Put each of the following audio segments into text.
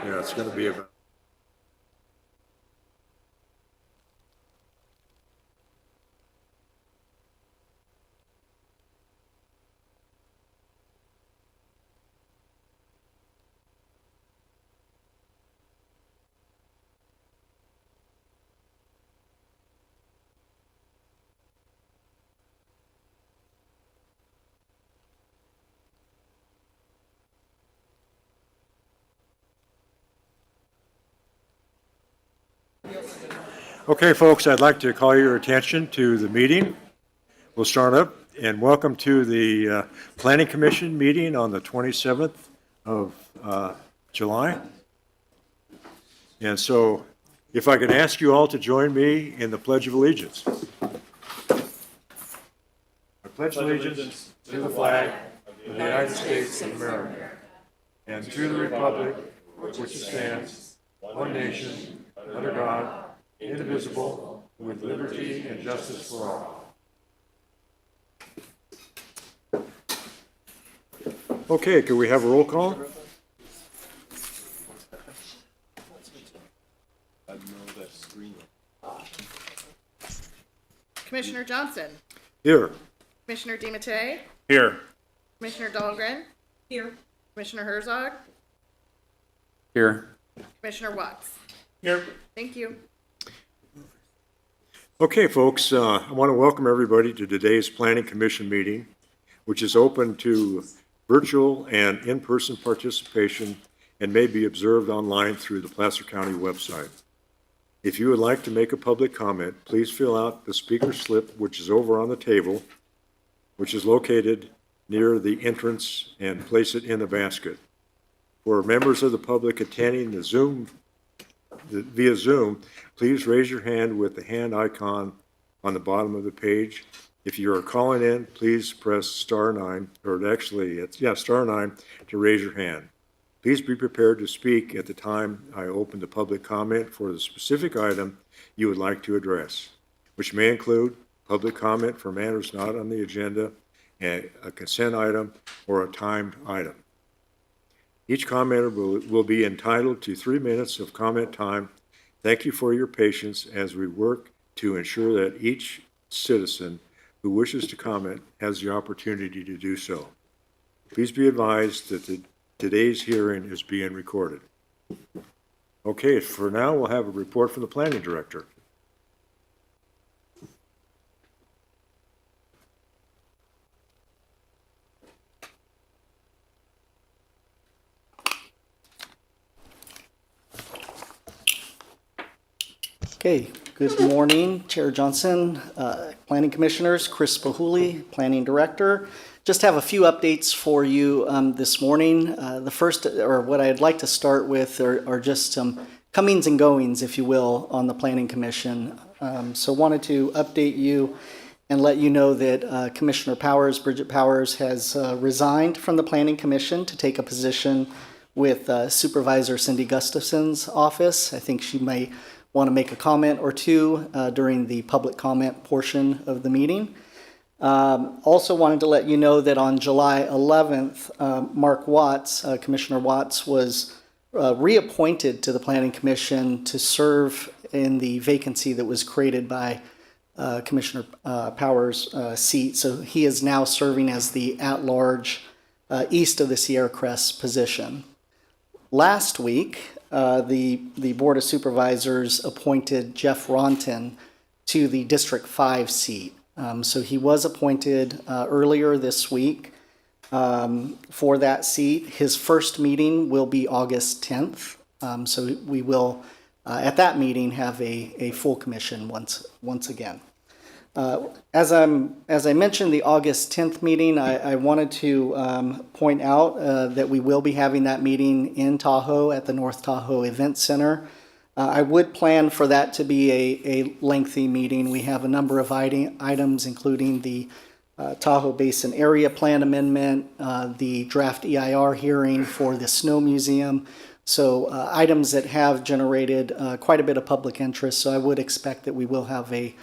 Yeah, it's going to be about. Okay, folks, I'd like to call your attention to the meeting. We'll start up, and welcome to the Planning Commission meeting on the 27th of July. And so, if I could ask you all to join me in the Pledge of Allegiance. I pledge allegiance to the flag of the United States of America and to the republic which stands, one nation, under God, indivisible, with liberty and justice for all. Okay, could we have a roll call? Commissioner Johnson. Here. Commissioner DeMattei. Here. Commissioner Dahlgren. Here. Commissioner Herzog. Here. Commissioner Watts. Here. Thank you. Okay, folks, I want to welcome everybody to today's Planning Commission meeting, which is open to virtual and in-person participation and may be observed online through the Placer County website. If you would like to make a public comment, please fill out the speaker slip, which is over on the table, which is located near the entrance, and place it in the basket. For members of the public attending via Zoom, please raise your hand with the hand icon on the bottom of the page. If you are calling in, please press *9, or actually, it's *9 to raise your hand. Please be prepared to speak at the time I open the public comment for the specific item you would like to address, which may include public comment for matters not on the agenda, a consent item, or a timed item. Each commenter will be entitled to 3 minutes of comment time. Thank you for your patience as we work to ensure that each citizen who wishes to comment has the opportunity to do so. Please be advised that today's hearing is being recorded. Okay, for now, we'll have a report from the Planning Director. Okay, good morning, Chair Johnson, Planning Commissioners, Chris Pahuli, Planning Director. Just have a few updates for you this morning. The first, or what I'd like to start with, are just some comings and goings, if you will, on the Planning Commission. So wanted to update you and let you know that Commissioner Powers, Bridget Powers, has resigned from the Planning Commission to take a position with Supervisor Cindy Gustafson's office. I think she may want to make a comment or two during the public comment portion of the meeting. Also wanted to let you know that on July 11th, Mark Watts, Commissioner Watts, was reappointed to the Planning Commission to serve in the vacancy that was created by Commissioner Powers' seat. So he is now serving as the at-large east of the Sierra Crest position. Last week, the Board of Supervisors appointed Jeff Ronton to the District 5 seat. So he was appointed earlier this week for that seat. His first meeting will be August 10th. So we will, at that meeting, have a full commission once again. As I mentioned, the August 10th meeting, I wanted to point out that we will be having that meeting in Tahoe at the North Tahoe Event Center. I would plan for that to be a lengthy meeting. We have a number of items, including the Tahoe Basin Area Plan Amendment, the draft EIR hearing for the Snow Museum. So items that have generated quite a bit of public interest. So I would expect that we will have a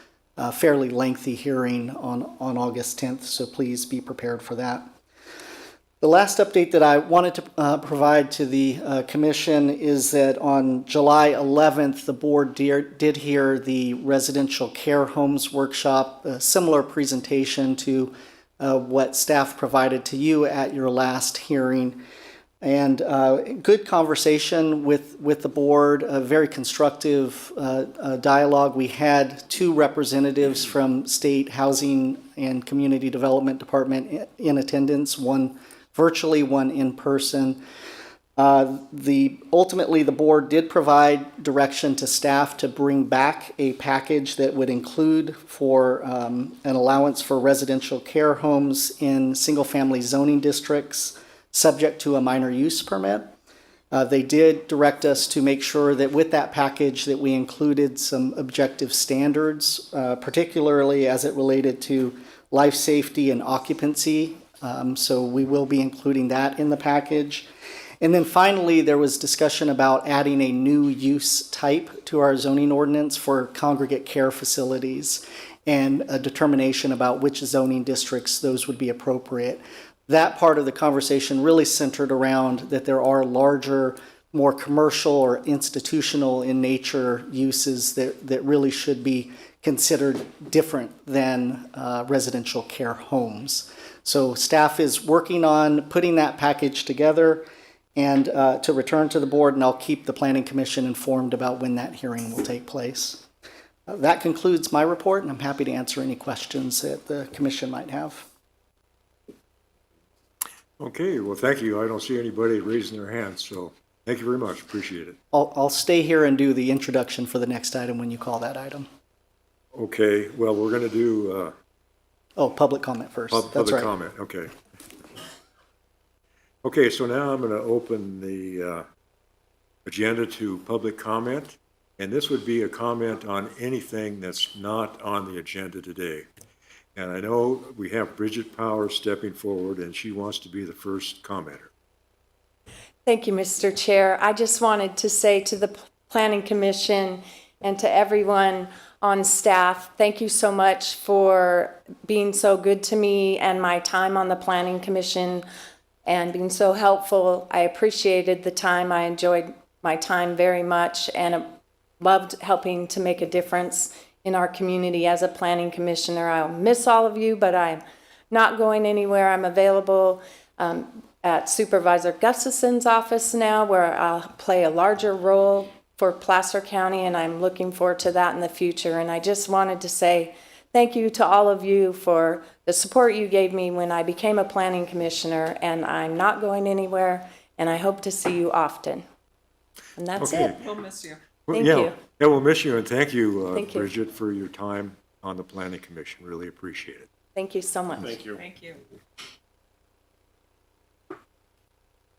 fairly lengthy hearing on August 10th, so please be prepared for that. The last update that I wanted to provide to the commission is that on July 11th, the board did hear the residential care homes workshop, a similar presentation to what staff provided to you at your last hearing. And good conversation with the board, a very constructive dialogue. We had 2 representatives from State Housing and Community Development Department in attendance, one virtually, one in person. Ultimately, the board did provide direction to staff to bring back a package that would include for an allowance for residential care homes in single-family zoning districts, subject to a minor use permit. They did direct us to make sure that with that package that we included some objective standards, particularly as it related to life safety and occupancy. So we will be including that in the package. And then finally, there was discussion about adding a new use type to our zoning ordinance for congregate care facilities and a determination about which zoning districts those would be appropriate. That part of the conversation really centered around that there are larger, more commercial or institutional in nature uses that really should be considered different than residential care homes. So staff is working on putting that package together and to return to the board, and I'll keep the Planning Commission informed about when that hearing will take place. That concludes my report, and I'm happy to answer any questions that the commission might have. Okay, well, thank you. I don't see anybody raising their hands, so thank you very much. Appreciate it. I'll stay here and do the introduction for the next item when you call that item. Okay, well, we're going to do Public comment first. That's public right. comment. Okay. Okay, so now I'm going to open the agenda to public comment, and this would be a comment on anything that's not on the agenda today. And I know we have Bridget Powers stepping forward, and she wants to be the first commenter. Thank you, Mr. Chair. I just wanted to say to the Planning Commission and to everyone on staff, thank you so much for being so good to me and my time on the Planning Commission and being so helpful. I appreciated the time. I enjoyed my time very much and loved helping to make a difference in our community as a planning commissioner. I'll miss all of you, but I'm not going anywhere. I'm available at Supervisor Gustafson's office now, where I'll play a larger role for Placer County, and I'm looking forward to that in the future. And I just wanted to say thank you to all of you for the support you gave me when I became a planning commissioner, and I'm not going anywhere, and I hope to see you often. And that's Okay. it. We'll miss you. Well, Thank yeah, you. Yeah, we'll miss you, and thank you, Thank you. Bridget, for your time on the Planning Commission. Really appreciate it. Thank you so much. Thank you.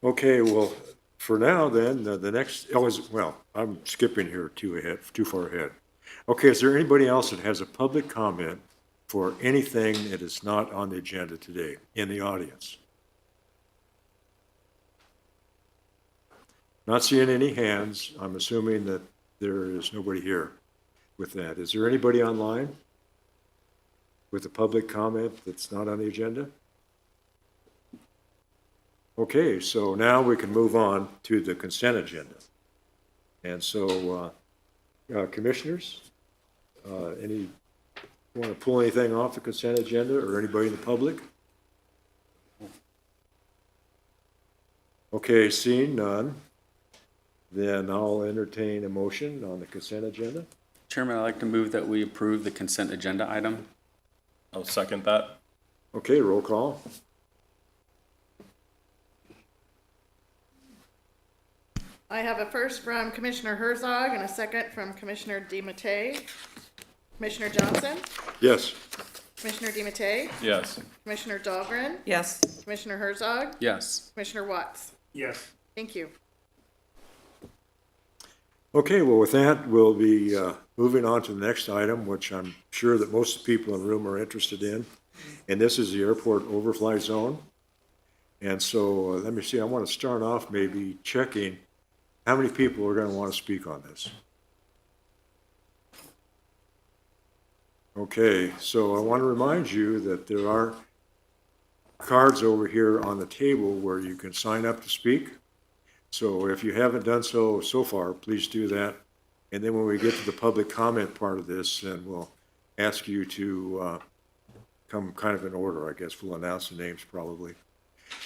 Okay, well, for now then, the next, I'm skipping here too far ahead. Okay, is there anybody else that has a public comment for anything that is not on the agenda today in the audience? Not seeing any hands. I'm assuming that there is nobody here with that. Is there anybody online with a public comment that's not on the agenda? Okay, so now we can move on to the consent agenda. And so, commissioners, want to pull anything off the consent agenda, or anybody in the public? Okay, seeing none, then I'll entertain a motion on the consent agenda. Chairman, I'd like to move that we approve the consent agenda item. I'll second that. Okay, roll call. I have a first from Commissioner Herzog and a second from Commissioner DiMattei. Commissioner Johnson, Yes. Commissioner DiMattei, Yes. Commissioner Dahlgren, Yes. Commissioner Herzog, Yes. Commissioner Watts. Yes. Thank you. Okay, well, with that, we'll be moving on to the next item, which I'm sure that most people in the room are interested in. And this is the airport overfly zone. And so let me see, I want to start off maybe checking how many people are going to want to speak on this. Okay, so I want to remind you that there are cards over here on the table where you can sign up to speak. So if you haven't done so far, please do that. And then when we get to the public comment part of this, then we'll ask you to come kind of in order, I guess. We'll announce the names probably.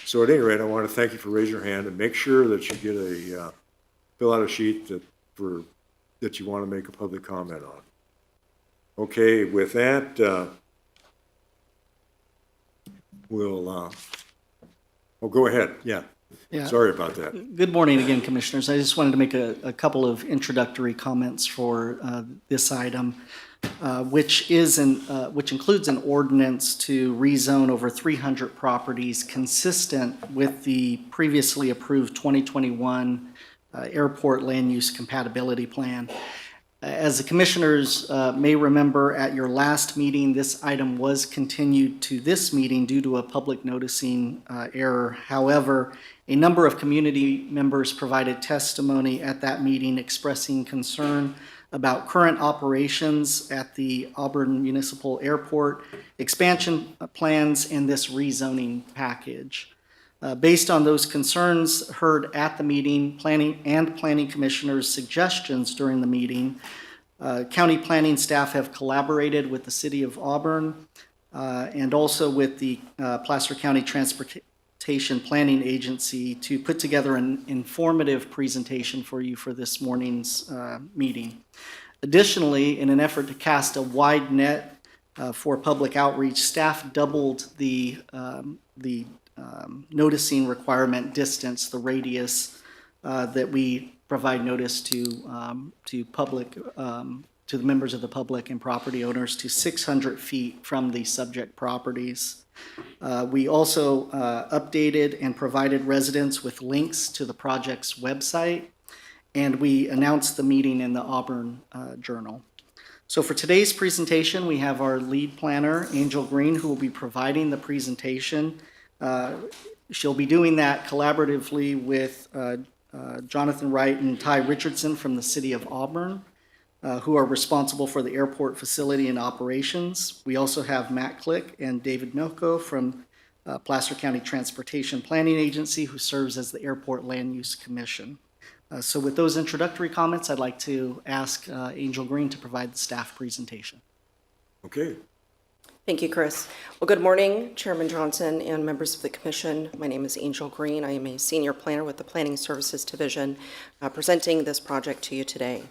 So at any rate, I want to thank you for raising your hand and make sure that you get a, fill out a sheet that you want to make a public comment on. Okay, with that, we'll, go ahead, yeah. Yeah. Sorry about that. Good morning again, Commissioners. I just wanted to make a couple of introductory comments for this item, which includes an ordinance to rezone over 300 properties consistent with the previously approved 2021 Airport Land Use Compatibility Plan. As the Commissioners may remember, at your last meeting, this item was continued to this meeting due to a public noticing error. However, a number of community members provided testimony at that meeting expressing concern about current operations at the Auburn Municipal Airport, expansion plans, and this rezoning package. Based on those concerns heard at the meeting, planning commissioners' suggestions during the meeting, county planning staff have collaborated with the city of Auburn and also with the Placer County Transportation Planning Agency to put together an informative presentation for you for this morning's meeting. Additionally, in an effort to cast a wide net for public outreach, staff doubled the noticing requirement distance, the radius that we provide notice to public, to the members of the public and property owners to 600 feet from the subject properties. We also updated and provided residents with links to the project's website, and we announced the meeting in the Auburn Journal. So for today's presentation, we have our lead planner, Angel Green, who will be providing the presentation. She'll be doing that collaboratively with Jonathan Wright and Ty Richardson from the city of Auburn, who are responsible for the airport facility and operations. We also have Matt Click and David Noko from Placer County Transportation Planning Agency, who serves as the Airport Land Use Commission. So with those introductory comments, I'd like to ask Angel Green to provide the staff presentation. Okay. Thank you, Chris. Well, good morning, Chairman Johnson and members of the Commission. My name is Angel Green. I am a senior planner with the Planning Services Division, presenting this project to you today.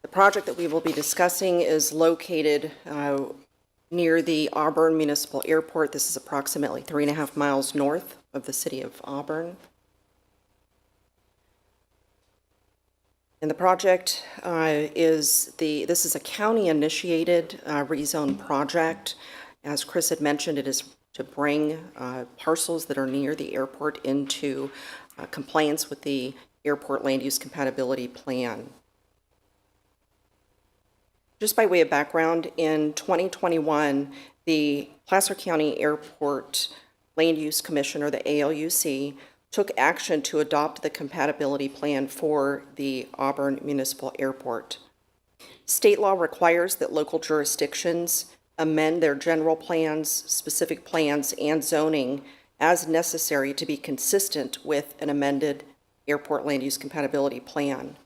The project that we will be discussing is located near the Auburn Municipal Airport. This is approximately 3.5 miles north of the city of Auburn. And the project this is a county-initiated rezone project. As Chris had mentioned, it is to bring parcels that are near the airport into compliance with the Airport Land Use Compatibility Plan. Just by way of background, in 2021, the Placer County Airport Land Use Commission, or the ALUC, took action to adopt the compatibility plan for the Auburn Municipal Airport. State law requires that local jurisdictions amend their general plans, specific plans, and zoning as necessary to be consistent with an amended Airport Land Use Compatibility Plan.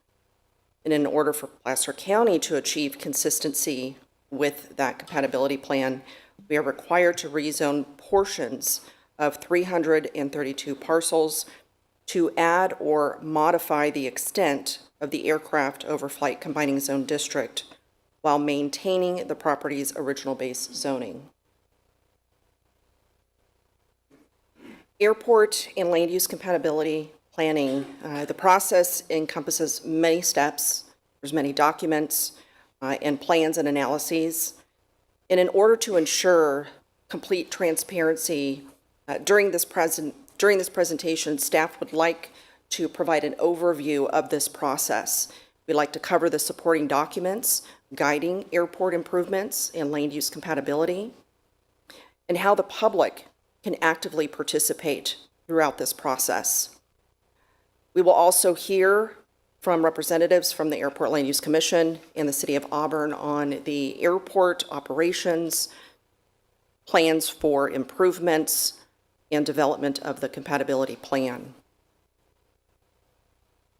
And in order for Placer County to achieve consistency with that compatibility plan, we are required to rezone portions of 332 parcels to add or modify the extent of the aircraft overflight combining zone district while maintaining the property's original base zoning. Airport and land use compatibility planning, the process encompasses many steps. There's many documents and plans and analyses. And in order to ensure complete transparency during this presentation, staff would like to provide an overview of this process. We'd like to cover the supporting documents guiding airport improvements and land use compatibility, and how the public can actively participate throughout this process. We will also hear from representatives from the Airport Land Use Commission and the City of Auburn on the airport operations, plans for improvements, and development of the compatibility plan.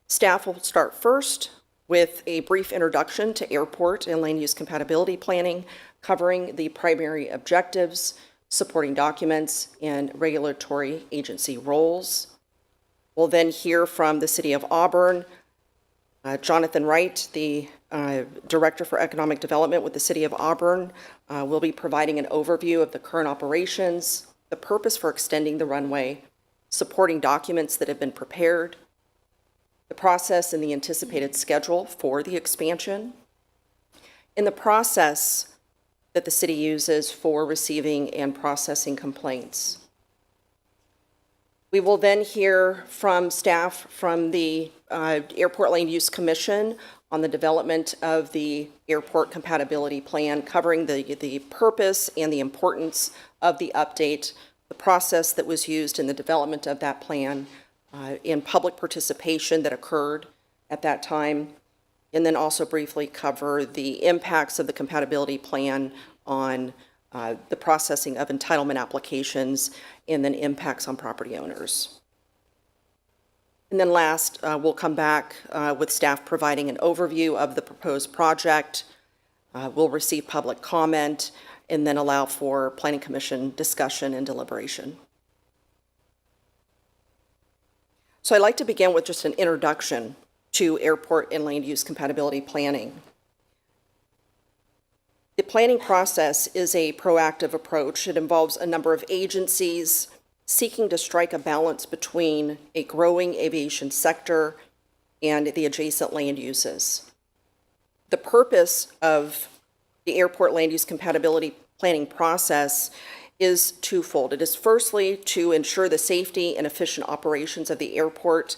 Staff will start first with a brief introduction to airport and land use compatibility planning, covering the primary objectives, supporting documents, and regulatory agency roles. We'll then hear from the City of Auburn. Jonathan Wright, the Director for Economic Development with the City of Auburn, will be providing an overview of the current operations, the purpose for extending the runway, supporting documents that have been prepared, the process and the anticipated schedule for the expansion, and the process that the city uses for receiving and processing complaints. We will then hear from staff from the Airport Land Use Commission on the development of the airport compatibility plan, covering the purpose and the importance of the update, the process that was used in the development of that plan, in public participation that occurred at that time, and then also briefly cover the impacts of the compatibility plan on the processing of entitlement applications, and then impacts on property owners. And then last, we'll come back with staff providing an overview of the proposed project. We'll receive public comment, and then allow for Planning Commission discussion and deliberation. So I'd like to begin with just an introduction to airport and land use compatibility planning. The planning process is a proactive approach. It involves a number of agencies seeking to strike a balance between a growing aviation sector and the adjacent land uses. The purpose of the airport land use compatibility planning process is twofold. It is firstly to ensure the safety and efficient operations of the airport,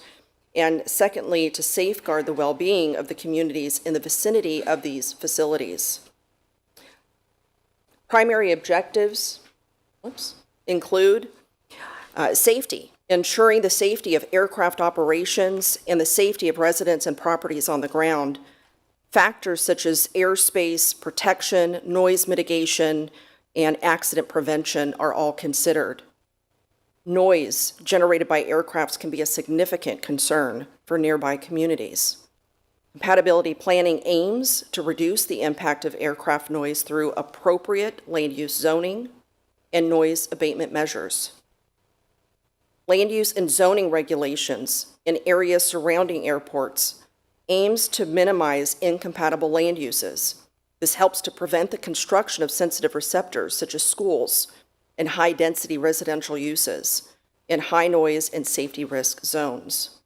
and secondly, to safeguard the well-being of the communities in the vicinity of these facilities. Primary objectives include safety, ensuring the safety of aircraft operations and the safety of residents and properties on the ground. Factors such as airspace, protection, noise mitigation, and accident prevention are all considered. Noise generated by aircrafts can be a significant concern for nearby communities. Compatibility planning aims to reduce the impact of aircraft noise through appropriate land use zoning and noise abatement measures. Land use and zoning regulations in areas surrounding airports aims to minimize incompatible land uses. This helps to prevent the construction of sensitive receptors such as schools and high-density residential uses in high-noise and safety risk zones.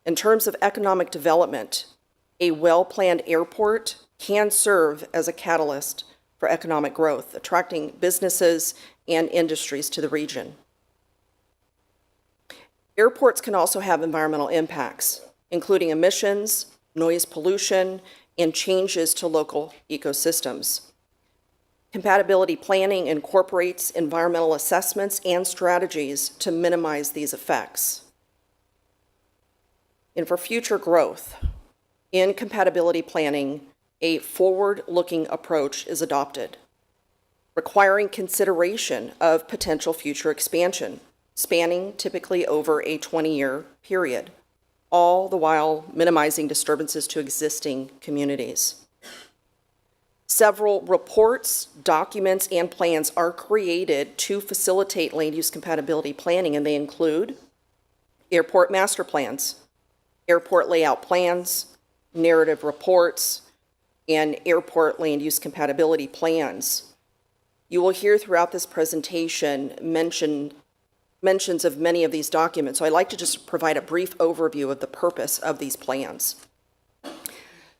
In terms of economic development, a well-planned airport can serve as a catalyst for economic growth, attracting businesses and industries to the region. Airports can also have environmental impacts, including emissions, noise pollution, and changes to local ecosystems. Compatibility planning incorporates environmental assessments and strategies to minimize these effects. And for future growth, in compatibility planning, a forward-looking approach is adopted, requiring consideration of potential future expansion, spanning typically over a 20-year period, all the while minimizing disturbances to existing communities. Several reports, documents, and plans are created to facilitate land use compatibility planning, and they include airport master plans, airport layout plans, narrative reports, and airport land use compatibility plans. You will hear throughout this presentation mentions of many of these documents, so I'd like to just provide a brief overview of the purpose of these plans.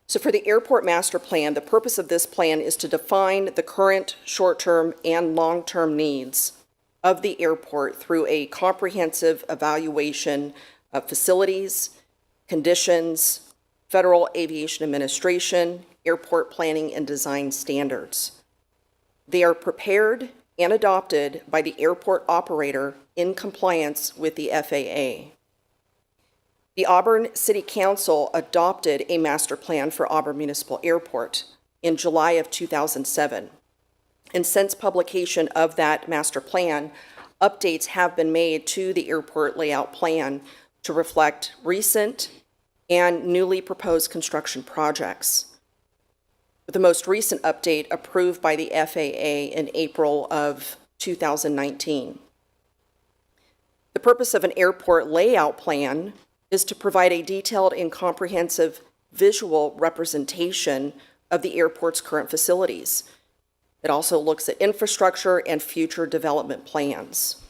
So for the airport master plan, the purpose of this plan is to define the current short-term and long-term needs of the airport through a comprehensive evaluation of facilities, conditions, Federal Aviation Administration, airport planning and design standards. They are prepared and adopted by the airport operator in compliance with the FAA. The Auburn City Council adopted a master plan for Auburn Municipal Airport in July of 2007. And since publication of that master plan, updates have been made to the airport layout plan to reflect recent and newly proposed construction projects. With the most recent update approved by the FAA in April of 2019. The purpose of an airport layout plan is to provide a detailed and comprehensive visual representation of the airport's current facilities. It also looks at infrastructure and future development plans.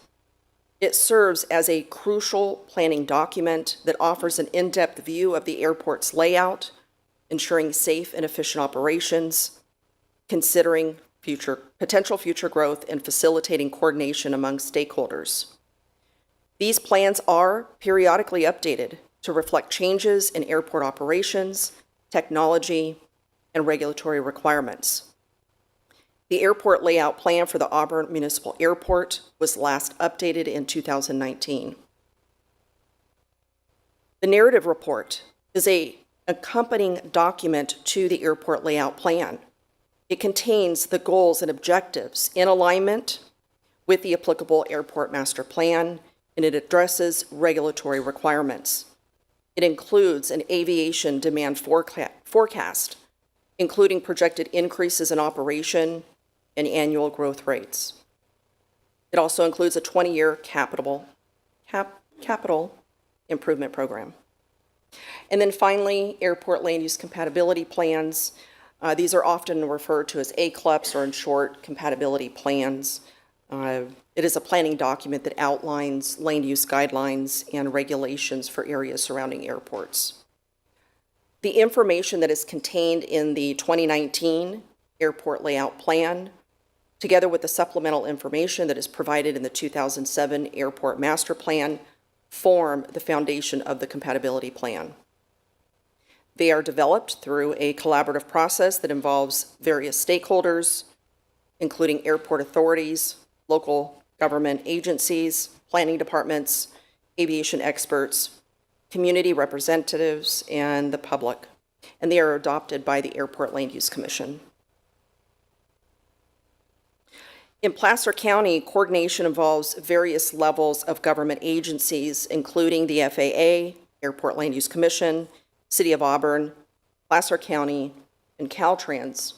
It serves as a crucial planning document that offers an in-depth view of the airport's layout, ensuring safe and efficient operations, considering potential future growth, and facilitating coordination among stakeholders. These plans are periodically updated to reflect changes in airport operations, technology, and regulatory requirements. The airport layout plan for the Auburn Municipal Airport was last updated in 2019. The narrative report is an accompanying document to the airport layout plan. It contains the goals and objectives in alignment with the applicable airport master plan, and it addresses regulatory requirements. It includes an aviation demand forecast, including projected increases in operation and annual growth rates. It also includes a 20-year capital improvement program. And then finally, airport land use compatibility plans. These are often referred to as ACLUPs, or in short, compatibility plans. It is a planning document that outlines land use guidelines and regulations for areas surrounding airports. The information that is contained in the 2019 airport layout plan, together with the supplemental information that is provided in the 2007 airport master plan, form the foundation of the compatibility plan. They are developed through a collaborative process that involves various stakeholders, including airport authorities, local government agencies, planning departments, aviation experts, community representatives, and the public. And they are adopted by the Airport Land Use Commission. In Placer County, coordination involves various levels of government agencies, including the FAA, Airport Land Use Commission, City of Auburn, Placer County, and Caltrans.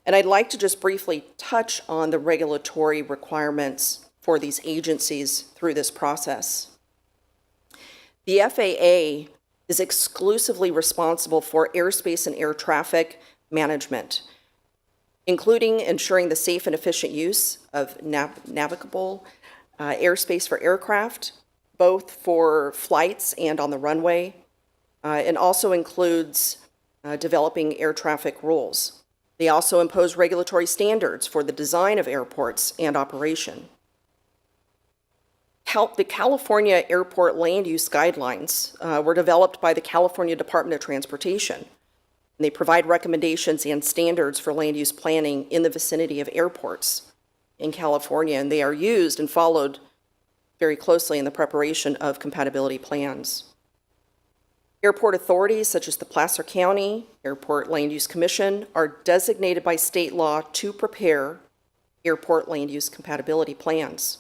And I'd like to just briefly touch on the regulatory requirements for these agencies through this process. The FAA is exclusively responsible for airspace and air traffic management, including ensuring the safe and efficient use of navigable airspace for aircraft, both for flights and on the runway, and also includes developing air traffic rules. They also impose regulatory standards for the design of airports and operation. The California Airport Land Use Guidelines were developed by the California Department of Transportation. They provide recommendations and standards for land use planning in the vicinity of airports in California, and they are used and followed very closely in the preparation of compatibility plans. Airport authorities such as the Placer County Airport Land Use Commission are designated by state law to prepare airport land use compatibility plans.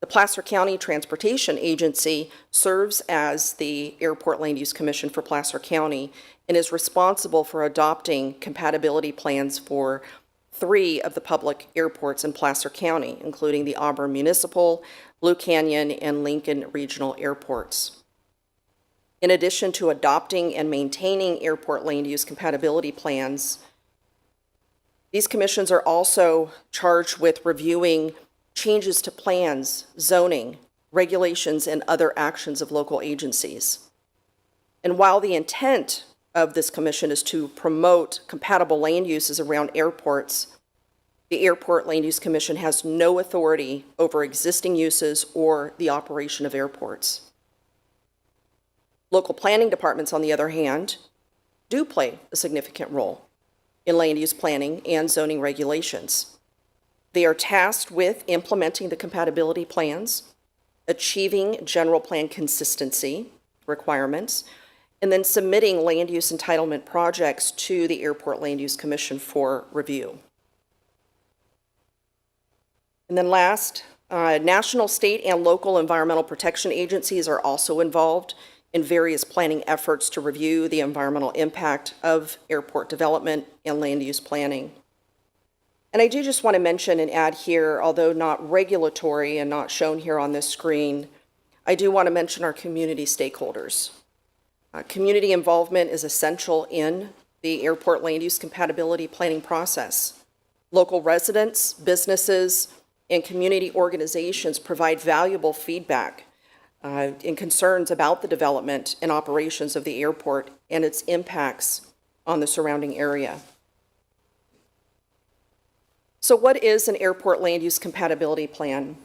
The Placer County Transportation Agency serves as the Airport Land Use Commission for Placer County and is responsible for adopting compatibility plans for 3 of the public airports in Placer County, including the Auburn Municipal, Blue Canyon, and Lincoln Regional Airports. In addition to adopting and maintaining airport land use compatibility plans, these commissions are also charged with reviewing changes to plans, zoning, regulations, and other actions of local agencies. And while the intent of this commission is to promote compatible land uses around airports, the Airport Land Use Commission has no authority over existing uses or the operation of airports. Local planning departments, on the other hand, do play a significant role in land use planning and zoning regulations. They are tasked with implementing the compatibility plans, achieving general plan consistency requirements, and then submitting land use entitlement projects to the Airport Land Use Commission for review. And then last, national, state, and local environmental protection agencies are also involved in various planning efforts to review the environmental impact of airport development and land use planning. And I do just want to mention and add here, although not regulatory and not shown here on this screen, I do want to mention our community stakeholders. Community involvement is essential in the airport land use compatibility planning process. Local residents, businesses, and community organizations provide valuable feedback and concerns about the development and operations of the airport and its impacts on the surrounding area. So what is an airport land use compatibility plan?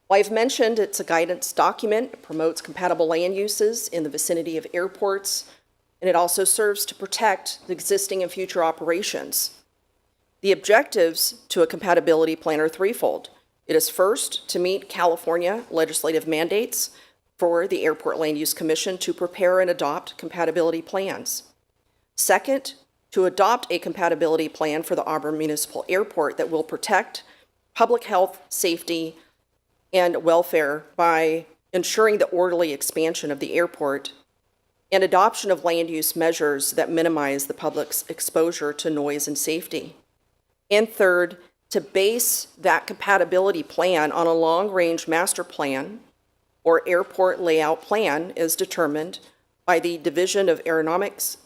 Well, I've mentioned it's a guidance document. It promotes compatible land uses in the vicinity of airports, and it also serves to protect the existing and future operations. The objectives to a compatibility plan are threefold. It is first, to meet California legislative mandates for the Airport Land Use Commission to prepare and adopt compatibility plans. Second, to adopt a compatibility plan for the Auburn Municipal Airport that will protect public health, safety, and welfare by ensuring the orderly expansion of the airport and adoption of land use measures that minimize the public's exposure to noise and safety. And third, to base that compatibility plan on a long-range master plan or airport layout plan as determined by the Division of Aeronautics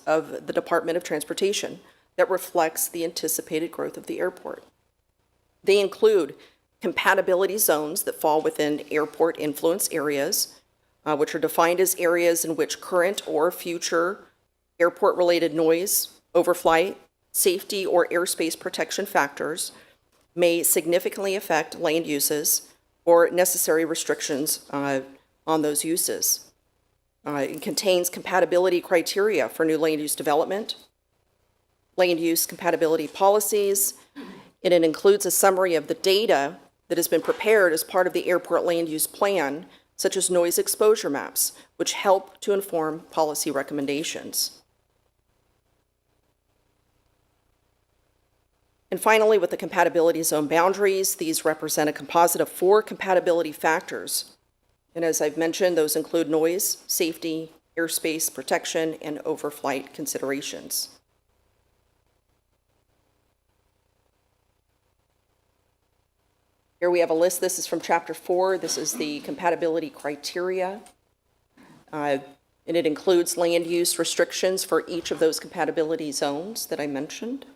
of the Department of Transportation that reflects the anticipated growth of the airport. They include compatibility zones that fall within airport influence areas, which are defined as areas in which current or future airport-related noise, overflight, safety, or airspace protection factors may significantly affect land uses or necessary restrictions on those uses. It contains compatibility criteria for new land use development, land use compatibility policies, and it includes a summary of the data that has been prepared as part of the airport land use plan, such as noise exposure maps, which help to inform policy recommendations. And finally, with the compatibility zone boundaries, these represent a composite of 4 compatibility factors. And as I've mentioned, those include noise, safety, airspace protection, and overflight considerations. Here we have a list. This is from Chapter 4. This is the compatibility criteria. And it includes land use restrictions for each of those compatibility zones that I mentioned.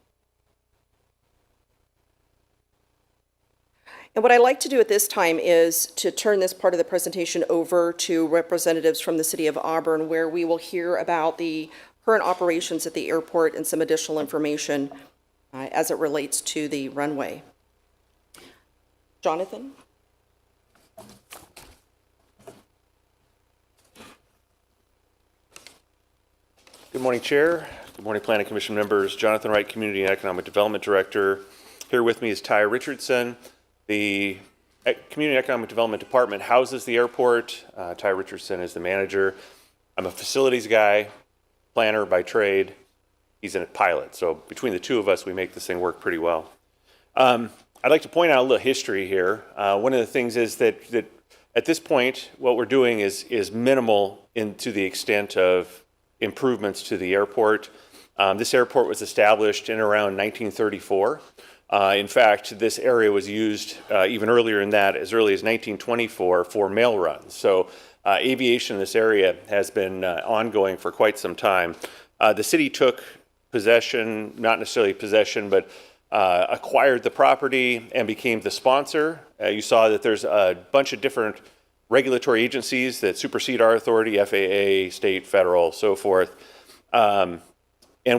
And what I'd like to do at this time is to turn this part of the presentation over to representatives from the City of Auburn, where we will hear about the current operations at the airport and some additional information as it relates to the runway. Jonathan? Good morning, Chair. Good morning, Planning Commission members. Jonathan Wright, Community and Economic Development Director. Here with me is Ty Richardson. The Community and Economic Development Department houses the airport. Ty Richardson is the manager. I'm a facilities guy, planner by trade. He's a pilot. So between the two of us, we make this thing work pretty well. I'd like to point out a little history here. One of the things is that at this point, what we're doing is minimal to the extent of improvements to the airport. This airport was established in around 1934. In fact, this area was used even earlier than that, as early as 1924 for mail runs. So aviation in this area has been ongoing for quite some time. The city took possession, not necessarily possession, but acquired the property and became the sponsor. You saw that there's a bunch of different regulatory agencies that supersede our authority, FAA, state, federal, so forth. And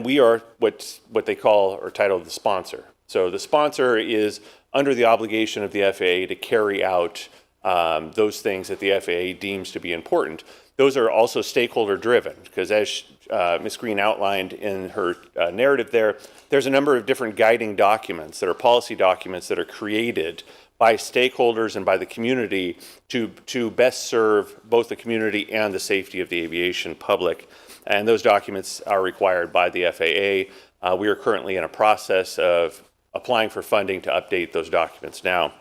we are what they call or titled the sponsor. So the sponsor is under the obligation of the FAA to carry out those things that the FAA deems to be important. Those are also stakeholder driven, because as Ms. Green outlined in her narrative there's a number of different guiding documents that are policy documents that are created by stakeholders and by the community to best serve both the community and the safety of the aviation public. And those documents are required by the FAA. We are currently in a process of applying for funding to update those documents now.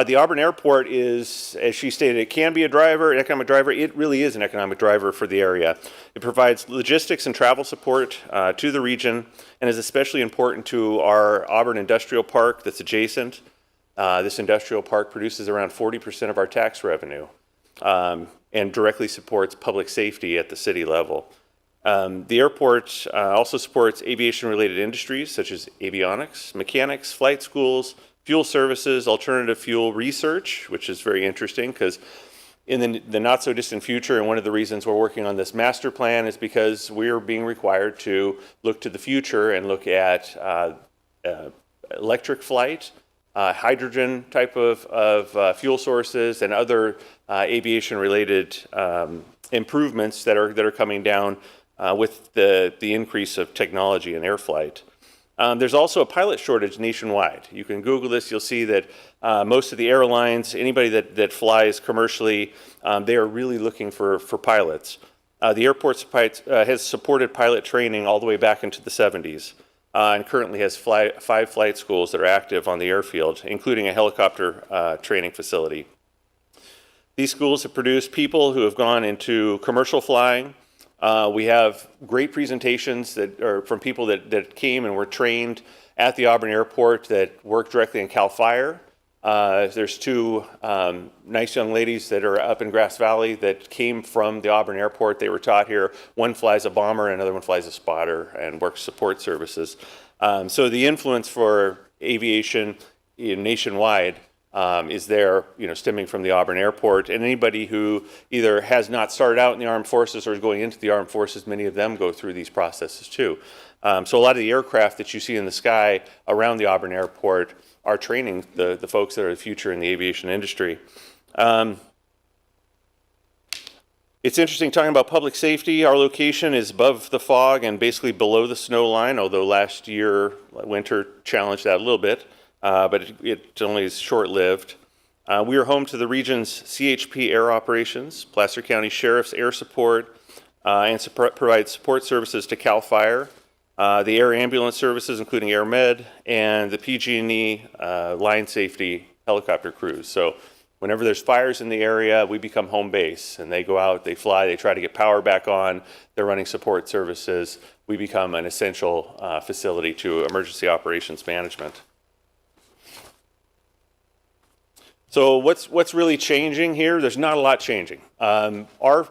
The Auburn Airport is, as she stated, it can be an economic driver. It really is an economic driver for the area. It provides logistics and travel support to the region and is especially important to our Auburn Industrial Park that's adjacent. This industrial park produces around 40% of our tax revenue and directly supports public safety at the city level. The airport also supports aviation-related industries such as avionics, mechanics, flight schools, fuel services, alternative fuel research, which is very interesting because in the not-so-distant future, and one of the reasons we're working on this master plan is because we're being required to look to the future and look at electric flight, hydrogen type of fuel sources, and other aviation-related improvements that are coming down with the increase of technology in air flight. There's also a pilot shortage nationwide. You can Google this, you'll see that most of the airlines, anybody that flies commercially, they are really looking for pilots. The airport has supported pilot training all the way back into the 70s and currently has 5 flight schools that are active on the airfield, including a helicopter training facility. These schools have produced people who have gone into commercial flying. We have great presentations that are from people that came and were trained at the Auburn Airport that work directly in CAL FIRE. There's 2 nice young ladies that are up in Grass Valley that came from the Auburn Airport. They were taught here. One flies a bomber, another one flies a spotter and works support services. So the influence for aviation nationwide is there, stemming from the Auburn Airport. And anybody who either has not started out in the armed forces or is going into the armed forces, many of them go through these processes too. So a lot of the aircraft that you see in the sky around the Auburn Airport are training the folks that are the future in the aviation industry. It's interesting talking about public safety. Our location is above the fog and basically below the snow line, although last year, winter challenged that a little bit. But it only is short-lived. We are home to the region's CHP air operations, Placer County Sheriff's Air Support, and provides support services to CAL FIRE, the air ambulance services, including Air Med, and the PG&E line safety helicopter crews. So whenever there's fires in the area, we become home base, and they go out, they fly, they try to get power back on, they're running support services. We become an essential facility to emergency operations management. So what's really changing here? There's not a lot changing. Our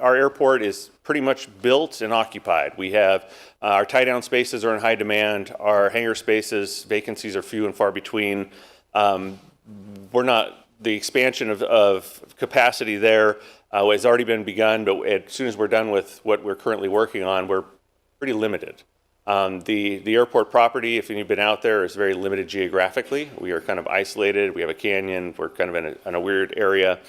airport is pretty much built and occupied. We have our tie-down spaces are in high demand. Our hangar spaces, vacancies are few and far between. The expansion of capacity there has already been begun, but as soon as we're done with what we're currently working on, we're pretty limited. The airport property, if you've been out there, is very limited geographically. We are kind of isolated. We have a canyon. We're kind of in a weird area.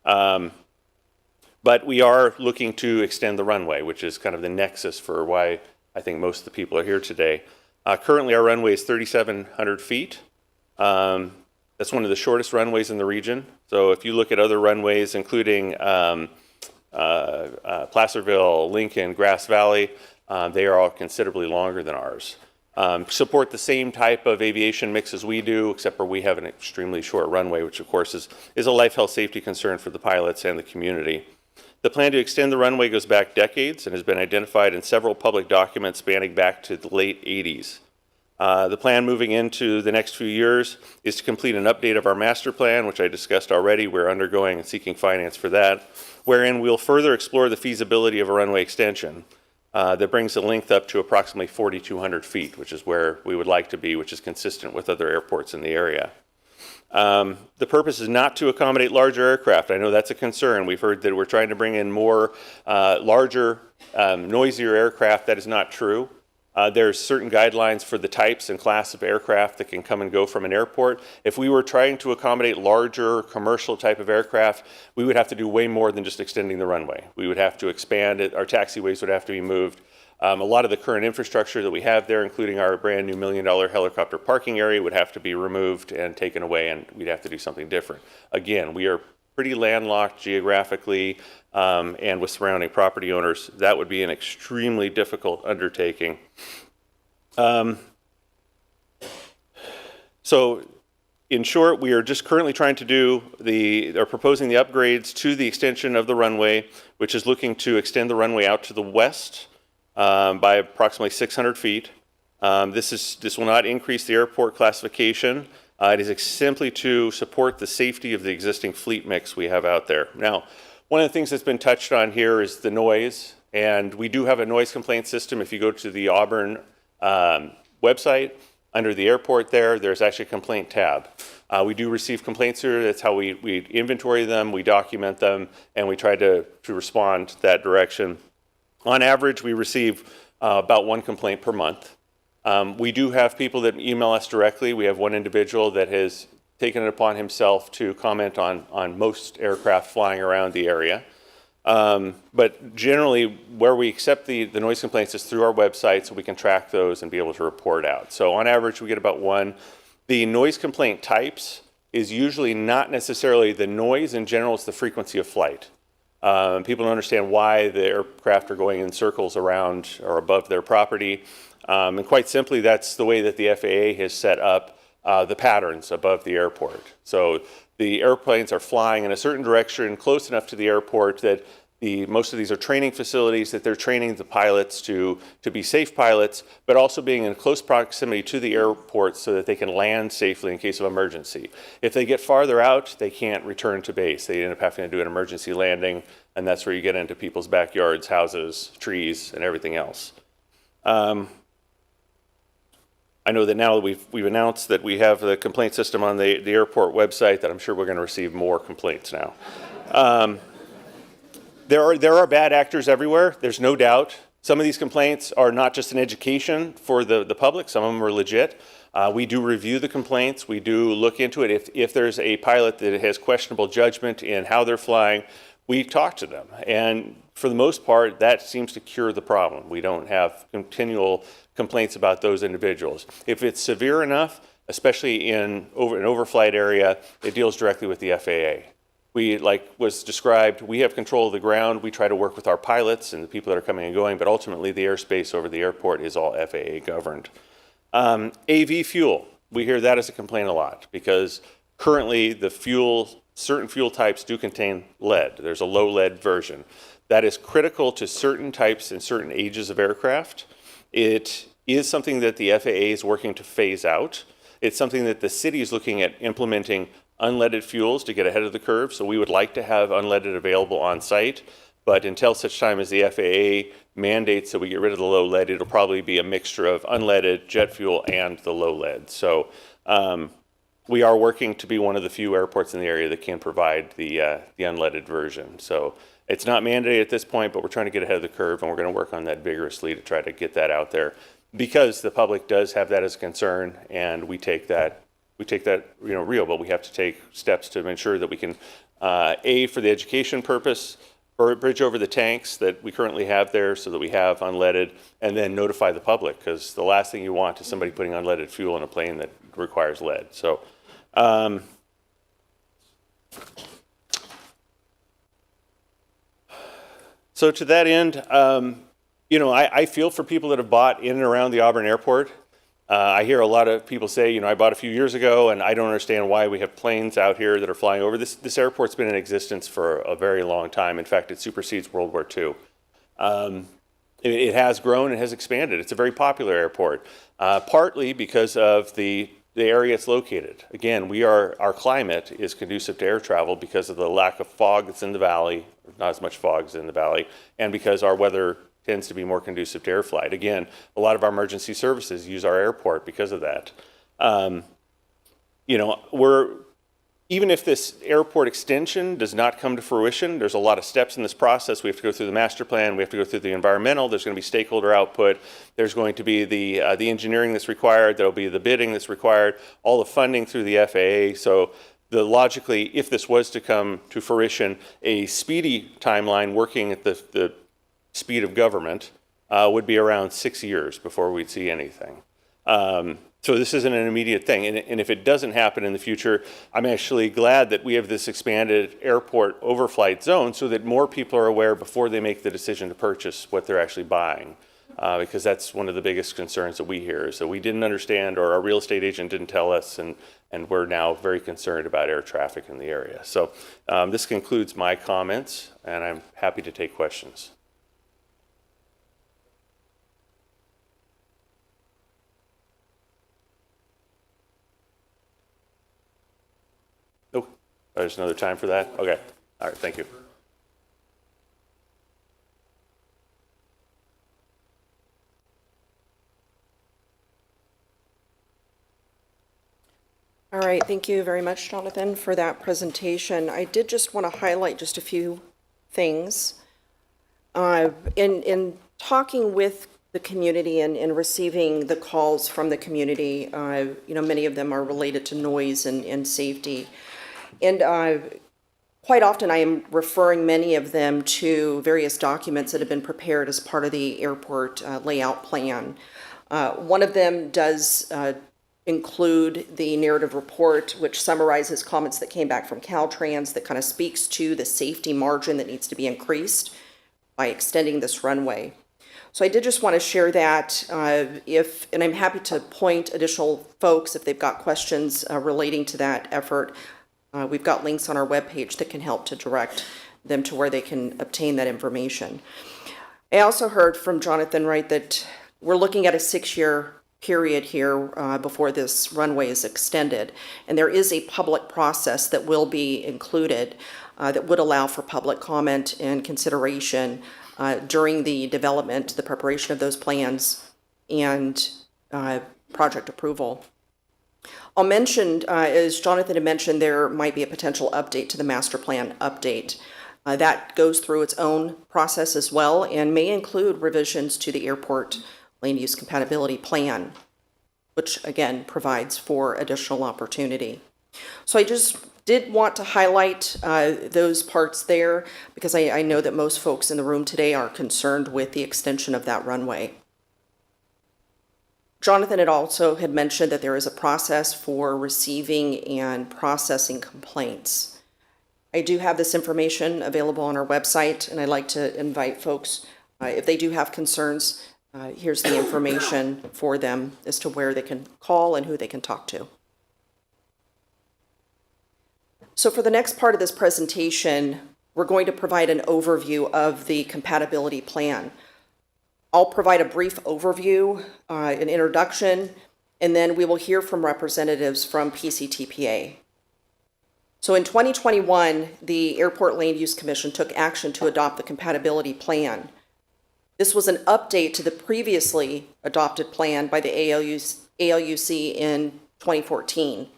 But we are looking to extend the runway, which is kind of the nexus for why I think most of the people are here today. Currently, our runway is 3,700 feet. That's one of the shortest runways in the region. So if you look at other runways, including Placerville, Lincoln, Grass Valley, they are all considerably longer than ours. Support the same type of aviation mix as we do, except for we have an extremely short runway, which of course is a life health safety concern for the pilots and the community. The plan to extend the runway goes back decades and has been identified in several public documents spanning back to the late 80s. The plan moving into the next few years is to complete an update of our master plan, which I discussed already. We're undergoing and seeking finance for that, wherein we'll further explore the feasibility of a runway extension that brings the length up to approximately 4,200 feet, which is where we would like to be, which is consistent with other airports in the area. The purpose is not to accommodate larger aircraft. I know that's a concern. We've heard that we're trying to bring in more larger, noisier aircraft. That is not true. There's certain guidelines for the types and class of aircraft that can come and go from an airport. If we were trying to accommodate larger commercial type of aircraft, we would have to do way more than just extending the runway. We would have to expand it. Our taxiways would have to be moved. A lot of the current infrastructure that we have there, including our brand new $1 million helicopter parking area, would have to be removed and taken away, and we'd have to do something different. Again, we are pretty landlocked geographically and with surrounding property owners. That would be an extremely difficult undertaking. So in short, we are just currently trying to are proposing the upgrades to the extension of the runway, which is looking to extend the runway out to the west by approximately 600 feet. This will not increase the airport classification. It is simply to support the safety of the existing fleet mix we have out there. Now, one of the things that's been touched on here is the noise, and we do have a noise complaint system. If you go to the Auburn website, under the airport there's actually a complaint tab. We do receive complaints here. That's how we inventory them, we document them, and we try to respond that direction. On average, we receive about 1 complaint per month. We do have people that email us directly. We have one individual that has taken it upon himself to comment on most aircraft flying around the area. But generally, where we accept the noise complaints is through our website, so we can track those and be able to report out. So on average, we get about 1. The noise complaint types is usually not necessarily the noise. In general, it's the frequency of flight. People don't understand why the aircraft are going in circles around or above their property. And quite simply, that's the way that the FAA has set up the patterns above the airport. So the airplanes are flying in a certain direction close enough to the airport that most of these are training facilities, that they're training the pilots to be safe pilots, but also being in close proximity to the airport so that they can land safely in case of emergency. If they get farther out, they can't return to base. They end up having to do an emergency landing, and that's where you get into people's backyards, houses, trees, and everything else. I know that now we've announced that we have the complaint system on the airport website, that I'm sure we're going to receive more complaints now. There are bad actors everywhere, there's no doubt. Some of these complaints are not just an education for the public, some of them are legit. We do review the complaints, we do look into it. If there's a pilot that has questionable judgment in how they're flying, we talk to them. And for the most part, that seems to cure the problem. We don't have continual complaints about those individuals. If it's severe enough, especially in an overflight area, it deals directly with the FAA. We, like was described, we have control of the ground. We try to work with our pilots and the people that are coming and going, but ultimately the airspace over the airport is all FAA governed. AV fuel, we hear that as a complaint a lot because currently the certain fuel types do contain lead. There's a low lead version. That is critical to certain types and certain ages of aircraft. It is something that the FAA is working to phase out. It's something that the city is looking at implementing unleaded fuels to get ahead of the curve. So we would like to have unleaded available on site, but until such time as the FAA mandates that we get rid of the low lead, it'll probably be a mixture of unleaded, jet fuel, and the low lead. So we are working to be one of the few airports in the area that can provide the unleaded version. So it's not mandated at this point, but we're trying to get ahead of the curve, and we're going to work on that vigorously to try to get that out there because the public does have that as a concern, and we take that real, but we have to take steps to ensure that we can, for the education purpose, bridge over the tanks that we currently have there so that we have unleaded, and then notify the public, because the last thing you want is somebody putting unleaded fuel in a plane that requires lead. So, so to that end, I feel for people that have bought in and around the Auburn Airport. I hear a lot of people say, I bought a few years ago and I don't understand why we have planes out here that are flying over. This airport's been in existence for a very long time. In fact, it supersedes World War II. It has grown and has expanded. It's a very popular airport, partly because of the area it's located. Again, our climate is conducive to air travel because of the lack of fog that's in the valley, not as much fog as in the valley, and because our weather tends to be more conducive to air flight. Again, a lot of our emergency services use our airport because of that. Even if this airport extension does not come to fruition, there's a lot of steps in this process. We have to go through the master plan, we have to go through the environmental, there's going to be stakeholder output, there's going to be the engineering that's required, there'll be the bidding that's required, all the funding through the FAA. So logically, if this was to come to fruition, a speedy timeline working at the speed of government would be around 6 years before we'd see anything. So this isn't an immediate thing. And if it doesn't happen in the future, I'm actually glad that we have this expanded airport overflight zone so that more people are aware before they make the decision to purchase what they're actually buying. because that's one of the biggest concerns that we hear, is that we didn't understand, or our real estate agent didn't tell us, and we're now very concerned about air traffic in the area. So this concludes my comments, and I'm happy to take questions. Oh, there's another time for that? Okay. All right, thank you. All right, thank you very much, Jonathan, for that presentation. I did just want to highlight just a few things. In talking with the community and receiving the calls from the community, many of them are related to noise and safety. And quite often I am referring many of them to various documents that have been prepared as part of the airport layout plan. One of them does include the narrative report, which summarizes comments that came back from Caltrans that kind of speaks to the safety margin that needs to be increased by extending this runway. So I did just want to share that and I'm happy to point additional folks if they've got questions relating to that effort. We've got links on our webpage that can help to direct them to where they can obtain that information. I also heard from Jonathan, right, that we're looking at a 6-year period here before this runway is extended. And there is a public process that will be included that would allow for public comment and consideration during the development, the preparation of those plans, and project approval. I'll mention, as Jonathan had mentioned, there might be a potential update to the master plan update. That goes through its own process as well and may include revisions to the airport land use compatibility plan, which again provides for additional opportunity. So I just did want to highlight those parts there because I know that most folks in the room today are concerned with the extension of that runway. Jonathan had mentioned that there is a process for receiving and processing complaints. I do have this information available on our website, and I'd like to invite folks, if they do have concerns, here's the information for them as to where they can call and who they can talk to. So for the next part of this presentation, we're going to provide an overview of the compatibility plan. I'll provide a brief overview, an introduction, and then we will hear from representatives from PCTPA. So in 2021, the Airport Land Use Commission took action to adopt the compatibility plan. This was an update to the previously adopted plan by the ALUC in 2014.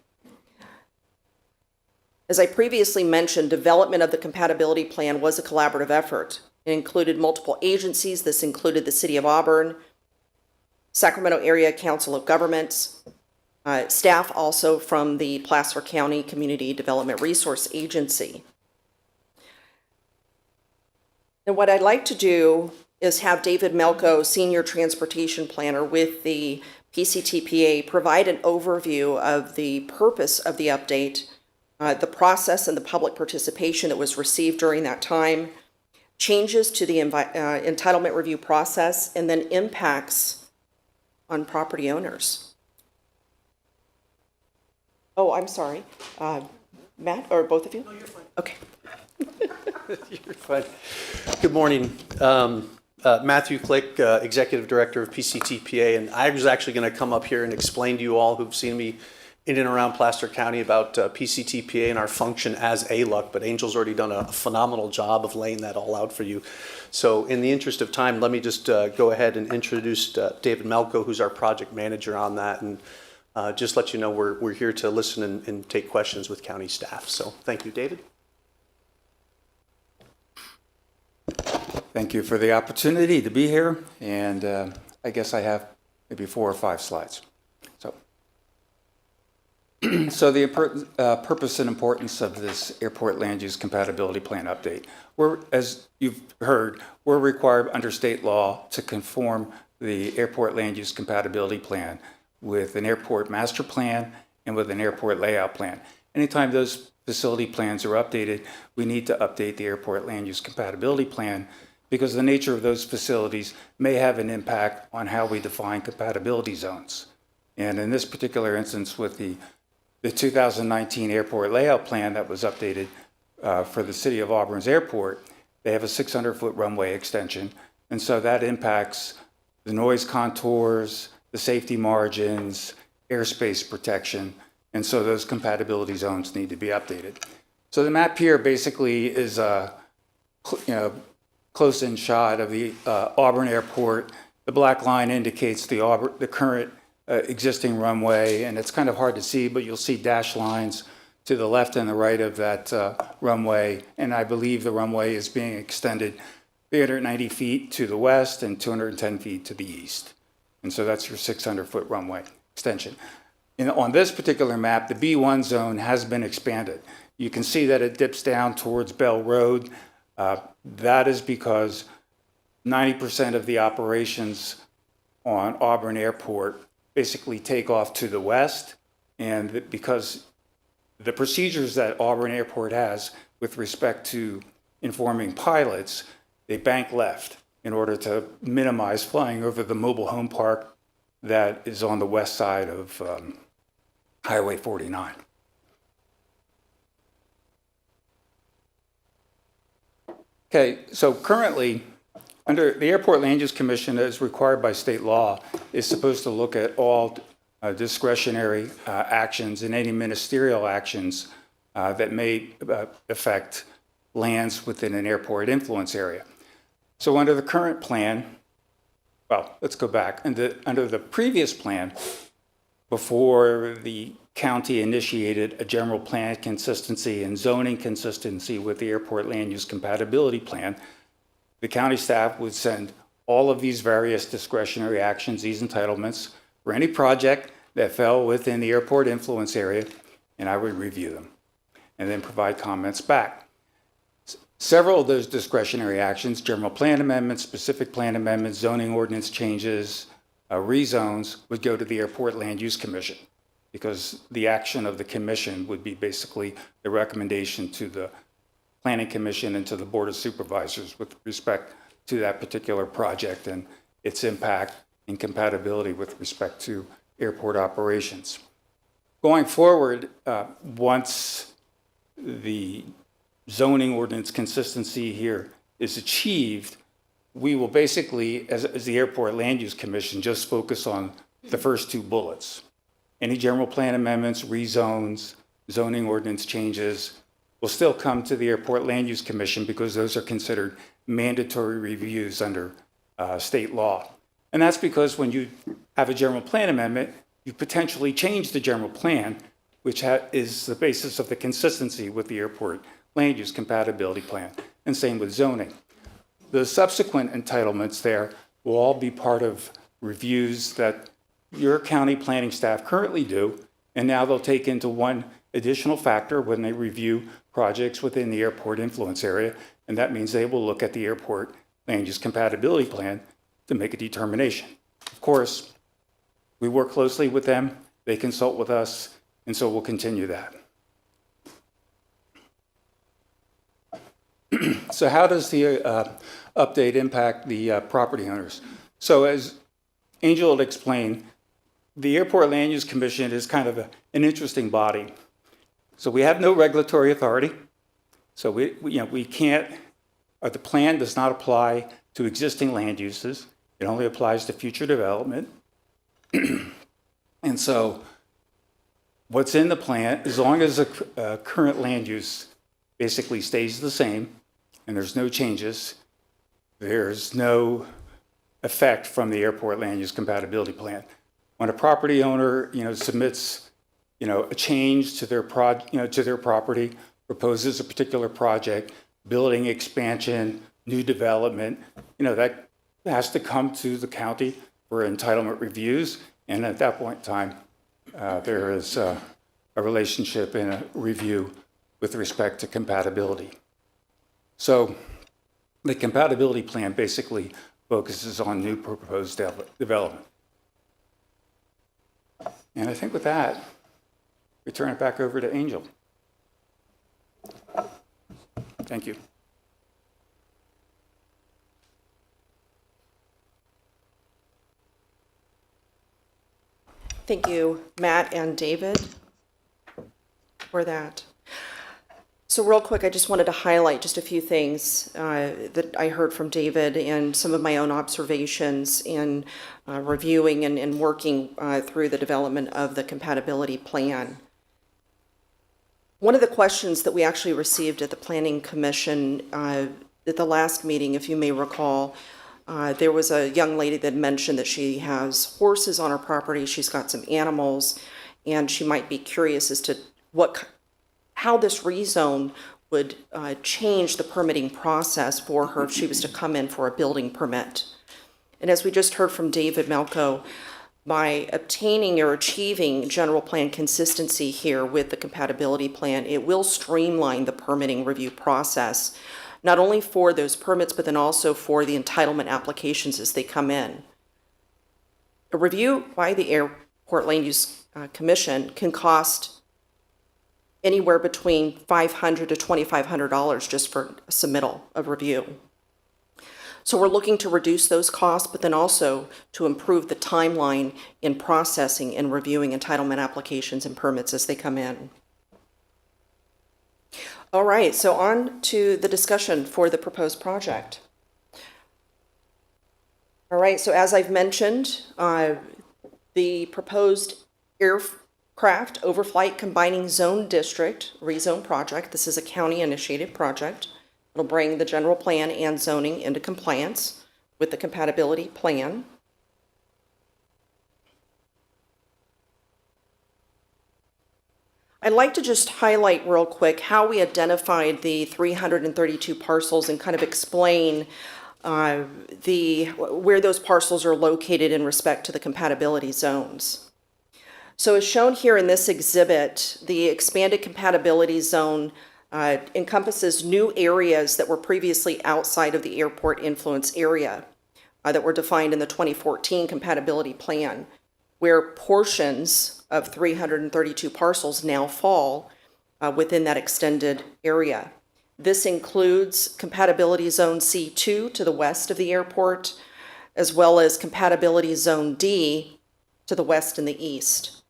As I previously mentioned, development of the compatibility plan was a collaborative effort. It included multiple agencies. This included the City of Auburn, Sacramento Area Council of Governments, staff also from the Placer County Community Development Resource Agency. And what I'd like to do is have David Melko, Senior Transportation Planner with the PCTPA, provide an overview of the purpose of the update, the process and the public participation that was received during that time, changes to the entitlement review process, and then impacts on property owners. Oh, I'm sorry. Matt, or both of you? No, you're fine. Okay. You're fine. Good morning. Matthew Click, Executive Director of PCTPA, and I was actually going to come up here and explain to you all who've seen me in and around Placer County about PCTPA and our function as ALUC, but Angel's already done a phenomenal job of laying that all out for you. So in the interest of time, let me just go ahead and introduce David Melko, who's our project manager on that, and just let you know we're here to listen and take questions with county staff. So thank you, David. Thank you for the opportunity to be here, and I guess I have maybe 4 or 5 slides. So the purpose and importance of this Airport Land Use Compatibility Plan update. As you've heard, we're required under state law to conform the Airport Land Use Compatibility Plan with an airport master plan and with an airport layout plan. Anytime those facility plans are updated, we need to update the Airport Land Use Compatibility Plan because the nature of those facilities may have an impact on how we define compatibility zones. And in this particular instance, with the 2019 airport layout plan that was updated for the city of Auburn's airport, they have a 600-foot runway extension. And so that impacts the noise contours, the safety margins, airspace protection. And so those compatibility zones need to be updated. So the map here basically is a close-in shot of the Auburn Airport. The black line indicates the current existing runway, and it's kind of hard to see, but you'll see dashed lines to the left and the right of that runway. And I believe the runway is being extended 390 feet to the west and 210 feet to the east. And so that's your 600-foot runway extension. On this particular map, the B1 zone has been expanded. You can see that it dips down towards Bell Road. That is because 90% of the operations on Auburn Airport basically take off to the west, and because the procedures that Auburn Airport has with respect to informing pilots, they bank left in order to minimize flying over the mobile home park that is on the west side of Highway 49. Okay, so currently, under the Airport Land Use Commission, as required by state law, is supposed to look at all discretionary actions and any ministerial actions that may affect lands within an airport influence area. So under the current plan, well, let's go back. Under the previous plan, before the county initiated a general plan consistency and zoning consistency with the airport land use compatibility plan, the county staff would send all of these various discretionary actions, these entitlements, for any project that fell within the airport influence area, and I would review them and then provide comments back. Several of those discretionary actions, general plan amendments, specific plan amendments, zoning ordinance changes, rezones, would go to the Airport Land Use Commission, because the action of the commission would be basically the recommendation to the Planning Commission and to the Board of Supervisors with respect to that particular project and its impact and compatibility with respect to airport operations. Going forward, once the zoning ordinance consistency here is achieved, we will basically, as the Airport Land Use Commission, just focus on the first two bullets. Any general plan amendments, rezones, zoning ordinance changes will still come to the Airport Land Use Commission because those are considered mandatory reviews under state law. And that's because when you have a general plan amendment, you potentially change the general plan, which is the basis of the consistency with the Airport Land Use Compatibility Plan, and same with zoning. The subsequent entitlements there will all be part of reviews that your county planning staff currently do, and now they'll take into one additional factor when they review projects within the airport influence area, and that means they will look at the Airport Land Use Compatibility Plan to make a determination. Of course, we work closely with them, they consult with us, and so we'll continue that. So how does the update impact the property owners? So as Angel had explained, the Airport Land Use Commission is kind of an interesting body. So we have no regulatory authority. So we can't, the plan does not apply to existing land uses. It only applies to future development. And so what's in the plan, as long as the current land use basically stays the same and there's no changes, there's no effect from the Airport Land Use Compatibility Plan. When a property owner, submits, a change to their property, proposes a particular project, building expansion, new development, that has to come to the county for entitlement reviews. And at that point in time, there is a relationship and a review with respect to compatibility. So the compatibility plan basically focuses on new proposed development. And I think with that, we turn it back over to Angel. Thank you. Thank you, Matt and David, for that. So real quick, I just wanted to highlight just a few things that I heard from David and some of my own observations in reviewing and working through the development of the compatibility plan. One of the questions that we actually received at the Planning Commission at the last meeting, if you may recall, there was a young lady that mentioned that she has horses on her property, she's got some animals, and she might be curious as to how this rezone would change the permitting process for her if she was to come in for a building permit. And as we just heard from David Malco, by obtaining or achieving general plan consistency here with the compatibility plan, it will streamline the permitting review process, not only for those permits, but then also for the entitlement applications as they come in. A review by the Airport Land Use Commission can cost anywhere between $500 to $2,500 just for a submittal of review. So we're looking to reduce those costs, but then also to improve the timeline in processing and reviewing entitlement applications and permits as they come in. All right, so on to the discussion for the proposed project. All right, so as I've mentioned, the proposed aircraft overflight combining zone district rezone project. This is a county-initiated project. It'll bring the general plan and zoning into compliance with the compatibility plan. I'd like to just highlight real quick how we identified the 332 parcels and kind of explain where those parcels are located in respect to the compatibility zones. So as shown here in this exhibit, the expanded compatibility zone encompasses new areas that were previously outside of the airport influence area that were defined in the 2014 compatibility plan, where portions of 332 parcels now fall within that extended area. This includes compatibility zone C2 to the west of the airport, as well as compatibility zone D to the west and the east.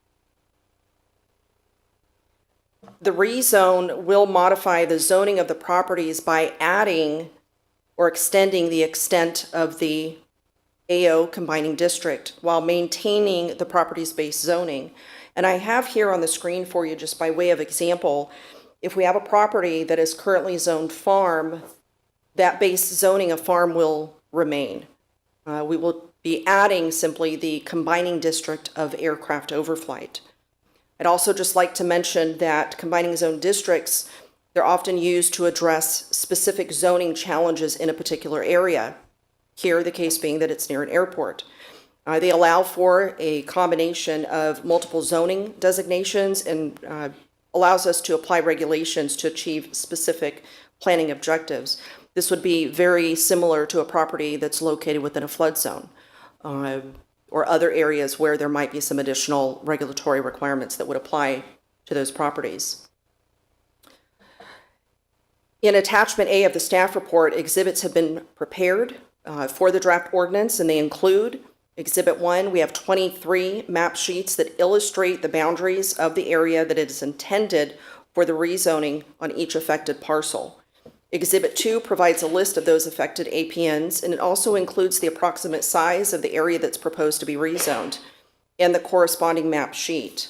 The rezone will modify the zoning of the properties by adding or extending the extent of the AO combining district while maintaining the property's base zoning. And I have here on the screen for you, just by way of example, if we have a property that is currently zoned farm, that base zoning of farm will remain. We will be adding simply the combining district of aircraft overflight. I'd also just like to mention that combining zone districts, they're often used to address specific zoning challenges in a particular area. Here, the case being that it's near an airport. They allow for a combination of multiple zoning designations and allows us to apply regulations to achieve specific planning objectives. This would be very similar to a property that's located within a flood zone. Or other areas where there might be some additional regulatory requirements that would apply to those properties. In attachment A of the staff report, exhibits have been prepared for the draft ordinance, and they include Exhibit 1, we have 23 map sheets that illustrate the boundaries of the area that it is intended for the rezoning on each affected parcel. Exhibit 2 provides a list of those affected APNs, and it also includes the approximate size of the area that's proposed to be rezoned and the corresponding map sheet.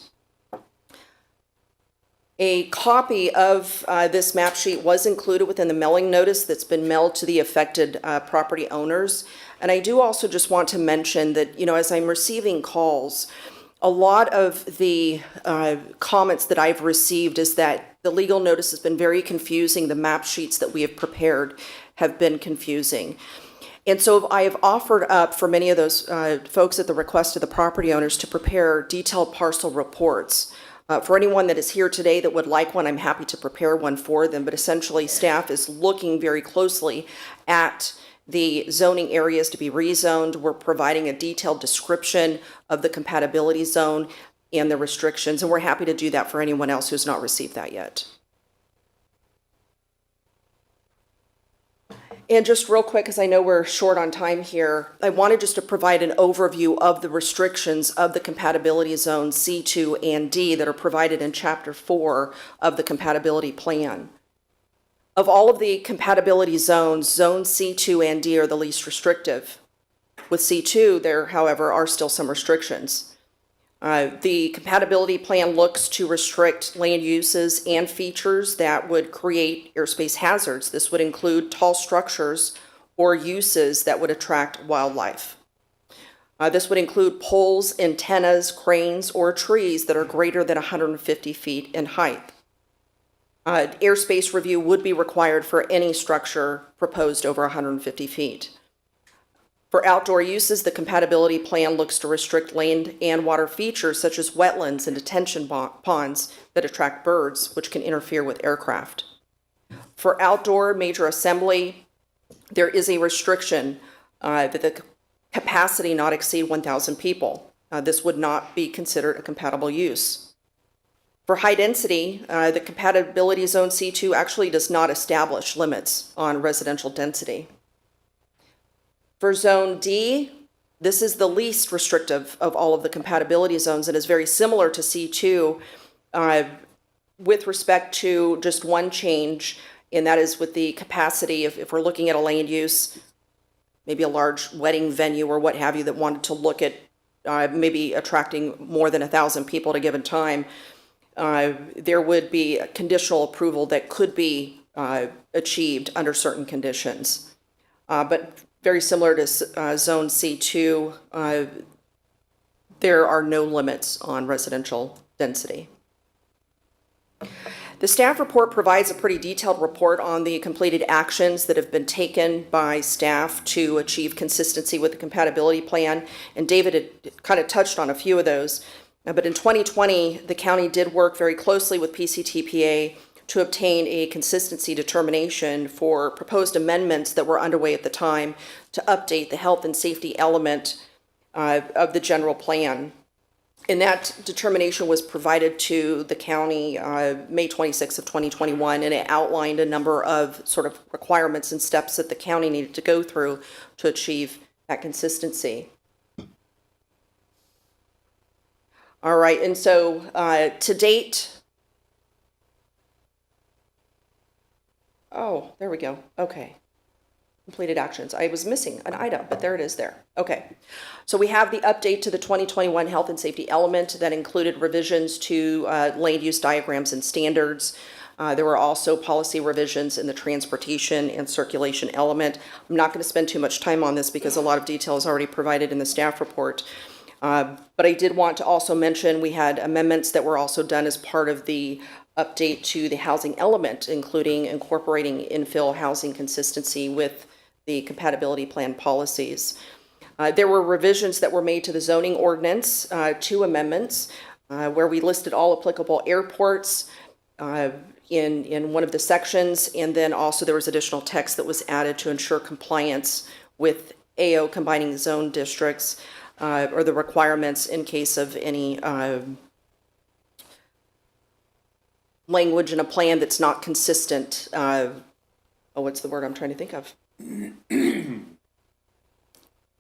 A copy of this map sheet was included within the mailing notice that's been mailed to the affected property owners. And I do also just want to mention that, as I'm receiving calls, a lot of the comments that I've received is that the legal notice has been very confusing. The map sheets that we have prepared have been confusing. And so I have offered up for many of those folks at the request of the property owners to prepare detailed parcel reports. For anyone that is here today that would like one, I'm happy to prepare one for them. But essentially, staff is looking very closely at the zoning areas to be rezoned. We're providing a detailed description of the compatibility zone and the restrictions, and we're happy to do that for anyone else who's not received that yet. And just real quick, because I know we're short on time here, I wanted just to provide an overview of the restrictions of the compatibility zones C2 and D that are provided in Chapter 4 of the compatibility plan. Of all of the compatibility zones, zones C2 and D are the least restrictive. With C2, there, however, are still some restrictions. The compatibility plan looks to restrict land uses and features that would create airspace hazards. This would include tall structures or uses that would attract wildlife. This would include poles, antennas, cranes, or trees that are greater than 150 feet in height. Airspace review would be required for any structure proposed over 150 feet. For outdoor uses, the compatibility plan looks to restrict land and water features such as wetlands and detention ponds that attract birds, which can interfere with aircraft. For outdoor major assembly, there is a restriction that the capacity not exceed 1,000 people. This would not be considered a compatible use. For high density, the compatibility zone C2 actually does not establish limits on residential density. For zone D, this is the least restrictive of all of the compatibility zones and is very similar to C2 with respect to just one change, and that is with the capacity. If we're looking at a land use, maybe a large wedding venue or what have you that wanted to look at maybe attracting more than 1,000 people at a given time, there would be a conditional approval that could be achieved under certain conditions. But very similar to Zone C2, there are no limits on residential density. The staff report provides a pretty detailed report on the completed actions that have been taken by staff to achieve consistency with the compatibility plan, and David had kind of touched on a few of those. But in 2020, the county did work very closely with PCTPA to obtain a consistency determination for proposed amendments that were underway at the time to update the health and safety element of the general plan. And that determination was provided to the county May 26th of 2021, and it outlined a number of sort of requirements and steps that the county needed to go through to achieve that consistency. All right, and so to date, oh, there we go. Okay. Completed actions. I was missing an item, but there it is there. Okay. So we have the update to the 2021 health and safety element that included revisions to land use diagrams and standards. There were also policy revisions in the transportation and circulation element. I'm not going to spend too much time on this because a lot of detail is already provided in the staff report. But I did want to also mention we had amendments that were also done as part of the update to the housing element, including incorporating infill housing consistency with the compatibility plan policies. There were revisions that were made to the zoning ordinance, 2 amendments, where we listed all applicable airports in one of the sections, and then also there was additional text that was added to ensure compliance with AO combining zone districts, or the requirements in case of any language in a plan that's not consistent. What's the word I'm trying to think of?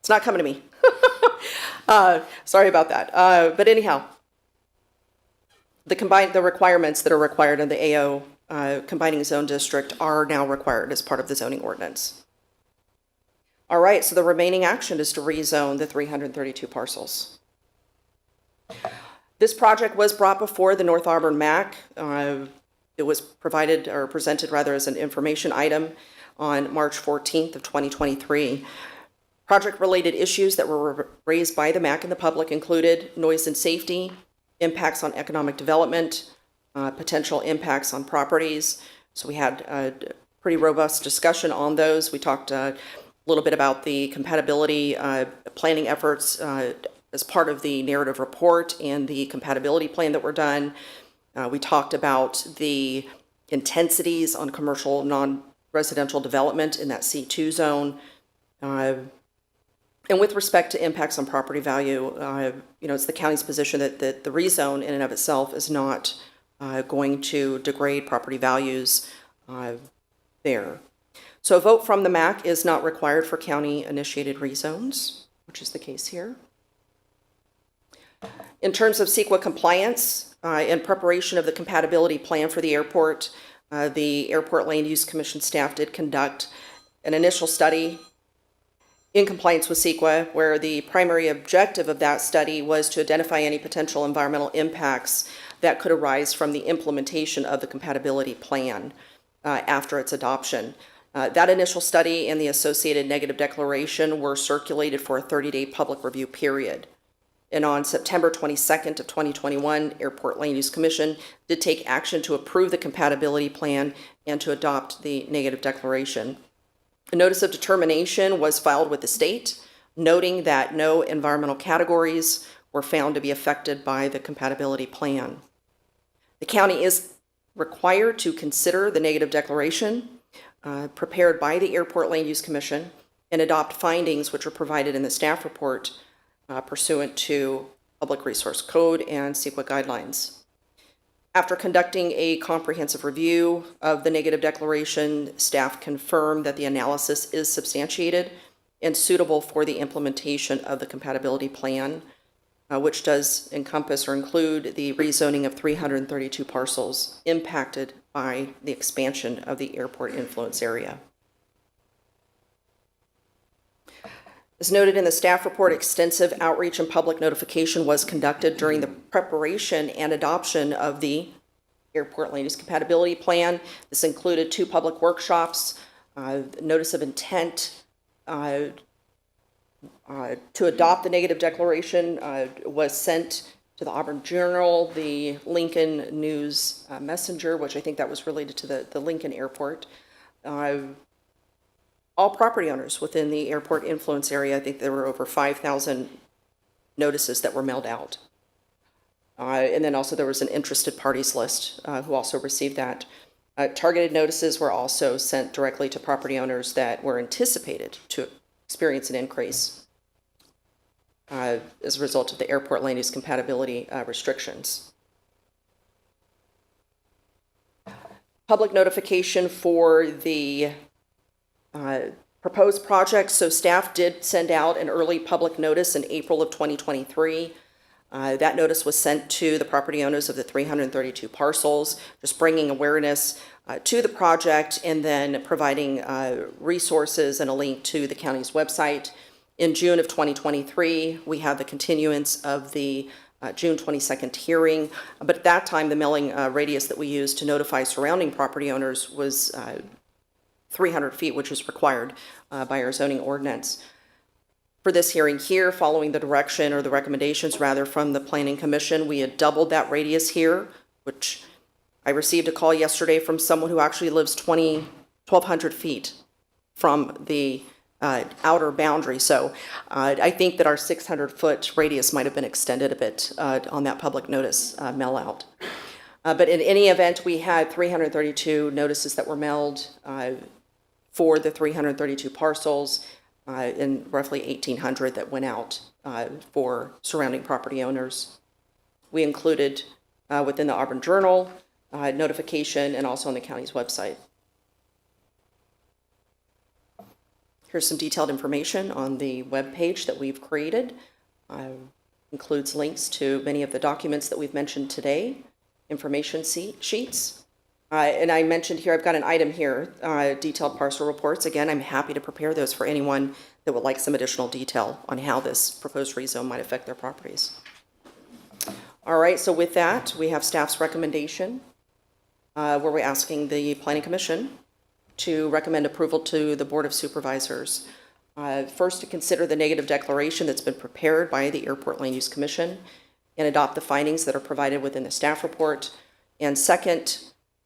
It's not coming to me. Sorry about that. But anyhow, the requirements that are required in the AO combining zone district are now required as part of the zoning ordinance. All right, so the remaining action is to rezone the 332 parcels. This project was brought before the North Auburn MAC. It was provided or presented rather as an information item on March 14th of 2023. Project-related issues that were raised by the MAC and the public included noise and safety, impacts on economic development, potential impacts on properties. So we had a pretty robust discussion on those. We talked a little bit about the compatibility planning efforts as part of the narrative report and the compatibility plan that were done. We talked about the intensities on commercial non-residential development in that C2 zone. And with respect to impacts on property value, it's the county's position that the rezone in and of itself is not going to degrade property values there. So a vote from the MAC is not required for county-initiated rezones, which is the case here. In terms of CEQA compliance, in preparation of the compatibility plan for the airport Land Use Commission staff did conduct an initial study in compliance with CEQA, where the primary objective of that study was to identify any potential environmental impacts that could arise from the implementation of the compatibility plan after its adoption. That initial study and the associated negative declaration were circulated for a 30-day public review period. And on September 22nd of 2021, Airport Land Use Commission did take action to approve the compatibility plan and to adopt the negative declaration. A notice of determination was filed with the state, noting that no environmental categories were found to be affected by the compatibility plan. The county is required to consider the negative declaration prepared by the Airport Land Use Commission and adopt findings which are provided in the staff report pursuant to Public Resource Code and CEQA guidelines. After conducting a comprehensive review of the negative declaration, staff confirmed that the analysis is substantiated and suitable for the implementation of the compatibility plan, which does encompass or include the rezoning of 332 parcels impacted by the expansion of the airport influence area. As noted in the staff report, extensive outreach and public notification was conducted during the preparation and adoption of the Airport Land Use Compatibility Plan. This included 2 public workshops, notice of intent to adopt the negative declaration was sent to the Auburn Journal, the Lincoln News Messenger, which I think that was related to the Lincoln Airport. All property owners within the airport influence area, I think there were over 5,000 notices that were mailed out. And then also there was an interested parties list who also received that. Targeted notices were also sent directly to property owners that were anticipated to experience an increase as a result of the airport land use compatibility restrictions. Public notification for the proposed project. So staff did send out an early public notice in April of 2023. That notice was sent to the property owners of the 332 parcels, just bringing awareness to the project and then providing resources and a link to the county's website. In June of 2023, we had the continuance of the June 22nd hearing, but at that time, the mailing radius that we used to notify surrounding property owners was 300 feet, which is required by our zoning ordinance. For this hearing here, following the direction or the recommendations rather from the Planning Commission, we had doubled that radius here, which I received a call yesterday from someone who actually lives 1,200 feet from the outer boundary. So I think that our 600-foot radius might have been extended a bit on that public notice mail out. But in any event, we had 332 notices that were mailed for the 332 parcels and roughly 1,800 that went out for surrounding property owners. We included within the Auburn Journal notification and also on the county's website. Here's some detailed information on the web page that we've created. Includes links to many of the documents that we've mentioned today, information sheets. And I mentioned here, I've got an item here, detailed parcel reports. Again, I'm happy to prepare those for anyone that would like some additional detail on how this proposed rezone might affect their properties. All right, so with that, we have staff's recommendation where we're asking the Planning Commission to recommend approval to the Board of Supervisors. First, to consider the negative declaration that's been prepared by the Airport Land Use Commission and adopt the findings that are provided within the staff report. And second,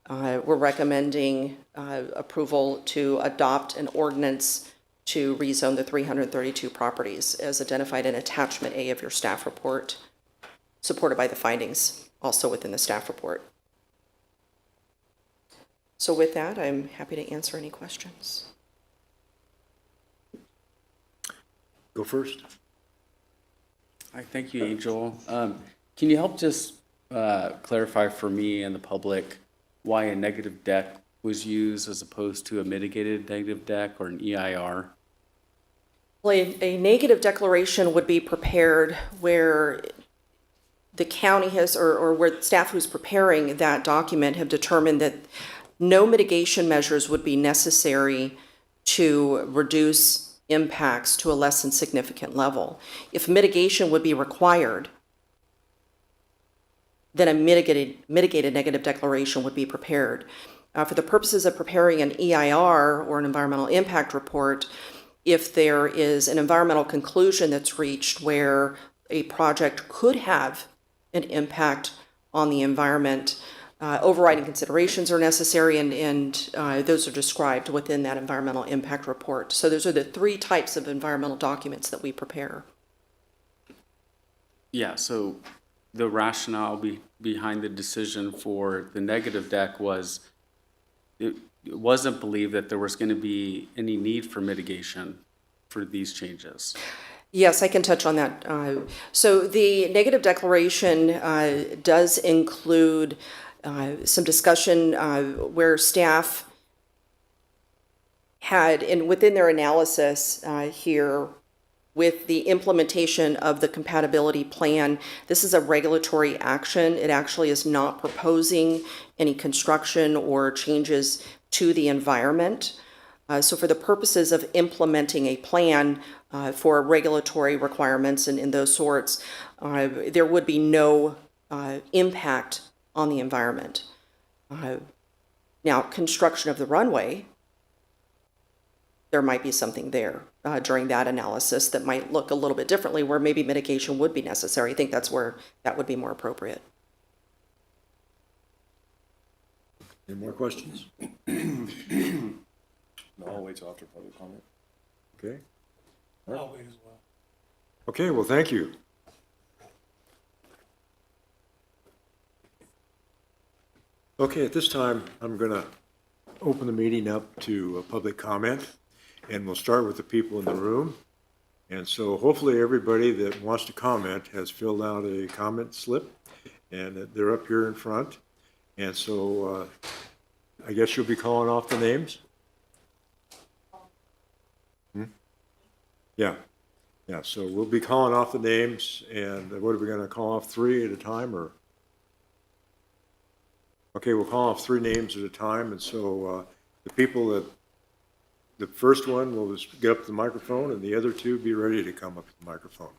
we're recommending approval to adopt an ordinance to rezone the 332 properties as identified in Attachment A of your staff report, supported by the findings also within the staff report. So with that, I'm happy to answer any questions. Go first. All right, thank you, Angel. Can you help just clarify for me and the public why a negative was used as opposed to a mitigated negative deck or an EIR? Well, a negative declaration would be prepared where the county has, or where staff who's preparing that document have determined that no mitigation measures would be necessary to reduce impacts to a less than significant level. If mitigation would be required, then a mitigated negative declaration would be prepared. For the purposes of preparing an EIR or an environmental impact report, if there is an environmental conclusion that's reached where a project could have an impact on the environment, overriding considerations are necessary, and those are described within that environmental impact report. So those are the three types of environmental documents that we prepare. Yeah, so the rationale behind the decision for the negative deck was it wasn't believed that there was going to be any need for mitigation for these changes. Yes, I can touch on that. So the negative declaration does include some discussion where staff had, and within their analysis here, with the implementation of the compatibility plan, this is a regulatory action. It actually is not proposing any construction or changes to the environment. So for the purposes of implementing a plan for regulatory requirements and those sorts, there would be no impact on the environment. Now, construction of the runway, there might be something there during that analysis that might look a little bit differently, where maybe mitigation would be necessary. I think that's where that would be more appropriate. Any more questions? No, I'll wait till after public comment. Okay. I'll wait as well. Okay, well, thank you. Okay, at this time, I'm going to open the meeting up to public comment, and we'll start with the people in the room. And so hopefully everybody that wants to comment has filled out a comment slip, and they're up here in front. And so I guess you'll be calling off the names? Yeah. Yeah, so we'll be calling off the names, and what are we going to call off, 3 at a time, or? Okay, we'll call off 3 names at a time, and so the people that, the first one will just get up to the microphone, and the other 2 be ready to come up to the microphone.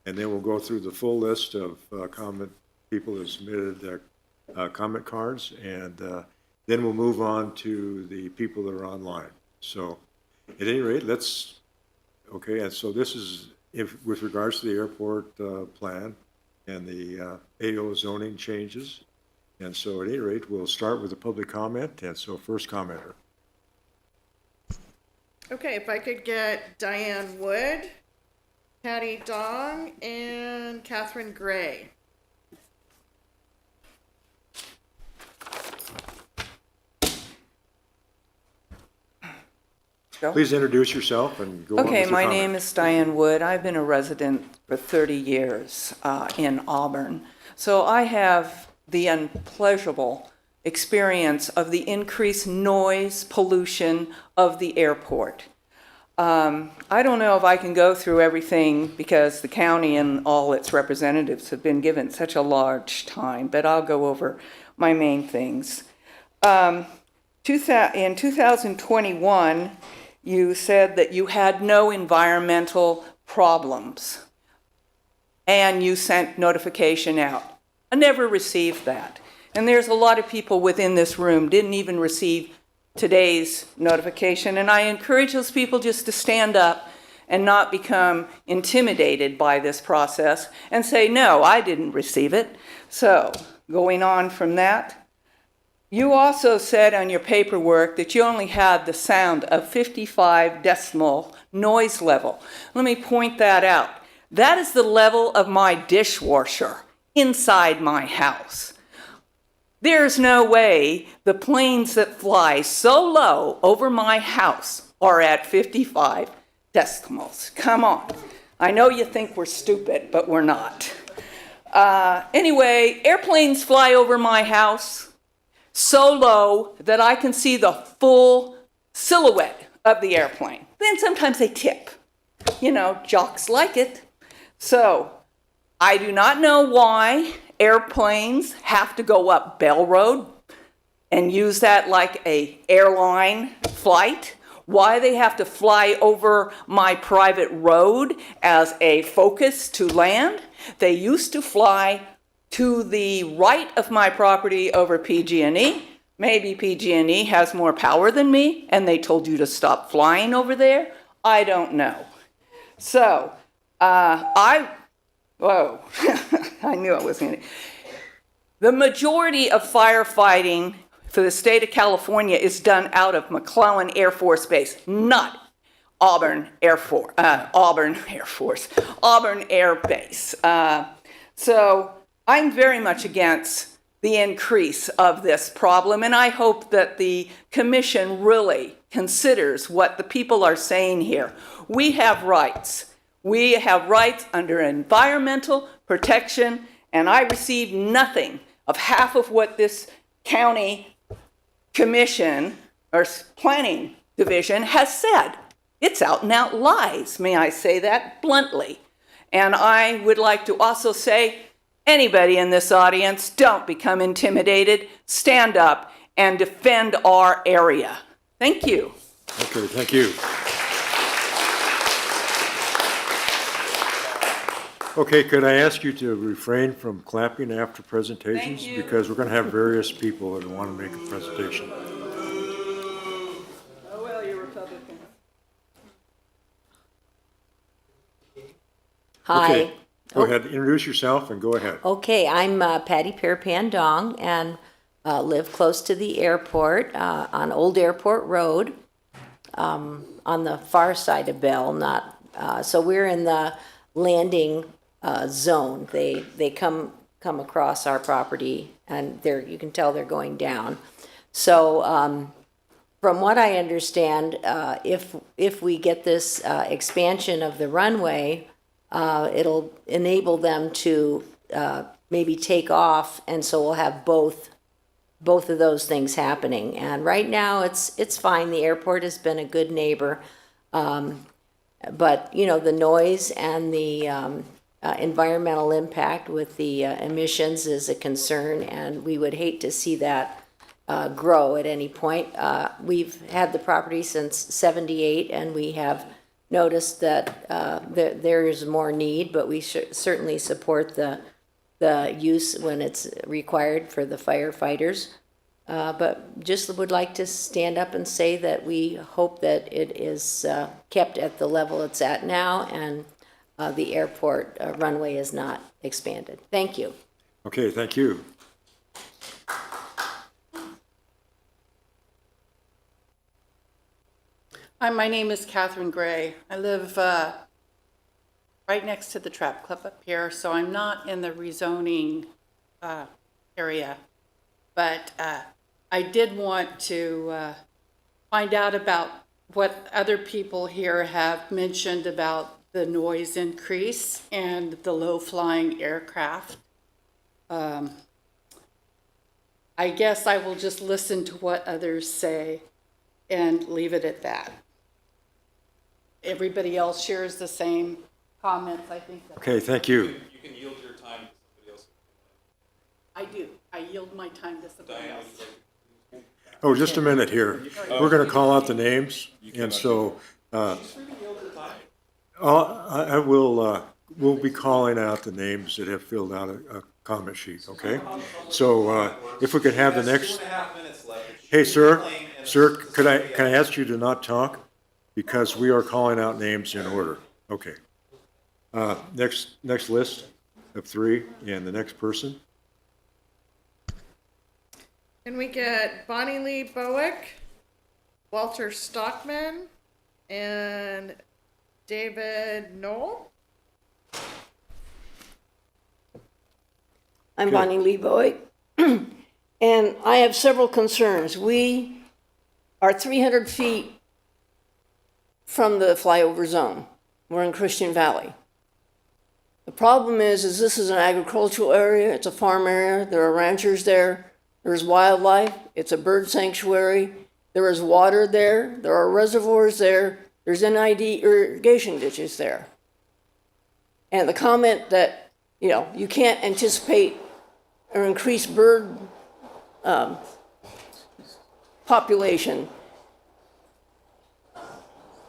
And then we'll go through the full list of comment people that submitted their comment cards, and then we'll move on to the people that are online. So at any rate, let's, okay, and so this is with regards to the airport plan and the AO zoning changes. And so at any rate, we'll start with the public comment, and so first commenter. Okay, if I could get Diane Wood, Patty Dong, and Catherine Gray. Please introduce yourself and go on with your Okay, my comment. name is Diane Wood. I've been a resident for 30 years in Auburn. So I have the unpleasurable experience of the increased noise pollution of the airport. I don't know if I can go through everything because the county and all its representatives have been given such a large time, but I'll go over my main things. In 2021, you said that you had no environmental problems, and you sent notification out. I never received that. And there's a lot of people within this room didn't even receive today's notification, and I encourage those people just to stand up and not become intimidated by this process and say, no, I didn't receive it. So, going on from that, you also said on your paperwork that you only had the sound of 55 decibel noise level. Let me point that out. That is the level of my dishwasher inside my house. There's no way the planes that fly so low over my house are at 55 decibels. Come on. I know you think we're stupid, but we're not. Anyway, airplanes fly over my house. so low that I can see the full silhouette of the airplane. Then sometimes they tip. You know, jocks like it. So I do not know why airplanes have to go up Bell Road and use that like a airline flight, why they have to fly over my private road as a focus to land. They used to fly to the right of my property over PG&E. Maybe PG&E has more power than me and they told you to stop flying over there. I don't know. So, whoa, I knew I was going to. The majority of firefighting for the state of California is done out of McClellan Air Force Base, not Auburn Air Base. So I'm very much against the increase of this problem, and I hope that the commission really considers what the people are saying here. We have rights. We have rights under environmental protection, and I receive nothing of half of what this county commission or planning division has said. It's out and out lies, may I say that bluntly. And I would like to also say, anybody in this audience, don't become intimidated. Stand up and defend our area. Thank you. Okay, thank you. Okay, could I ask you to refrain from clapping after presentations? Thank you. Because we're going to have various people that want to make a presentation. Oh, well, you're Republican. Hi. Okay, go ahead, introduce yourself and go ahead. Okay, I'm Patty Parapan Dong and live close to the airport on Old Airport Road on the far side of Bell. So we're in the landing zone. They come across our property and you can tell they're going down. So from what I understand, if we get this expansion of the runway, it'll enable them to maybe take off, and so we'll have both of those things happening. And right now, it's fine. The airport has been a good neighbor, but you know, the noise and the environmental impact with the emissions is a concern, and we would hate to see that grow at any point. We've had the property since '78, and we have noticed that there is more need, but we certainly support the use when it's required for the firefighters. But just would like to stand up and say that we hope that it is kept at the level it's at now, and the airport runway is not expanded. Thank you. Okay, thank you. Hi, my name is Catherine Gray. I live right next to the Trap Club up here, so I'm not in the rezoning area. But I did want to find out about what other people here have mentioned about the noise increase and the low-flying aircraft. I guess I will just listen to what others say and leave it at that. Everybody else shares the same comments, I think. Okay, thank you. You can yield your time to somebody else. I do. I yield my time to somebody else. Oh, just a minute here. We're going to call out the names, and so we'll be calling out the names that have filled out a comment sheet, okay? So if we could have the next. Hey, sir, can I ask you to not talk? Because we are calling out names in order. Okay. Next list of 3, and the next person. Can we get Bonnie Lee Bowick, Walter Stockman, and David Knoll? I'm Bonnie Lee Boyd, and I have several concerns. We are 300 feet from the flyover zone. We're in Christian Valley. The problem is this is an agricultural area, it's a farm area, there are ranchers there. There's wildlife, it's a bird sanctuary, there is water there, there are reservoirs there, there's NID irrigation ditches there. And the comment that, you know, you can't anticipate or increase bird population.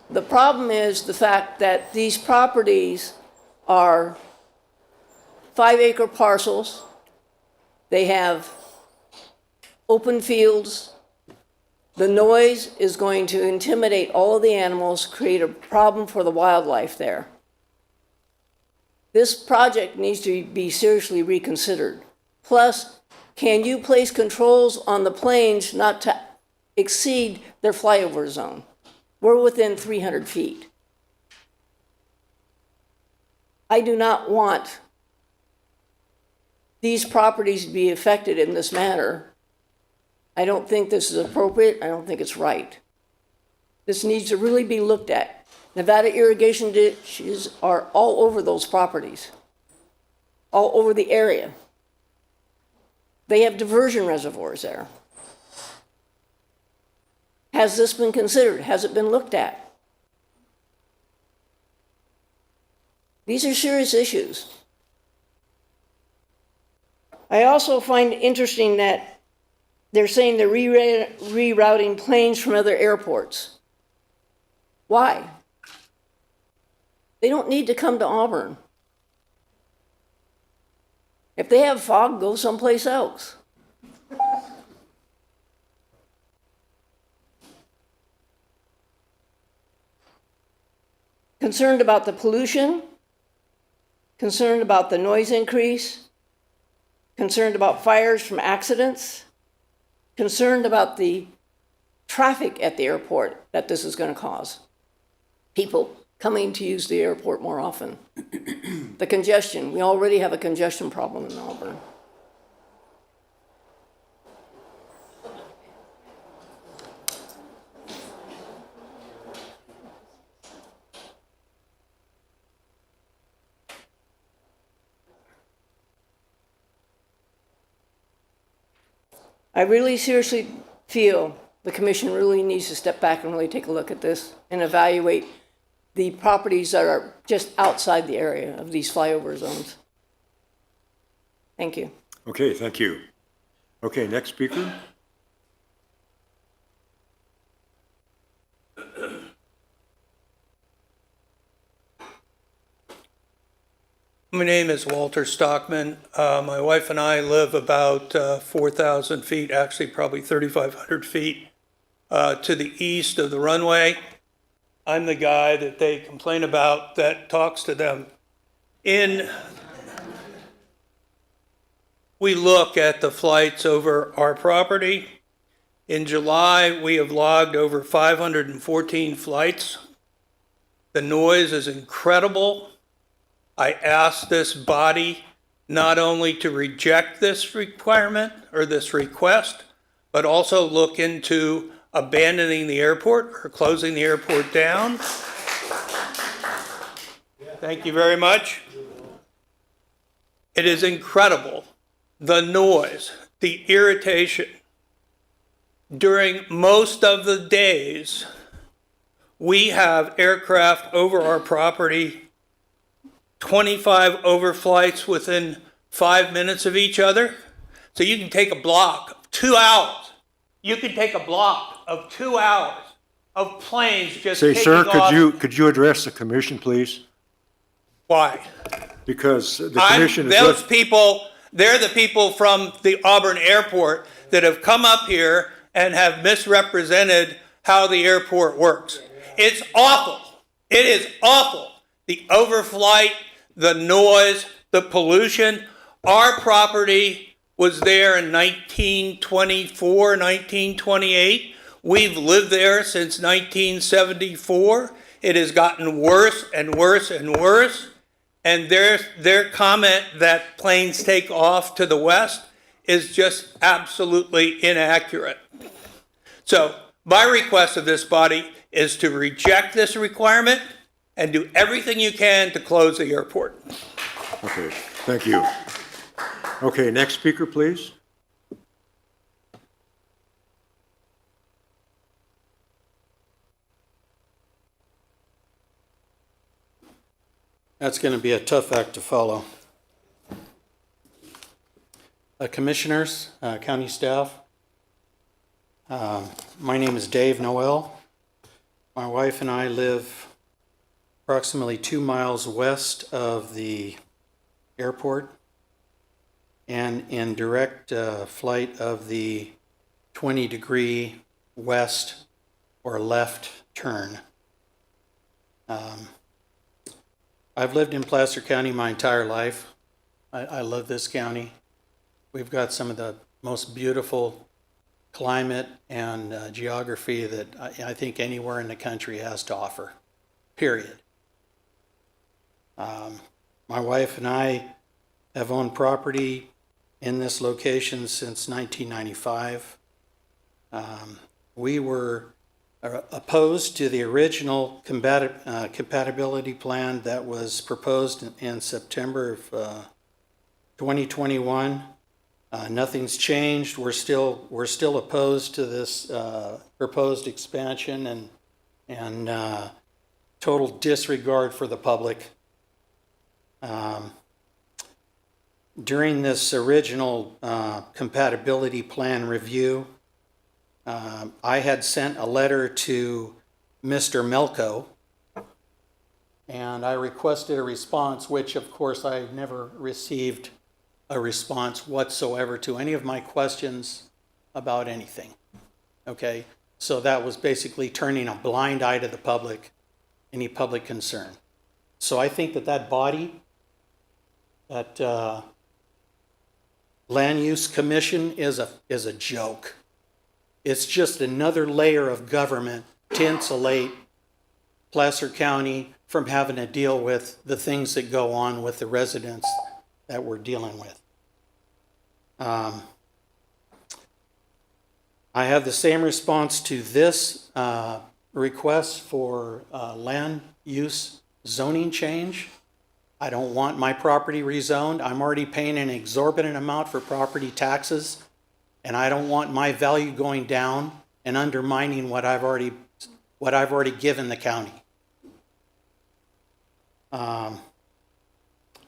The problem is the fact that these properties are 5-acre parcels. They have open fields. The noise is going to intimidate all of the animals, create a problem for the wildlife there. This project needs to be seriously reconsidered. Plus, can you place controls on the planes not to exceed their flyover zone? We're within 300 feet. I do not want these properties to be affected in this manner. I don't think this is appropriate. I don't think it's right. This needs to really be looked at. Nevada irrigation ditches are all over those properties, all over the area. They have diversion reservoirs there. Has this been considered? Has it been looked at? These are serious issues. I also find interesting that they're saying they're rerouting planes from other airports. Why? They don't need to come to Auburn. If they have fog, go someplace else. Concerned about the pollution, concerned about the noise increase, concerned about fires from accidents, concerned about the traffic at the airport that this is going to cause. People coming to use the airport more often. The congestion, we already have a congestion problem in Auburn. I really seriously feel the commission really needs to step back and really take a look at this and evaluate the properties that are just outside the area of these flyover zones. Thank you. Okay, thank you. Okay, next speaker. My name is Walter Stockman. My wife and I live about 4,000 feet, actually probably 3,500 feet to the east of the runway. I'm the guy that they complain about that talks to them. We look at the flights over our property. In July, we have logged over 514 flights. The noise is incredible. I asked this body not only to reject this requirement or this request, but also look into abandoning the airport or closing the airport down. Thank you very much. It is incredible, the noise, the irritation. During most of the days, we have aircraft over our property, 25 overflights within 5 minutes of each other. So you can take a block of 2 hours. You can take a block of 2 hours of planes just Say, taking sir, off. could you address the commission, please? Why? Because the commission is. Those people, they're the people from the Auburn airport that have come up here and have misrepresented how the airport works. It's awful. It is awful. The overflight, the noise, the pollution. Our property was there in 1924, 1928. We've lived there since 1974. It has gotten worse and worse and worse. And their comment that planes take off to the west is just absolutely inaccurate. So my request of this body is to reject this requirement and do everything you can to close the airport. Okay, thank you. Okay, next speaker, please. That's going to be a tough act to follow. Commissioners, county staff, my name is Dave Noel. My wife and I live approximately 2 miles west of the airport and in direct flight of the 20-degree west or left turn. I've lived in Placer County my entire life. I love this county. We've got some of the most beautiful climate and geography that I think anywhere in the country has to offer, period. My wife and I have owned property in this location since 1995. We were opposed to the original compatibility plan that was proposed in September of 2021. Nothing's changed. We're still opposed to this proposed expansion and total disregard for the public. During this original compatibility plan review, I had sent a letter to Mr. Melko, and I requested a response, which of course I never received a response whatsoever to any of my questions about anything. Okay, so that was basically turning a blind eye to the public, any public concern. So I think that body, that Land Use Commission is a joke. It's just another layer of government to insulate Placer County from having to deal with the things that go on with the residents that we're dealing with. I have the same response to this request for land use zoning change. I don't want my property rezoned. I'm already paying an exorbitant amount for property taxes, and I don't want my value going down and undermining what I've already given the county. I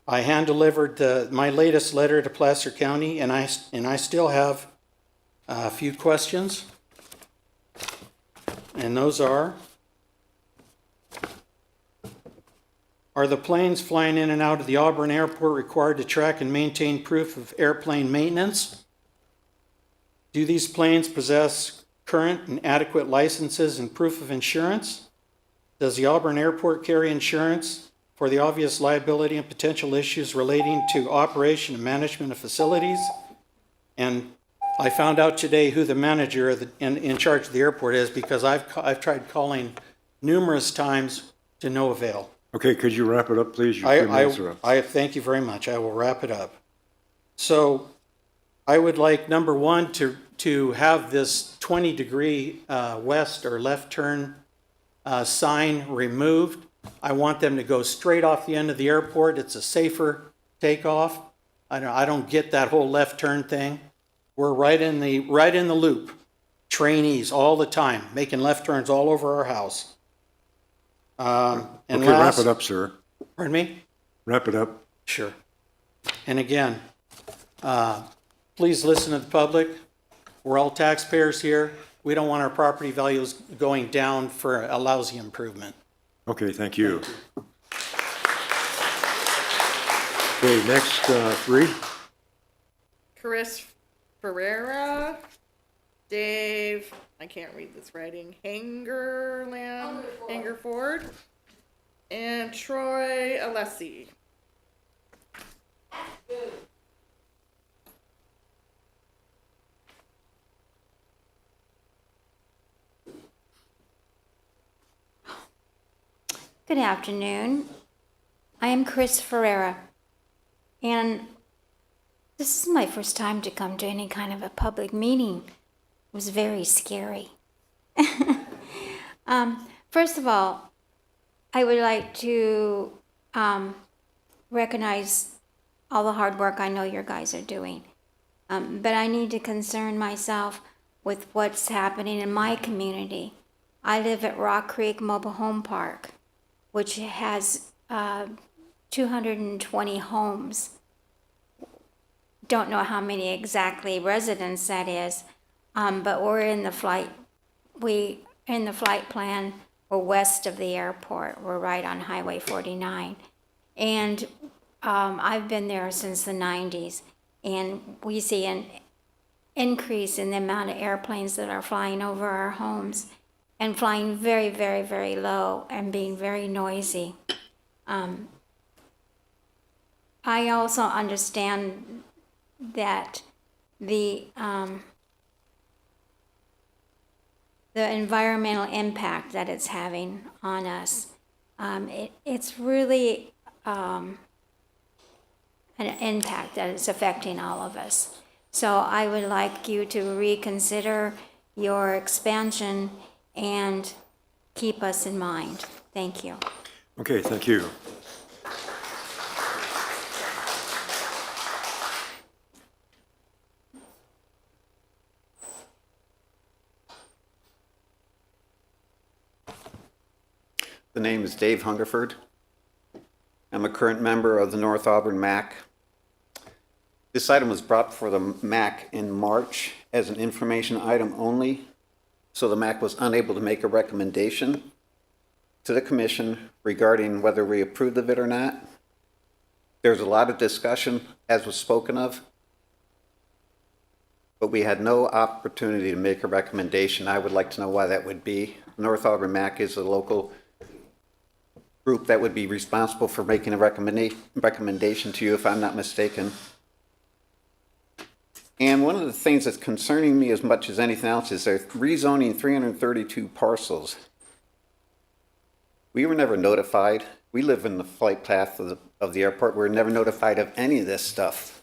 hand-delivered my latest letter to Placer County, and I still have a few questions. And those are the planes flying in and out of the Auburn Airport required to track and maintain proof of airplane maintenance? Do these planes possess current and adequate licenses and proof of insurance? Does the Auburn Airport carry insurance for the obvious liability and potential issues relating to operation and management of facilities? And I found out today who the manager in charge of the airport is, because I've tried calling numerous times to no avail. Okay, could you wrap it up, please? Your 3 minutes are up. I thank you very much. I will wrap it up. So I would like, number one, to have this 20-degree west or left turn sign removed. I want them to go straight off the end of the airport. It's a safer takeoff. I don't get that whole left turn thing. We're right in the loop. Trainees all the time, making left turns all over our house. And Okay, last, wrap it up, sir. Pardon me? Wrap it up. Sure. And again, please listen to the public. We're all taxpayers here. We don't want our property values going down for a lousy improvement. Okay, thank you. Okay, next three. Chris Ferreira, Dave, I can't read this writing, Hangerford, and Troy Alessi. Good afternoon. I am Chris Ferreira, and this is my first time to come to any kind of a public meeting. It was very scary. First of all, I would like to recognize all the hard work I know your guys are doing. But I need to concern myself with what's happening in my community. I live at Rock Creek Mobile Home Park, which has 220 homes. Don't know how many exactly residents that is, but we're in the flight. In the flight plan, we're west of the airport. We're right on Highway 49. And I've been there since the 90s, and we see an increase in the amount of airplanes that are flying over our homes and flying very, very, very low and being very noisy. I also understand that the environmental impact that it's having on us, it's really an impact that is affecting all of us. So I would like you to reconsider your expansion and keep us in mind. Thank you. Okay, thank you. The name is Dave Hungerford. I'm a current member of the North Auburn MAC. This item was brought before the MAC in March as an information item only, so the MAC was unable to make a recommendation to the commission regarding whether we approved of it or not. There's a lot of discussion, as was spoken of, but we had no opportunity to make a recommendation. I would like to know why that would be. North Auburn MAC is a local group that would be responsible for making a recommendation to you, if I'm not mistaken. And one of the things that's concerning me as much as anything else is they're rezoning 332 parcels. We were never notified. We live in the flight path of the airport. We were never notified of any of this stuff.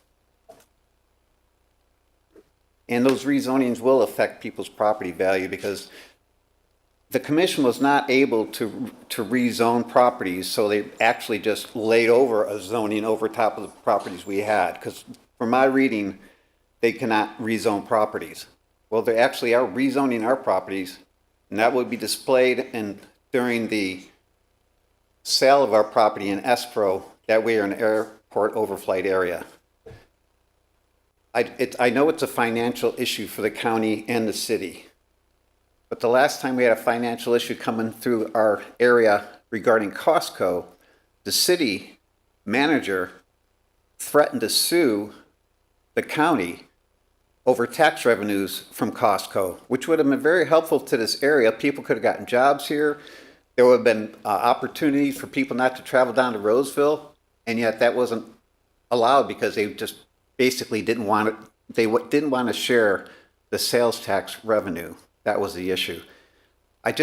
And those rezonings will affect people's property value because the commission was not able to rezone properties, so they actually just laid over a zoning over top of the properties we had. Because from my reading, they cannot rezone properties. Well, they actually are rezoning our properties, and that will be displayed during the sale of our property in escrow. That we are an airport overflight area. I know it's a financial issue for the county and the city. But the last time we had a financial issue coming through our area regarding Costco, the city manager threatened to sue the county over tax revenues from Costco, which would have been very helpful to this area. People could have gotten jobs here. There would have been opportunities for people not to travel down to Roseville, and yet that wasn't allowed because they just basically didn't want it. They didn't want to share the sales tax revenue. That was the issue. I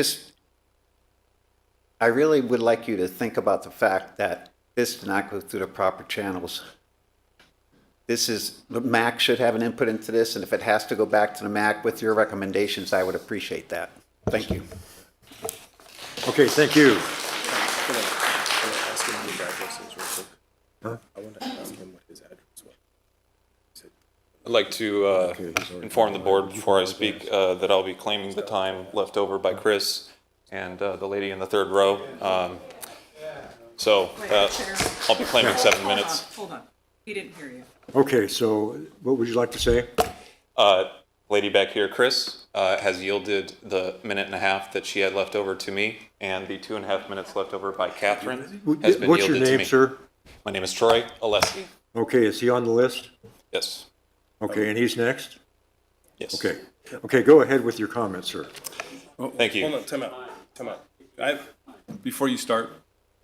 really would like you to think about the fact that this did not go through the proper channels. The MAC should have an input into this, and if it has to go back to the MAC with your recommendations, I would appreciate that. Thank you. Okay, thank you. Can I ask him what his address is real quick? Huh? I want to ask him what his address was. I'd like to inform the board before I speak that I'll be claiming the time left over by Chris and the lady in the third row. So I'll be claiming 7 minutes. Hold on. He didn't hear you. Okay, so what would you like to say? Lady back here, Chris, has yielded the minute and a half that she had left over to me, and the 2.5 minutes left over by Catherine has been What's your yielded to name, me. sir? My name is Troy Oleski. Okay, is he on the list? Yes. Okay, and he's next? Yes. Okay. Okay, go ahead with your comments, sir. Thank you. Hold on, time out. Before you start,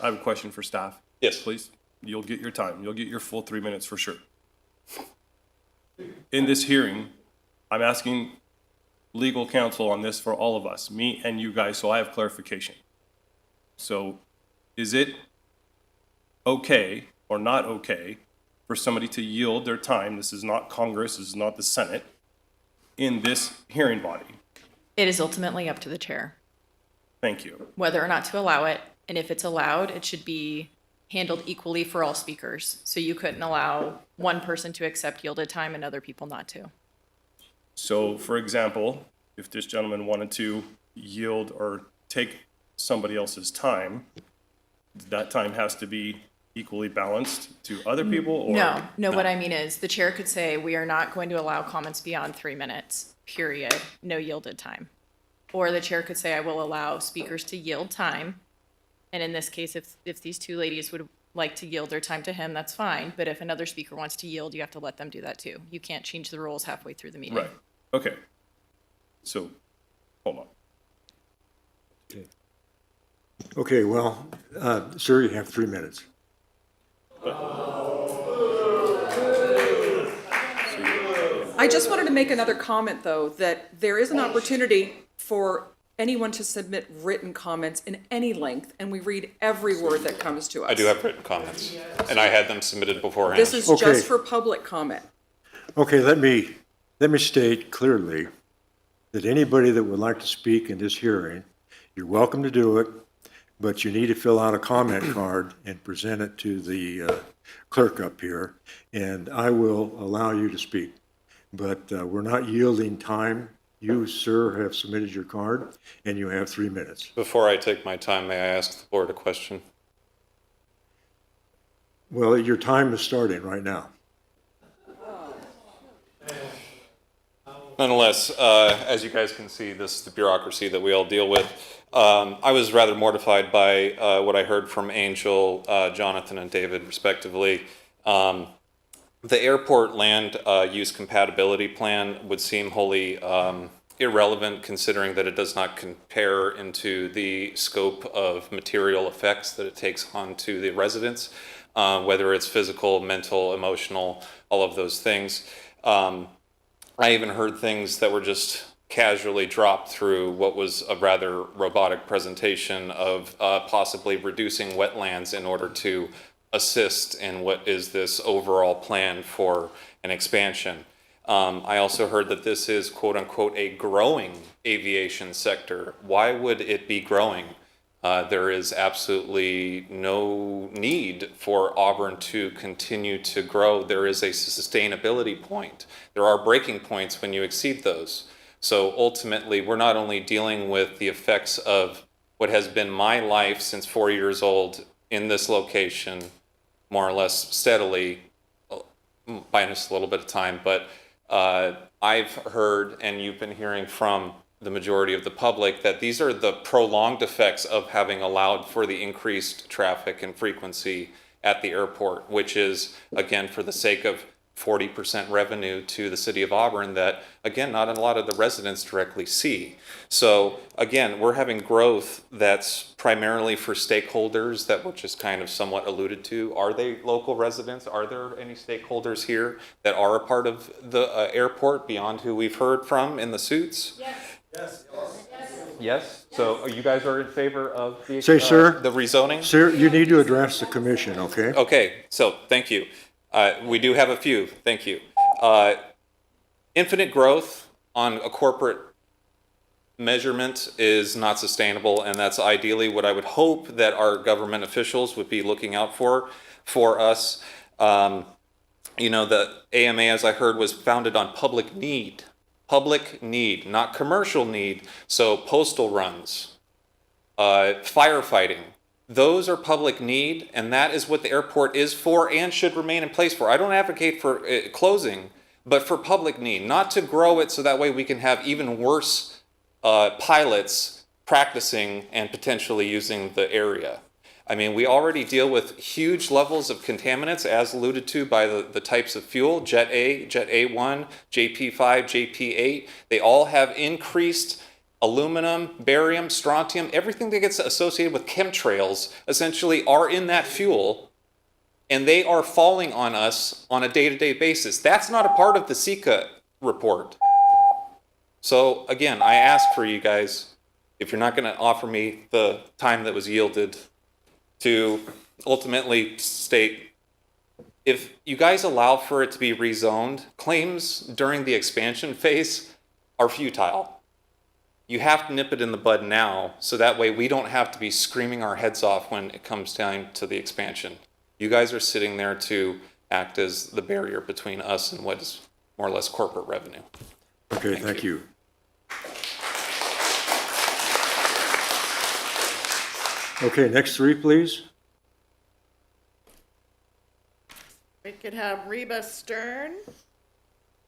I have a question for staff. Yes. Please, you'll get your time. You'll get your full 3 minutes for sure. In this hearing, I'm asking legal counsel on this for all of us, me and you guys, so I have clarification. So is it okay or not okay for somebody to yield their time? This is not Congress, this is not the Senate, in this hearing body. It is ultimately up to the chair Thank you. whether or not to allow it. And if it's allowed, it should be handled equally for all speakers. So you couldn't allow one person to accept yielded time and other people not to. So, for example, if this gentleman wanted to yield or take somebody else's time, that time has to be equally balanced to other people, or? No, what I mean is the chair could say, we are not going to allow comments beyond 3 minutes, period, no yielded time. Or the chair could say, I will allow speakers to yield time. And in this case, if these two ladies would like to yield their time to him, that's fine. But if another speaker wants to yield, you have to let them do that too. You can't change the rules halfway through the meeting. Right, okay. So, hold on. Okay, well, sir, you have 3 minutes. I just wanted to make another comment, though, that there is an opportunity for anyone to submit written comments in any length, and we read every word that comes to us. I do have written comments, and I had them submitted beforehand. This is Okay. just for public comment. Okay, let me state clearly that anybody that would like to speak in this hearing, you're welcome to do it, but you need to fill out a comment card and present it to the clerk up here, and I will allow you to speak. But we're not yielding time. You, sir, have submitted your card, and you have 3 minutes. Before I take my time, may I ask the board a question? Well, your time is starting right now. Nonetheless, as you guys can see, this is the bureaucracy that we all deal with. I was rather mortified by what I heard from Angel, Jonathan, and David, respectively. The airport land use compatibility plan would seem wholly irrelevant, considering that it does not compare into the scope of material effects that it takes onto the residents, whether it's physical, mental, emotional, all of those things. I even heard things that were just casually dropped through what was a rather robotic presentation of possibly reducing wetlands in order to assist in what is this overall plan for an expansion. I also heard that this is quote unquote a growing aviation sector. Why would it be growing? There is absolutely no need for Auburn to continue to grow. There is a sustainability point. There are breaking points when you exceed those. So ultimately, we're not only dealing with the effects of what has been my life since 4 years old in this location, more or less steadily, minus a little bit of time, but I've heard, and you've been hearing from the majority of the public, that these are the prolonged effects of having allowed for the increased traffic and frequency at the airport, which is, again, for the sake of 40% revenue to the city of Auburn that, again, not a lot of the residents directly see. So, again, we're having growth that's primarily for stakeholders that were just kind of somewhat alluded to. Are they local residents? Are there any stakeholders here that are a part of the airport beyond who we've heard from in the suits? Yes. Yes? So you guys are in favor of the, Say, sir. the rezoning? Sir, you need to address the commission, okay? Okay, so thank you. We do have a few, thank you. Infinite growth on a corporate measurement is not sustainable, and that's ideally what I would hope that our government officials would be looking out for us. You know, the AMA, as I heard, was founded on public need, not commercial need. So postal runs, firefighting, those are public need, and that is what the airport is for and should remain in place for. I don't advocate for closing, but for public need, not to grow it so that way we can have even worse pilots practicing and potentially using the area. I mean, we already deal with huge levels of contaminants, as alluded to by the types of fuel, Jet A, Jet A1, JP5, JP8. They all have increased aluminum, barium, strontium, everything that gets associated with chemtrails essentially are in that fuel, and they are falling on us on a day-to-day basis. That's not a part of the SECA report. So again, I ask for you guys, if you're not going to offer me the time that was yielded, to ultimately state, if you guys allow for it to be rezoned, claims during the expansion phase are futile. You have to nip it in the bud now, so that way we don't have to be screaming our heads off when it comes down to the expansion. You guys are sitting there to act as the barrier between us and what is more or less corporate revenue. Okay, thank you. Okay, next three, please. We could have Reba Stern,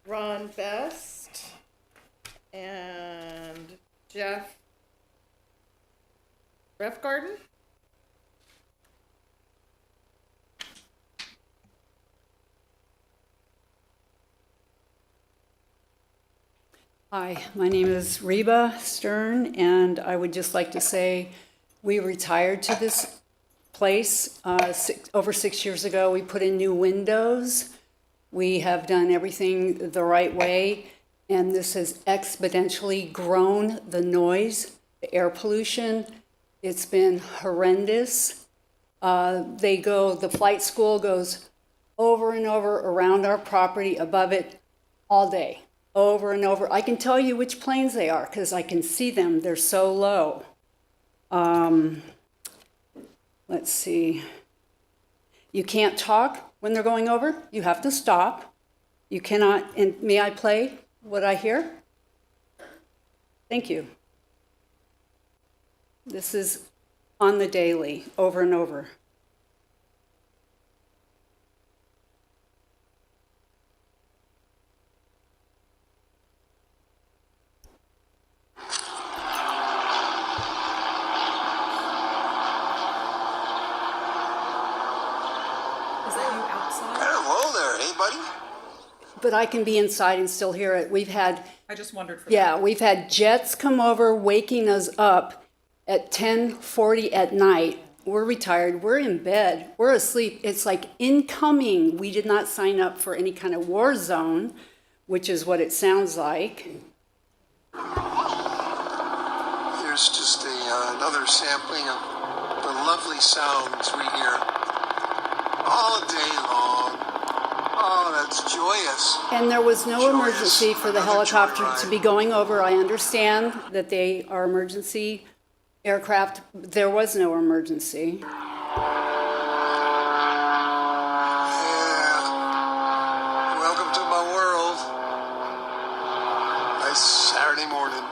Ron Best, and Jeff Refgarden. Hi, my name is Reba Stern, and I would just like to say we retired to this place over 6 years ago. We put in new windows. We have done everything the right way, and this has exponentially grown the noise, the air pollution. It's been horrendous. The flight school goes over and over around our property, above it, all day. Over and over. I can tell you which planes they are because I can see them. They're so low. Let's see. You can't talk when they're going over. You have to stop. You cannot, and may I play what I hear? Thank you. This is on the daily, over and over. But I can be inside and still hear it. I just wondered for Yeah, we've had jets come over, waking us up at 10:40 at night. We're retired, we're in bed, we're asleep. It's like incoming. We did not sign up for any kind of war zone, which is what it sounds like. Here's just another sampling of the lovely sounds we hear all day long. Oh, that's joyous. And there was no emergency for the helicopter to be going over. I understand that they are emergency aircraft. There was no emergency. Yeah. Welcome to my world. Nice Saturday morning.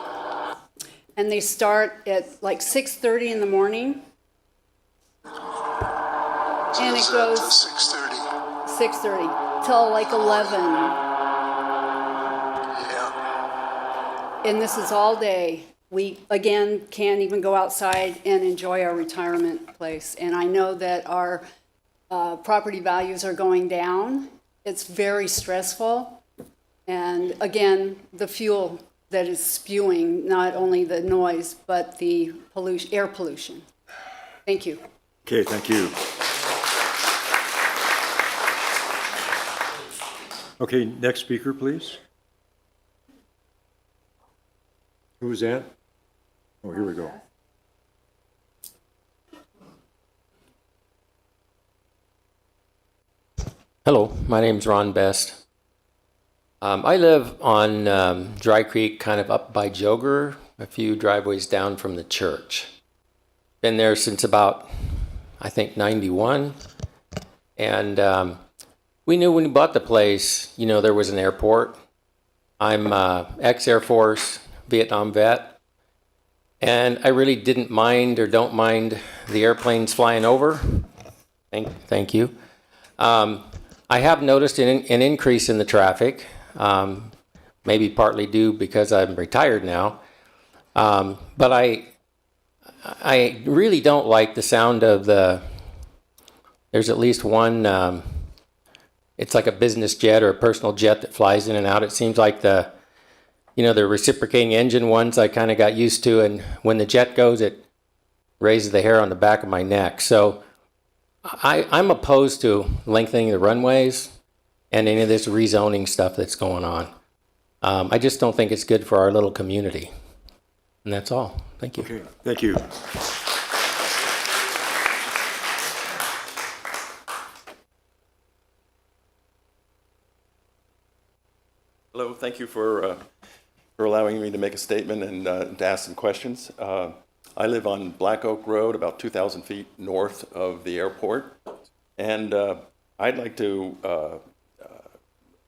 And they start at like 6:30 in the morning. And it goes to 6:30. 6:30 till like 11. Yeah. And this is all day. We, again, can't even go outside and enjoy our retirement place. And I know that our property values are going down. It's very stressful. And again, the fuel that is spewing, not only the noise, but the pollution, air pollution. Thank you. Okay, thank you. Okay, next speaker, please. Who's that? Oh, here we go. Hello, my name's Ron Best. I live on Dry Creek, kind of up by Joger, a few driveways down from the church. Been there since about, I think, 91. And we knew when we bought the place, you know, there was an airport. I'm ex-Air Force, Vietnam vet. And I really didn't mind or don't mind the airplanes flying over. Thank you. I have noticed an increase in the traffic, maybe partly due because I'm retired now. But I really don't like the sound of there's at least one, it's like a business jet or a personal jet that flies in and out. It seems like the reciprocating engine ones I kind of got used to, and when the jet goes, it raises the hair on the back of my neck. So I'm opposed to lengthening the runways and any of this rezoning stuff that's going on. I just don't think it's good for our little community. And that's all. Thank you. Okay, thank you. Hello, thank you for allowing me to make a statement and to ask some questions. I live on Black Oak Road, about 2,000 feet north of the airport, and I'd like to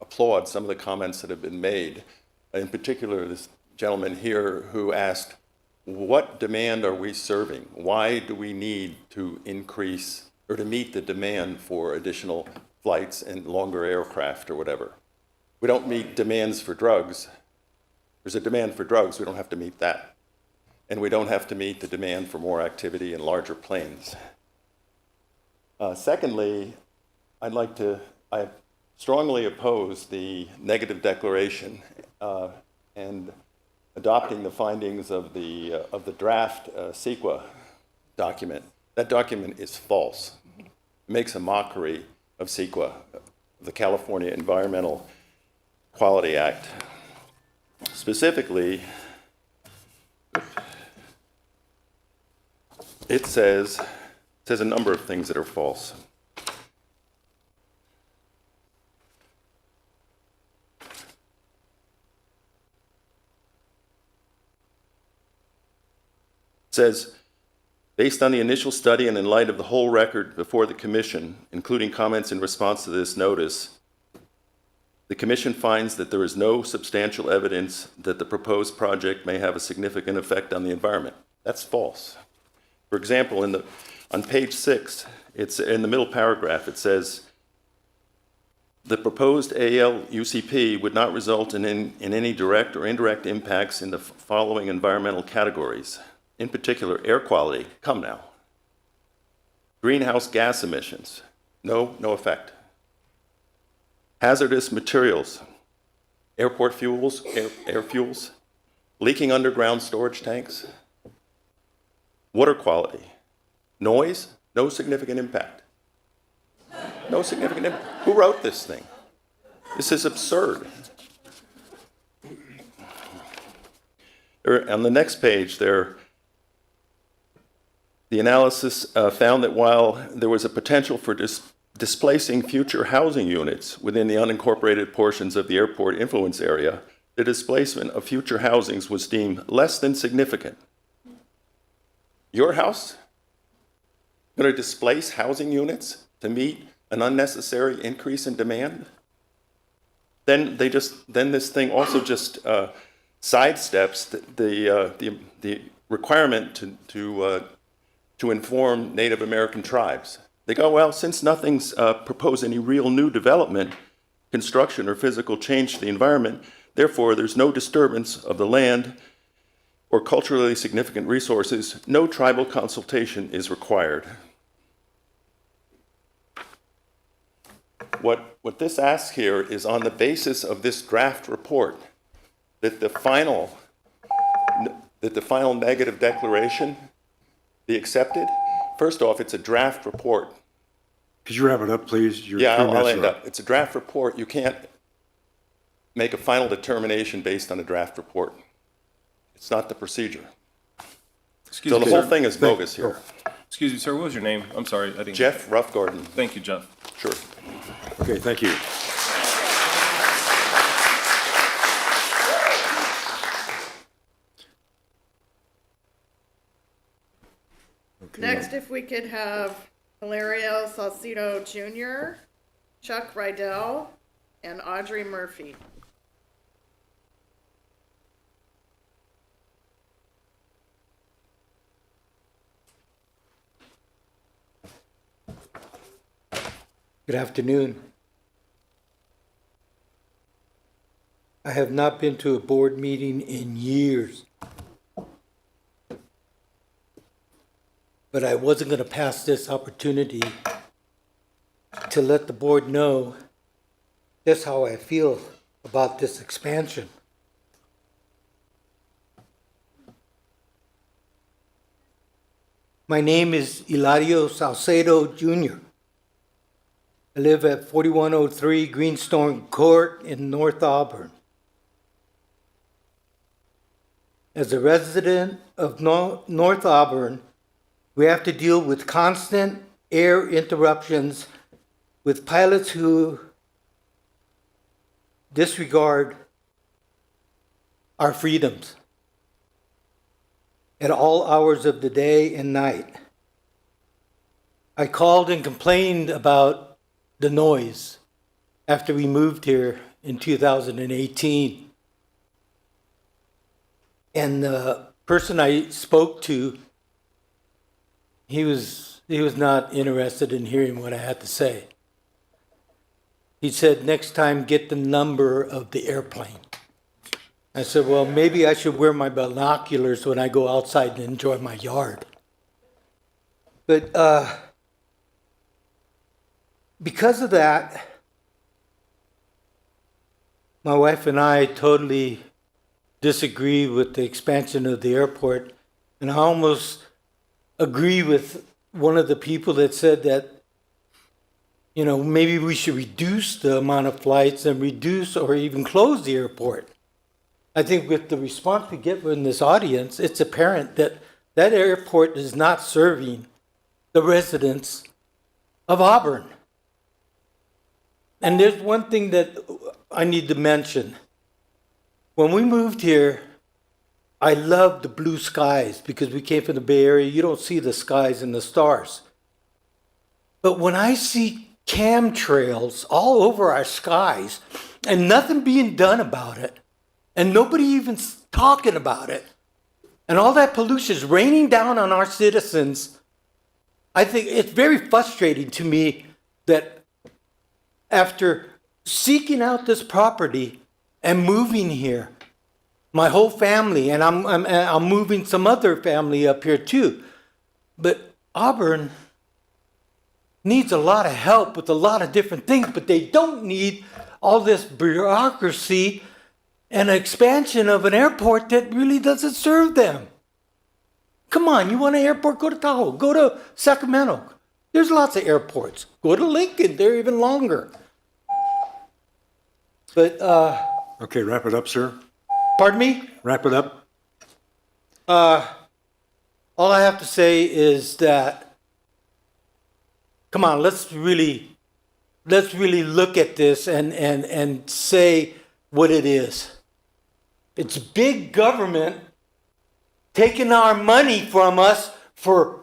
applaud some of the comments that have been made. In particular, this gentleman here who asked, what demand are we serving? Why do we need to increase or to meet the demand for additional flights and longer aircraft or whatever. We don't meet demands for drugs. There's a demand for drugs, we don't have to meet that. And we don't have to meet the demand for more activity in larger planes. Secondly, I strongly oppose the negative declaration and adopting the findings of the draft CEQA document. That document is false. It makes a mockery of CEQA, the California Environmental Quality Act. Specifically, it says a number of things that are false. It says, based on the initial study and in light of the whole record before the Commission, including comments in response to this notice, the Commission finds that there is no substantial evidence that the proposed project may have a significant effect on the environment. That's false. For example, on page 6, it's in the middle paragraph, it says, the proposed ALUCP would not result in any direct or indirect impacts in the following environmental categories. In particular, air quality, come now. Greenhouse gas emissions, no effect. Hazardous materials, airport fuels, air fuels, leaking underground storage tanks. Water quality, noise, no significant impact. No significant impact. Who wrote this thing? This is absurd. On the next page, the analysis found that while there was a potential for displacing future housing units within the unincorporated portions of the airport influence area, the displacement of future housings was deemed less than significant. Your house going to displace housing units to meet an unnecessary increase in demand? Then this thing also just sidesteps the requirement to inform Native American tribes. They go, well, since nothing's proposed any real new development, construction, or physical change to the environment, therefore there's no disturbance of the land or culturally significant resources, no tribal consultation is required. What this asks here is on the basis of this draft report that the final negative declaration be accepted. First off, it's a draft report. Could you wrap it up, please? I'll end up. It's a draft report. You can't make a final determination based on a draft report. It's not the procedure. Excuse me, the whole sir. thing is bogus here. Excuse me, sir, what was your name? I'm sorry, I didn't. Jeff Roughgarden. Thank you, Jeff. Sure. Okay, thank you. Okay. Next, if we could have Hilario Salcido Jr., Chuck Rydell, and Audrey Murphy. Good afternoon. I have not been to a board meeting in years. But I wasn't going to pass this opportunity to let the board know just how I feel about this expansion. My name is Hilario Salcedo Jr. I live at 4103 Greenstone Court in North Auburn. As a resident of North Auburn, we have to deal with constant air interruptions with pilots who disregard our freedoms at all hours of the day and night. I called and complained about the noise after we moved here in 2018. And the person I spoke to, he was not interested in hearing what I had to say. he said, next time get the number of the airplane. I said, well, maybe I should wear my binoculars when I go outside and enjoy my yard. But because of that, my wife and I totally disagree with the expansion of the airport. And I almost agree with one of the people that said that, you know, maybe we should reduce the amount of flights and reduce or even close the airport. I think with the response we get from this audience, it's apparent that that airport is not serving the residents of Auburn. And there's one thing that I need to mention. When we moved here, I loved the blue skies because we came from the Bay Area. You don't see the skies and the stars. But when I see chemtrails all over our skies and nothing being done about it, and nobody even talking about it, and all that pollution is raining down on our citizens, I think it's very frustrating to me that after seeking out this property and moving here, my whole family, and I'm moving some other family up here too, but Auburn needs a lot of help with a lot of different things, but they don't need all this bureaucracy and expansion of an airport that really doesn't serve them. Come on, you want an airport? Go to Tahoe. Go to Sacramento. There's lots of airports. Go to Lincoln. They're even longer. But, Okay, wrap it up, sir. pardon me? Wrap it up. All I have to say is that, come on, let's really look at this and say what it is. It's big government taking our money from us for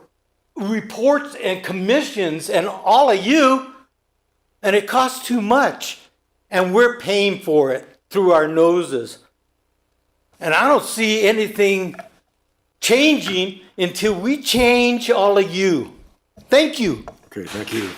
reports and commissions and all of you, and it costs too much. And we're paying for it through our noses. And I don't see anything changing until we change all of you. Thank you. Okay, thank you.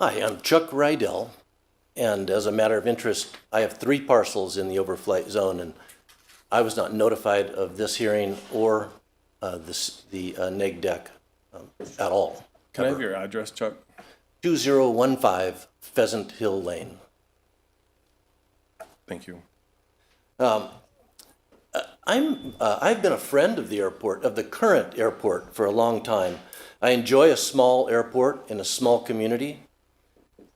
Hi, I'm Chuck Rydell, and as a matter of interest, I have 3 parcels in the overflight zone, and I was not notified of this hearing or the neg deck at all. Can I have your address, Chuck? 2015 Pheasant Hill Lane. Thank you. I've been a friend of the airport, of the current airport, for a long time. I enjoy a small airport in a small community,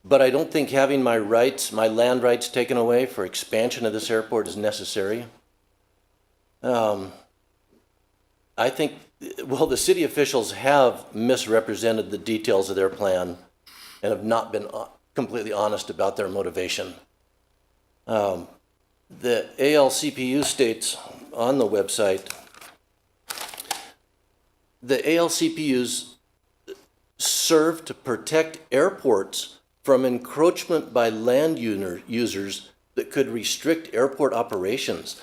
but I don't think having my land rights taken away for expansion of this airport is necessary. I think, well, the city officials have misrepresented the details of their plan and have not been completely honest about their motivation. The ALCPU states on the website, the ALCPUs serve to protect airports from encroachment by land users that could restrict airport operations.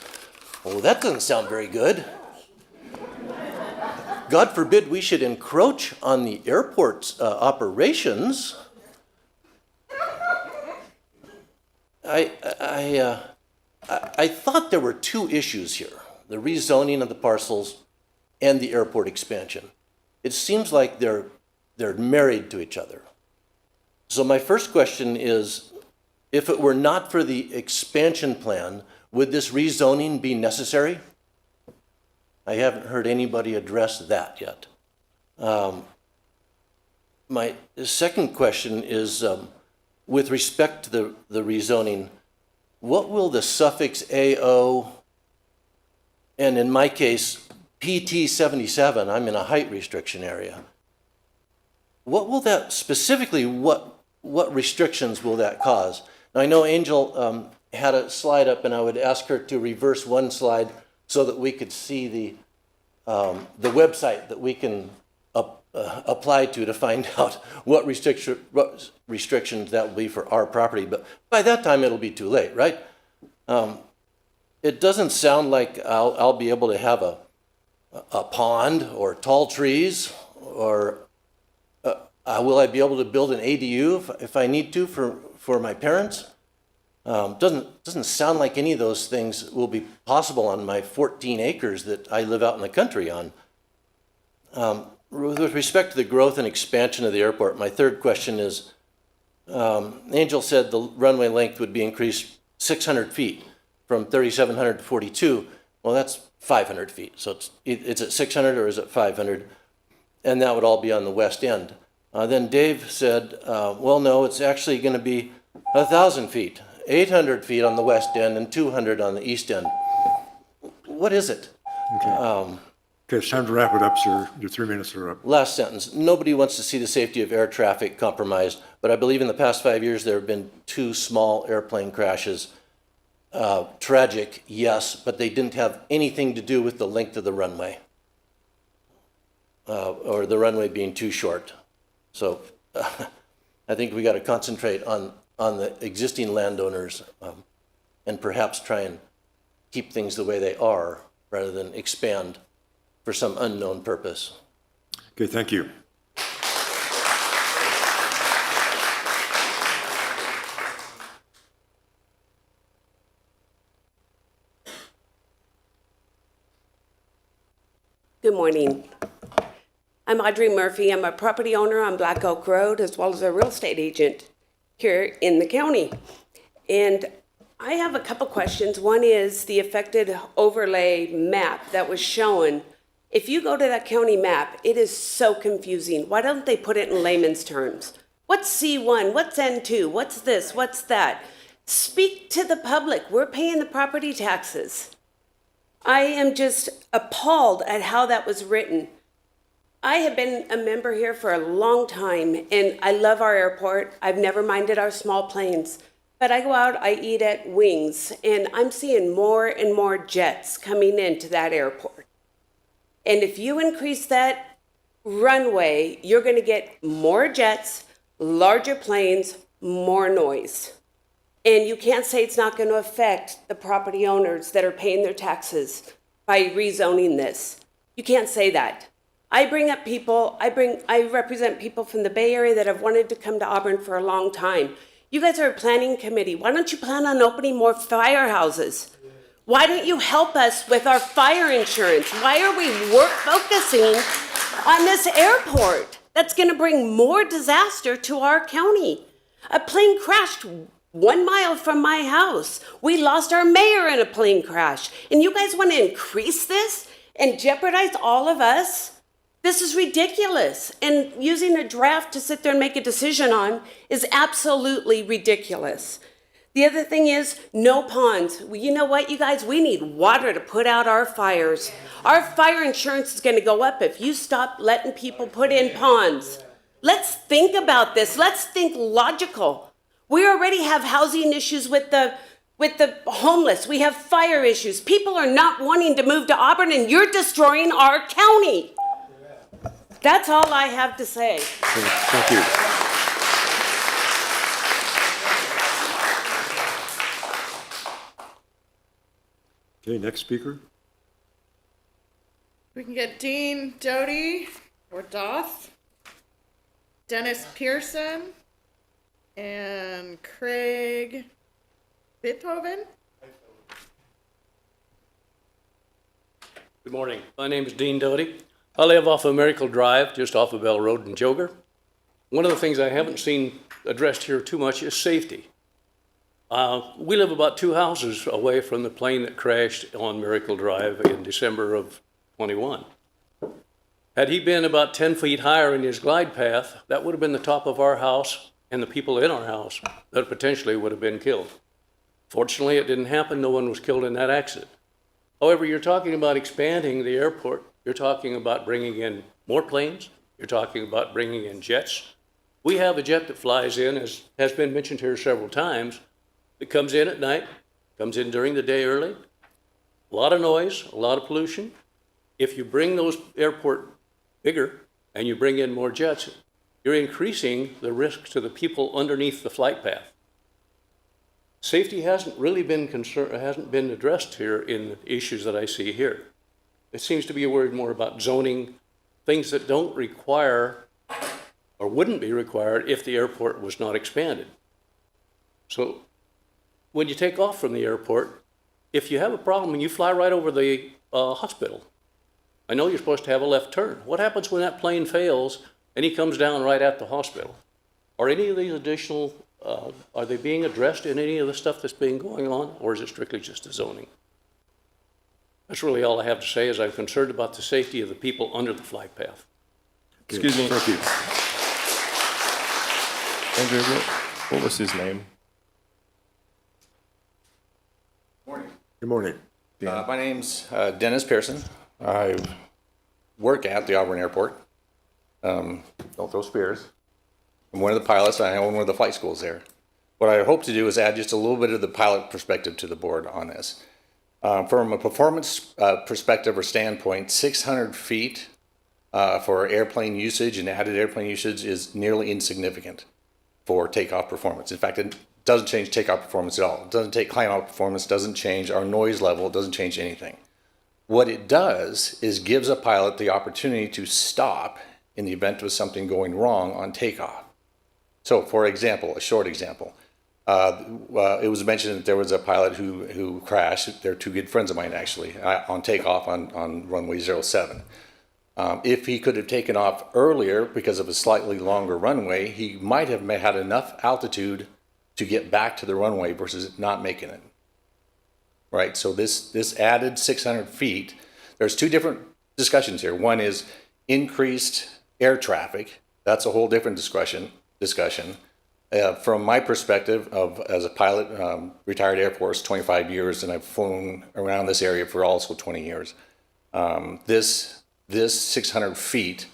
Oh, that doesn't sound very good. God forbid we should encroach on the airport's operations. I thought there were 2 issues here, the rezoning of the parcels and the airport expansion. It seems like they're married to each other. So my first question is, if it were not for the expansion plan, would this rezoning be necessary? I haven't heard anybody address that yet. My second question is, with respect to the rezoning, what will the suffix AO, and in my case, PT 77, I'm in a height restriction area. What will that, specifically, what restrictions will that cause? Now, I know Angel had a slide up, and I would ask her to reverse one slide so that we could see the website that we can apply to find out what restrictions that will be for our property. But by that time, it'll be too late, right? it doesn't sound like I'll be able to have a pond or tall trees, or will I be able to build an ADU if I need to for my parents? Doesn't sound like any of those things will be possible on my 14 acres that I live out in the country on. With respect to the growth and expansion of the airport, my third question is, Angel said the runway length would be increased 600 feet from 3,700 to 42. Well, that's 500 feet. So it's at 600 or is it 500? And that would all be on the west end. Then Dave said, well, no, it's actually going to be 1,000 feet, 800 feet on the west end and 200 on the east end. What is it? Okay. Okay, it's time to wrap it up, sir. Your 3 minutes are up. Last sentence. Nobody wants to see the safety of air traffic compromised, but I believe in the past 5 years there have been 2 small airplane crashes. Tragic, yes, but they didn't have anything to do with the length of the runway or the runway being too short. So I think we got to concentrate on the existing landowners and perhaps try and keep things the way they are rather than expand for some unknown purpose. Okay, thank you. Good morning. I'm Audrey Murphy. I'm a property owner on Black Oak Road as well as a real estate agent here in the county. And I have a couple questions. One is the affected overlay map that was shown. If you go to that county map, it is so confusing. Why don't they put it in layman's terms? What's C1? What's N2? What's this? What's that? Speak to the public. We're paying the property taxes. I am just appalled at how that was written. I have been a member here for a long time, and I love our airport. I've never minded our small planes. But I go out, I eat at Wings, and I'm seeing more and more jets coming into that airport. And if you increase that runway, you're going to get more jets, larger planes, more noise. And you can't say it's not going to affect the property owners that are paying their taxes by rezoning this. You can't say that. I bring up people, I represent people from the Bay Area that have wanted to come to Auburn for a long time. You guys are a planning committee. Why don't you plan on opening more firehouses? Why don't you help us with our fire insurance? Why are we focusing on this airport that's going to bring more disaster to our county? A plane crashed 1 mile from my house. We lost our mayor in a plane crash. And you guys want to increase this and jeopardize all of us? This is ridiculous. And using a draft to sit there and make a decision on is absolutely ridiculous. The other thing is no ponds. Well, you know what, you guys? We need water to put out our fires. Our fire insurance is going to go up if you stop letting people put in ponds. Let's think about this. Let's think logical. We already have housing issues with the homeless. We have fire issues. People are not wanting to move to Auburn, and you're destroying our county. That's all I have to say. Thank you. Okay, next speaker. We can get Dean Doty or Doth, Dennis Pearson, and Craig Beethoven. Good morning. My name is Dean Doty. I live off of Miracle Drive, just off of Bell Road in Jogar. One of the things I haven't seen addressed here too much is safety. We live about 2 houses away from the plane that crashed on Miracle Drive in December of 21. Had he been about 10 feet higher in his glide path, that would have been the top of our house and the people in our house that potentially would have been killed. Fortunately, it didn't happen. No one was killed in that accident. However, you're talking about expanding the airport. You're talking about bringing in more planes. You're talking about bringing in jets. We have a jet that flies in, as has been mentioned here several times, that comes in at night, comes in during the day early. A lot of noise, a lot of pollution. If you bring those airport bigger and you bring in more jets, you're increasing the risk to the people underneath the flight path. Safety hasn't really been hasn't been addressed here in the issues that I see here. It seems to be worried more about zoning, things that don't require or wouldn't be required if the airport was not expanded. So when you take off from the airport, if you have a problem and you fly right over the hospital, I know you're supposed to have a left turn. What happens when that plane fails and he comes down right at the hospital? Are any of these additional, are they being addressed in any of the stuff that's been going on, or is it strictly just the zoning? That's really all I have to say, is I'm concerned about the safety of the people under the flight path. Excuse me. Thank you. Andrew, what was his name? Good morning. My name's Dennis Pearson. I work at the Auburn Airport. Don't throw spears. I'm one of the pilots. I own one of the flight schools there. What I hope to do is add just a little bit of the pilot perspective to the board on this. From a performance perspective or standpoint, 600 feet for airplane usage and added airplane usage is nearly insignificant for takeoff performance. In fact, it doesn't change takeoff performance at all. It doesn't take climb out performance, doesn't change our noise level, it doesn't change anything. What it does is gives a pilot the opportunity to stop in the event of something going wrong on takeoff. So, for example, a short example, it was mentioned that there was a pilot who crashed. They're two good friends of mine, actually, on takeoff on runway 07. If he could have taken off earlier because of a slightly longer runway, he might have had enough altitude to get back to the runway versus not making it. Right, so this added 600 feet, there's two different discussions here. One is increased air traffic. That's a whole different discussion. From my perspective as a pilot, retired Air Force, 25 years, and I've flown around this area for also 20 years. This 600 feet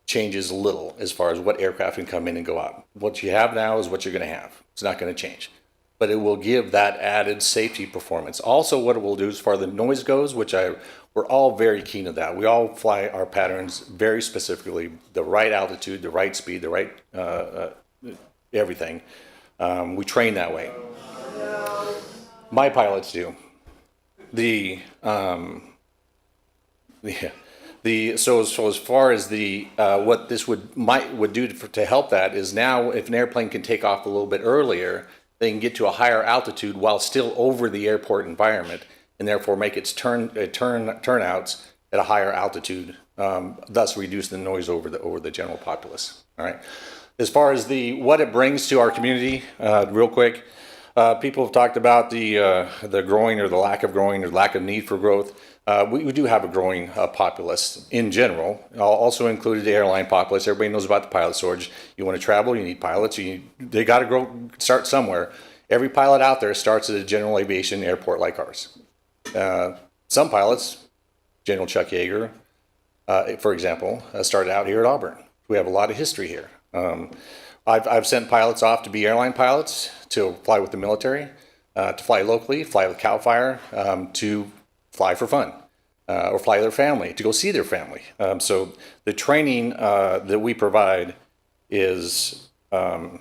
changes little as far as what aircraft can come in and go out. What you have now is what you're going to have. It's not going to change. But it will give that added safety performance. Also, what it will do as far as the noise goes, we're all very keen on that. We all fly our patterns very specifically, the right altitude, the right speed, the right everything. We train that way. My pilots do. So as far as what this would do to help that is now if an airplane can take off a little bit earlier, they can get to a higher altitude while still over the airport environment, and therefore make its turnouts at a higher altitude, thus reduce the noise over the general populace. All right. As far as what it brings to our community, real quick, people have talked about the growing or the lack of growing or lack of need for growth. We do have a growing populace in general, also included the airline populace. Everybody knows about the pilot shortage. You want to travel, you need pilots. They got to start somewhere. Every pilot out there starts at a general aviation airport like ours. Some pilots, General Chuck Yeager, for example, started out here at Auburn. We have a lot of history here. I've sent pilots off to be airline pilots, to fly with the military, to fly locally, fly with CAL FIRE, to fly for fun, or fly their family, to go see their family. So the training that we provide is, I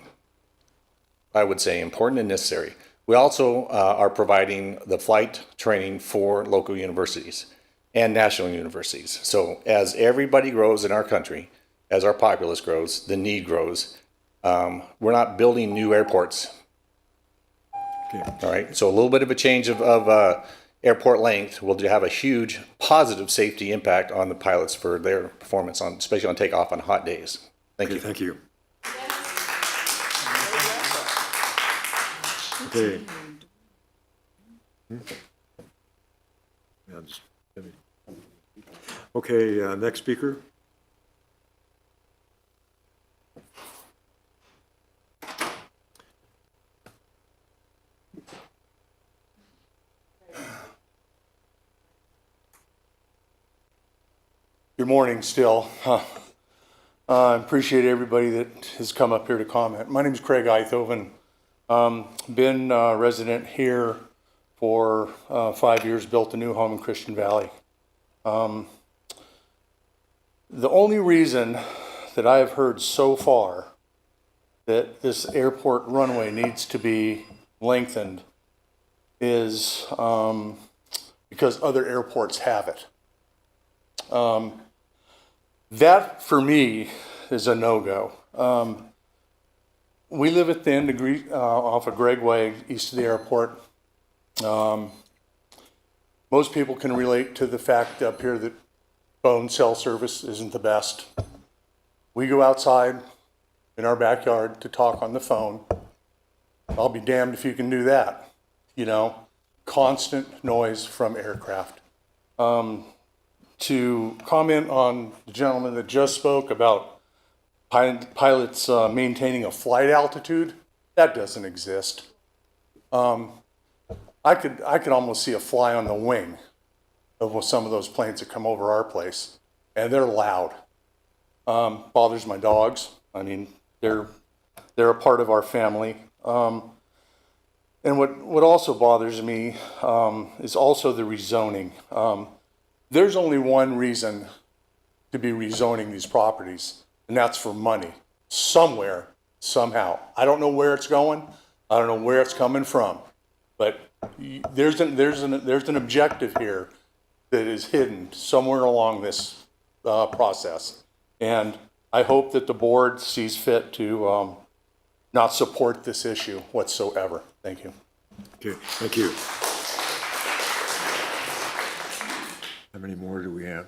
would say, important and necessary. We also are providing the flight training for local universities and national universities. So as everybody grows in our country, as our populace grows, the need grows, we're not building new airports. Okay. All right, so a little bit of a change of airport length will have a huge positive safety impact on the pilots for their performance, especially on takeoff on hot days. Thank you. Thank you. Okay. Okay, next speaker. Good morning still. I appreciate everybody that has come up here to comment. My name is Craig Eithoven. Been a resident here for 5 years, built a new home in Christian Valley. The only reason that I have heard so far that this airport runway needs to be lengthened is because other airports have it. That, for me, is a no-go. We live at the end of off of Gregg Way, east of the airport. Most people can relate to the fact up here that phone cell service isn't the best. We go outside in our backyard to talk on the phone. I'll be damned if you can do that. You know, constant noise from aircraft. To comment on the gentleman that just spoke about pilots maintaining a flight altitude, that doesn't exist. I could almost see a fly on the wing of some of those planes that come over our place, and they're loud. Bothers my dogs. I mean, they're a part of our family. And what also bothers me is also the rezoning. There's only one reason to be rezoning these properties, and that's for money. Somewhere, somehow. I don't know where it's going. I don't know where it's coming from. But there's an objective here that is hidden somewhere along this process. And I hope that the board sees fit to not support this issue whatsoever. Thank you. Okay, thank you. How many more do we have?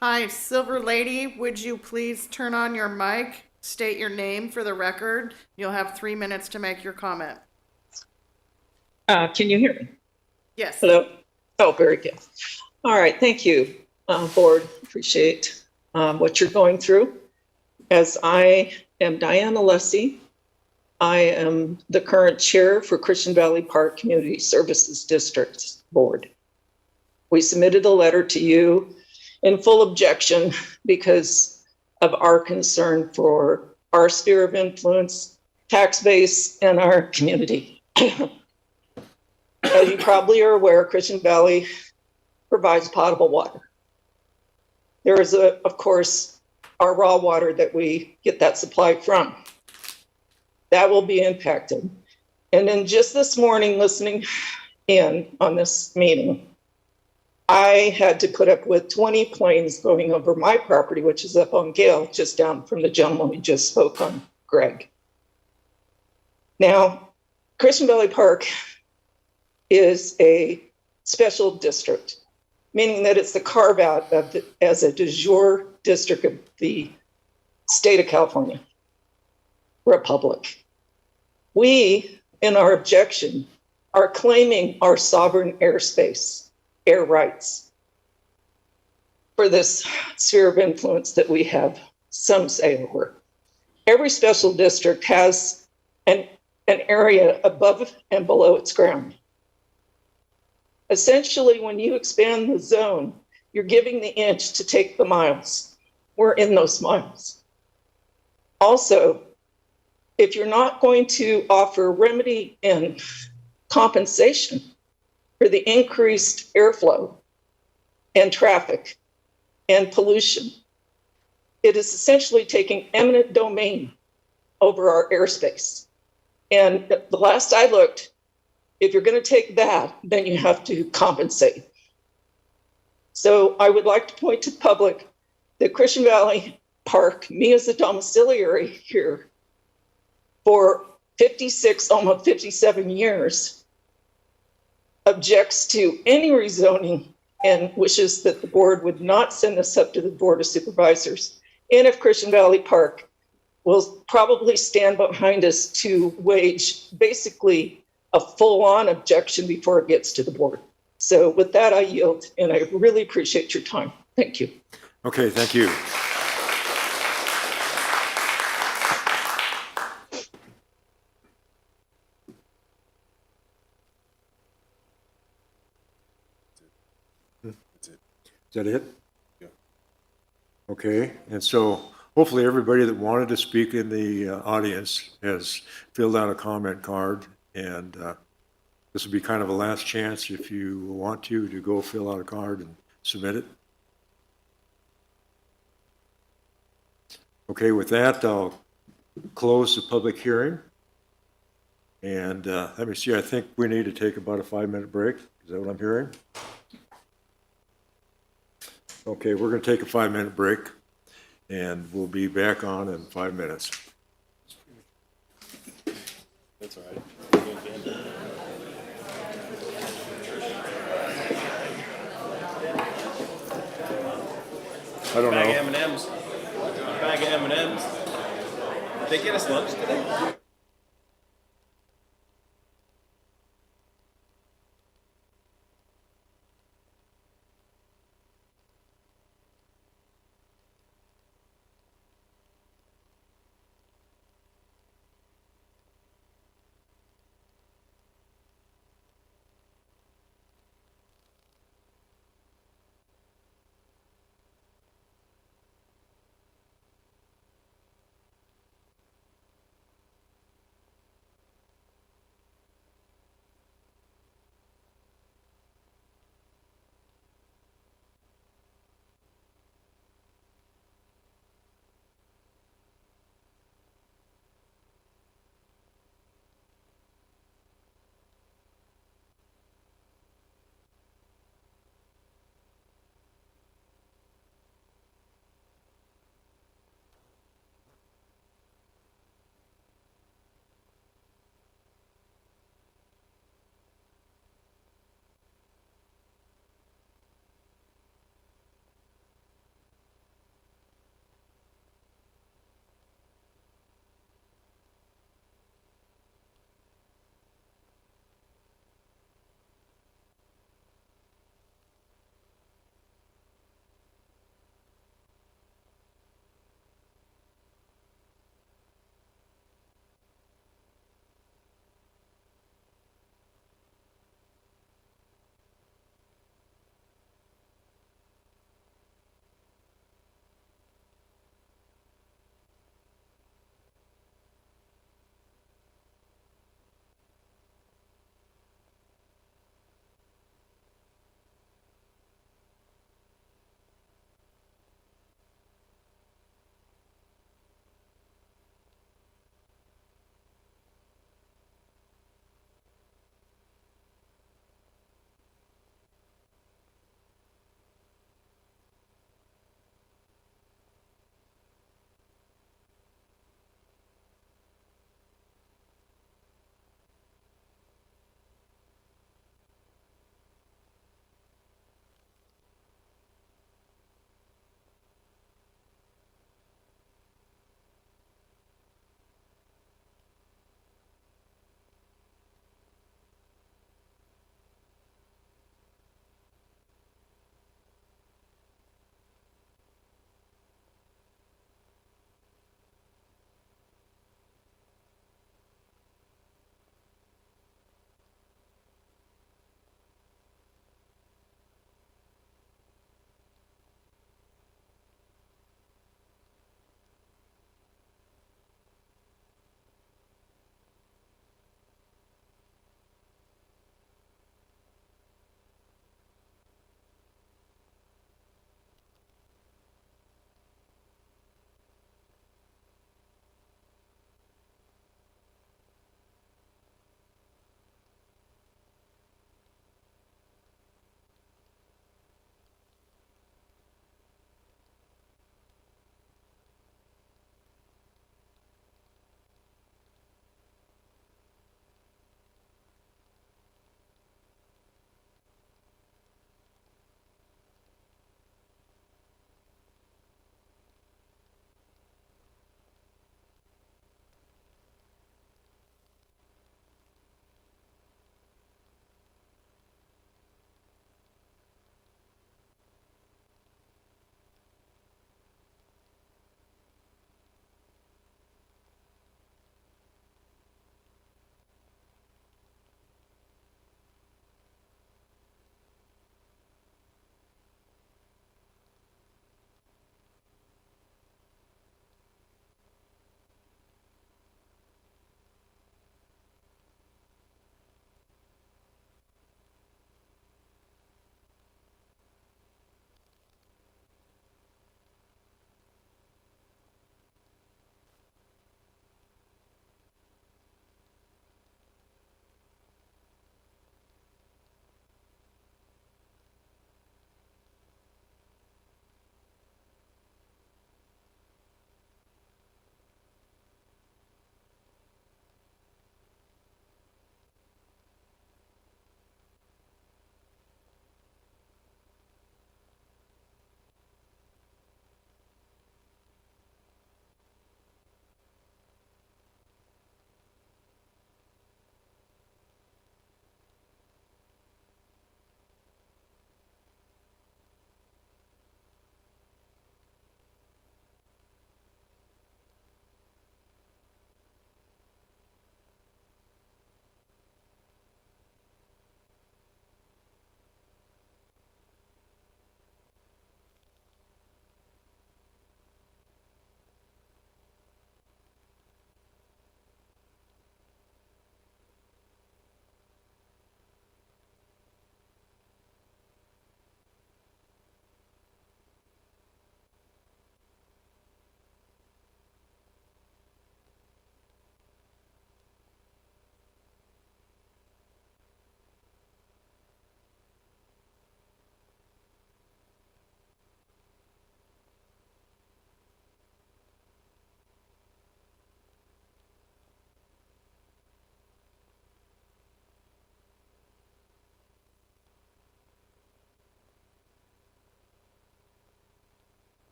Hi, Silver Lady, would you please turn on your mic, state your name for the record? You'll have 3 minutes to make your comment. Can you hear me? Yes. Hello? Oh, very good. All right, thank you, board. Appreciate what you're going through. As I am Diana Lessie, I am the current chair for Christian Valley Park Community Services District Board. We submitted a letter to you in full objection because of our concern for our sphere of influence, tax base, and our community. As you probably are aware, Christian Valley provides potable water. There is, of course, our raw water that we get that supply from. That will be impacted. And then just this morning, listening in on this meeting, I had to put up with 20 planes going over my property, which is up on Gale, just down from the gentleman we just spoke on, Greg. Now, Christian Valley Park is a special district, meaning that it's the carve out of as a de jure district of the state of California Republic. We, in our objection, are claiming our sovereign airspace, air rights, for this sphere of influence that we have some say over. Every special district has an area above and below its ground. Essentially, when you expand the zone, you're giving the inch to take the miles. We're in those miles. Also, if you're not going to offer remedy and compensation for the increased airflow and traffic and pollution, it is essentially taking eminent domain over our airspace. And the last I looked, if you're going to take that, then you have to compensate. So I would like to point to the public that Christian Valley Park, me as a domiciliary here for 56, almost 57 years, objects to any rezoning and wishes that the board would not send this up to the Board of Supervisors. And if Christian Valley Park will probably stand behind us to wage basically a full-on objection before it gets to the board. So with that, I yield, and I really appreciate your time. Thank you. Okay, thank you. Is that it? Yeah. Okay, and so hopefully everybody that wanted to speak in the audience has filled out a comment card, and This will be kind of a last chance if you want to go fill out a card and submit it. Okay, with that, I'll close the public hearing. And let me see, I think we need to take about a 5-minute break. Is that what I'm hearing? Okay, we're going to take a 5-minute break, and we'll be back on in 5 minutes. That's all right. I don't Bag know. of M&Ms. Bag of M&Ms. Did they get us lunch today?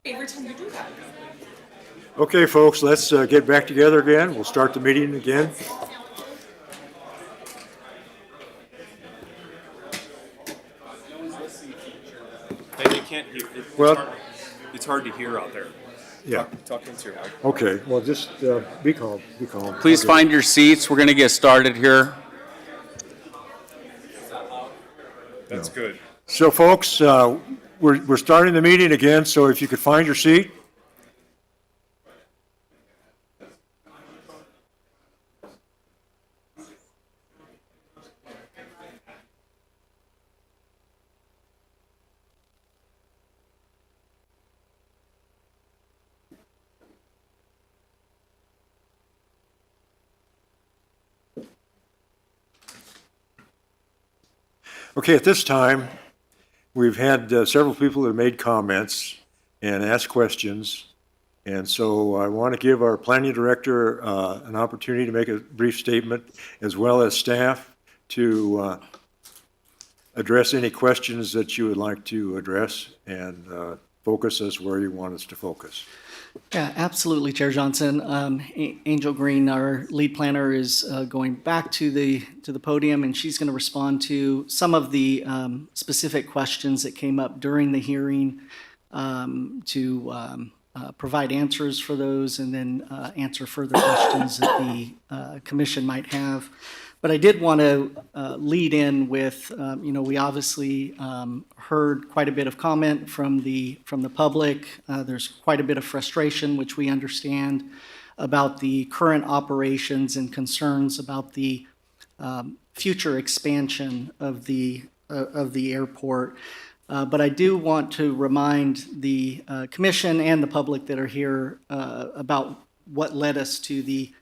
Every time you do that. Okay, folks, let's get back together again. We'll start the meeting again. They can't hear. It's hard to hear out there. Yeah. Talk into your mic. Okay, well, just be calm, be calm. Please find your seats. We're going to get started here. That's good. So, folks, we're starting the meeting again, so if you could find your seat. Okay, at this time, we've had several people that have made comments and asked questions. And so I want to give our planning director an opportunity to make a brief statement, as well as staff to address any questions that you would like to address and focus us where you want us to focus. Yeah, absolutely, Chair Johnson. Angel Green, our lead planner, is going back to the podium, and she's going to respond to some of the specific questions that came up during the hearing to provide answers for those, and then answer further questions that the commission might have. But I did want to lead in with, we obviously heard quite a bit of comment from the public. There's quite a bit of frustration, which we understand, about the current operations and concerns about the future expansion of the airport. But I do want to remind the commission and the public that are here about what led us to the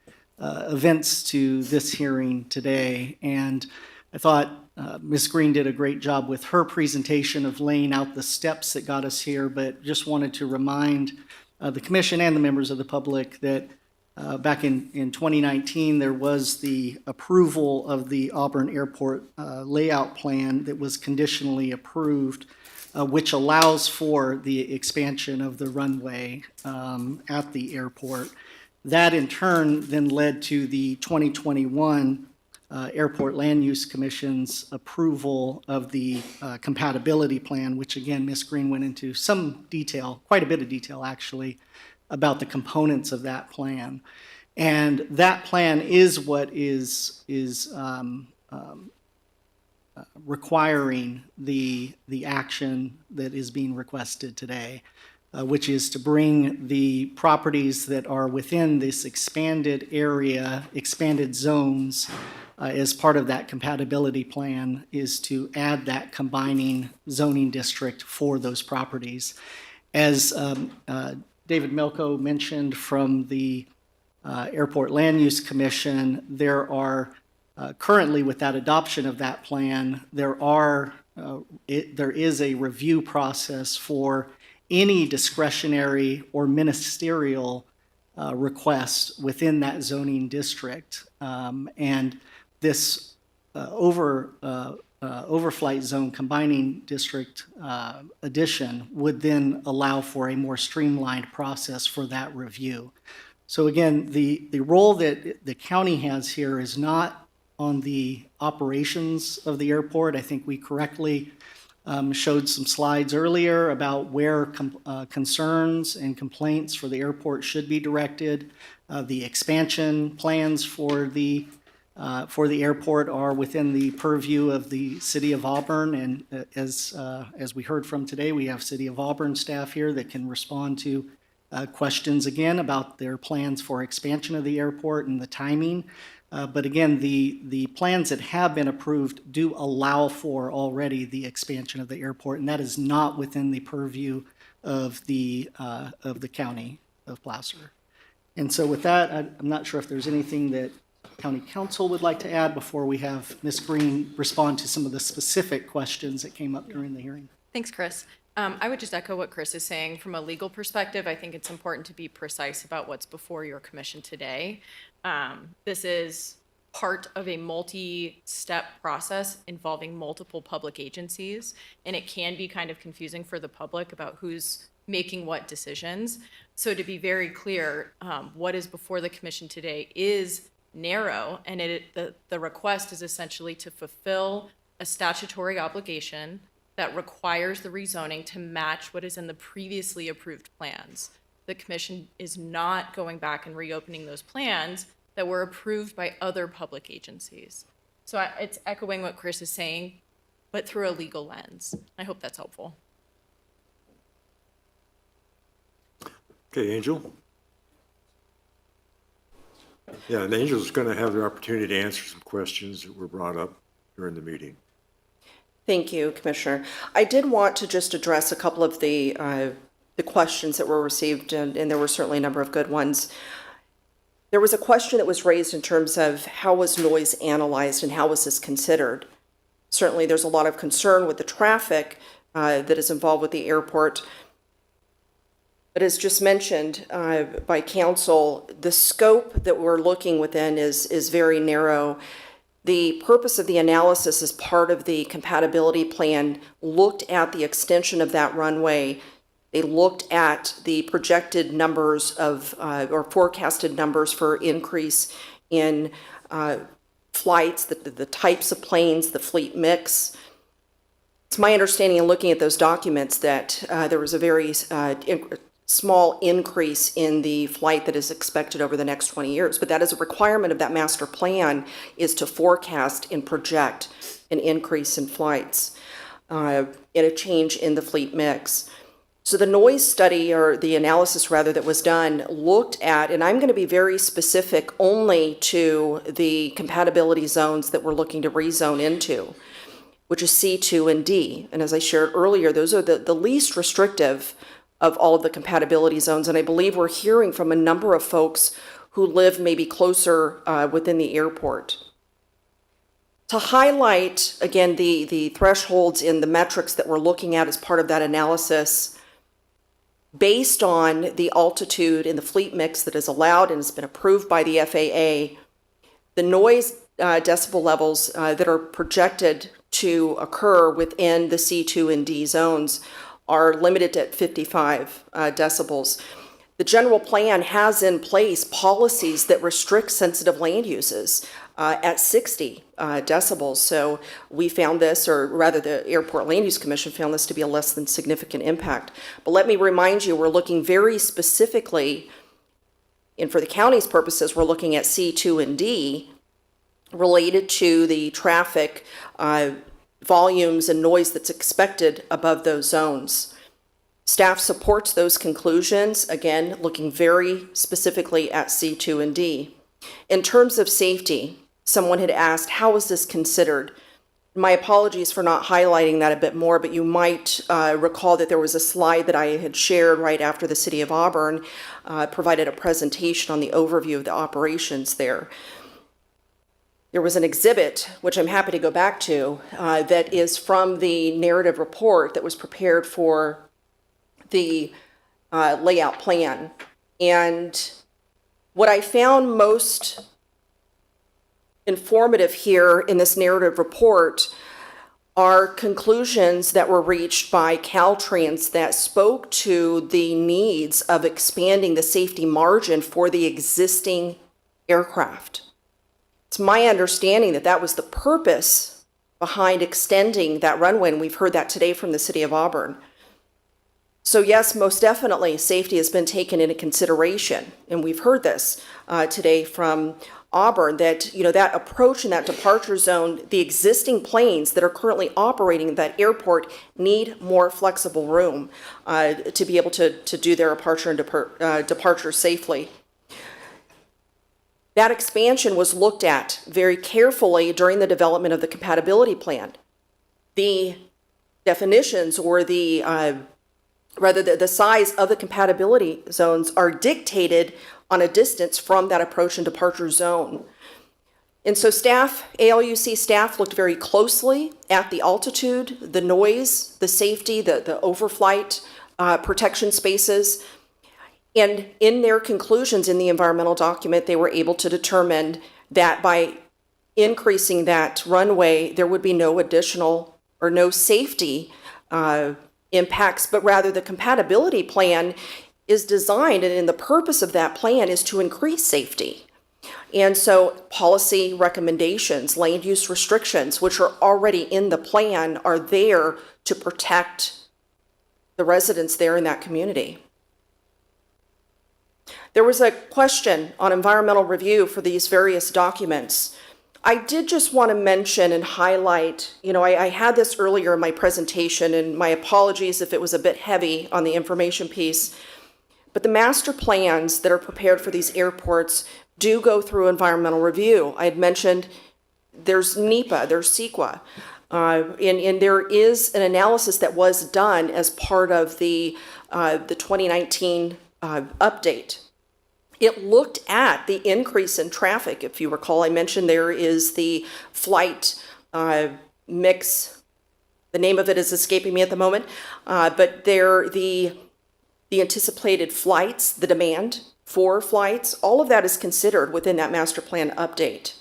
events to this hearing today. And I thought Ms. Green did a great job with her presentation of laying out the steps that got us here, but just wanted to remind the commission and the members of the public that back in 2019, there was the approval of the Auburn Airport layout plan that was conditionally approved, which allows for the expansion of the runway at the airport. That in turn then led to the 2021 Airport Land Use Commission's approval of the compatibility plan, which again, Ms. Green went into some detail, quite a bit of detail actually, about the components of that plan. And that plan is what is requiring the action that is being requested today. Which is to bring the properties that are within this expanded area, expanded zones, as part of that compatibility plan, is to add that combining zoning district for those properties. As David Milko mentioned from the Airport Land Use Commission, there are currently, with that adoption of that plan, there is a review process for any discretionary or ministerial request within that zoning district. And this overflight zone combining district addition would then allow for a more streamlined process for that review. So again, the role that the county has here is not on the operations of the airport. I think we correctly showed some slides earlier about where concerns and complaints for the airport should be directed. The expansion plans for the airport are within the purview of the City of Auburn, and as we heard from today, we have City of Auburn staff here that can respond to questions again about their plans for expansion of the airport and the timing. But again, the plans that have been approved do allow for already the expansion of the airport, and that is not within the purview of the county of Placer. And so with that, I'm not sure if there's anything that County Council would like to add before we have Ms. Green respond to some of the specific questions that came up during the hearing. Thanks, Chris. I would just echo what Chris is saying. From a legal perspective, I think it's important to be precise about what's before your commission today. This is part of a multi-step process involving multiple public agencies, and it can be kind of confusing for the public about who's making what decisions. So to be very clear, what is before the commission today is narrow, and the request is essentially to fulfill a statutory obligation that requires the rezoning to match what is in the previously approved plans. The commission is not going back and reopening those plans that were approved by other public agencies. So it's echoing what Chris is saying, but through a legal lens. I hope that's helpful. Okay, Angel? Yeah, and Angel's going to have the opportunity to answer some questions that were brought up during the meeting. Thank you, Commissioner. I did want to just address a couple of the questions that were received, and there were certainly a number of good ones. There was a question that was raised in terms of how was noise analyzed and how was this considered. Certainly, there's a lot of concern with the traffic that is involved with the airport. But as just mentioned by council, the scope that we're looking within is very narrow. The purpose of the analysis as part of the compatibility plan looked at the extension of that runway. They looked at the projected numbers of, or forecasted numbers for increase in flights, the types of planes, the fleet mix. It's my understanding in looking at those documents that there was a very small increase in the flight that is expected over the next 20 years. But that is a requirement of that master plan, is to forecast and project an increase in flights and a change in the fleet mix. So the noise study, or the analysis rather, that was done looked at, and I'm going to be very specific only to the compatibility zones that we're looking to rezone into, which is C2 and D. And as I shared earlier, those are the least restrictive of all of the compatibility zones. And I believe we're hearing from a number of folks who live maybe closer within the airport. To highlight, again, the thresholds in the metrics that we're looking at as part of that analysis, based on the altitude and the fleet mix that is allowed and has been approved by the FAA, the noise decibel levels that are projected to occur within the C2 and D zones are limited at 55 decibels. The general plan has in place policies that restrict sensitive land uses at 60 decibels. So we found this, or rather the Airport Land Use Commission found this to be a less than significant impact. But let me remind you, we're looking very specifically, and for the county's purposes, we're looking at C2 and D related to the traffic volumes and noise that's expected above those zones. Staff supports those conclusions, again, looking very specifically at C2 and D. In terms of safety, someone had asked, how is this considered? My apologies for not highlighting that a bit more, but you might recall that there was a slide that I had shared right after the City of Auburn provided a presentation on the overview of the operations there. There was an exhibit, which I'm happy to go back to, that is from the narrative report that was prepared for the layout plan. And what I found most informative here in this narrative report are conclusions that were reached by Caltrans that spoke to the needs of expanding the safety margin for the existing aircraft. It's my understanding that that was the purpose behind extending that runway, and we've heard that today from the City of Auburn. So yes, most definitely, safety has been taken into consideration, and we've heard this today from Auburn, that that approach in that departure zone, the existing planes that are currently operating that airport need more flexible room to be able to do their departure and departure safely. That expansion was looked at very carefully during the development of the compatibility plan. The definitions, or the size of the compatibility zones, are dictated on a distance from that approach and departure zone. And so ALUC staff looked very closely at the altitude, the noise, the safety, the overflight protection spaces. And in their conclusions in the environmental document, they were able to determine that by increasing that runway, there would be no additional or no safety impacts, but rather the compatibility plan is designed, and the purpose of that plan is to increase safety. And so policy recommendations, land use restrictions, which are already in the plan, are there to protect the residents there in that community. There was a question on environmental review for these various documents. I did just want to mention and highlight, I had this earlier in my presentation, and my apologies if it was a bit heavy on the information piece, but the master plans that are prepared for these airports do go through environmental review. I had mentioned there's NEPA, there's CEQA, and there is an analysis that was done as part of the 2019 update. It looked at the increase in traffic. If you recall, I mentioned there is the flight mix. The name of it is escaping me at the moment, but the anticipated flights, the demand for flights, all of that is considered within that master plan update.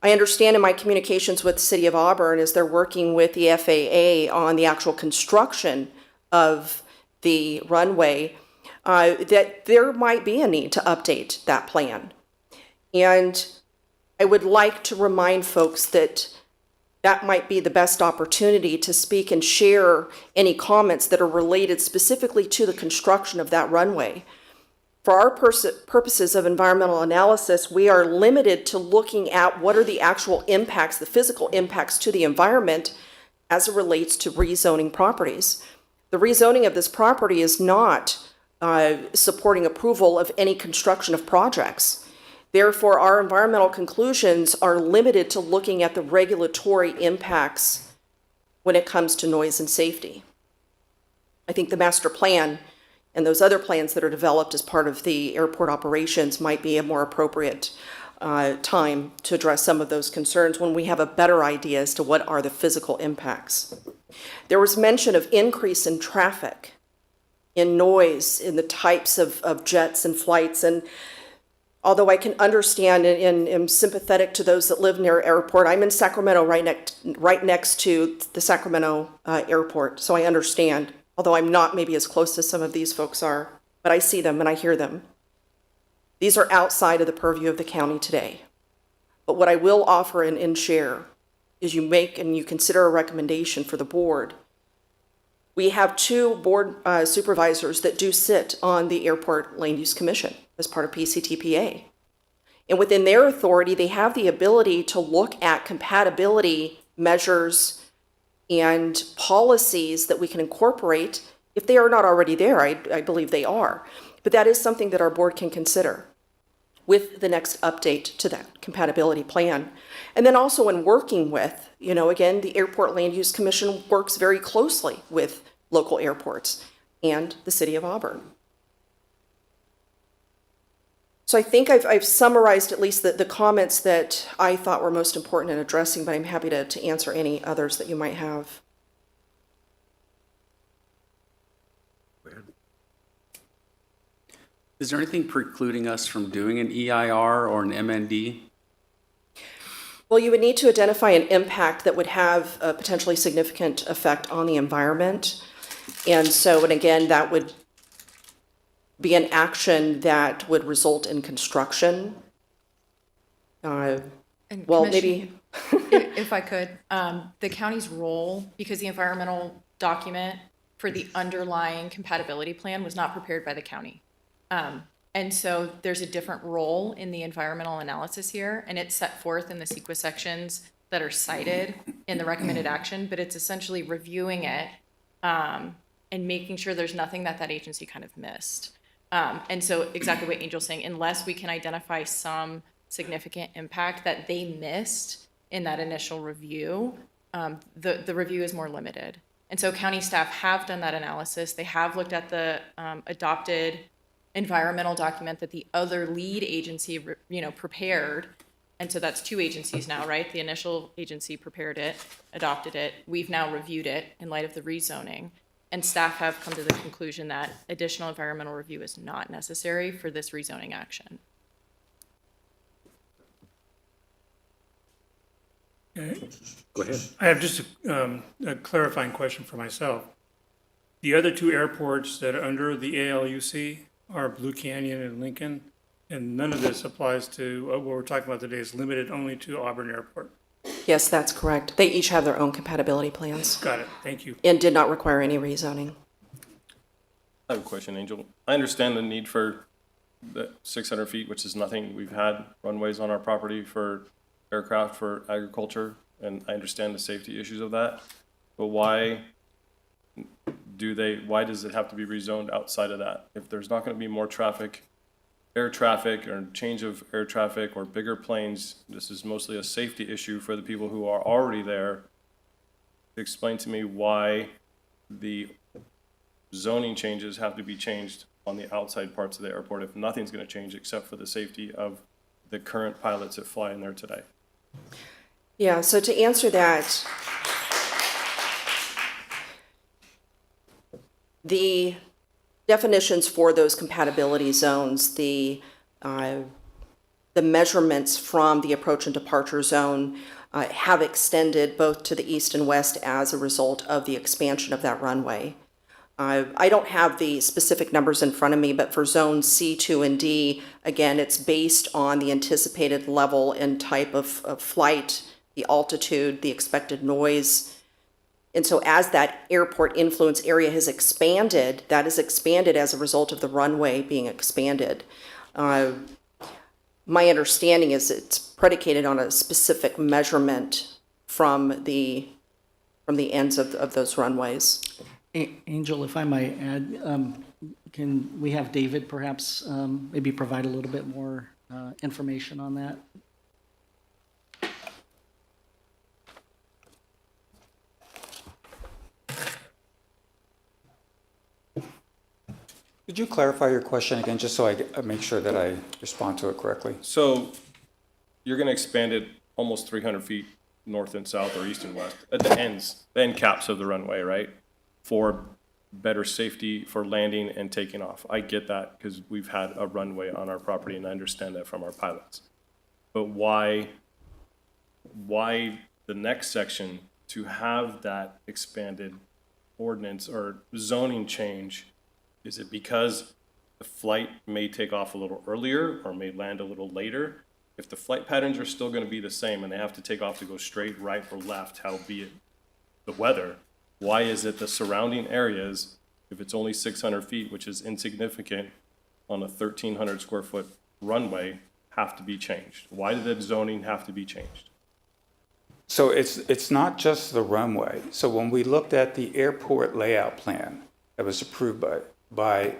I understand in my communications with the City of Auburn, as they're working with the FAA on the actual construction of the runway, that there might be a need to update that plan. And I would like to remind folks that that might be the best opportunity to speak and share any comments that are related specifically to the construction of that runway. For our purposes of environmental analysis, we are limited to looking at what are the actual impacts, the physical impacts to the environment as it relates to rezoning properties. The rezoning of this property is not supporting approval of any construction of projects. Therefore, our environmental conclusions are limited to looking at the regulatory impacts when it comes to noise and safety. I think the master plan and those other plans that are developed as part of the airport operations might be a more appropriate time to address some of those concerns when we have a better idea as to what are the physical impacts. There was mention of increase in traffic, in noise, in the types of jets and flights. And although I can understand and am sympathetic to those that live near airport, I'm in Sacramento right next to the Sacramento airport, so I understand. Although I'm not maybe as close as some of these folks are, but I see them and I hear them. These are outside of the purview of the county today. But what I will offer and share is you make and you consider a recommendation for the board. We have 2 board supervisors that do sit on the Airport Land Use Commission as part of PCTPA. And within their authority, they have the ability to look at compatibility measures and policies that we can incorporate if they are not already there. I believe they are. But that is something that our board can consider with the next update to that compatibility plan. And then also in working with, again, the Airport Land Use Commission works very closely with local airports and the City of Auburn. So I think I've summarized at least the comments that I thought were most important in addressing, but I'm happy to answer any others that you might have. Is there anything precluding us from doing an EIR or an MND? Well, you would need to identify an impact that would have a potentially significant effect on the environment. And again, that would be an action that would result in construction. Maybe. If I could, the county's role, because the environmental document for the underlying compatibility plan was not prepared by the county. And so there's a different role in the environmental analysis here, and it's set forth in the CEQA sections that are cited in the recommended action, but it's essentially reviewing it and making sure there's nothing that agency kind of missed. And so exactly what Angel's saying, unless we can identify some significant impact that they missed in that initial review, the review is more limited. And so county staff have done that analysis. They have looked at the adopted environmental document that the other lead agency, prepared. And so that's 2 agencies now, right? The initial agency prepared it, adopted it. We've now reviewed it in light of the rezoning. And staff have come to the conclusion that additional environmental review is not necessary for this rezoning action. Go ahead. I have just a clarifying question for myself. The other two airports that are under the ALUC are Blue Canyon and Lincoln, and none of this applies to, what we're talking about today is limited only to Auburn Airport. Yes, that's correct. They each have their own compatibility plans. Got it, thank you. And did not require any rezoning. I have a question, Angel. I understand the need for the 600 feet, which is nothing. We've had runways on our property for aircraft, for agriculture, and I understand the safety issues of that. But why does it have to be rezoned outside of that? If there's not going to be more traffic, air traffic or change of air traffic or bigger planes, this is mostly a safety issue for the people who are already there. Explain to me why the zoning changes have to be changed on the outside parts of the airport if nothing's going to change except for the safety of the current pilots that fly in there today. Yeah, so to answer that, the definitions for those compatibility zones, the measurements from the approach and departure zone have extended both to the east and west as a result of the expansion of that runway. I don't have the specific numbers in front of me, but for zones C, 2, and D, again, it's based on the anticipated level and type of flight, the altitude, the expected noise. And so as that airport influence area has expanded, that is expanded as a result of the runway being expanded. My understanding is it's predicated on a specific measurement from the ends of those runways. Angel, if I might add, can we have David perhaps maybe provide a little bit more information on that? Could you clarify your question again, just so I make sure that I respond to it correctly? So you're going to expand it almost 300 feet north and south or east and west at the ends, the end caps of the runway, right? For better safety for landing and taking off. I get that because we've had a runway on our property and I understand that from our pilots. But why the next section to have that expanded ordinance or zoning change? Is it because the flight may take off a little earlier or may land a little later? If the flight patterns are still going to be the same and they have to take off to go straight, right, or left, howbeit the weather, why is it the surrounding areas, if it's only 600 feet, which is insignificant on a 1,300 square foot runway, have to be changed? Why did the zoning have to be changed? So it's not just the runway. So when we looked at the airport layout plan that was approved by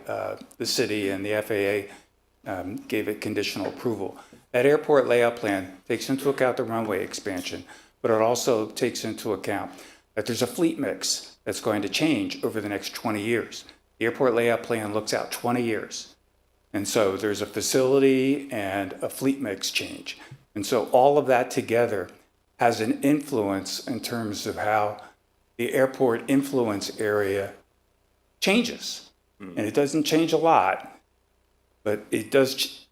the city and the FAA gave it conditional approval, that airport layout plan takes into account the runway expansion, but it also takes into account that there's a fleet mix that's going to change over the next 20 years. The airport layout plan looks out 20 years. And so there's a facility and a fleet mix change. And so all of that together has an influence in terms of how the airport influence area changes. And it doesn't change a lot, but it does.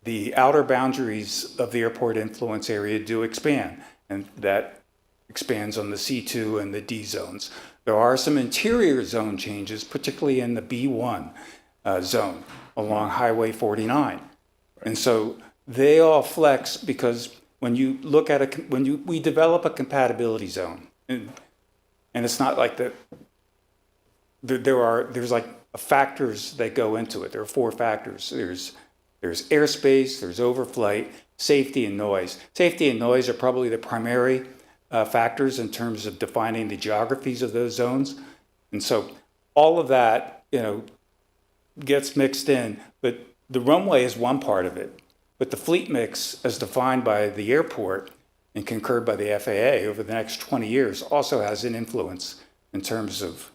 The outer boundaries of the airport influence area do expand, and that expands on the C2 and the D zones. There are some interior zone changes, particularly in the B1 zone along Highway 49. And so they all flex because when you look at we develop a compatibility zone, and it's not like that. There's like factors that go into it. There are 4 factors. There's airspace, there's overflight, safety, and noise. Safety and noise are probably the primary factors in terms of defining the geographies of those zones. And so all of that, gets mixed in, but the runway is one part of it. But the fleet mix, as defined by the airport and concurred by the FAA over the next 20 years, also has an influence in terms of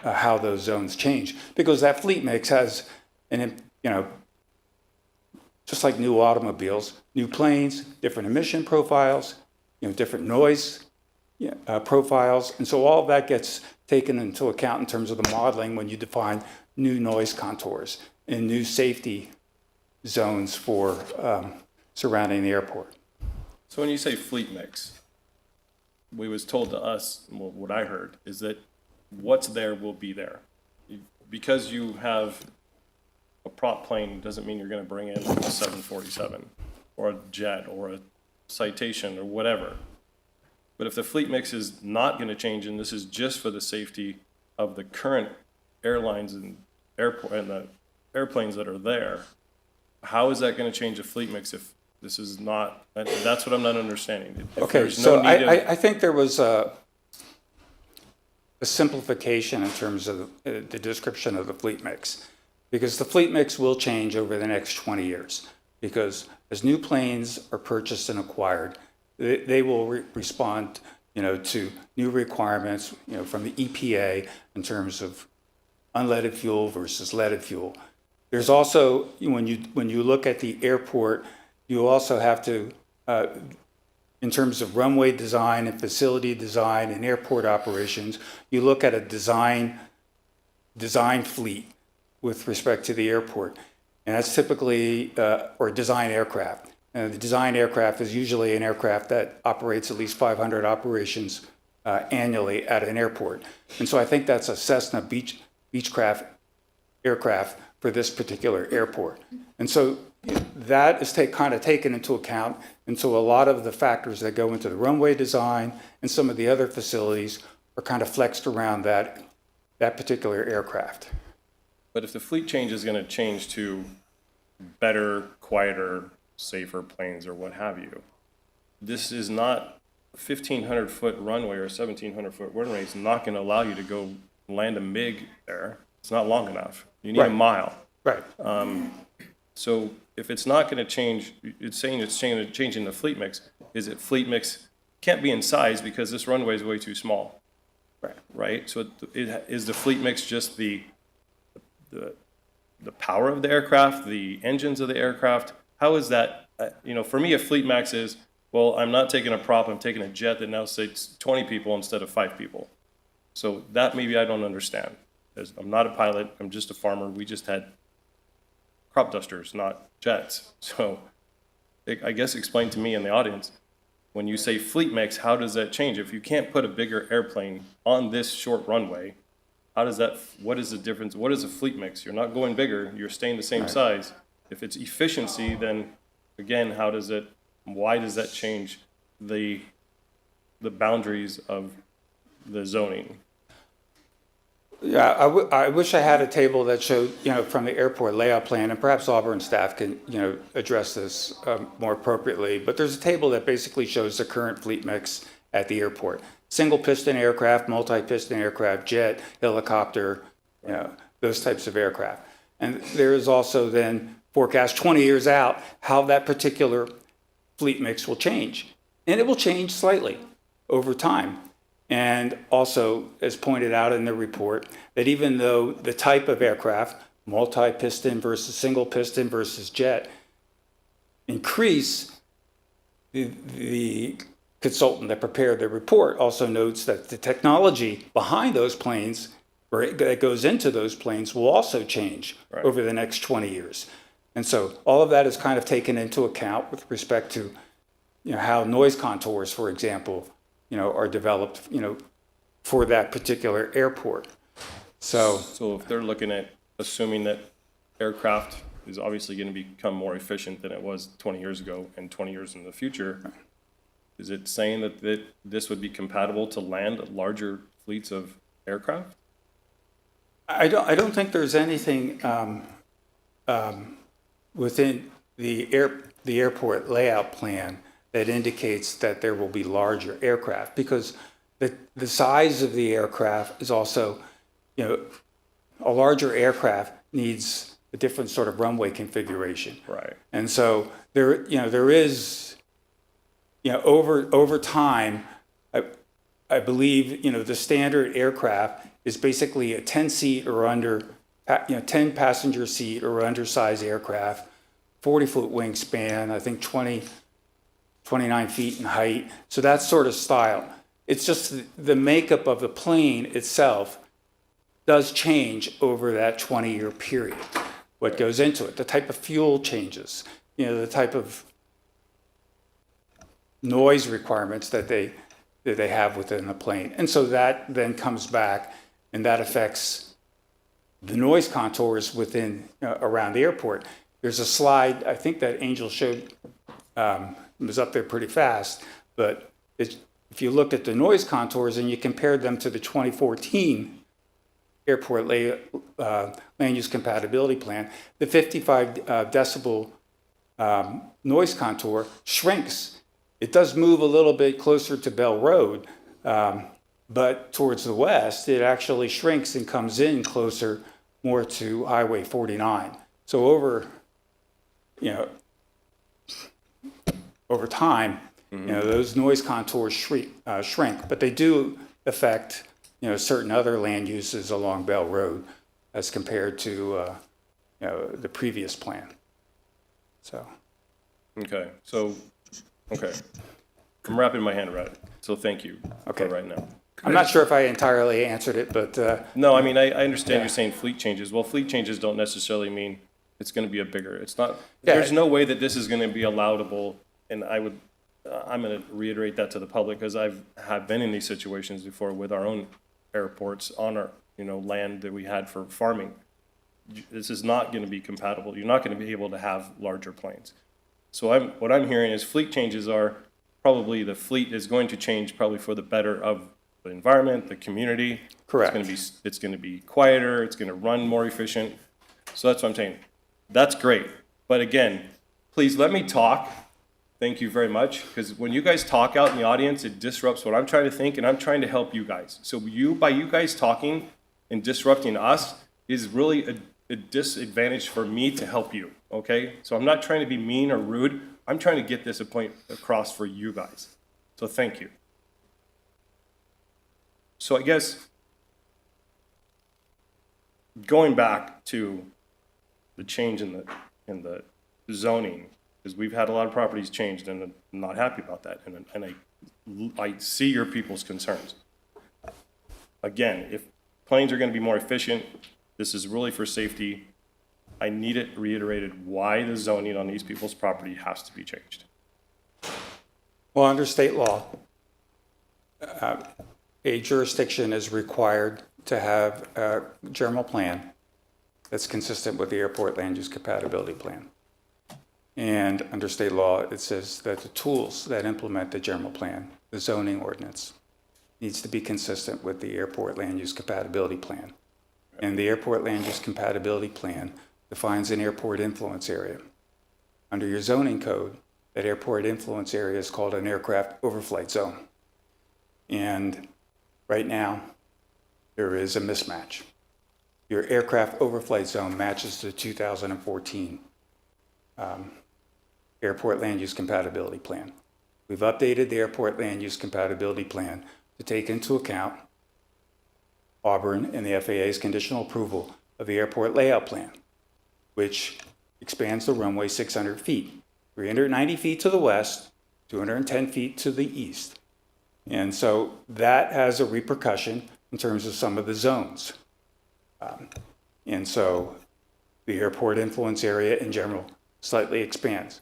how those zones change. Because that fleet mix has, just like new automobiles, new planes, different emission profiles, different noise profiles. And so all of that gets taken into account in terms of the modeling when you define new noise contours and new safety zones for surrounding the airport. So when you say fleet mix, we was told to us, well, what I heard, is that what's there will be there. Because you have a prop plane doesn't mean you're gonna bring in a 747 or a jet or a Citation or whatever. But if the fleet mix is not gonna change, and this is just for the safety of the current airlines and airport and the airplanes that are there, how is that gonna change the fleet mix if this is not, that's what I'm not understanding. If Okay, there's so no need of- I think there was a simplification in terms of the description of the fleet mix. Because the fleet mix will change over the next 20 years. Because as new planes are purchased and acquired, they will respond, to new requirements, from the EPA in terms of unleaded fuel versus leaded fuel. There's also, when you look at the airport, you also have to, in terms of runway design and facility design and airport operations, you look at a design fleet with respect to the airport. And that's typically, or design aircraft. And the design aircraft is usually an aircraft that operates at least 500 operations annually at an airport. And so I think that's a Cessna Beechcraft aircraft for this particular airport. And so that is kind of taken into account. And so a lot of the factors that go into the runway design and some of the other facilities are kind of flexed around that particular aircraft. But if the fleet change is gonna change to better, quieter, safer planes or what have you, this is not, a 1,500-foot runway or a 1,700-foot runway is not gonna allow you to go land a MiG there. It's not long enough. You need a mile. Right. So if it's not gonna change, it's saying it's changing the fleet mix. Is it fleet mix can't be in size because this runway is way too small? Right. Right? So is the fleet mix just the power of the aircraft, the engines of the aircraft? How is that, for me, a fleet max is, well, I'm not taking a prop, I'm taking a jet that now sits 20 people instead of 5 people. So that maybe I don't understand. I'm not a pilot, I'm just a farmer. We just had crop dusters, not jets. So I guess explain to me in the audience, when you say fleet mix, how does that change? If you can't put a bigger airplane on this short runway, what is the difference? What is a fleet mix? You're not going bigger, you're staying the same size. If it's efficiency, then again, why does that change the boundaries of the zoning? Yeah, I wish I had a table that showed, from the airport layout plan, and perhaps Auburn staff can, address this more appropriately. But there's a table that basically shows the current fleet mix at the airport. Single piston aircraft, multi-piston aircraft, jet, helicopter, those types of aircraft. And there is also then forecast 20 years out how that particular fleet mix will change. And it will change slightly over time. And also, as pointed out in the report, that even though the type of aircraft, multi-piston versus single piston versus jet, increase, the consultant that prepared the report also notes that the technology behind those planes, or that goes into those planes, will also change over the next 20 years. And so all of that is kind of taken into account with respect to, how noise contours, for example, are developed, for that particular airport. So if they're looking at assuming that aircraft is obviously going to become more efficient than it was 20 years ago and 20 years in the future, is it saying that this would be compatible to land larger fleets of aircraft? I don't think there's anything within the airport layout plan that indicates that there will be larger aircraft, because the size of the aircraft is also, a larger aircraft needs a different sort of runway configuration. Right. And so there is, over time, I believe, the standard aircraft is basically a 10-seat or under, 10 passenger seat or undersized aircraft, 40-foot wingspan, I think 29 feet in height. So that sort of style. It's just the makeup of the plane itself does change over that 20-year period. What goes into it, the type of fuel changes, the type of noise requirements that that they have within the plane. And so that then comes back and that affects the noise contours within, around the airport. There's a slide, I think that Angel showed, it was up there pretty fast, but if you looked at the noise contours and you compared them to the 2014 airport land use compatibility plan, the 55 decibel noise contour shrinks. It does move a little bit closer to Bell Road, but towards the west, it actually shrinks and comes in closer more to Highway 49. So over time, those noise contours shrink, but they do affect, certain other land uses along Bell Road as compared to, the previous plan. So. Okay, okay. I'm wrapping my hand around it, so thank you for right now. I'm not sure if I entirely answered it, but. No, I mean, I understand you're saying fleet changes. Well, fleet changes don't necessarily mean it's gonna be it's not, there's no way that this is gonna be allowable, and I'm gonna reiterate that to the public, because have been in these situations before with our own airports on our, land that we had for farming. This is not gonna be compatible. You're not gonna be able to have larger planes. So what I'm hearing is fleet changes are probably, the fleet is going to change probably for the better of the environment, the community. Correct. It's gonna be quieter, it's gonna run more efficient. So that's what I'm saying. That's great. But again, please let me talk. Thank you very much. Because when you guys talk out in the audience, it disrupts what I'm trying to think, and I'm trying to help you guys. So by you guys talking and disrupting us is really a disadvantage for me to help you, okay? So I'm not trying to be mean or rude. I'm trying to get this point across for you guys. So thank you. So I guess going back to the change in the zoning, because we've had a lot of properties changed, and I'm not happy about that. And I see your people's concerns. Again, if planes are going to be more efficient, this is really for safety. I need it reiterated why the zoning on these people's property has to be changed. Well, under state law, a jurisdiction is required to have a general plan that's consistent with the airport land use compatibility plan. And under state law, it says that the tools that implement the general plan, the zoning ordinance, needs to be consistent with the airport land use compatibility plan. And the airport land use compatibility plan defines an airport influence area. Under your zoning code, that airport influence area is called an aircraft overflight zone. And right now, there is a mismatch. Your aircraft overflight zone matches the 2014 airport land use compatibility plan. We've updated the airport land use compatibility plan to take into account Auburn and the FAA's conditional approval of the airport layout plan, which expands the runway 600 feet, 390 feet to the west, 210 feet to the east. And so that has a repercussion in terms of some of the zones. And so the airport influence area in general slightly expands.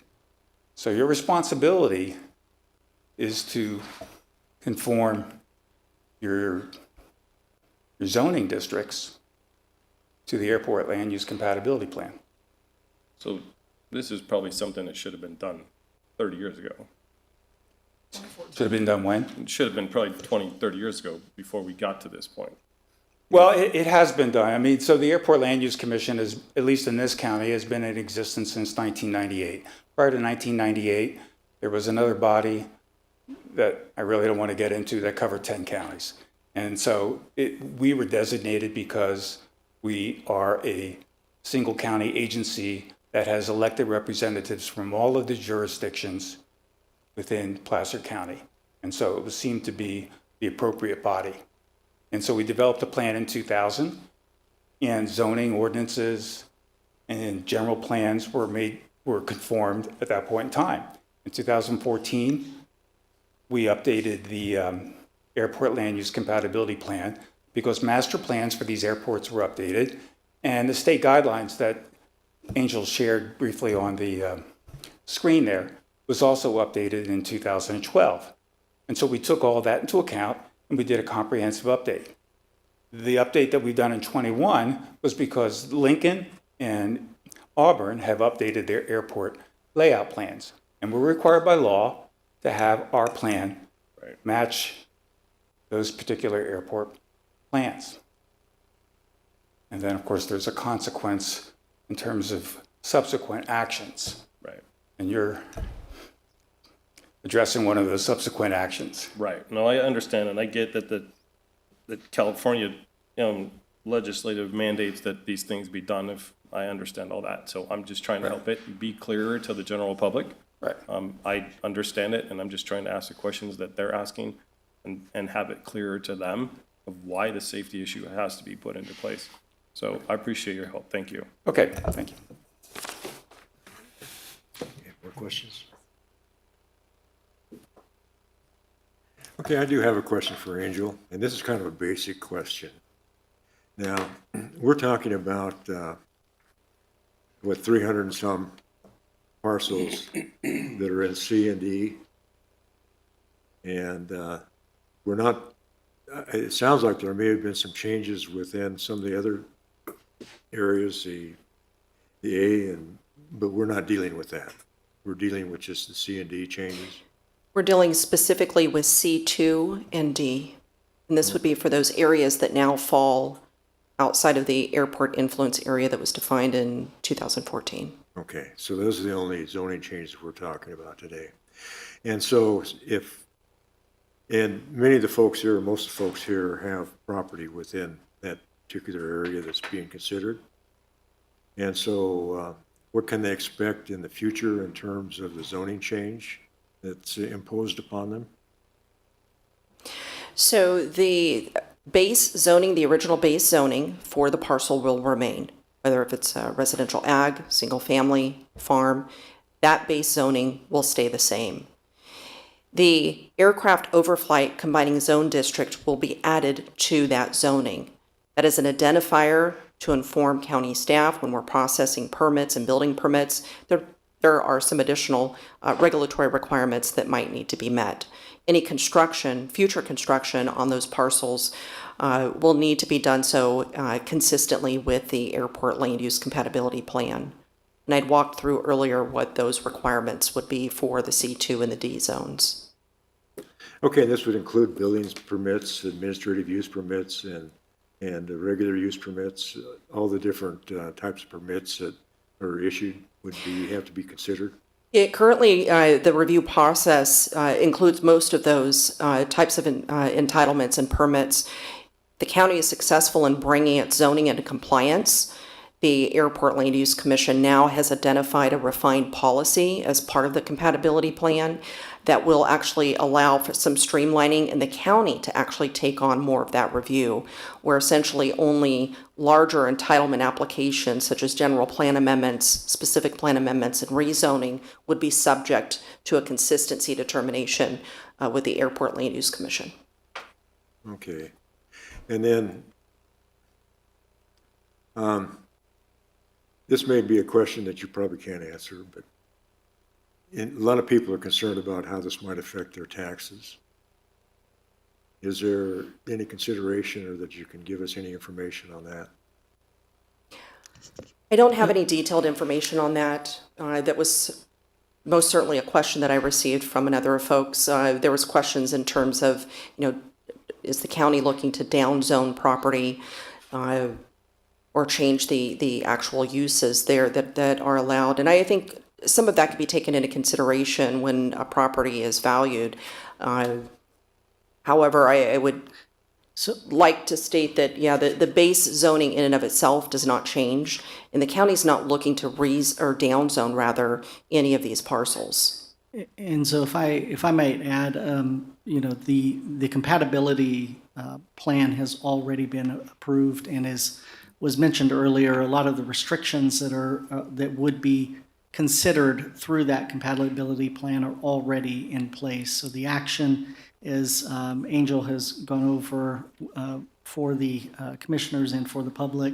So your responsibility is to conform your zoning districts to the airport land use compatibility plan. So this is probably something that should have been done 30 years ago. Should have been done when? It should have been probably 20, 30 years ago before we got to this point. Well, it has been done. I mean, so the Airport Land Use Commission is, at least in this county, has been in existence since 1998. Prior to 1998, there was another body that I really don't want to get into that covered 10 counties. And so we were designated because we are a single county agency that has elected representatives from all of the jurisdictions within Placer County. And so it was seemed to be the appropriate body. And so we developed a plan in 2000, and zoning ordinances and general plans were conformed at that point in time. In 2014, we updated the airport land use compatibility plan because master plans for these airports were updated, and the state guidelines that Angel shared briefly on the screen there was also updated in 2012. And so we took all that into account and we did a comprehensive update. The update that we've done in 21 was because Lincoln and Auburn have updated their airport layout plans. And we're required by law to have our plan match those particular airport plans. And then, of course, there's a consequence in terms of subsequent actions. Right. And you're addressing one of those subsequent actions. Right. No, I understand, and I get that the California legislative mandates that these things be done. If I understand all that, so I'm just trying to help it be clearer to the general public. Right. I understand it, and I'm just trying to ask the questions that they're asking, and have it clearer to them of why the safety issue has to be put into place. So I appreciate your help. Thank you. Okay. Thank you. Okay, more questions? Okay, I do have a question for Angel, and this is kind of a basic question. Now, we're talking about, 300 and some parcels that are in C and D. And we're not, it sounds like there may have been some changes within some of the other areas, the A, but we're not dealing with that. We're dealing with just the C and D changes. We're dealing specifically with C2 and D. And this would be for those areas that now fall outside of the airport influence area that was defined in 2014. Okay, so those are the only zoning changes we're talking about today. And so and many of the folks here, most of the folks here have property within that particular area that's being considered. And so what can they expect in the future in terms of the zoning change that's imposed upon them? So the base zoning, the original base zoning for the parcel will remain, whether if it's a residential ag, single family, farm, that base zoning will stay the same. The aircraft overflight combining zone district will be added to that zoning. That is an identifier to inform county staff when we're processing permits and building permits. There are some additional regulatory requirements that might need to be met. Any construction, future construction on those parcels will need to be done so consistently with the airport land use compatibility plan. And I'd walked through earlier what those requirements would be for the C2 and the D zones. Okay, this would include buildings permits, administrative use permits, and regular use permits, all the different types of permits that are issued would have to be considered? Currently, the review process includes most of those types of entitlements and permits. The county is successful in bringing its zoning into compliance. The Airport Land Use Commission now has identified a refined policy as part of the compatibility plan that will actually allow for some streamlining in the county to actually take on more of that review, where essentially only larger entitlement applications such as general plan amendments, specific plan amendments, and rezoning would be subject to a consistency determination with the Airport Land Use Commission. Okay. And then this may be a question that you probably can't answer, but a lot of people are concerned about how this might affect their taxes. Is there any consideration or that you can give us any information on that? I don't have any detailed information on that. That was most certainly a question that I received from another folks. There was questions in terms of, is the county looking to downzone property or change the actual uses there that are allowed? And I think some of that could be taken into consideration when a property is valued. However, I would like to state that, the base zoning in and of itself does not change, and the county's not looking to downzone rather any of these parcels. And so if I might add, the compatibility plan has already been approved, and as was mentioned earlier, a lot of the restrictions that would be considered through that compatibility plan are already in place. So the action, as Angel has gone over for the commissioners and for the public,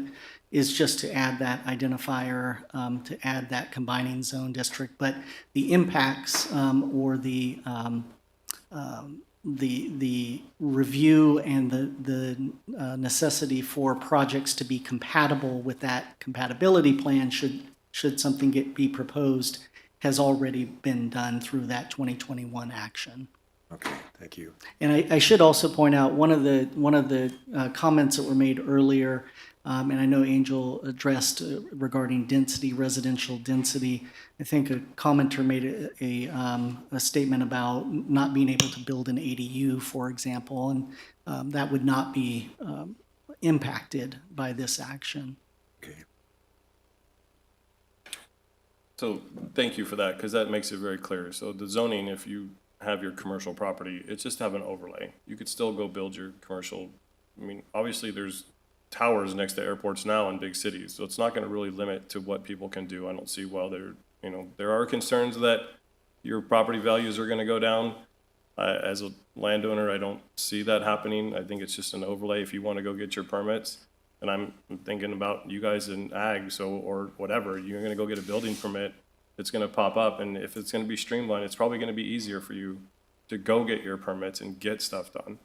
is just to add that identifier, to add that combining zone district. But the impacts or the the review and the necessity for projects to be compatible with that compatibility plan should something be proposed has already been done through that 2021 action. Okay, thank you. And I should also point out one of the comments that were made earlier, and I know Angel addressed regarding density, residential density. I think a commenter made a statement about not being able to build an ADU, for example, and that would not be impacted by this action. So thank you for that, because that makes it very clear. So the zoning, if you have your commercial property, it's just have an overlay. You could still go build your commercial. I mean, obviously there's towers next to airports now in big cities, so it's not going to really limit to what people can do. I don't see why there are concerns that your property values are going to go down. As a landowner, I don't see that happening. I think it's just an overlay if you want to go get your permits. And I'm thinking about you guys in ag, or whatever, you're going to go get a building permit. It's going to pop up, and if it's going to be streamlined, it's probably going to be easier for you to go get your permits and get stuff done.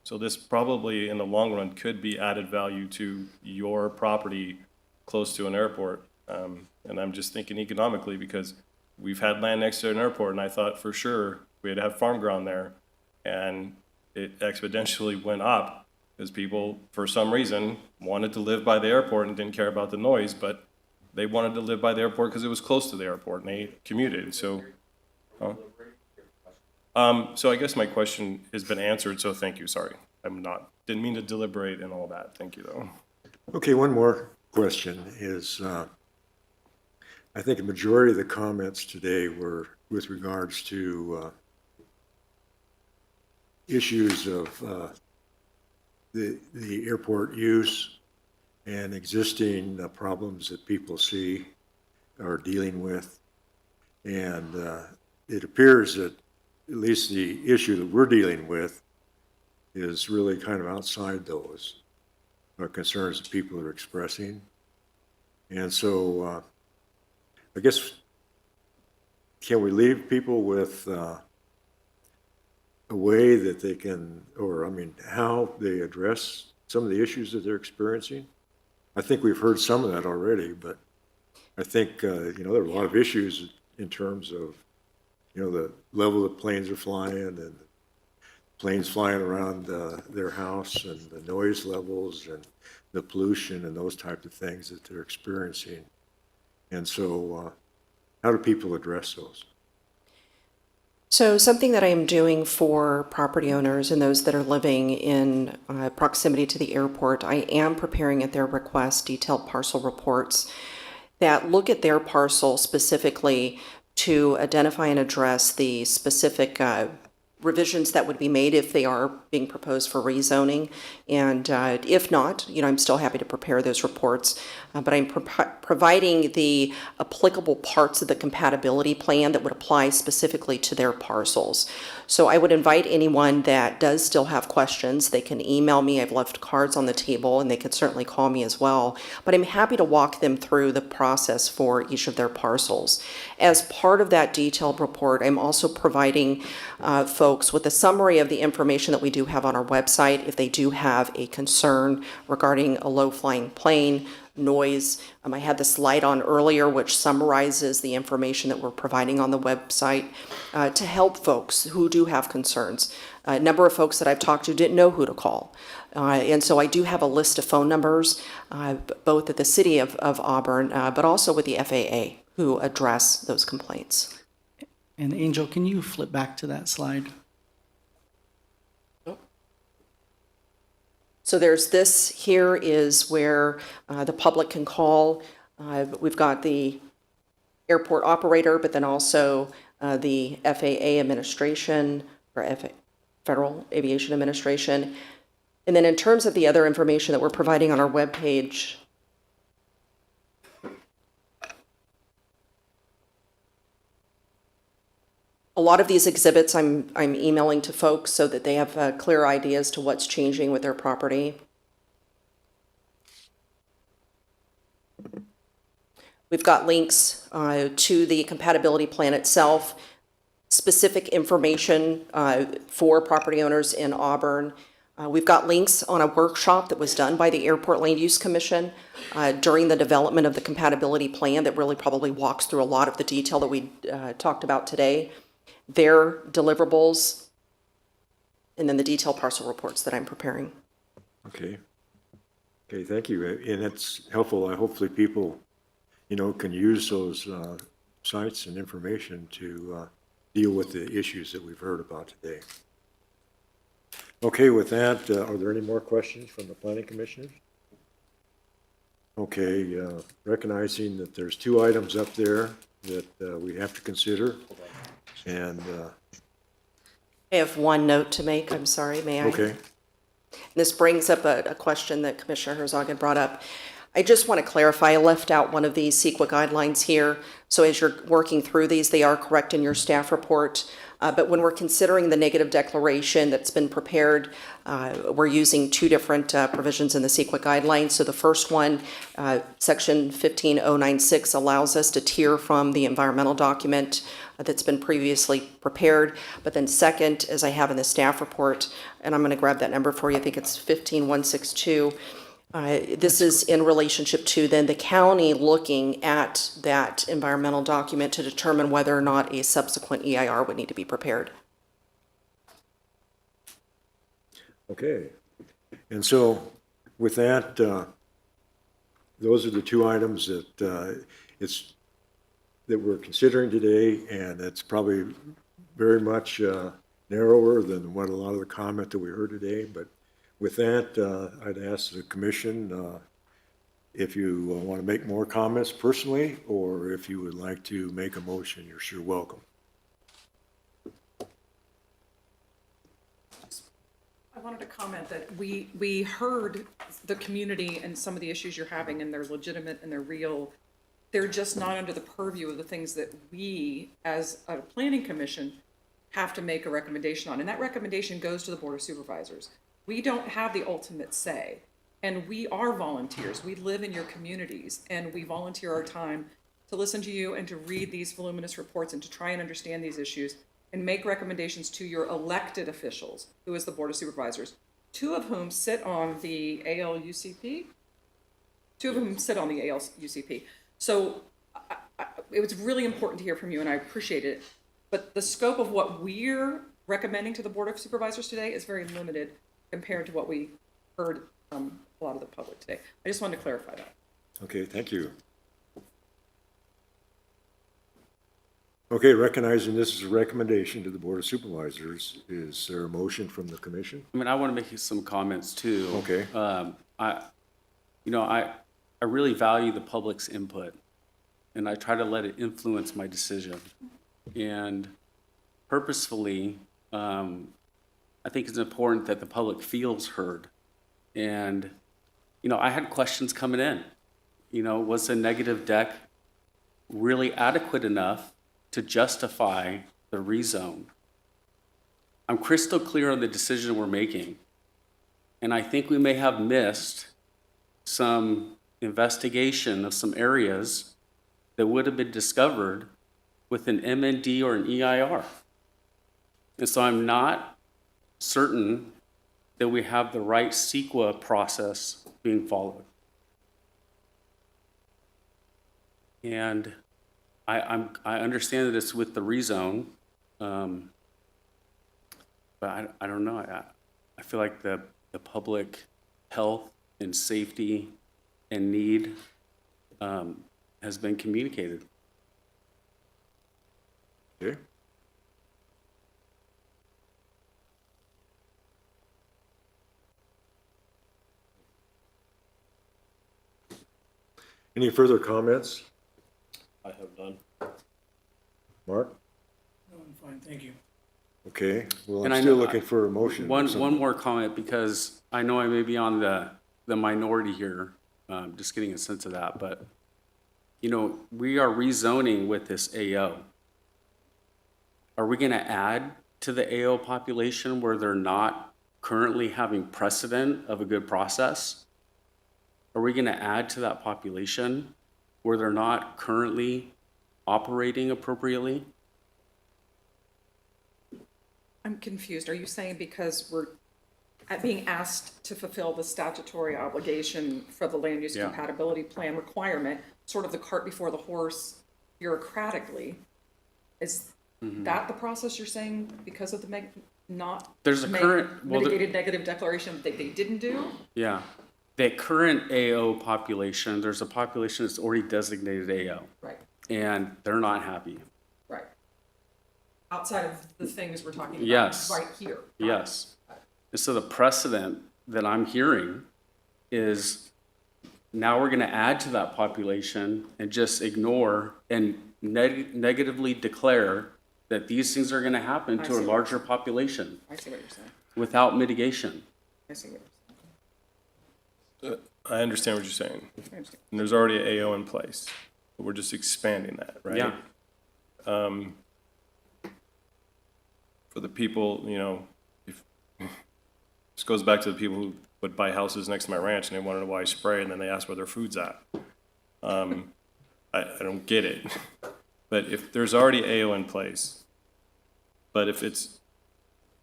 So this probably, in the long run, could be added value to your property close to an airport. And I'm just thinking economically, because we've had land next to an airport, and I thought for sure we'd have farm ground there, and it exponentially went up because people, for some reason, wanted to live by the airport and didn't care about the noise, but they wanted to live by the airport because it was close to the airport, and they commuted. So I guess my question has been answered, so thank you. Sorry. Didn't mean to deliberate and all that. Thank you, though. Okay, one more question is, I think a majority of the comments today were with regards to issues of the airport use and existing problems that people see or dealing with. And it appears that at least the issue that we're dealing with is really kind of outside those concerns that people are expressing. And so I guess, can we leave people with a way that they can, how they address some of the issues that they're experiencing? I think we've heard some of that already, but I think, there are a lot of issues in terms of, the level that planes are flying and planes flying around their house and the noise levels and the pollution and those types of things that they're experiencing. And so how do people address those? So something that I am doing for property owners and those that are living in proximity to the airport, I am preparing at their request detailed parcel reports that look at their parcel specifically to identify and address the specific revisions that would be made if they are being proposed for rezoning. And if not, I'm still happy to prepare those reports. But I'm providing the applicable parts of the compatibility plan that would apply specifically to their parcels. So I would invite anyone that does still have questions, they can email me. I've left cards on the table, and they could certainly call me as well. But I'm happy to walk them through the process for each of their parcels. As part of that detailed report, I'm also providing folks with a summary of the information that we do have on our website if they do have a concern regarding a low-flying plane, noise. I had the slide on earlier which summarizes the information that we're providing on the website to help folks who do have concerns. A number of folks that I've talked to didn't know who to call. And so I do have a list of phone numbers, both at the City of Auburn, but also with the FAA, who address those complaints. And Angel, can you flip back to that slide? So there's this here is where the public can call. We've got the airport operator, but then also the FAA administration, or Federal Aviation Administration. And then in terms of the other information that we're providing on our webpage, a lot of these exhibits I'm emailing to folks so that they have clear ideas to what's changing with their property. We've got links to the compatibility plan itself, specific information for property owners in Auburn. We've got links on a workshop that was done by the Airport Land Use Commission during the development of the compatibility plan that really probably walks through a lot of the detail that we talked about today. Their deliverables, and then the detailed parcel reports that I'm preparing. Okay. Okay, thank you. And that's helpful. Hopefully people, can use those sites and information to deal with the issues that we've heard about today. Okay, with that, are there any more questions from the planning commissioners? Okay, recognizing that there's 2 items up there that we have to consider. And I have one note to make. I'm sorry, may I? okay. This brings up a question that Commissioner Herzog had brought up. I just want to clarify, I left out one of these CEQA guidelines here. So as you're working through these, they are correct in your staff report. But when we're considering the negative declaration that's been prepared, we're using 2 different provisions in the CEQA guidelines. So the first one, section 15096, allows us to tier from the environmental document that's been previously prepared. But then second, as I have in the staff report, and I'm going to grab that number for you, I think it's 15162. This is in relationship to then the county looking at that environmental document to determine whether or not a subsequent EIR would need to be prepared. Okay. And so with that, those are the 2 items that that we're considering today, and it's probably very much narrower than what a lot of the comment that we heard today. But with that, I'd ask the commission if you want to make more comments personally, or if you would like to make a motion, you're sure welcome. I wanted to comment that we heard the community and some of the issues you're having, and they're legitimate and they're real. They're just not under the purview of the things that we, as a planning commission, have to make a recommendation on. And that recommendation goes to the Board of Supervisors. We don't have the ultimate say. And we are volunteers. We live in your communities, and we volunteer our time to listen to you and to read these voluminous reports and to try and understand these issues and make recommendations to your elected officials, who is the Board of Supervisors, 2 of whom sit on the ALUCP. 2 of whom sit on the ALUCP. So it was really important to hear from you, and I appreciate it. But the scope of what we're recommending to the Board of Supervisors today is very limited compared to what we heard from a lot of the public today. I just wanted to clarify that. Okay, thank you. Okay, recognizing this is a recommendation to the Board of Supervisors, is there a motion from the commission? I mean, I want to make some comments too. Okay. I really value the public's input, and I try to let it influence my decision. And purposefully, I think it's important that the public feels heard. And, I had questions coming in. Was the negative deck really adequate enough to justify the rezone? I'm crystal clear on the decision we're making. And I think we may have missed some investigation of some areas that would have been discovered with an MND or an EIR. And so I'm not certain that we have the right CEQA process being followed. And I understand that it's with the rezone, but I don't know. I feel like the public health and safety and need has been communicated. Okay. Any further comments? I have none. Mark? No, I'm fine, thank you. Okay, well, And I'm I still know- looking for a motion. One more comment, because I know I may be on the minority here, just getting a sense of that, but, we are rezoning with this AO. Are we gonna add to the AO population where they're not currently having precedent of a good process? Are we gonna add to that population where they're not currently operating appropriately? I'm confused. Are you saying because we're being asked to fulfill the statutory obligation for the land use Yeah. compatibility plan requirement, sort of the cart before the horse bureaucratically? Is that the process you're saying because of the There's a current- well, the- mitigated negative declaration that they didn't do? Yeah. The current AO population, there's a population that's already designated AO, Right, and they're not happy. right. Outside of the things we're talking about Yes. right here. Yes. And so the precedent that I'm hearing is now we're gonna add to that population and just ignore and negatively declare that these things are gonna happen I to see a what- larger population I see what you're saying. without mitigation. I see what I understand what you're saying. I understand. And there's already an AO in place, but we're just expanding that, right? Yeah. For the people, you know, if, this goes back to the people who would buy houses next to my ranch and they wanted to know why I spray, and then they ask where their food's at. I don't get it. But if there's already AO in place, but if it's,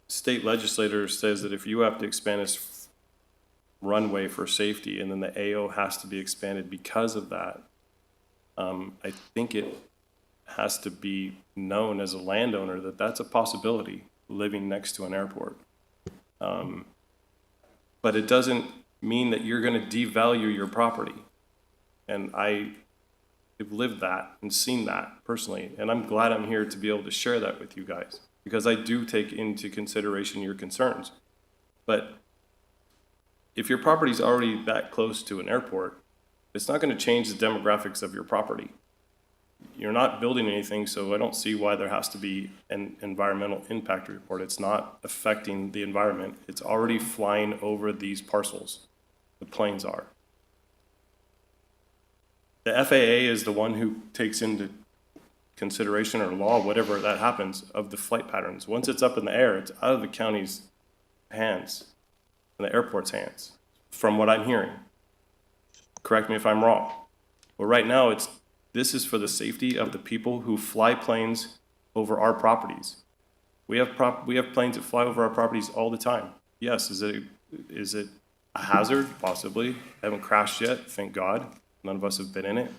state legislator says that if you have to expand this runway for safety, and then the AO has to be expanded because of that, I think it has to be known as a landowner that that's a possibility, living next to an airport. But it doesn't mean that you're gonna devalue your property. And I have lived that and seen that personally, and I'm glad I'm here to be able to share that with you guys, because I do take into consideration your concerns. But if your property's already that close to an airport, it's not gonna change the demographics of your property. You're not building anything, so I don't see why there has to be an environmental impact report. It's not affecting the environment. It's already flying over these parcels. The planes are. The FAA is the one who takes into consideration or law, whatever that happens, of the flight patterns. Once it's up in the air, it's out of the county's hands and the airport's hands, from what I'm hearing. Correct me if I'm wrong. But right now, this is for the safety of the people who fly planes over our properties. We have planes that fly over our properties all the time. Yes, is it a hazard? Possibly. I haven't crashed yet, thank God. None of us have been in it.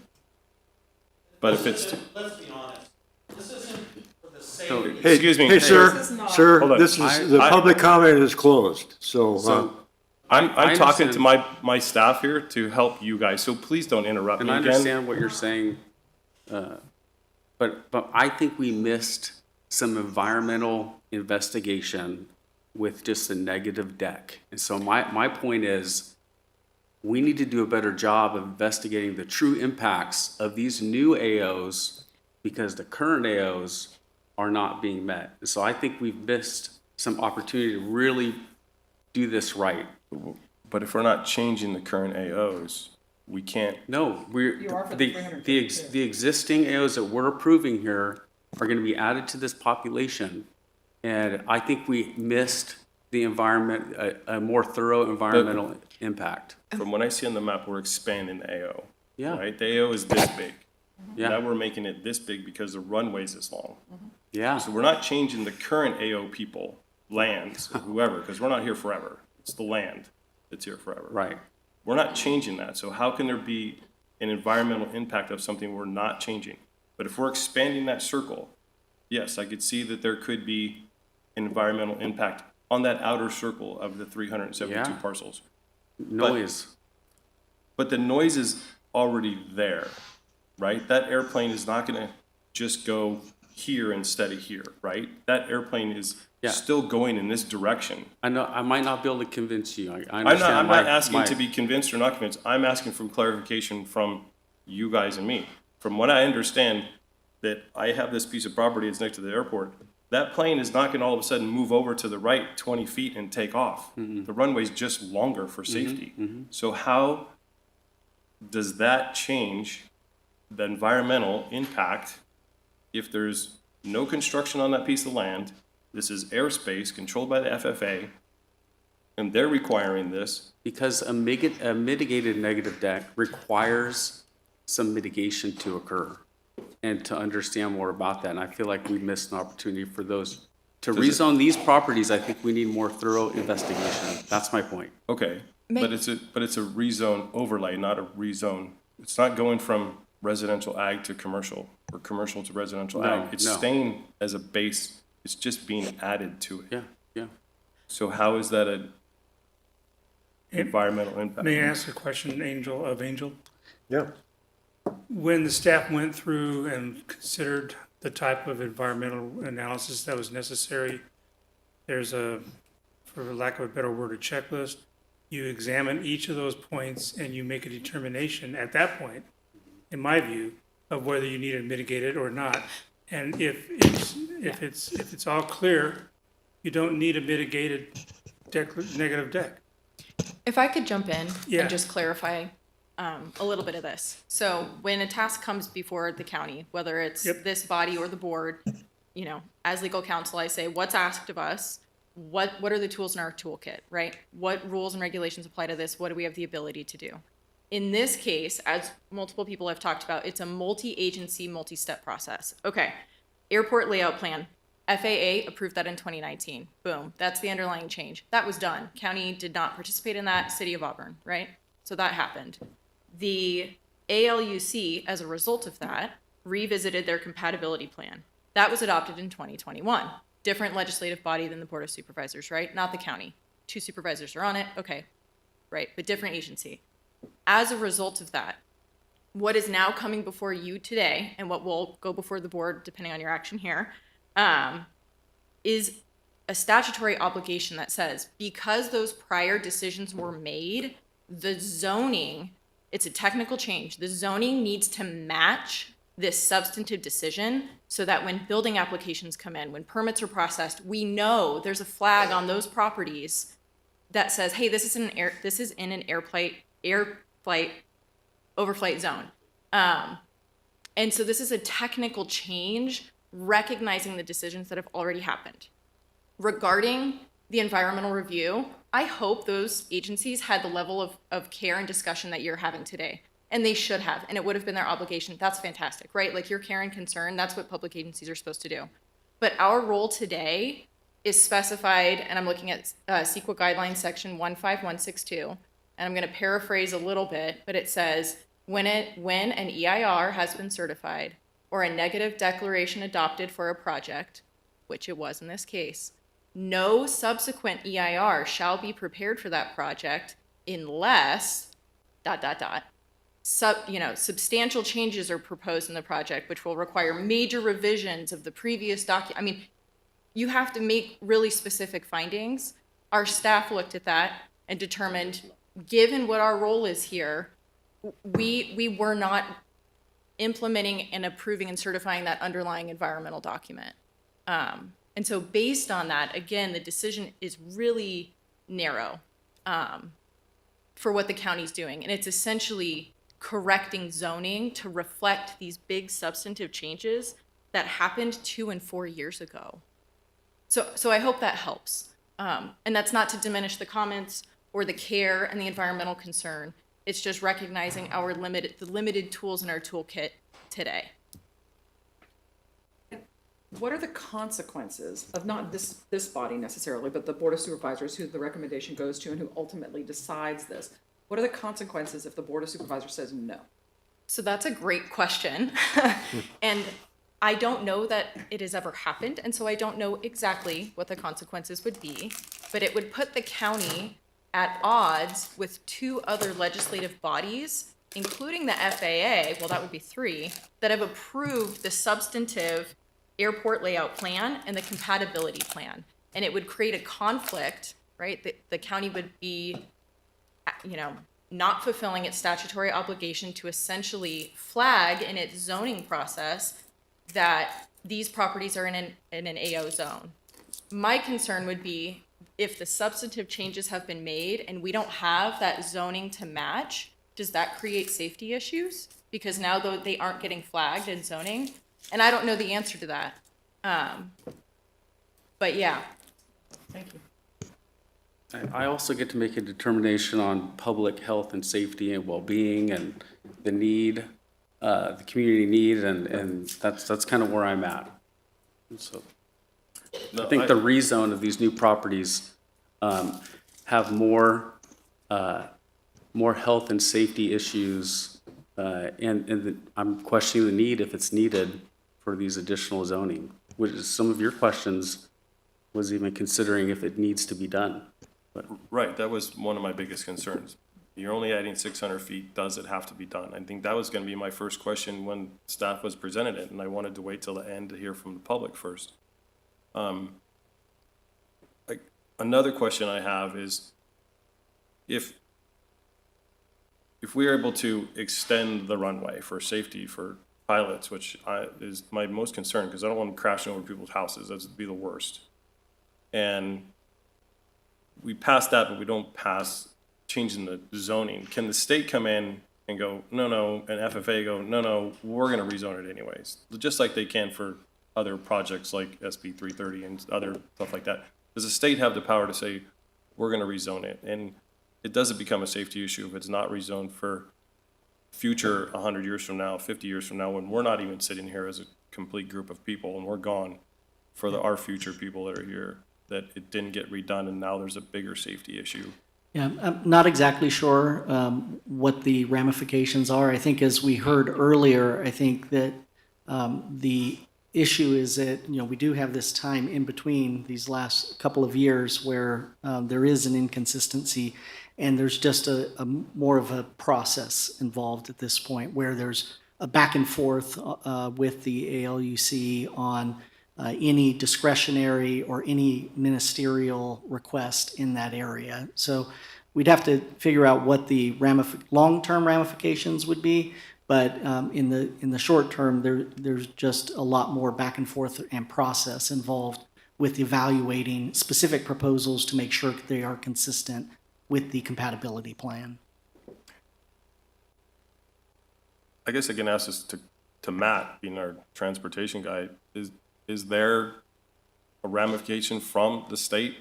But if it's... Let's be honest, this isn't for the safety. Hey, Excuse me. Hey, sir, This is not- sir, Hold on. this is, the public comment is closed, so, I'm I talking to understand. my staff here to help you guys, so please don't interrupt And me I again. understand what you're saying, but I think we missed some environmental investigation with just a negative deck. And so my point is, we need to do a better job of investigating the true impacts of these new AOs, because the current AOs are not being met. And so I think we've missed some opportunity to really do this right. But if we're not changing the current AOs, we can't. No, You are for the 350 the existing AOs that we're approving here are gonna be added to this population. And I think we missed the environment, a more thorough environmental impact. From what I see on the map, we're expanding the AO. Yeah. Right? The AO is this big. Yeah. Now we're making it this big because the runway's this long. Yeah, So we're not changing the current AO people, lands, whoever, because we're not here forever. It's the land that's here forever. right. We're not changing that. So how can there be an environmental impact of something we're not changing? But if we're expanding that circle, yes, I could see that there could be an environmental impact on that outer circle of the 372 Yeah. parcels. Noise. But the noise is already there, right? That airplane is not gonna just go here instead of here, right? That airplane is Yeah. still going in this direction. I know, I might not be able to convince you. I I'm understand. not asking to be convinced or not convinced. I'm asking for clarification from you guys and me. From what I understand, that I have this piece of property that's next to the airport, that plane is not gonna all of a sudden move over to the right 20 feet and take off. The runway's just longer for safety. So how does that change the environmental impact if there's no construction on that piece of land? This is airspace controlled by the FFA, and they're requiring this. Because a mitigated negative deck requires some mitigation to occur and to understand more about that. And I feel like we missed an opportunity for those To rezone these properties, I think we need more thorough investigation. That's my point. Okay, May- but it's a rezone overlay, not a rezone. It's not going from residential ag to commercial or commercial to residential No, ag. It's no. staying as a base. It's just being added to it. Yeah, yeah. So how is that an environmental impact? May I ask a question, Angel? Yeah. When the staff went through and considered the type of environmental analysis that was necessary, there's a, for lack of a better word, a checklist. You examine each of those points and you make a determination at that point, in my view, of whether you need to mitigate it or not. And if it's all clear, you don't need a mitigated negative deck. If I could jump in Yeah. and just clarify a little bit of this. So when a task comes before the county, whether it's this body or the board, you know, as legal counsel, I say, what's asked of us? What are the tools in our toolkit, right? What rules and regulations apply to this? What do we have the ability to do? In this case, as multiple people have talked about, it's a multi-agency, multi-step process. Okay, airport layout plan. FAA approved that in 2019. Boom, that's the underlying change. That was done. County did not participate in that, City of Auburn, right? So that happened. The ALUC, as a result of that, revisited their compatibility plan. That was adopted in 2021. Different legislative body than the Board of Supervisors, right? Not the county. 2 supervisors are on it, okay, right, but different agency. As a result of that, what is now coming before you today, and what will go before the board, depending on your action here, is a statutory obligation that says, because those prior decisions were made, the zoning, it's a technical change, the zoning needs to match this substantive decision so that when building applications come in, when permits are processed, we know there's a flag on those properties that says, hey, this is in an air flight overflight zone. And so this is a technical change recognizing the decisions that have already happened. Regarding the environmental review, I hope those agencies had the level of care and discussion that you're having today. And they should have, and it would have been their obligation. That's fantastic, right? Like your care and concern, that's what public agencies are supposed to do. But our role today is specified, and I'm looking at CEQA guidelines section 15162, and I'm gonna paraphrase a little bit, but it says, when an EIR has been certified or a negative declaration adopted for a project, which it was in this case, no subsequent EIR shall be prepared for that project unless ... substantial changes are proposed in the project, which will require major revisions of the previous document. I mean, you have to make really specific findings. Our staff looked at that and determined, given what our role is here, we were not implementing and approving and certifying that underlying environmental document. And so based on that, again, the decision is really narrow for what the county's doing. And it's essentially correcting zoning to reflect these big substantive changes that happened 2 and 4 years ago. So I hope that helps. And that's not to diminish the comments or the care and the environmental concern. It's just recognizing the limited tools in our toolkit today. What are the consequences of not this body necessarily, but the Board of Supervisors who the recommendation goes to and who ultimately decides this? What are the consequences if the Board of Supervisors says no? So that's a great question. And I don't know that it has ever happened, and so I don't know exactly what the consequences would be, but it would put the county at odds with 2 other legislative bodies, including the FAA, well, that would be 3, that have approved the substantive airport layout plan and the compatibility plan. And it would create a conflict, right? The county would be, not fulfilling its statutory obligation to essentially flag in its zoning process that these properties are in an AO zone. My concern would be if the substantive changes have been made and we don't have that zoning to match, does that create safety issues? Because now though they aren't getting flagged in zoning, and I don't know the answer to that. But yeah, thank you. I also get to make a determination on public health and safety and well-being and the need, the community need, and that's kind of where I'm at. And so, No, I think the rezone of these new properties have more health and safety issues, and I'm questioning the need, if it's needed, for these additional zoning, which is some of your questions was even considering if it needs to be done. But Right, that was one of my biggest concerns. You're only adding 600 feet, does it have to be done? I think that was gonna be my first question when staff was presented it, and I wanted to wait till the end to hear from the public first. Another question I have is, if we are able to extend the runway for safety for pilots, which is my most concern, because I don't want them crashing over people's houses, that would be the worst. And we pass that, but we don't pass changing the zoning. Can the state come in and go, no, and FFA go, no, we're gonna rezone it anyways? Just like they can for other projects like SB 330 and other stuff like that. Does the state have the power to say, we're gonna rezone it? And it doesn't become a safety issue if it's not rezoned for future 100 years from now, 50 years from now, when we're not even sitting here as a complete group of people and we're gone, for our future people that are here, that it didn't get redone and now there's a bigger safety issue. Yeah, I'm not exactly sure what the ramifications are. I think as we heard earlier, I think that the issue is that, we do have this time in between these last couple of years where there is an inconsistency, and there's just a more of a process involved at this point where there's a back and forth with the ALUC on any discretionary or any ministerial request in that area. So we'd have to figure out what the long-term ramifications would be, but in the short term, there's just a lot more back and forth and process involved with evaluating specific proposals to make sure that they are consistent with the compatibility plan. I guess I can ask this to Matt, being our transportation guy. Is there a ramification from the state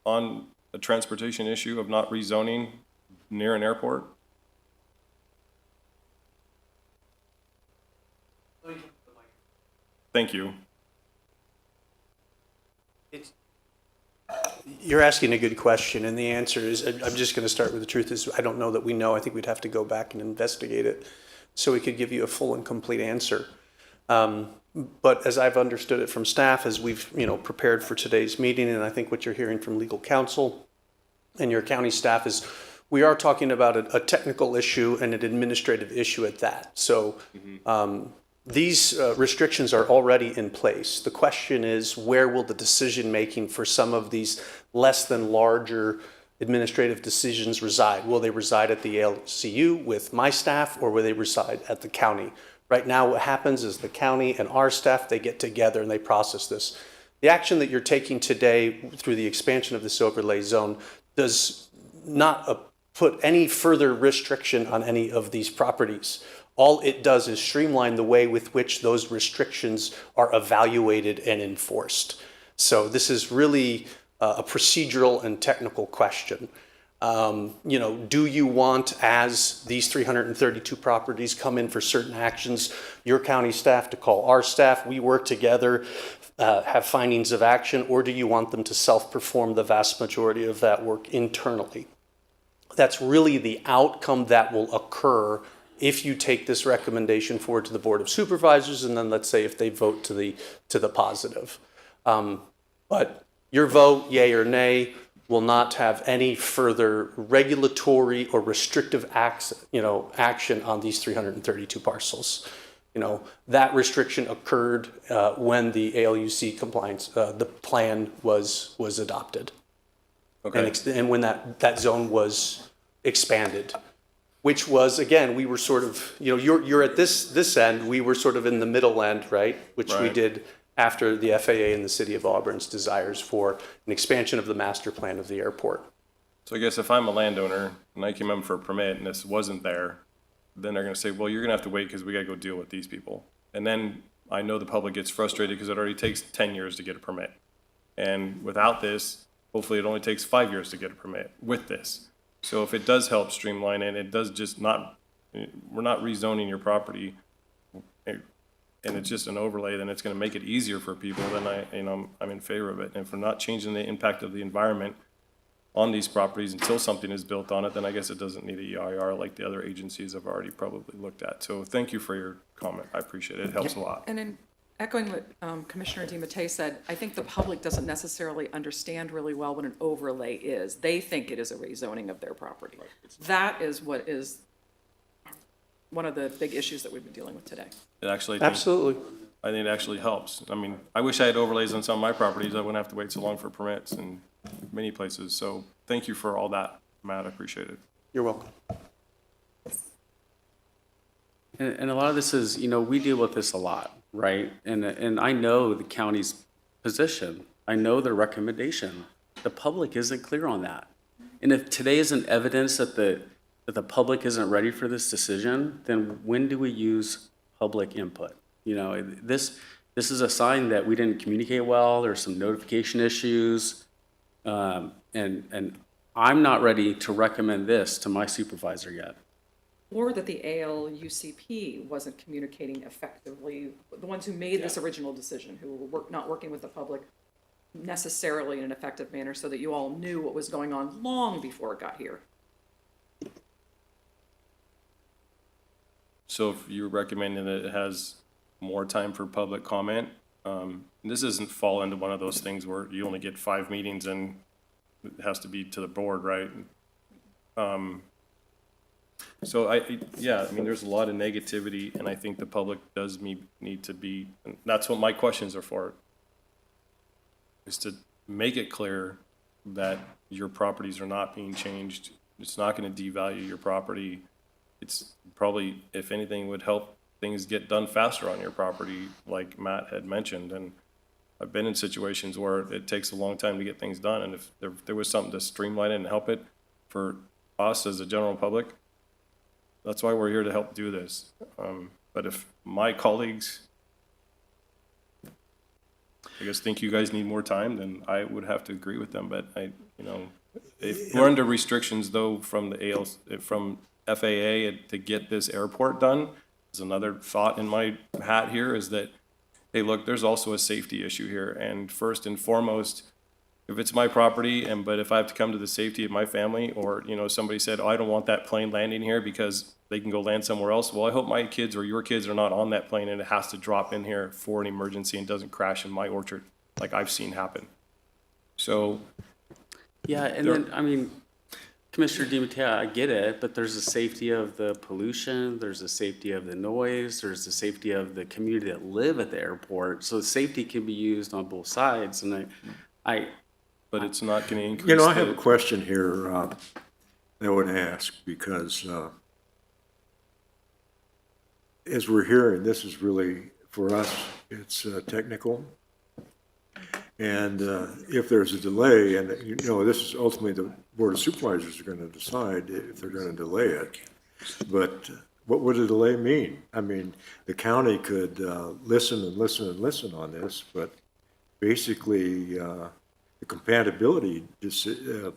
on a transportation issue of not rezoning near an airport? Thank you. You're asking a good question, and the answer is, I'm just going to start with the truth, is I don't know that we know. I think we'd have to go back and investigate it so we could give you a full and complete answer. But as I've understood it from staff, as we've prepared for today's meeting, and I think what you're hearing from legal counsel and your county staff is, we are talking about a technical issue and an administrative issue at that. So these restrictions are already in place. The question is, where will the decision making for some of these less than larger administrative decisions reside? Will they reside at the ALCU with my staff, or will they reside at the county? Right now, what happens is the county and our staff, they get together and they process this. The action that you're taking today through the expansion of this overlay zone does not put any further restriction on any of these properties. All it does is streamline the way with which those restrictions are evaluated and enforced. So this is really a procedural and technical question. Do you want, as these 332 properties come in for certain actions, your county staff to call our staff, we work together, have findings of action, or do you want them to self-perform the vast majority of that work internally? That's really the outcome that will occur if you take this recommendation forward to the Board of Supervisors, and then let's say if they vote to the positive. But your vote, yay or nay, will not have any further regulatory or restrictive action on these 332 parcels. That restriction occurred when the ALUC compliance, the plan was adopted. Okay. And when that zone was expanded, which was, again, we were sort of, you're at this end, we were sort of in the middle end, right? Which we did after the FAA and the City of Auburn's desires for an expansion of the master plan of the airport. So I guess if I'm a landowner and I came in for a permit and this wasn't there, then they're gonna say, well, you're gonna have to wait because we gotta go deal with these people. And then I know the public gets frustrated because it already takes 10 years to get a permit. And without this, hopefully it only takes 5 years to get a permit with this. So if it does help streamline it, it does just not, we're not rezoning your property. and it's just an overlay, then it's gonna make it easier for people, then I'm in favor of it. And if we're not changing the impact of the environment on these properties until something is built on it, then I guess it doesn't need a EIR like the other agencies have already probably looked at. So thank you for your comment. I appreciate it. It helps a lot. And in echoing what Commissioner DiMattei said, I think the public doesn't necessarily understand really well what an overlay is. They think it is a rezoning of their property. That is what is one of the big issues that we've been dealing with today. It actually. Absolutely. I think it actually helps. I mean, I wish I had overlays on some of my properties. I wouldn't have to wait so long for permits in many places. So thank you for all that, Matt. I appreciate it. You're welcome. And a lot of this is, we deal with this a lot, right? And I know the county's position. I know their recommendation. The public isn't clear on that. And if today isn't evidence that the public isn't ready for this decision, then when do we use public input? This is a sign that we didn't communicate well. There's some notification issues. And I'm not ready to recommend this to my supervisor yet. Or that the ALUCP wasn't communicating effectively, the ones who made this original decision, who were not working with the public necessarily in an effective manner so that you all knew what was going on long before it got here. So if you're recommending that it has more time for public comment, this doesn't fall into one of those things where you only get 5 meetings and it has to be to the board, right? So there's a lot of negativity, and I think the public does need to be, and that's what my questions are for, is to make it clear that your properties are not being changed. It's not gonna devalue your property. It's probably, if anything, would help things get done faster on your property, like Matt had mentioned. And I've been in situations where it takes a long time to get things done, and if there was something to streamline it and help it for us as a general public, that's why we're here to help do this. But if my colleagues, I guess, think you guys need more time, then I would have to agree with them. But if we're under restrictions though from from FAA to get this airport done, is another thought in my hat here, is that, hey, look, there's also a safety issue here. And first and foremost, if it's my property, but if I have to come to the safety of my family, or, somebody said, oh, I don't want that plane landing here because they can go land somewhere else. Well, I hope my kids or your kids are not on that plane and it has to drop in here for an emergency and doesn't crash in my orchard like I've seen happen. So. Yeah, and then, Commissioner DiMattei, I get it, but there's the safety of the pollution, there's the safety of the noise, there's the safety of the community that live at the airport. So safety can be used on both sides, and but it's not going to increase. I have a question here that I would ask, because as we're hearing, this is really, for us, it's technical. And if there's a delay, and this is ultimately the Board of Supervisors are going to decide if they're going to delay it. But what would a delay mean? I mean, the county could listen and listen and listen on this, but basically the compatibility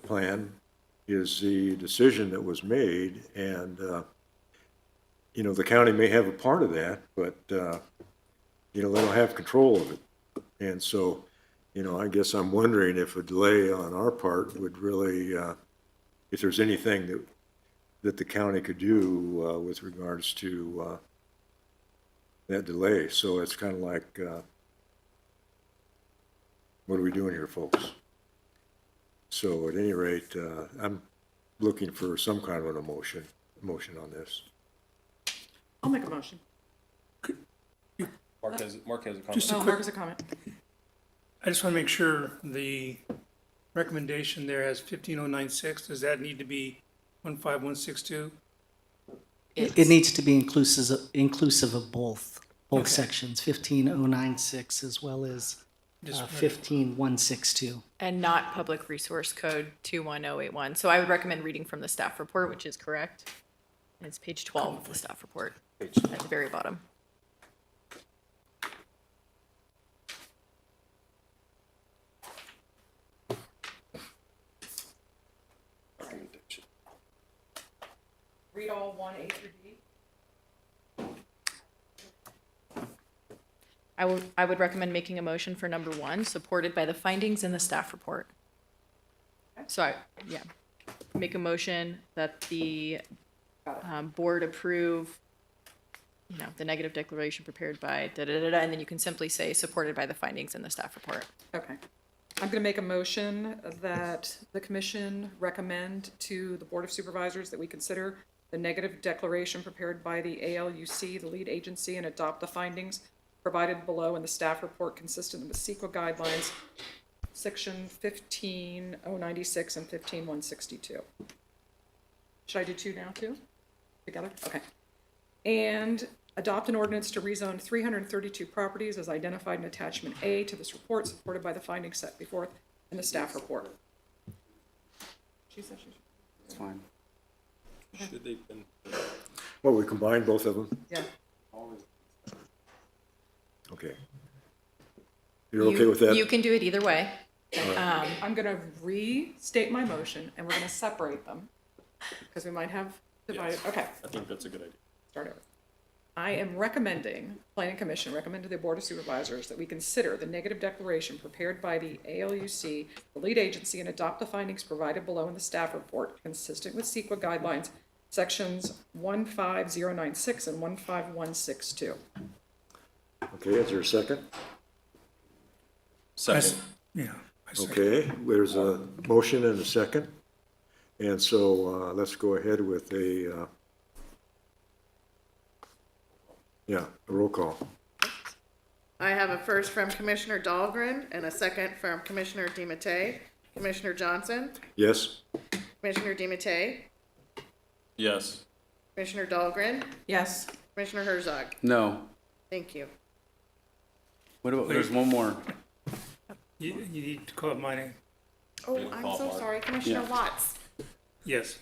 plan is the decision that was made, and the county may have a part of that, but they don't have control of it. And so, I guess I'm wondering if a delay on our part would really, if there's anything that the county could do with regards to that delay. So it's kind of like, what are we doing here, folks? So at any rate, I'm looking for some kind of an motion on this. I'll make a motion. Mark has a comment. Mark has a comment. I just want to make sure the recommendation there has 15096. Does that need to be 15162? It needs to be inclusive of both sections, 15096 as well as 15162. And not Public Resource Code 21081. So I would recommend reading from the staff report, which is correct. And it's page 12 of the staff report at the very bottom. Read all 1A through D. I would recommend making a motion for number 1, supported by the findings in the staff report. So, make a motion that the board approve, the negative declaration prepared by da-da-da-da, and then you can simply say supported by the findings in the staff report. Okay. I'm going to make a motion that the commission recommend to the Board of Supervisors that we consider the negative declaration prepared by the ALUC, the lead agency, and adopt the findings provided below in the staff report consistent with CEQA guidelines, section 15096 and 15162. Should I do 2 now too? Together? Okay. And adopt an ordinance to rezone 332 properties as identified in attachment A to this report, supported by the findings set before in the staff report. She said she's. It's fine. Should they been? Well, we combined both of them? Yeah. Okay. You're okay with that? You can do it either way. I'm gonna restate my motion and we're gonna separate them because we might have divided, okay. I think that's a good idea. Start over. I am recommending, Planning Commission recommend to the Board of Supervisors that we consider the negative declaration prepared by the ALUC, the lead agency, and adopt the findings provided below in the staff report consistent with CEQA guidelines, sections 15096 and 15162. Okay, is there a second? Second. Yeah. Okay, there's a motion and a second. And so let's go ahead with a roll call. I have a first from Commissioner Dahlgren and a second from Commissioner DiMattei. Commissioner Johnson, Yes? Commissioner DiMattei, Yes. Commissioner Dahlgren, Yes. Commissioner Herzog. No. Thank you. What about, there's one more. You need to call it my name. Oh, I'm so sorry, Commissioner Yeah. Watts. Yes.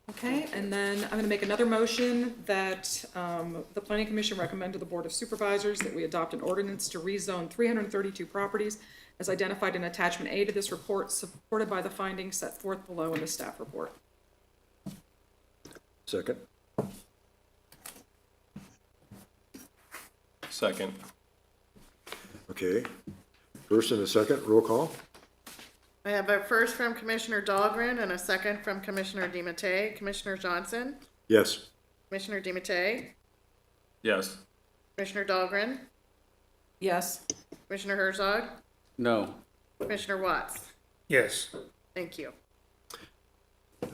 Okay, and then I'm gonna make another motion that the Planning Commission recommend to the Board of Supervisors that we adopt an ordinance to rezone 332 properties as identified in attachment A to this report, supported by the findings set forth below in the staff report. Second? Second. Okay. First and a second, roll call? I have a first from Commissioner Dahlgren and a second from Commissioner DiMattei. Commissioner Johnson, Yes. Commissioner DiMattei, Yes. Commissioner Dahlgren, Yes. Commissioner Herzog, No. Commissioner Watts. Yes. Thank you.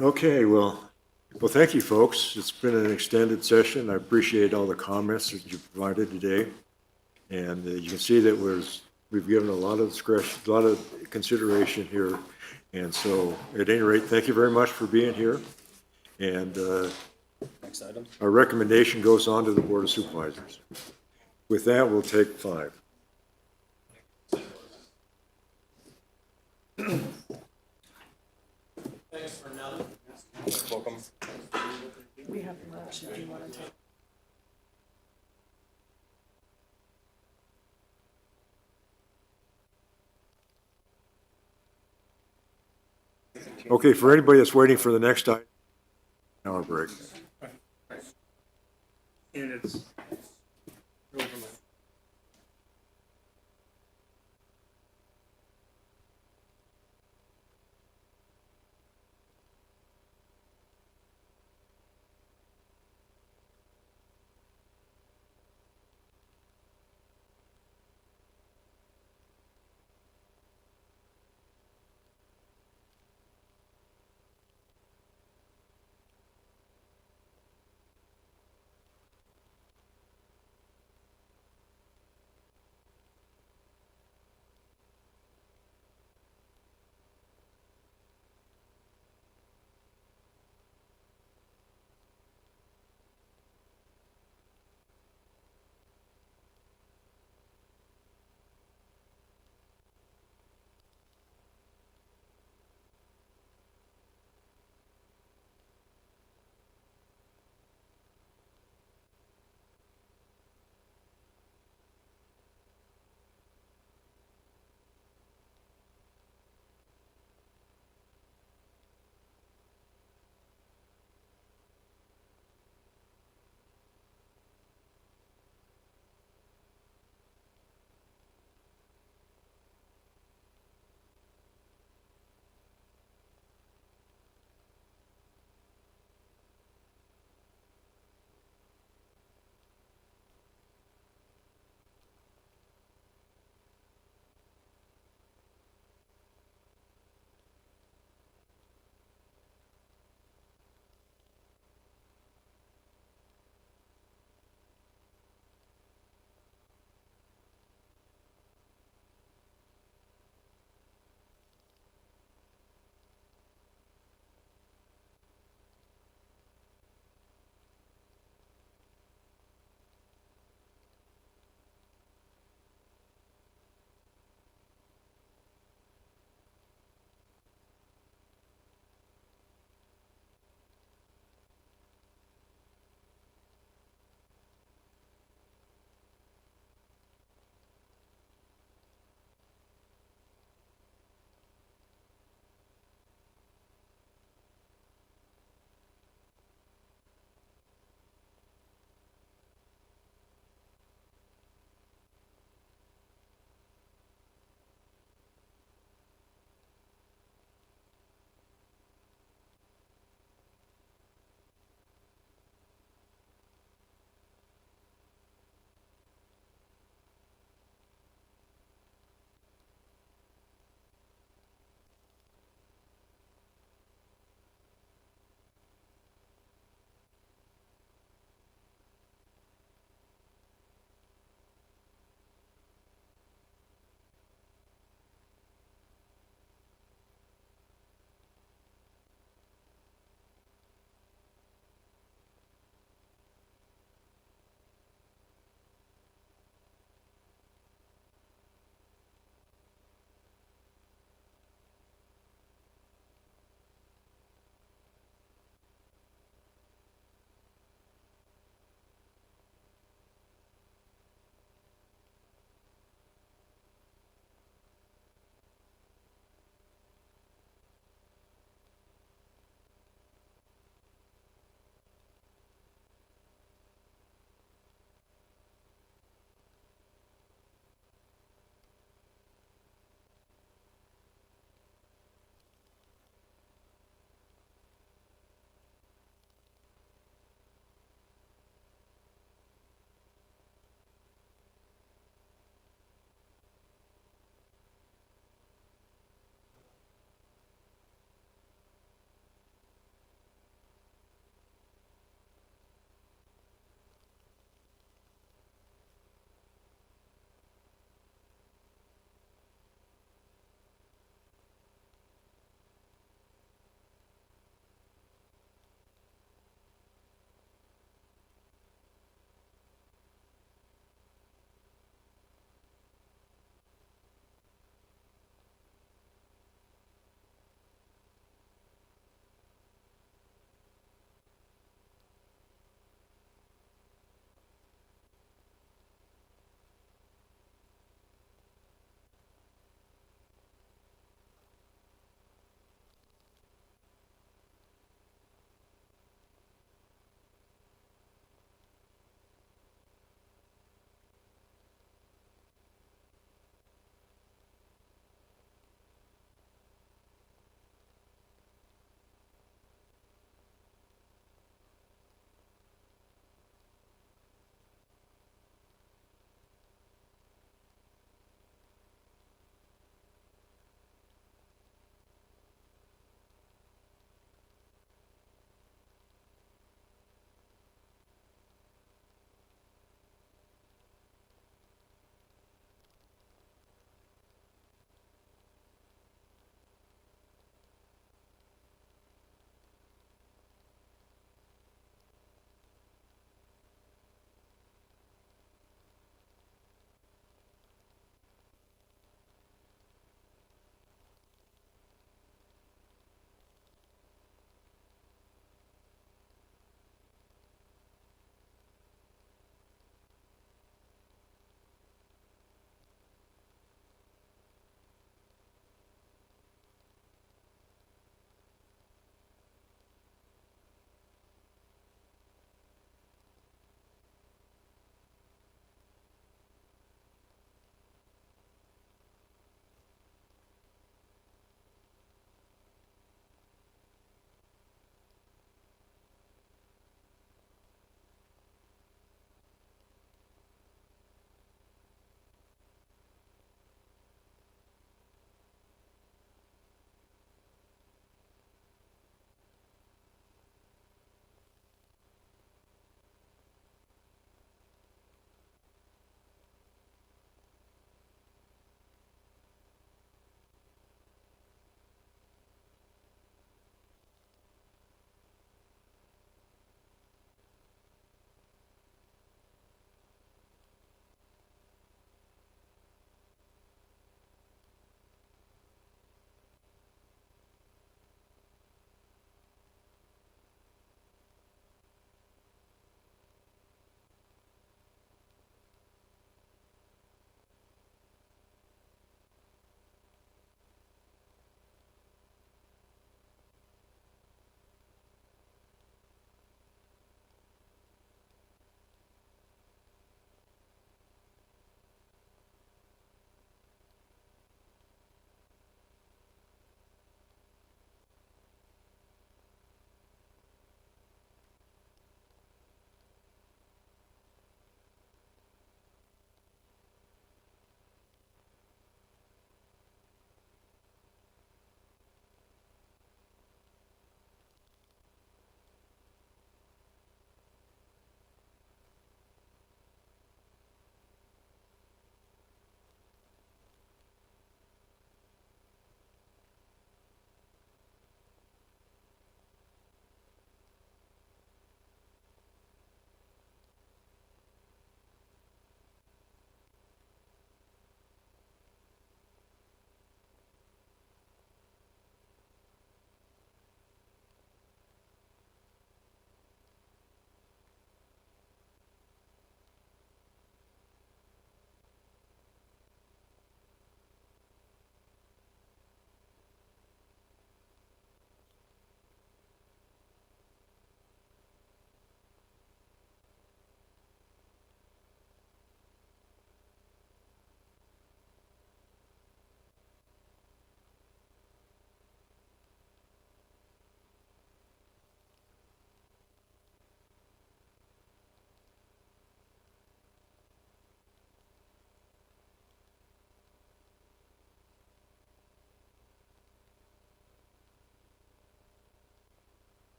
Okay, well, thank you, folks. It's been an extended session. I appreciate all the comments that you provided today. And you can see that we've given a lot of discretion, a lot of consideration here. And so, at any rate, thank you very much for being here. And Next item. our recommendation goes on to the Board of Supervisors. With that, we'll take 5. Welcome. We have lunch if you want to take. Okay, for anybody that's waiting for the next item, hour break. And it's.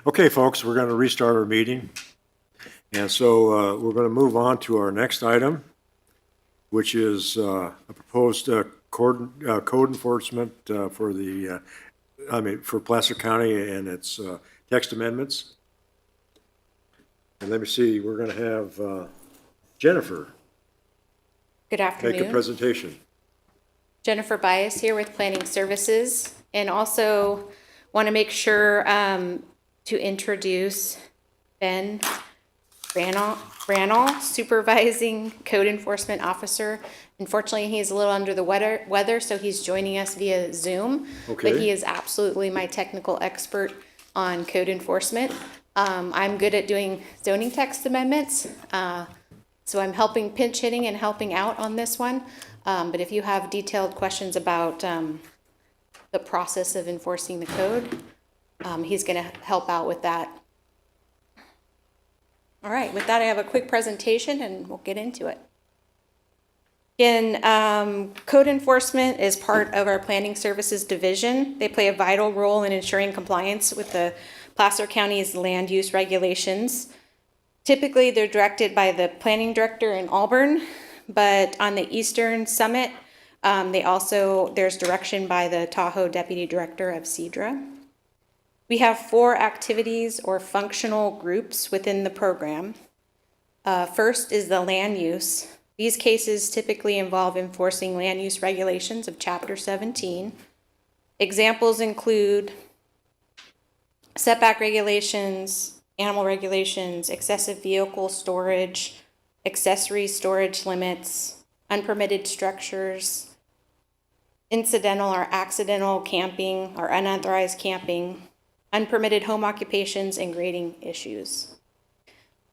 Okay, folks, we're going to restart our meeting. And so we're going to move on to our next item, which is a proposed code enforcement for the, for Placer County and its text amendments. And let me see, we're going to have Jennifer Good make afternoon. a presentation. Jennifer Bias here with Planning Services, and also want to make sure to introduce Ben Branall, Supervising Code Enforcement Officer. Unfortunately, he's a little under the weather, so he's joining us via Zoom. Okay. But he is absolutely my technical expert on code enforcement. I'm good at doing zoning text amendments, so I'm helping pinch hitting and helping out on this one. But if you have detailed questions about the process of enforcing the code, he's going to help out with that. All right, with that, I have a quick presentation and we'll get into it. Again, code enforcement is part of our planning services division. They play a vital role in ensuring compliance with the Placer County's land use regulations. Typically, they're directed by the planning director in Auburn, but on the Eastern Summit, there's direction by the Tahoe Deputy Director of CEDRA. We have 4 activities or functional groups within the program. First is the land use. These cases typically involve enforcing land use regulations of Chapter 17. Examples include setback regulations, animal regulations, excessive vehicle storage, accessory storage limits, unpermitted structures, incidental or accidental camping or unauthorized camping, unpermitted home occupations, and grading issues.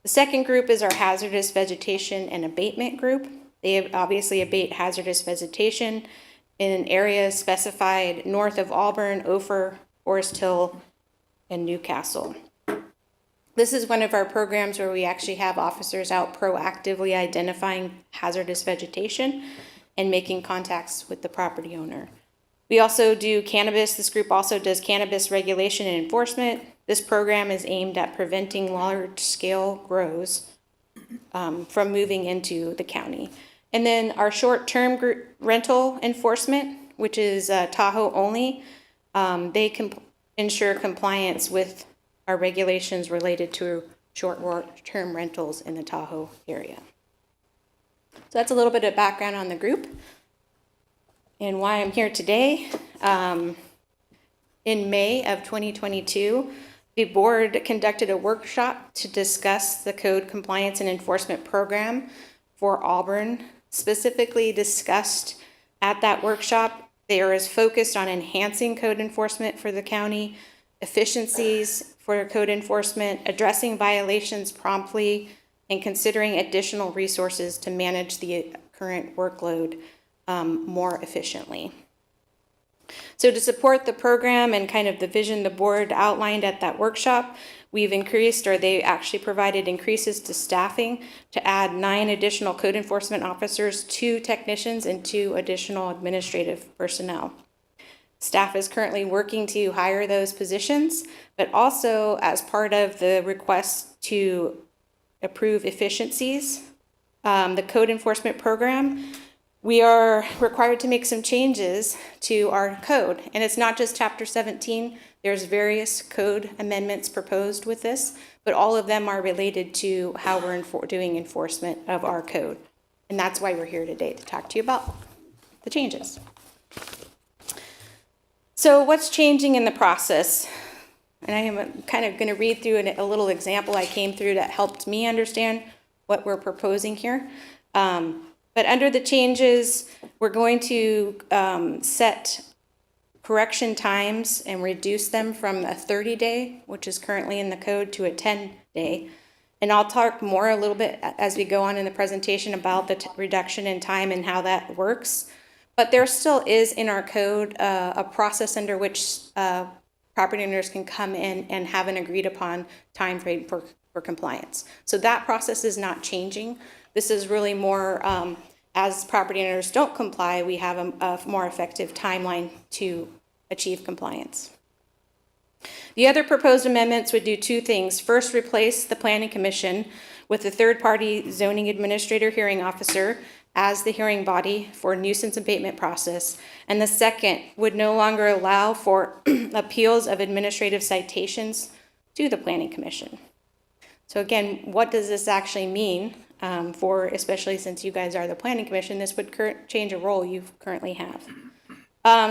The second group is our hazardous vegetation and abatement group. They obviously abate hazardous vegetation in areas specified north of Auburn, Ophir, Forest Hill, and Newcastle. This is one of our programs where we actually have officers out proactively identifying hazardous vegetation and making contacts with the property owner. We also do cannabis. This group also does cannabis regulation and enforcement. This program is aimed at preventing large-scale grows from moving into the county. And then our short-term rental enforcement, which is Tahoe only, they ensure compliance with our regulations related to short-term rentals in the Tahoe area. So that's a little bit of background on the group and why I'm here today. In May of 2022, the board conducted a workshop to discuss the code compliance and enforcement program for Auburn. Specifically discussed at that workshop, there is focused on enhancing code enforcement for the county, efficiencies for code enforcement, addressing violations promptly, and considering additional resources to manage the current workload more efficiently. So to support the program and kind of the vision the board outlined at that workshop, we've increased, or they actually provided increases to staffing to add 9 additional code enforcement officers, 2 technicians, and 2 additional administrative personnel. Staff is currently working to hire those positions, but also as part of the request to approve efficiencies, the code enforcement program, we are required to make some changes to our code. And it's not just Chapter 17. There's various code amendments proposed with this, but all of them are related to how we're doing enforcement of our code. And that's why we're here today, to talk to you about the changes. So what's changing in the process? And I am kind of going to read through a little example I came through that helped me understand what we're proposing here. But under the changes, we're going to set correction times and reduce them from a 30-day, which is currently in the code, to a 10-day. And I'll talk more a little bit as we go on in the presentation about the reduction in time and how that works. But there still is in our code a process under which property owners can come in and have an agreed upon time frame for compliance. So that process is not changing. This is really more, as property owners don't comply, we have a more effective timeline to achieve compliance. The other proposed amendments would do two things. First, replace the Planning Commission with a third-party zoning administrator hearing officer as the hearing body for nuisance abatement process. And the second would no longer allow for appeals of administrative citations to the Planning Commission. So again, what does this actually mean for, especially since you guys are the Planning Commission, this would change a role you currently have.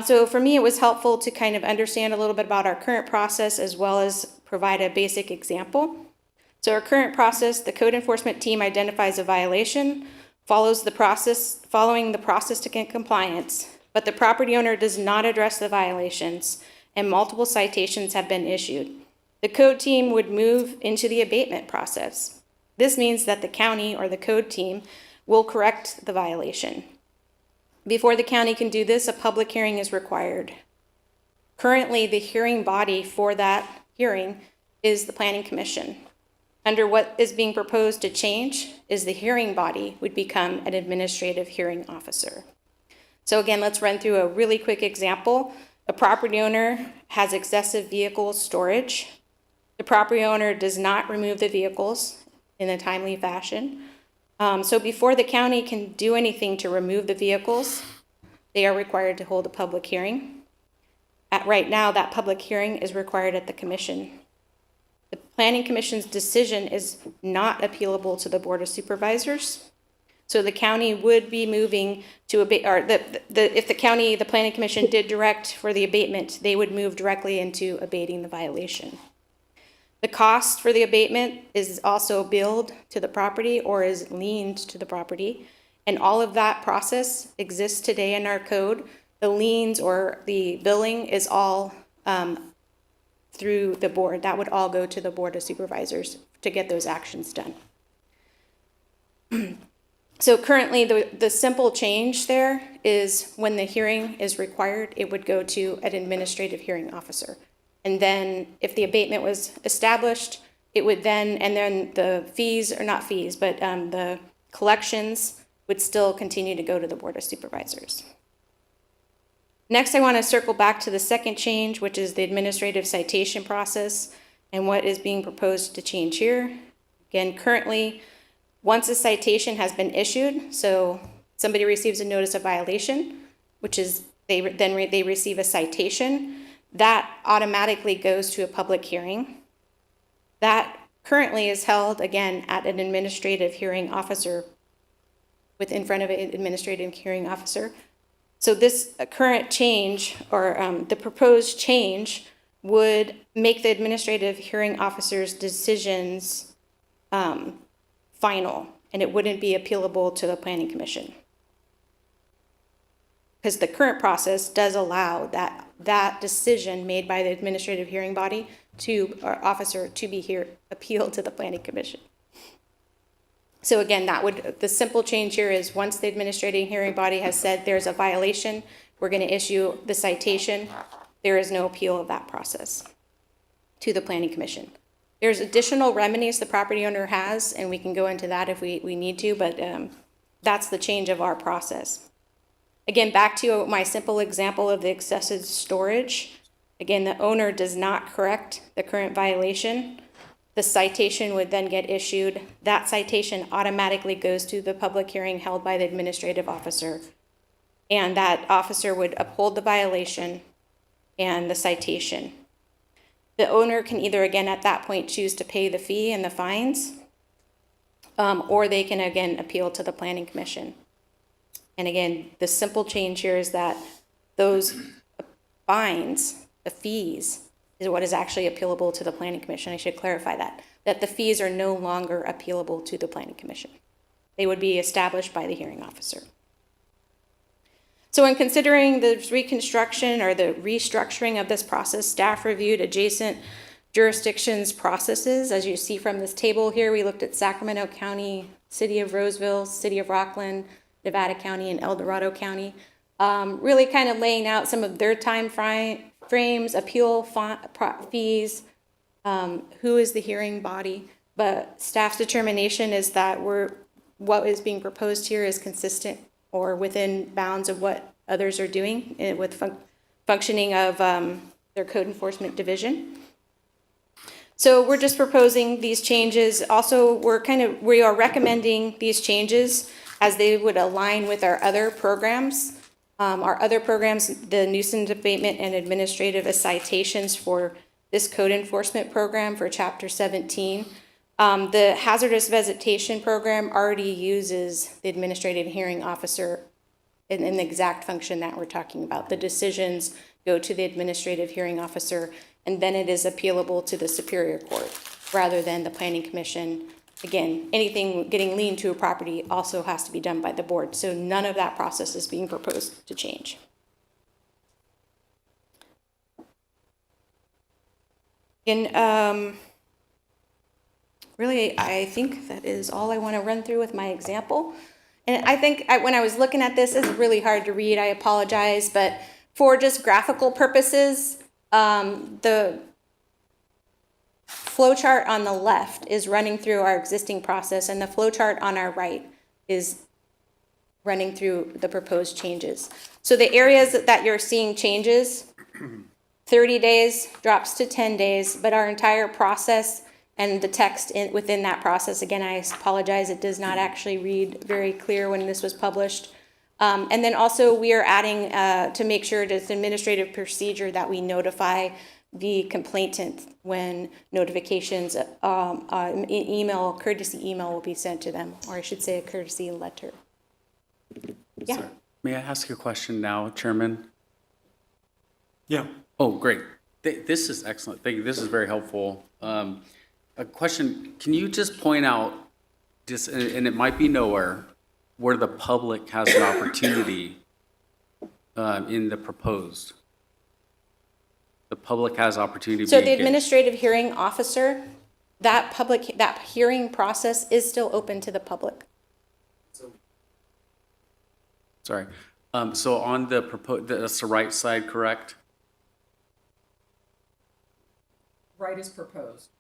So for me, it was helpful to kind of understand a little bit about our current process as well as provide a basic example. So our current process, the code enforcement team identifies a violation, following the process to get compliance, but the property owner does not address the violations and multiple citations have been issued. The code team would move into the abatement process. This means that the county or the code team will correct the violation. Before the county can do this, a public hearing is required. Currently, the hearing body for that hearing is the Planning Commission. Under what is being proposed to change is the hearing body would become an administrative hearing officer. So again, let's run through a really quick example. A property owner has excessive vehicle storage. The property owner does not remove the vehicles in a timely fashion. So before the county can do anything to remove the vehicles, they are required to hold a public hearing. Right now, that public hearing is required at the commission. The Planning Commission's decision is not appealable to the Board of Supervisors. So the county would be moving to abate, or if the Planning Commission did direct for the abatement, they would move directly into abating the violation. The cost for the abatement is also billed to the property or is liened to the property. And all of that process exists today in our code. The liens or the billing is all through the board. That would all go to the Board of Supervisors to get those actions done. So currently, the simple change there is when the hearing is required, it would go to an administrative hearing officer. And then if the abatement was established, it would then the fees, or not fees, but the collections would still continue to go to the Board of Supervisors. Next, I want to circle back to the second change, which is the administrative citation process and what is being proposed to change here. Again, currently, once a citation has been issued, so somebody receives a notice of violation, which is they receive a citation, that automatically goes to a public hearing. That currently is held, again, at an administrative hearing officer, in front of an administrative hearing officer. So this current change, or the proposed change, would make the administrative hearing officer's decisions final, and it wouldn't be appealable to the Planning Commission. Because the current process does allow that decision made by the administrative hearing body or officer to be appealed to the Planning Commission. So again, the simple change here is once the administrative hearing body has said there's a violation, we're going to issue the citation, there is no appeal of that process to the Planning Commission. There's additional remedies the property owner has, and we can go into that if we need to, but that's the change of our process. Again, back to my simple example of the excessive storage. Again, the owner does not correct the current violation. The citation would then get issued. That citation automatically goes to the public hearing held by the administrative officer. And that officer would uphold the violation and the citation. The owner can either, again, at that point, choose to pay the fee and the fines, or they can, again, appeal to the Planning Commission. And again, the simple change here is that those fines, the fees, is what is actually appealable to the Planning Commission. I should clarify that the fees are no longer appealable to the Planning Commission. They would be established by the hearing officer. So in considering the reconstruction or the restructuring of this process, staff reviewed adjacent jurisdictions' processes. As you see from this table here, we looked at Sacramento County, City of Roseville, City of Rockland, Nevada County, and El Dorado County, really kind of laying out some of their time frames, appeal fees, who is the hearing body. But staff's determination is that what is being proposed here is consistent or within bounds of what others are doing with functioning of their code enforcement division. So we're just proposing these changes. Also, we are recommending these changes as they would align with our other programs. Our other programs, the nuisance abatement and administrative citations for this code enforcement program for Chapter 17. The hazardous vegetation program already uses the administrative hearing officer in the exact function that we're talking about. The decisions go to the administrative hearing officer, and then it is appealable to the Superior Court rather than the Planning Commission. Again, anything getting lien to a property also has to be done by the board, so none of that process is being proposed to change. And really, I think that is all I want to run through with my example. And I think when I was looking at this, it's really hard to read, I apologize, but for just graphical purposes, the flow chart on the left is running through our existing process, and the flow chart on our right is running through the proposed changes. So the areas that you're seeing changes, 30 days drops to 10 days, but our entire process and the text within that process, again, I apologize, it does not actually read very clear when this was published. And then also we are adding to make sure it's administrative procedure that we notify the complainant when notifications, courtesy email will be sent to them, or I should say a courtesy letter. Yeah. Sorry. May I ask a question now, Chairman? Yeah. Oh, great. This is excellent. Thank you. This is very helpful. A question, can you just point out, and it might be nowhere, where the public has an opportunity in the proposed? The public has opportunity to So be the engaged. administrative hearing officer, that hearing process is still open to the public. Sorry. So on the proposed, that's the right side, correct? Right is proposed.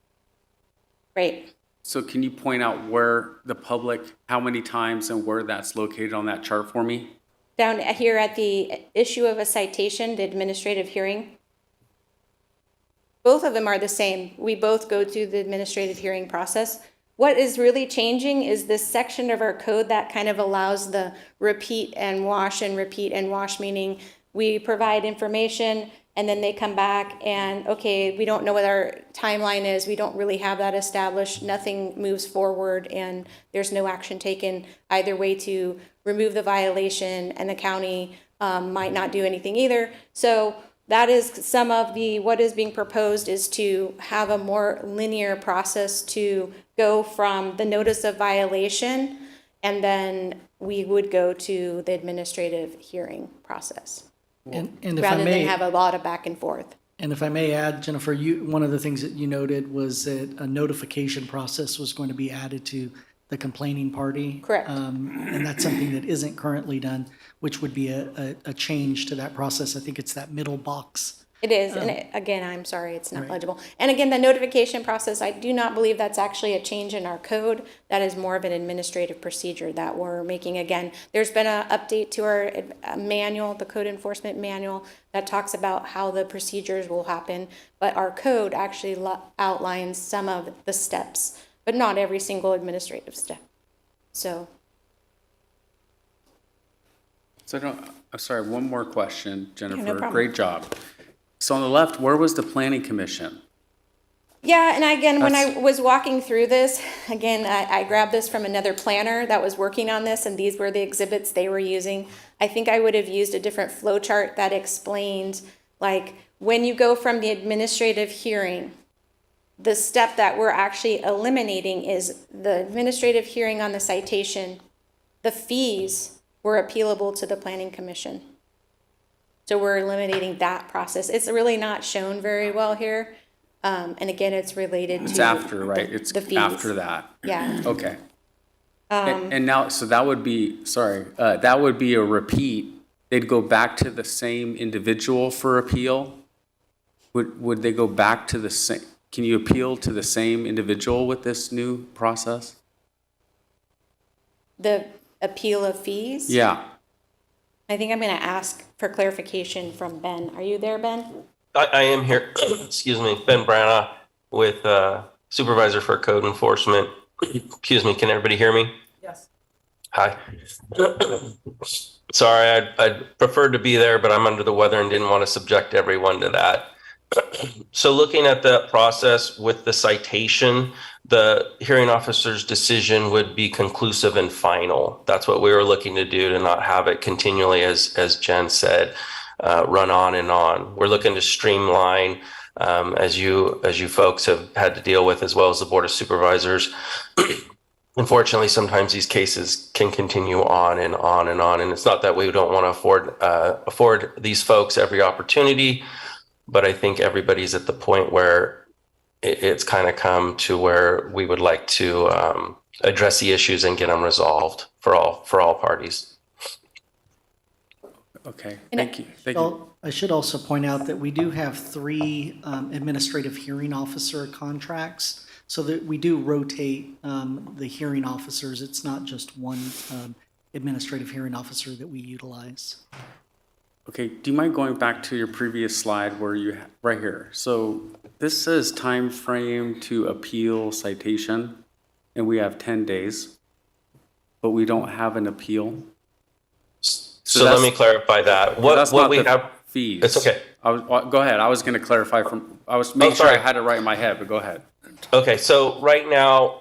Right. So can you point out where the public, how many times and where that's located on that chart for me? Down here at the issue of a citation, the administrative hearing. Both of them are the same. We both go through the administrative hearing process. What is really changing is this section of our code that kind of allows the repeat and wash, meaning we provide information and then they come back and, okay, we don't know what our timeline is. We don't really have that established. Nothing moves forward and there's no action taken either way to remove the violation, and the county might not do anything either. So that is some of what is being proposed, is to have a more linear process to go from the notice of violation, and then we would go to the administrative hearing process. And if I rather may, than have a lot of back and forth. and if I may add, Jennifer, one of the things that you noted was that a notification process was going to be added to the complaining party. Correct. And that's something that isn't currently done, which would be a change to that process. I think it's that middle box. It is, and again, I'm sorry, it's not legible. And again, the notification process, I do not believe that's actually a change in our code. That is more of an administrative procedure that we're making. Again, there's been an update to our manual, the code enforcement manual, that talks about how the procedures will happen. But our code actually outlines some of the steps, but not every single administrative step. So. I'm sorry, one more question, Jennifer. no problem. Great job. So on the left, where was the planning commission? Yeah, and again, when I was walking through this, again, I grabbed this from another planner that was working on this, and these were the exhibits they were using. I think I would have used a different flow chart that explained, like, when you go from the administrative hearing, the step that we're actually eliminating is the administrative hearing on the citation. The fees were appealable to the planning commission. So we're eliminating that process. It's really not shown very well here. And again, it's related to. It's after, right? It's the fees. after that. Yeah. Okay. And now, so that would be, that would be a repeat. They'd go back to the same individual for appeal? Would they go back to the same, can you appeal to the same individual with this new process? The appeal of fees? Yeah. I think I'm going to ask for clarification from Ben. Are you there, Ben? I am here. Excuse me, Ben Branagh. with Supervisor for Code Enforcement. Excuse me, can everybody hear me? Yes. Hi. Sorry, I'd preferred to be there, but I'm under the weather and didn't want to subject everyone to that. So looking at the process with the citation, the hearing officer's decision would be conclusive and final. That's what we were looking to do, to not have it continually, as Jen said, run on and on. We're looking to streamline, as you folks have had to deal with, as well as the Board of Supervisors. Unfortunately, sometimes these cases can continue on and on and on. And it's not that we don't want to afford these folks every opportunity, but I think everybody's at the point where it's kind of come to where we would like to address the issues and get them resolved for all parties. Okay, thank you. Thank you. I should also point out that we do have 3 administrative hearing officer contracts, so that we do rotate the hearing officers. It's not just one administrative hearing officer that we utilize. Okay, do you mind going back to your previous slide where you, right here? So this says time frame to appeal citation, and we have 10 days, but we don't have an appeal. So let me clarify that. What we have. Fees. It's okay. Go ahead. I was going to clarify I was making sure I had it right in my head, but go ahead. Okay, so right now,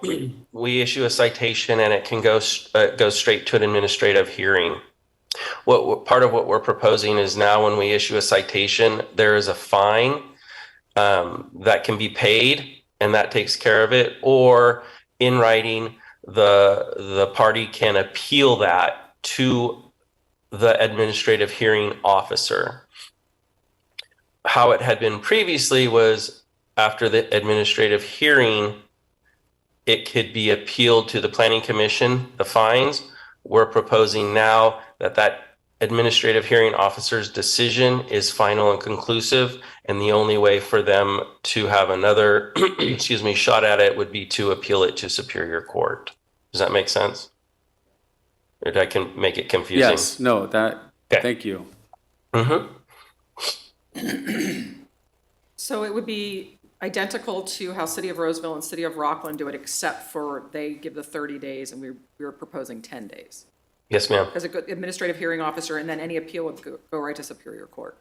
we issue a citation and it can go straight to an administrative hearing. Part of what we're proposing is now when we issue a citation, there is a fine that can be paid, and that takes care of it. Or in writing, the party can appeal that to the administrative hearing officer. How it had been previously was, after the administrative hearing, it could be appealed to the Planning Commission, the fines. We're proposing now that administrative hearing officer's decision is final and conclusive, and the only way for them to have another shot at it would be to appeal it to Superior Court. Does that make sense? Or did I make it confusing? Yes, no, thank you. Mm-hmm. So it would be identical to how City of Roseville and City of Rockland do it, except for they give the 30 days and we were proposing 10 days. Yes, ma'am. As a good administrative hearing officer, and then any appeal would go right to Superior Court.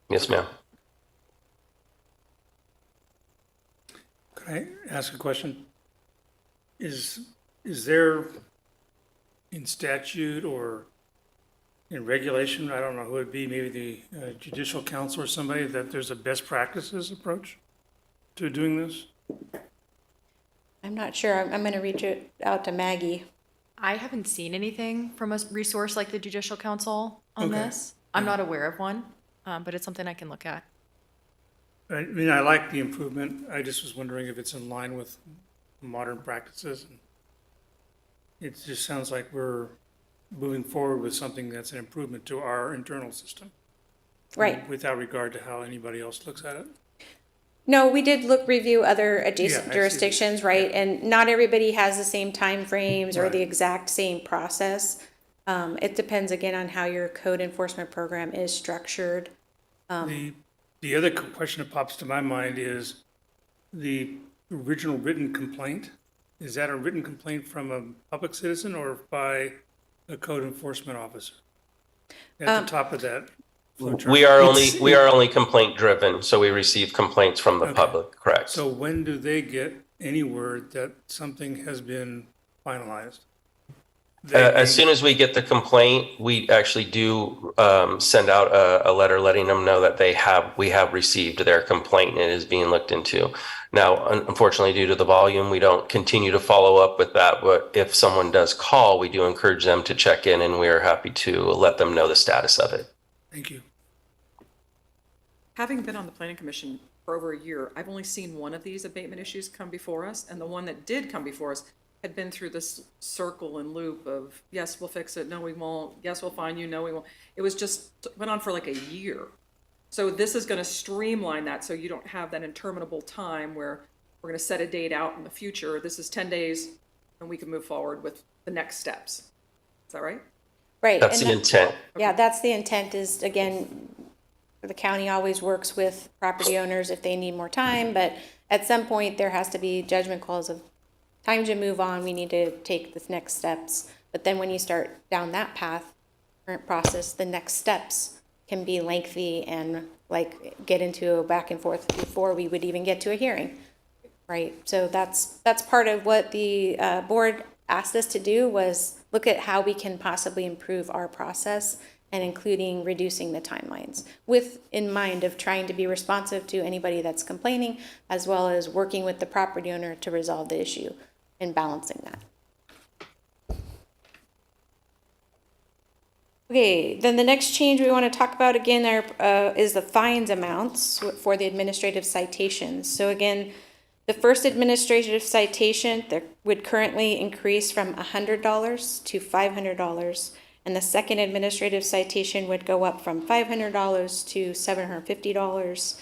Yes, ma'am. Can I ask a question? Is there in statute or in regulation, I don't know who it'd be, maybe the Judicial Council or somebody, that there's a best practices approach to doing this? I'm not sure. I'm going to reach out to Maggie. I haven't seen anything from a resource like the Judicial Council on Okay. this. I'm not aware of one, but it's something I can look at. I mean, I like the improvement. I just was wondering if it's in line with modern practices. It just sounds like we're moving forward with something that's an improvement to our internal system. Right. Without regard to how anybody else looks at it. No, we did review other adjacent Yeah, I see. jurisdictions, right? And not everybody has the same timeframes or Right. the exact same process. It depends again on how your code enforcement program is structured. The other question that pops to my mind is the original written complaint. Is that a written complaint from a public citizen or by a code enforcement officer? At the top of that flow chart. We are only complaint driven, so we receive complaints from the public, correct? So when do they get any word that something has been finalized? As soon as we get the complaint, we actually do send out a letter letting them know that we have received their complaint and it is being looked into. Now, unfortunately, due to the volume, we don't continue to follow up with that. But if someone does call, we do encourage them to check in, and we are happy to let them know the status of it. Thank you. Having been on the Planning Commission for over a year, I've only seen one of these abatement issues come before us, and the one that did come before us had been through this circle and loop of, yes, we'll fix it, no, we won't, yes, we'll fine you, no, we won't. It was just, went on for like a year. So this is gonna streamline that, so you don't have that interminable time where we're gonna set a date out in the future, this is 10 days, and we can move forward with the next steps. Is that right? Right. That's and the intent. Yeah, that's the intent is, again, the county always works with property owners if they need more time, but at some point, there has to be judgment calls of time to move on, we need to take the next steps. But then when you start down that path, current process, the next steps can be lengthy and like get into a back and forth before we would even get to a hearing, right? So that's part of what the board asked us to do, was look at how we can possibly improve our process, and including reducing the timelines, with in mind of trying to be responsive to anybody that's complaining, as well as working with the property owner to resolve the issue and balancing that. Okay, then the next change we want to talk about again is the fines amounts for the administrative citations. So again, the first administrative citation that would currently increase from $100 to $500, and the second administrative citation would go up from $500 to $750.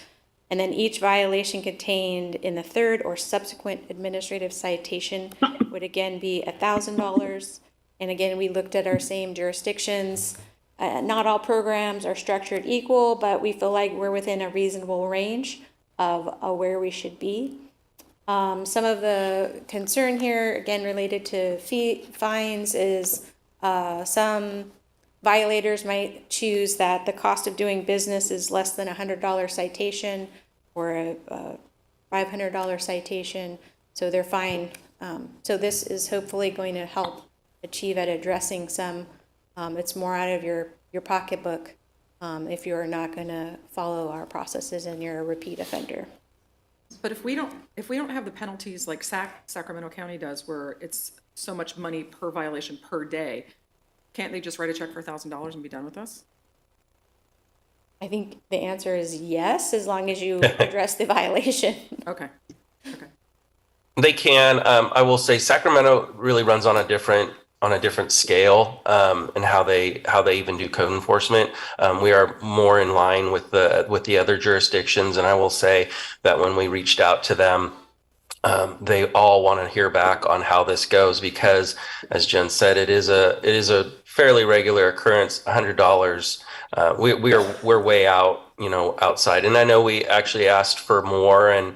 And then each violation contained in the third or subsequent administrative citation would again be $1,000. And again, we looked at our same jurisdictions. Not all programs are structured equal, but we feel like we're within a reasonable range of where we should be. Some of the concern here, again, related to fines is some violators might choose that the cost of doing business is less than a $100 citation or a $500 citation, so they're fine. So this is hopefully going to help achieve at addressing some, it's more out of your pocketbook if you're not going to follow our processes and you're a repeat offender. But if we don't have the penalties like Sacramento County does, where it's so much money per violation per day, can't they just write a check for $1,000 and be done with us? I think the answer is yes, as long as you address the violation. Okay. They can. I will say Sacramento really runs on a different scale and how they even do code enforcement. We are more in line with the other jurisdictions, and I will say that when we reached out to them, they all want to hear back on how this goes, because, as Jen said, it is a fairly regular occurrence. $100. We're way out, outside. And I know we actually asked for more and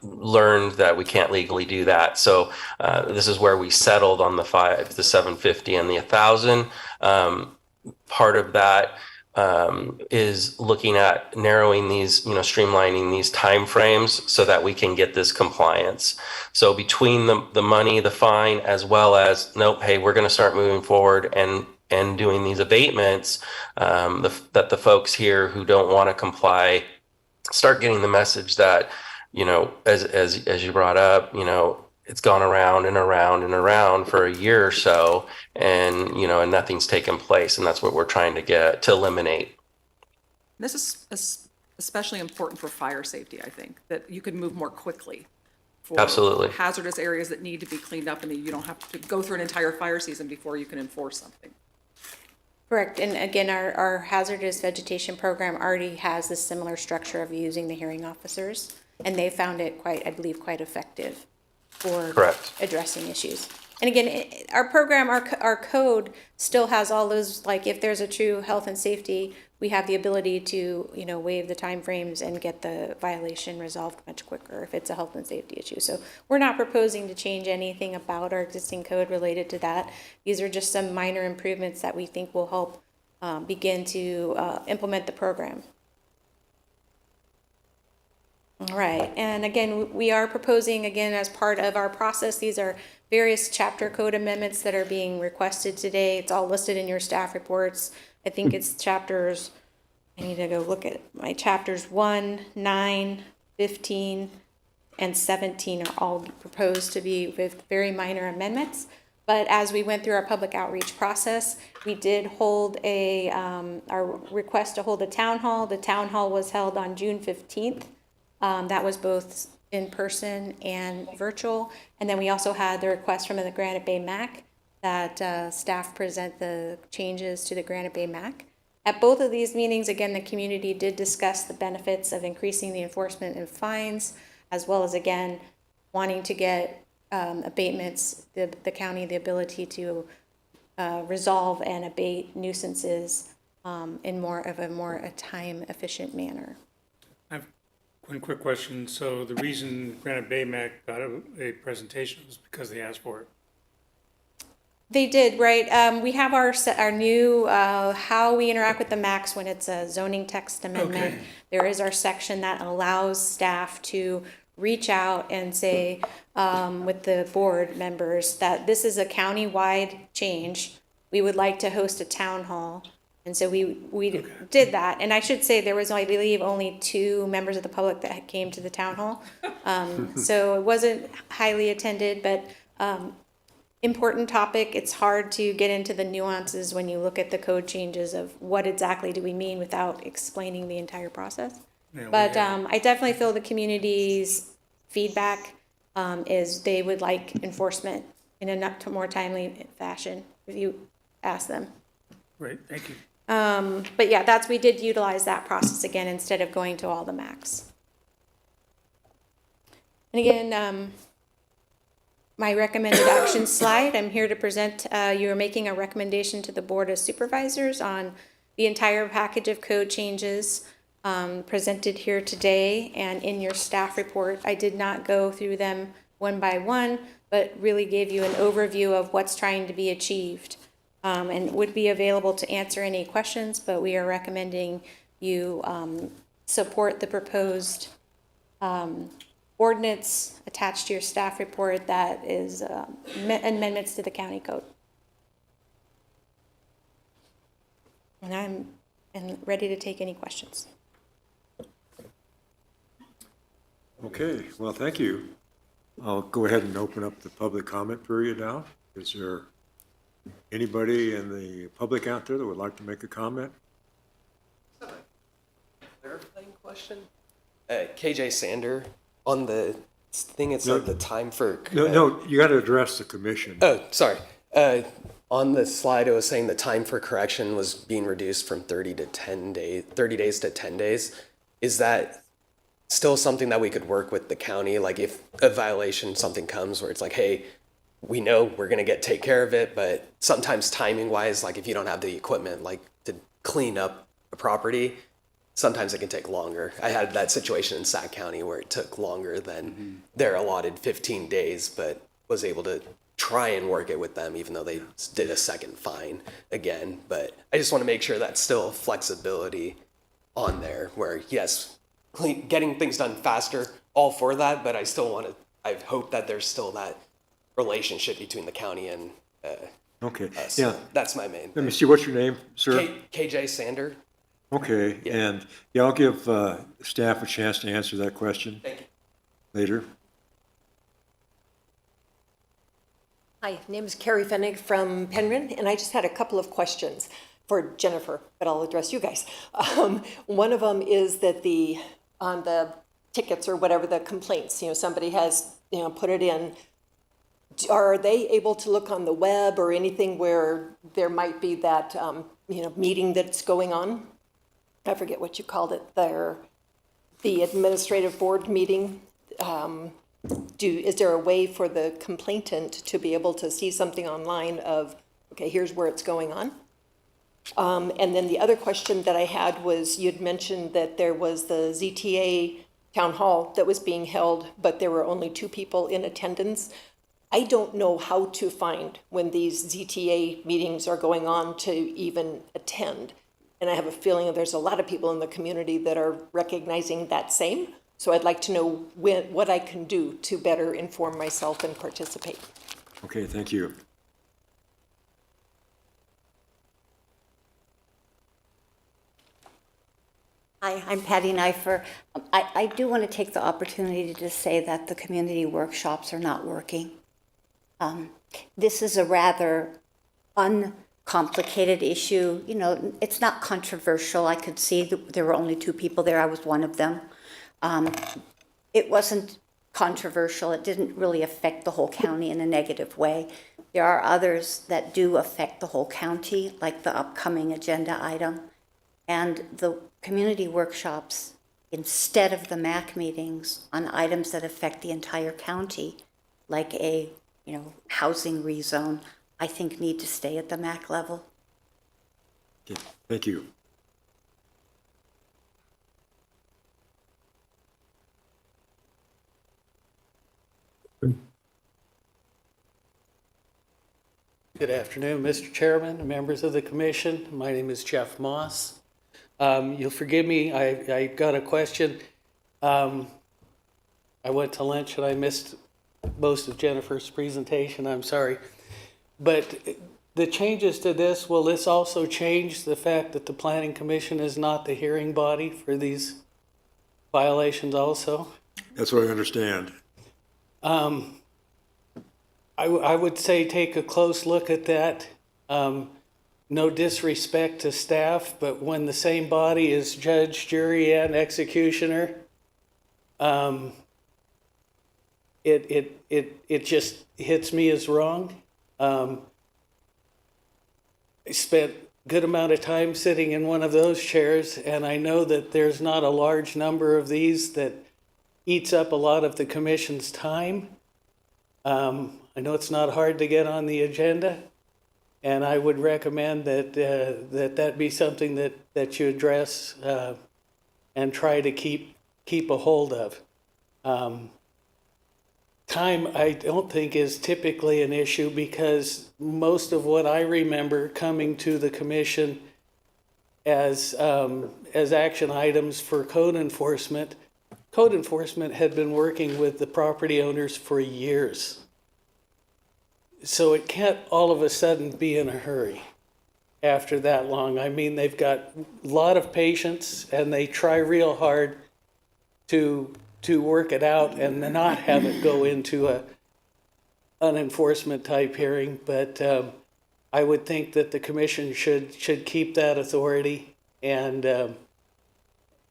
learned that we can't legally do that. So this is where we settled on the $750 and the $1,000. Part of that is looking at narrowing these, streamlining these timeframes so that we can get this compliance. So between the money, the fine, as well as, nope, hey, we're going to start moving forward and doing these abatements, that the folks here who don't want to comply start getting the message that, as you brought up, it's gone around and around and around for a year or so, and and nothing's taken place, and that's what we're trying to eliminate. This is especially important for fire safety, I think, that you can move more quickly for Absolutely. hazardous areas that need to be cleaned up, and that you don't have to go through an entire fire season before you can enforce something. Correct. And again, our hazardous vegetation program already has this similar structure of using the hearing officers, and they found it quite effective for Correct. addressing issues. And again, our program, our code still has all those, like if there's a true health and safety, we have the ability to, waive the timeframes and get the violation resolved much quicker if it's a health and safety issue. So we're not proposing to change anything about our existing code related to that. These are just some minor improvements that we think will help begin to implement the program. All right, and again, we are proposing, again, as part of our process, these are various chapter code amendments that are being requested today. It's all listed in your staff reports. I think it's chapters, I need to go look at my chapters 1, 9, 15, and 17 are all proposed to be with very minor amendments. But as we went through our public outreach process, we did hold our request to hold a town hall. The town hall was held on June 15th. That was both in person and virtual. And then we also had the request from the Granite Bay MAC that staff present the changes to the Granite Bay MAC. At both of these meetings, again, the community did discuss the benefits of increasing the enforcement and fines, as well as, again, wanting to get abatements, the county the ability to resolve and abate nuisances in more of a time-efficient manner. One quick question. So the reason Granite Bay Mac got a presentation was because they asked for it. They did, right? We have our new, how we interact with the max when it's a zoning text amendment. Okay. There is our section that allows staff to reach out and say, with the board members, that this is a county-wide change. We would like to host a town hall. And so we did that. And I should say there was, I believe, only 2 members of the public that came to the town hall. So it wasn't highly attended, but important topic. It's hard to get into the nuances when you look at the code changes of what exactly do we mean without explaining the entire process. But I definitely feel the community's feedback is they would like enforcement in a more timely fashion if you ask them. Great, thank you. But yeah, we did utilize that process again instead of going to all the max. And again, my recommended action slide, I'm here to present, you're making a recommendation to the Board of Supervisors on the entire package of code changes presented here today and in your staff report. I did not go through them one by one, but really gave you an overview of what's trying to be achieved. And would be available to answer any questions, but we are recommending you support the proposed ordinance attached to your staff report that is amendments to the county code. And I'm ready to take any questions. Okay, well, thank you. I'll go ahead and open up the public comment period now. Is there anybody in the public out there that would like to make a comment? Clarifying question? KJ Sander, on the thing, it said the time for... No, you got to address the commission. Oh, sorry. On the slide, it was saying the time for correction was being reduced from 30 days to 10 days. Is that still something that we could work with the county? Like if a violation, something comes where it's like, hey, we know we're going to take care of it, but sometimes timing wise, like if you don't have the equipment, like to clean up a property, sometimes it can take longer. I had that situation in Sac County where it took longer than their allotted 15 days, but was able to try and work it with them, even though they did a second fine again. But I just want to make sure that's still flexibility on there where, yes, getting things done faster, all for that, but I still want to, I hope that there's still that relationship between the county and Okay, us. yeah. That's my main Let me see, what's your name, sir? KJ Sander. Okay, and yeah, I'll give staff a chance to answer that question Thank you. later. Hi, name is Carrie Fennig from Penryn, and I just had a couple of questions for Jennifer, but I'll address you guys. One of them is that on the tickets or whatever, the complaints, somebody has, put it in, are they able to look on the web or anything where there might be that, meeting that's going on? I forget what you called it there, the administrative board meeting. Is there a way for the complainant to be able to see something online of, okay, here's where it's going on? And then the other question that I had was, you'd mentioned that there was the ZTA town hall that was being held, but there were only 2 people in attendance. I don't know how to find when these ZTA meetings are going on to even attend. And I have a feeling that there's a lot of people in the community that are recognizing that same. So I'd like to know what I can do to better inform myself and participate. Okay, thank you. Hi, I'm Patty Neifer. I do want to take the opportunity to say that the community workshops are not working. This is a rather uncomplicated issue. It's not controversial. I could see that there were only 2 people there. I was one of them. It wasn't controversial. It didn't really affect the whole county in a negative way. There are others that do affect the whole county, like the upcoming agenda item. And the community workshops, instead of the MAC meetings on items that affect the entire county, like a housing rezone, I think need to stay at the MAC level. Okay, thank you. Good afternoon, Mr. Chairman and members of the commission. My name is Jeff Moss. You'll forgive me, I got a question. I went to lunch and I missed most of Jennifer's presentation, I'm sorry. But the changes to this, will this also change the fact that the Planning Commission is not the hearing body for these violations also? That's what I understand. I would say take a close look at that. No disrespect to staff, but when the same body is judge, jury, and executioner, it just hits me as wrong. I spent a good amount of time sitting in one of those chairs, and I know that there's not a large number of these that eats up a lot of the commission's time. I know it's not hard to get on the agenda, and I would recommend that that be something that you address and try to keep a hold of. Time, I don't think, is typically an issue because most of what I remember coming to the commission as action items for code enforcement had been working with the property owners for years. So it can't all of a sudden be in a hurry after that long. I mean, they've got a lot of patience and they try real hard to work it out and not have it go into an enforcement type hearing. But I would think that the commission should keep that authority, and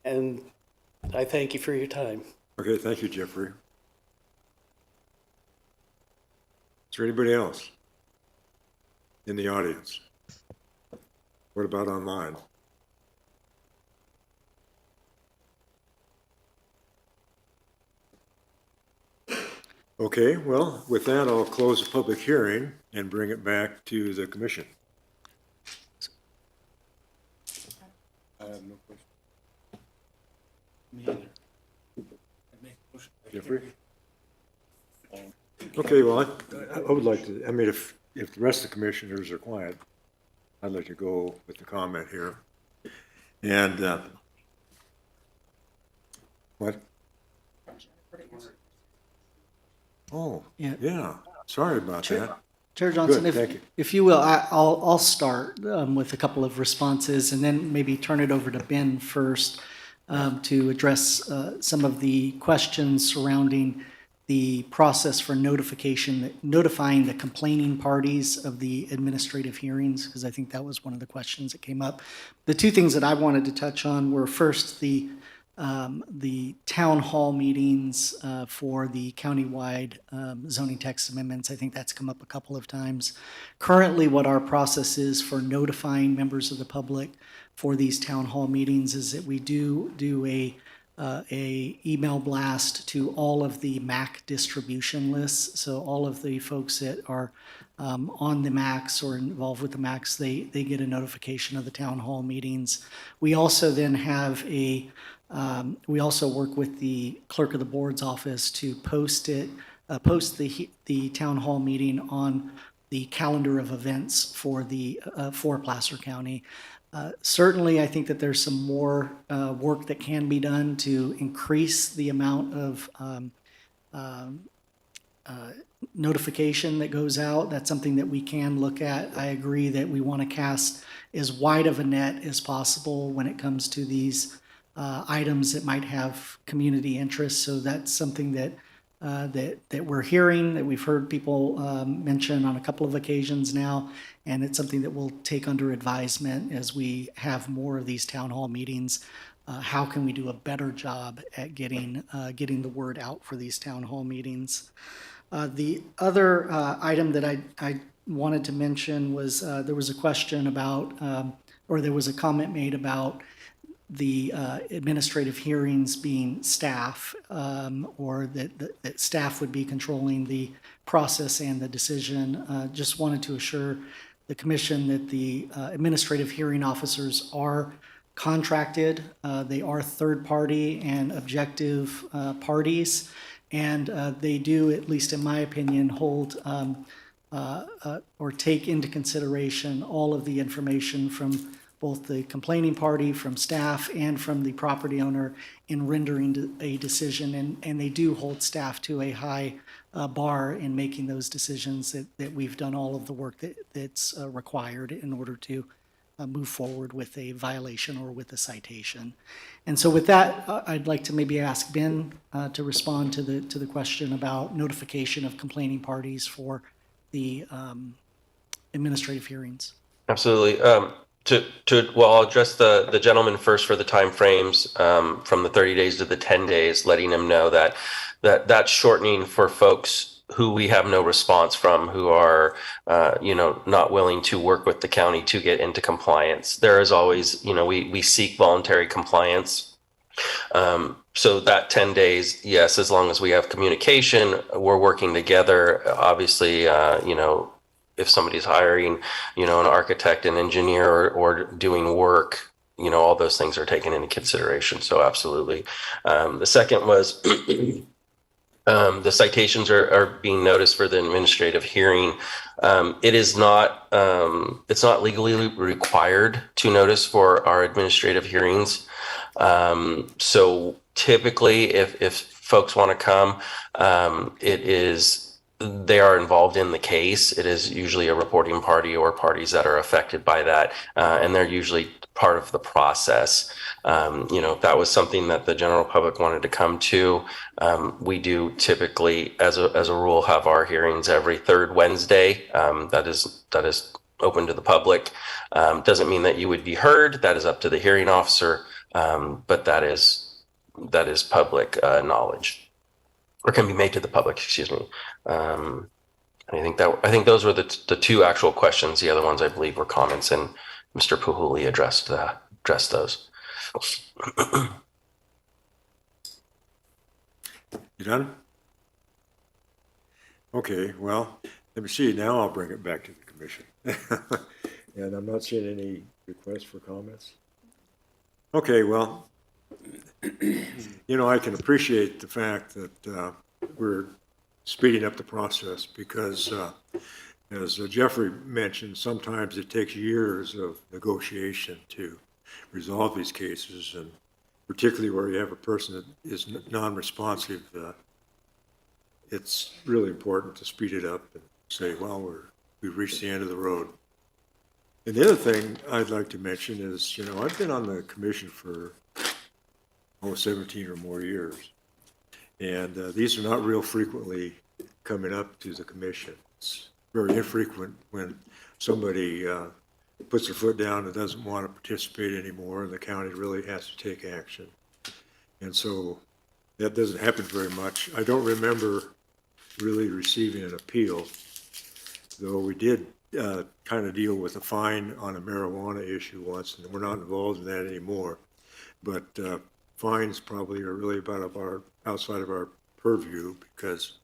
I thank you for your time. Okay, thank you, Jeffrey. Is there anybody else in the audience? What about online? Okay, well, with that, I'll close the public hearing and bring it back to the commission. I have no question. Jeffrey? Okay, well, I would like to, I mean, if the rest of the commissioners are quiet, I'd like to go with the comment here. And, what? Oh, yeah, sorry about that. Chair Johnson, Good, thank you. if you will, I'll start with a couple of responses and then maybe turn it over to Ben first to address some of the questions surrounding the process for notifying the complaining parties of the administrative hearings, because I think that was one of the questions that came up. The two things that I wanted to touch on were first the town hall meetings for the countywide zoning text amendments. I think that's come up a couple of times. Currently, what our process is for notifying members of the public for these town hall meetings is that we do a email blast to all of the MAC distribution lists. So all of the folks that are on the MACs or involved with the MACs, they get a notification of the town hall meetings. We also then have we also work with the clerk of the board's office to post the town hall meeting on the calendar of events for Placer County. Certainly, I think that there's some more work that can be done to increase the amount of notification that goes out. That's something that we can look at. I agree that we want to cast as wide of a net as possible when it comes to these items that might have community interest. So that's something that we're hearing, that we've heard people mention on a couple of occasions now, and it's something that we'll take under advisement as we have more of these town hall meetings. How can we do a better job at getting the word out for these town hall meetings? The other item that I wanted to mention was there was a question about, or there was a comment made about the administrative hearings being staff, or that staff would be controlling the process and the decision. Just wanted to assure the commission that the administrative hearing officers are contracted. They are third party and objective parties, and they do, at least in my opinion, hold or take into consideration all of the information from both the complaining party, from staff, and from the property owner in rendering a decision. And they do hold staff to a high bar in making those decisions, that we've done all of the work that's required in order to move forward with a violation or with a citation. And so with that, I'd like to maybe ask Ben to respond to the question about notification of complaining parties for the administrative hearings. Absolutely. Well, I'll address the gentleman first for the timeframes from the 30 days to the 10 days, letting them know that's shortening for folks who we have no response from, who are, not willing to work with the county to get into compliance. There is always, we seek voluntary compliance. So that 10 days, yes, as long as we have communication, we're working together. Obviously, if somebody's hiring, an architect, an engineer, or doing work, all those things are taken into consideration. So absolutely. The second was the citations are being noticed for the administrative hearing. It is not, it's not legally required to notice for our administrative hearings. So typically, if folks want to come, they are involved in the case. It is usually a reporting party or parties that are affected by that, and they're usually part of the process. If that was something that the general public wanted to come to, we do typically, as a rule, have our hearings every third Wednesday. That is open to the public. Doesn't mean that you would be heard. That is up to the hearing officer, but that is public knowledge. Or can be made to the public, excuse me. I think those were the two actual questions. The other ones, I believe, were comments, and Mr. Puhuli addressed those. You done? Okay, well, let me see. Now I'll bring it back to the commission. And I'm not seeing any requests for comments. Okay, well, I can appreciate the fact that we're speeding up the process because, as Jeffrey mentioned, sometimes it takes years of negotiation to resolve these cases, and particularly where you have a person that is non-responsive, it's really important to speed it up and say, well, we've reached the end of the road. And the other thing I'd like to mention is, I've been on the commission for almost 17 or more years. And these are not real frequently coming up to the commission. It's very infrequent when somebody puts their foot down and doesn't want to participate anymore, and the county really has to take action. And so that doesn't happen very much. I don't remember really receiving an appeal, though we did kind of deal with a fine on a marijuana issue once, and we're not involved in that anymore. But fines probably are really outside of our purview because,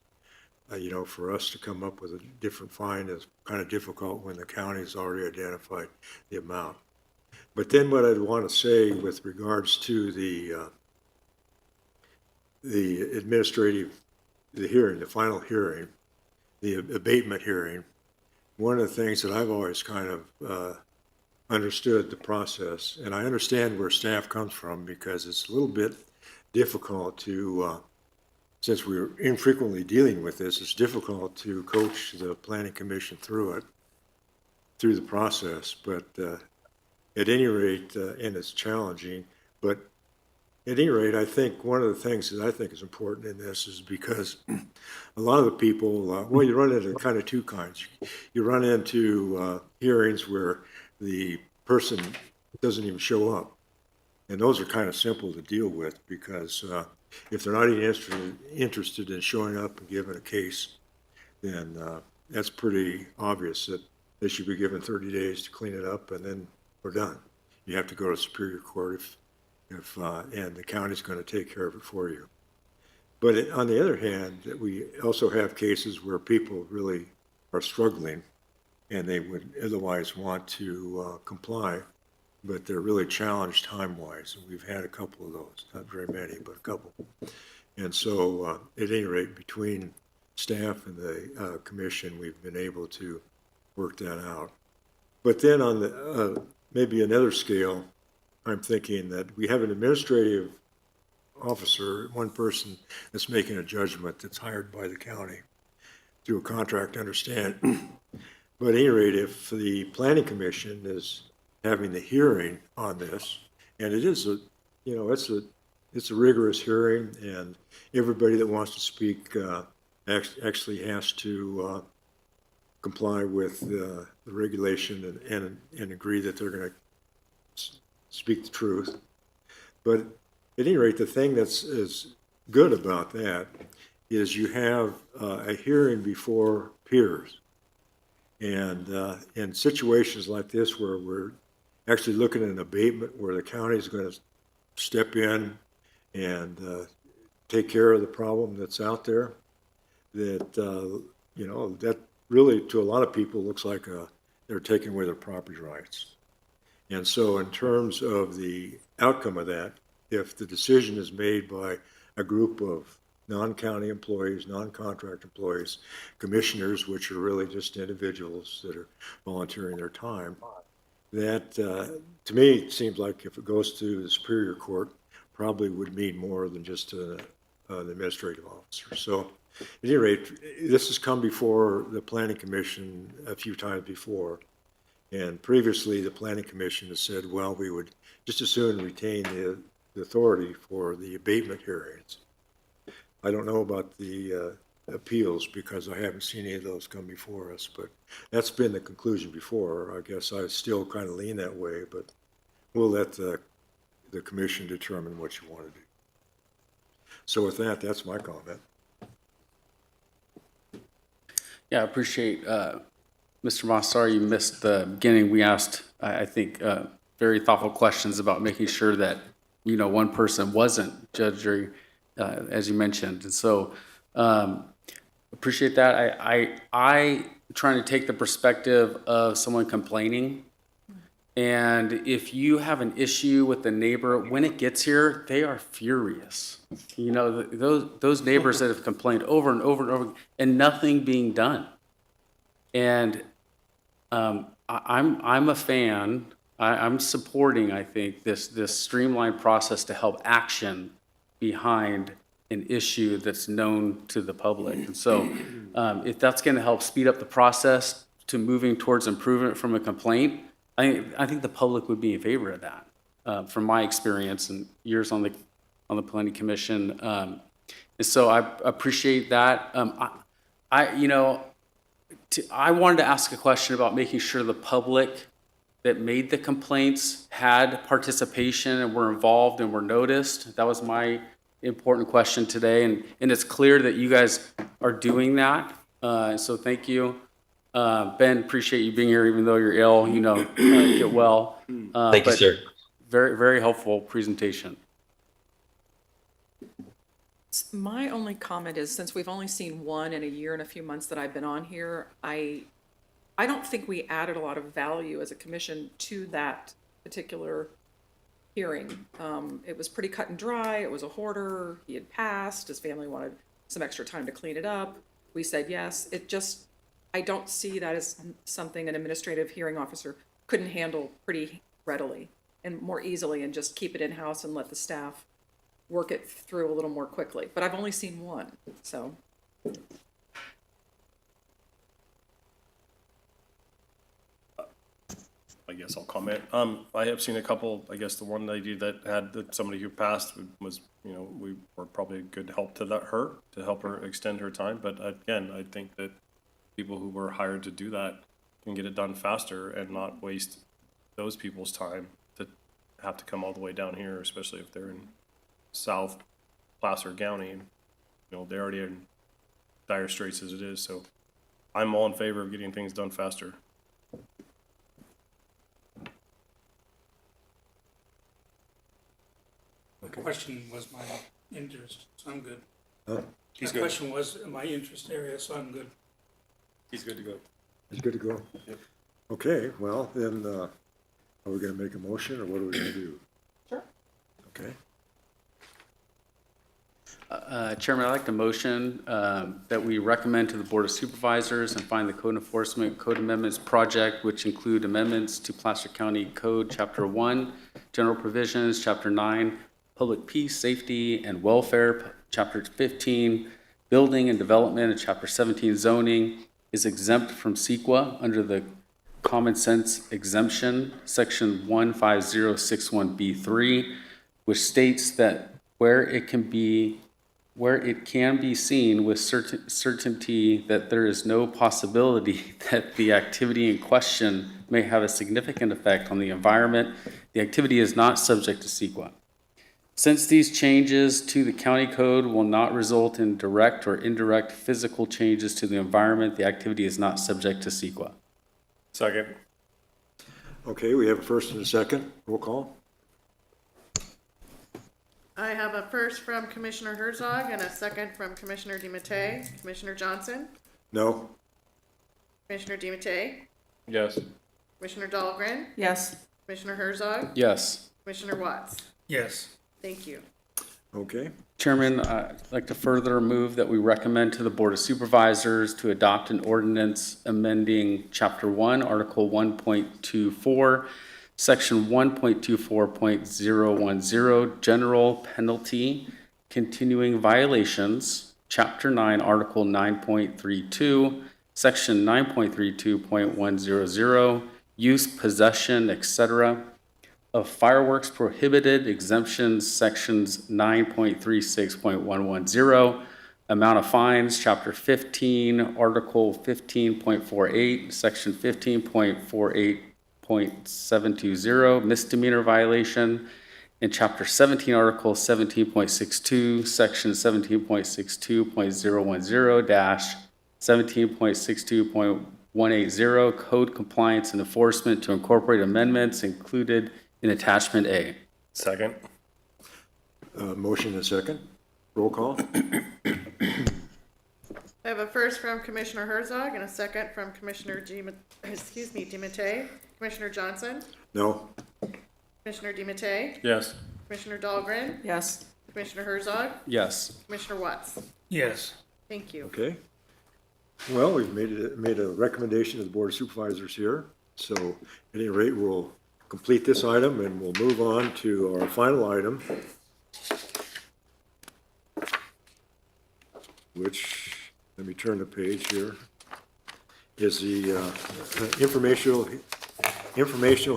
for us to come up with a different fine is kind of difficult when the county has already identified the amount. But then what I'd want to say with regards to the hearing, the final hearing, the abatement hearing, one of the things that I've always kind of understood the process, and I understand where staff comes from because it's a little bit difficult to, since we're infrequently dealing with this, it's difficult to coach the planning commission through the process. But at any rate, and it's challenging, but at any rate, I think one of the things that I think is important in this is because a lot of the people, you run into kind of two kinds. You run into hearings where the person doesn't even show up. And those are kind of simple to deal with because if they're not even interested in showing up and giving a case, then that's pretty obvious that they should be given 30 days to clean it up and then we're done. You have to go to Superior Court and the county's going to take care of it for you. But on the other hand, we also have cases where people really are struggling and they would otherwise want to comply, but they're really challenged time-wise. And we've had a couple of those, not very many, but a couple. And so at any rate, between staff and the commission, we've been able to work that out. But then on the maybe another scale, I'm thinking that we have an administrative officer, one person that's making a judgment that's hired by the county through a contract, I understand. But at any rate, if the planning commission is having the hearing on this, and it is a, you know, it's a rigorous hearing, and everybody that wants to speak actually has to comply with the regulation and agree that they're going to speak the truth. But at any rate, the thing is good about that is you have a hearing before peers. And in situations like this where we're actually looking at an abatement where the county is going to step in and take care of the problem that's out there, that, you know, that really to a lot of people looks like they're taking away their property rights. And so in terms of the outcome of that, if the decision is made by a group of non-county employees, non-contract employees, commissioners, which are really just individuals that are volunteering their time, that to me it seems like if it goes to the Superior Court, probably would mean more than just an administrative officer. So at any rate, this has come before the Planning Commission a few times before. And previously, the Planning Commission has said, well, we would just as soon retain the authority for the abatement hearings. I don't know about the appeals because I haven't seen any of those come before us, but that's been the conclusion before. I guess I still kind of lean that way, but we'll let the commission determine what you want to do. So with that, that's my comment. Yeah, I appreciate, Mr. Moss, sorry you missed the beginning. We asked, I think, very thoughtful questions about making sure that, you know, one person wasn't judge, jury, as you mentioned. And so appreciate that. I trying to take the perspective of someone complaining. And if you have an issue with the neighbor, when it gets here, they are furious. You know, those neighbors that have complained over and over and over, and nothing being done. And I'm a fan. I'm supporting, I think, this streamlined process to help action behind an issue that's known to the public. And so if that's going to help speed up the process to moving towards improvement from a complaint, I think the public would be in favor of that, from my experience and years on the Planning Commission. And so I appreciate that. I wanted to ask a question about making sure the public that made the complaints had participation and were involved and were noticed. That was my important question today. And it's clear that you guys are doing that. So thank you. Ben, appreciate you being here, even though you're ill, you know, get well. Thank you, sir. Very, very helpful presentation. My only comment is, since we've only seen one in a year and a few months that I've been on here, I don't think we added a lot of value as a commission to that particular hearing. It was pretty cut and dry. It was a hoarder. He had passed. His family wanted some extra time to clean it up. We said yes. I don't see that as something an administrative hearing officer couldn't handle pretty readily and more easily and just keep it in-house and let the staff work it through a little more quickly. But I've only seen one, so. I guess I'll comment. I have seen a couple. I guess the one lady that had somebody who passed was, you know, we were probably a good help to help her extend her time. But again, I think that people who were hired to do that can get it done faster and not waste those people's time to have to come all the way down here, especially if they're in South Placer County. And, you know, they're already in dire straits as it is. So I'm all in favor of getting things done faster. The question was my interest, so I'm good. Huh? The question was my interest area, so I'm good. He's good to go. He's good to go? Yep. Okay, well, then, are we gonna make a motion, or what are we gonna do? Sure. Okay. Chairman, I'd like to motion that we recommend to the Board of Supervisors and find the code enforcement code amendments project, which include amendments to Placer County Code, Chapter 1, General Provisions, Chapter 9, Public Peace, Safety, and Welfare, Chapter 15, Building and Development, and Chapter 17, Zoning, is exempt from CEQA under the Common Sense Exemption, Section 15061B3, which states that where it can be seen with certainty that there is no possibility that the activity in question may have a significant effect on the environment, the activity is not subject to CEQA. Since these changes to the county code will not result in direct or indirect physical changes to the environment, the activity is not subject to CEQA. Second. Okay, we have a first and a second. Roll call. I have a first from Commissioner Herzog and a second from Commissioner DiMattei. Commissioner Johnson? No? Commissioner DiMattei? Yes. Commissioner Dahlgren? Yes. Commissioner Herzog? Yes. Commissioner Watts? Yes. Thank you. Okay. Chairman, I'd like to further move that we recommend to the Board of Supervisors to adopt an ordinance amending Chapter 1, Article 1.24, Section 1.24.010, General Penalty, Continuing Violations, Chapter 9, Article 9.32, Section 9.32.100, Use, Possession, etc., of fireworks prohibited, exemptions, Sections 9.36.110, amount of fines, Chapter 15, Article 15.48, Section 15.48.720, misdemeanor violation, in Chapter 17, Article 17.62, Section 17.62.010 17.62.180, Code Compliance and Enforcement to incorporate amendments included in Attachment A. Second. Motion and second. Roll call. I have a first from Commissioner Herzog and a second from Commissioner DiMattei. Commissioner Johnson? No? Commissioner DiMattei? Yes. Commissioner Dahlgren? Yes. Commissioner Herzog? Yes. Commissioner Watts? Yes. Thank you. Okay. Well, we've made a recommendation to the Board of Supervisors here. So at any rate, we'll complete this item and we'll move on to our final item, which, let me turn the page here, is the informational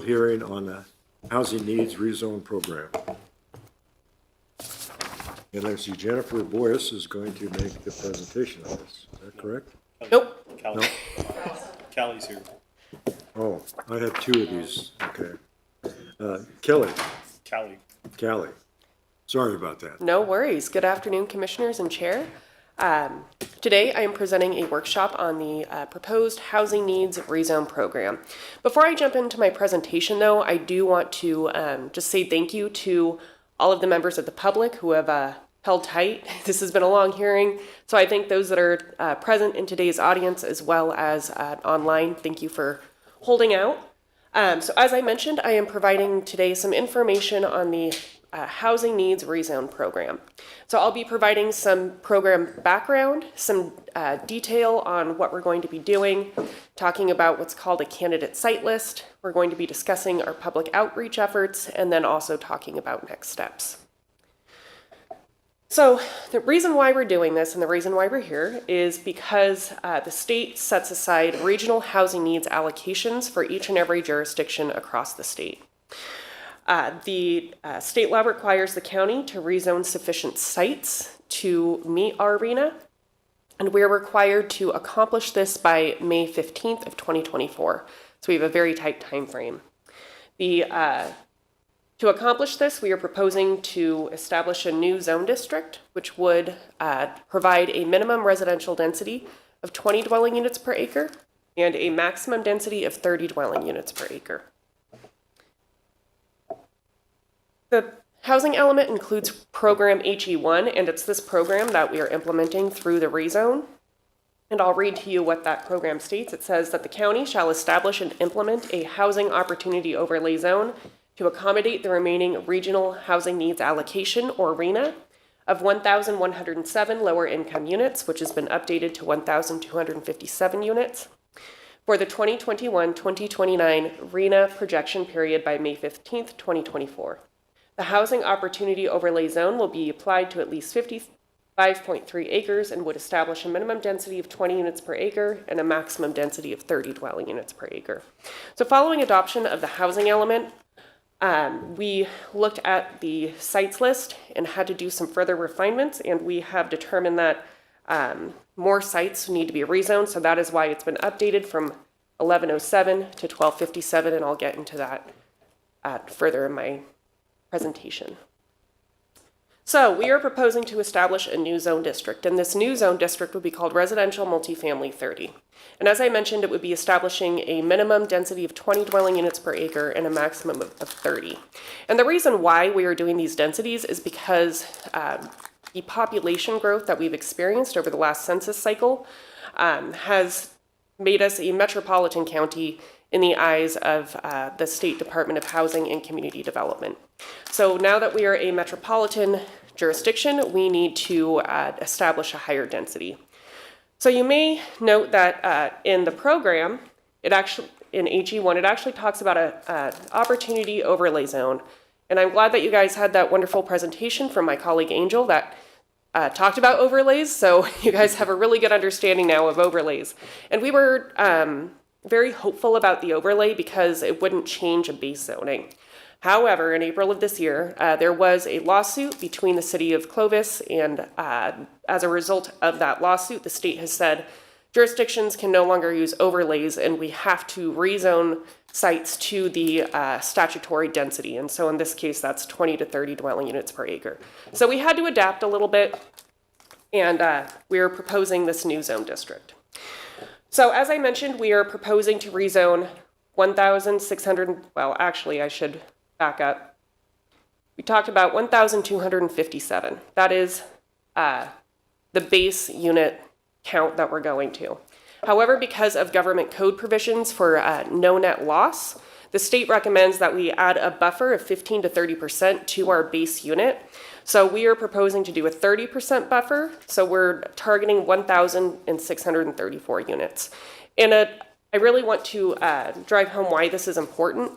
hearing on the Housing Needs Rezone Program. And I see Jennifer Boyce is going to make the presentation of this. Is that correct? Nope. Callie. Callie's here. Oh, I have two of these. Okay. Kelly. Callie. Sorry about that. No worries. Good afternoon, Commissioners and Chair. Today, I am presenting a workshop on the proposed Housing Needs Rezone Program. Before I jump into my presentation, though, I do want to just say thank you to all of the members of the public who have held tight. This has been a long hearing, so I thank those that are present in today's audience as well as online. Thank you for holding out. So as I mentioned, I am providing today some information on the Housing Needs Rezone Program. So I'll be providing some program background, some detail on what we're going to be doing, talking about what's called a candidate site list. We're going to be discussing our public outreach efforts, and then also talking about next steps. So the reason why we're doing this and the reason why we're here is because the state sets aside regional housing needs allocations for each and every jurisdiction across the state. The state law requires the county to rezone sufficient sites to meet our RHNA, and we're required to accomplish this by May 15th of 2024. So we have a very tight time frame. To accomplish this, we are proposing to establish a new zone district, which would provide a minimum residential density of 20 dwelling units per acre and a maximum density of 30 dwelling units per acre. The housing element includes program HE1, and it's this program that we are implementing through the rezone. And I'll read to you what that program states. It says that the county shall establish and implement a housing opportunity overlay zone to accommodate the remaining regional housing needs allocation, or RHNA, of 1,107 lower income units, which has been updated to 1,257 units, for the 2021-2029 RENA projection period by May 15th, 2024. The Housing Opportunity Overlay Zone will be applied to at least 55.3 acres and would establish a minimum density of 20 units per acre and a maximum density of 30 dwelling units per acre. So following adoption of the housing element, we looked at the sites list and had to do some further refinements, and we have determined that more sites need to be rezoned, so that is why it's been updated from 1107 to 1257, and I'll get into that further in my presentation. So we are proposing to establish a new zone district, and this new zone district would be called Residential Multifamily 30. And as I mentioned, it would be establishing a minimum density of 20 dwelling units per acre and a maximum of 30. And the reason why we are doing these densities is because the population growth that we've experienced over the last census cycle has made us a metropolitan county in the eyes of the State Department of Housing and Community Development. So now that we are a metropolitan jurisdiction, we need to establish a higher density. So you may note that in the program, in AG1, it actually talks about an opportunity overlay zone. And I'm glad that you guys had that wonderful presentation from my colleague Angel that talked about overlays. So you guys have a really good understanding now of overlays. And we were very hopeful about the overlay because it wouldn't change a base zoning. However, in April of this year, there was a lawsuit between the city of Clovis, and as a result of that lawsuit, the state has said jurisdictions can no longer use overlays, and we have to rezone sites to the statutory density. And so in this case, that's 20 to 30 dwelling units per acre. So we had to adapt a little bit, and we're proposing this new zone district. So as I mentioned, we are proposing to rezone 1,600, well, actually, I should back up. We talked about 1,257. That is the base unit count that we're going to. However, because of government code provisions for no net loss, the state recommends that we add a buffer of 15 to 30% to our base unit. So we are proposing to do a 30% buffer. So we're targeting 1,634 units. And I really want to drive home why this is important,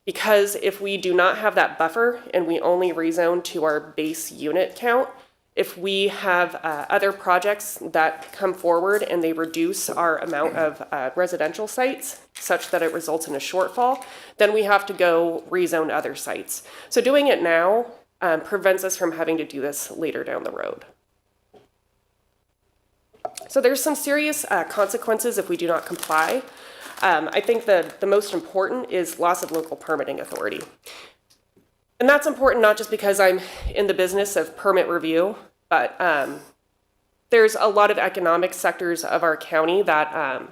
because if we do not have that buffer and we only rezone to our base unit count, if we have other projects that come forward and they reduce our amount of residential sites such that it results in a shortfall, then we have to go rezone other sites. So doing it now prevents us from having to do this later down the road. So there's some serious consequences if we do not comply. I think the most important is loss of local permitting authority. And that's important not just because I'm in the business of permit review, but there's a lot of economic sectors of our county that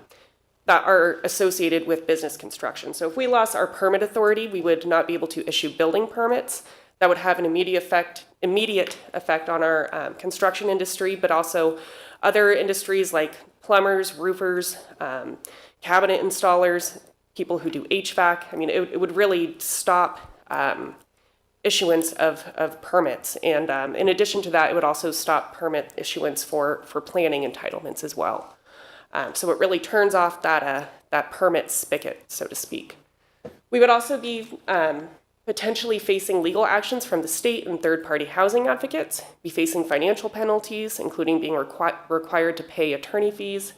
are associated with business construction. So if we lost our permit authority, we would not be able to issue building permits. That would have an immediate effect on our construction industry, but also other industries like plumbers, roofers, cabinet installers, people who do HVAC. I mean, it would really stop issuance of permits. And in addition to that, it would also stop permit issuance for planning entitlements as well. So it really turns off that permit spigot, so to speak. We would also be potentially facing legal actions from the state and third-party housing advocates, be facing financial penalties, including being required to pay attorney fees.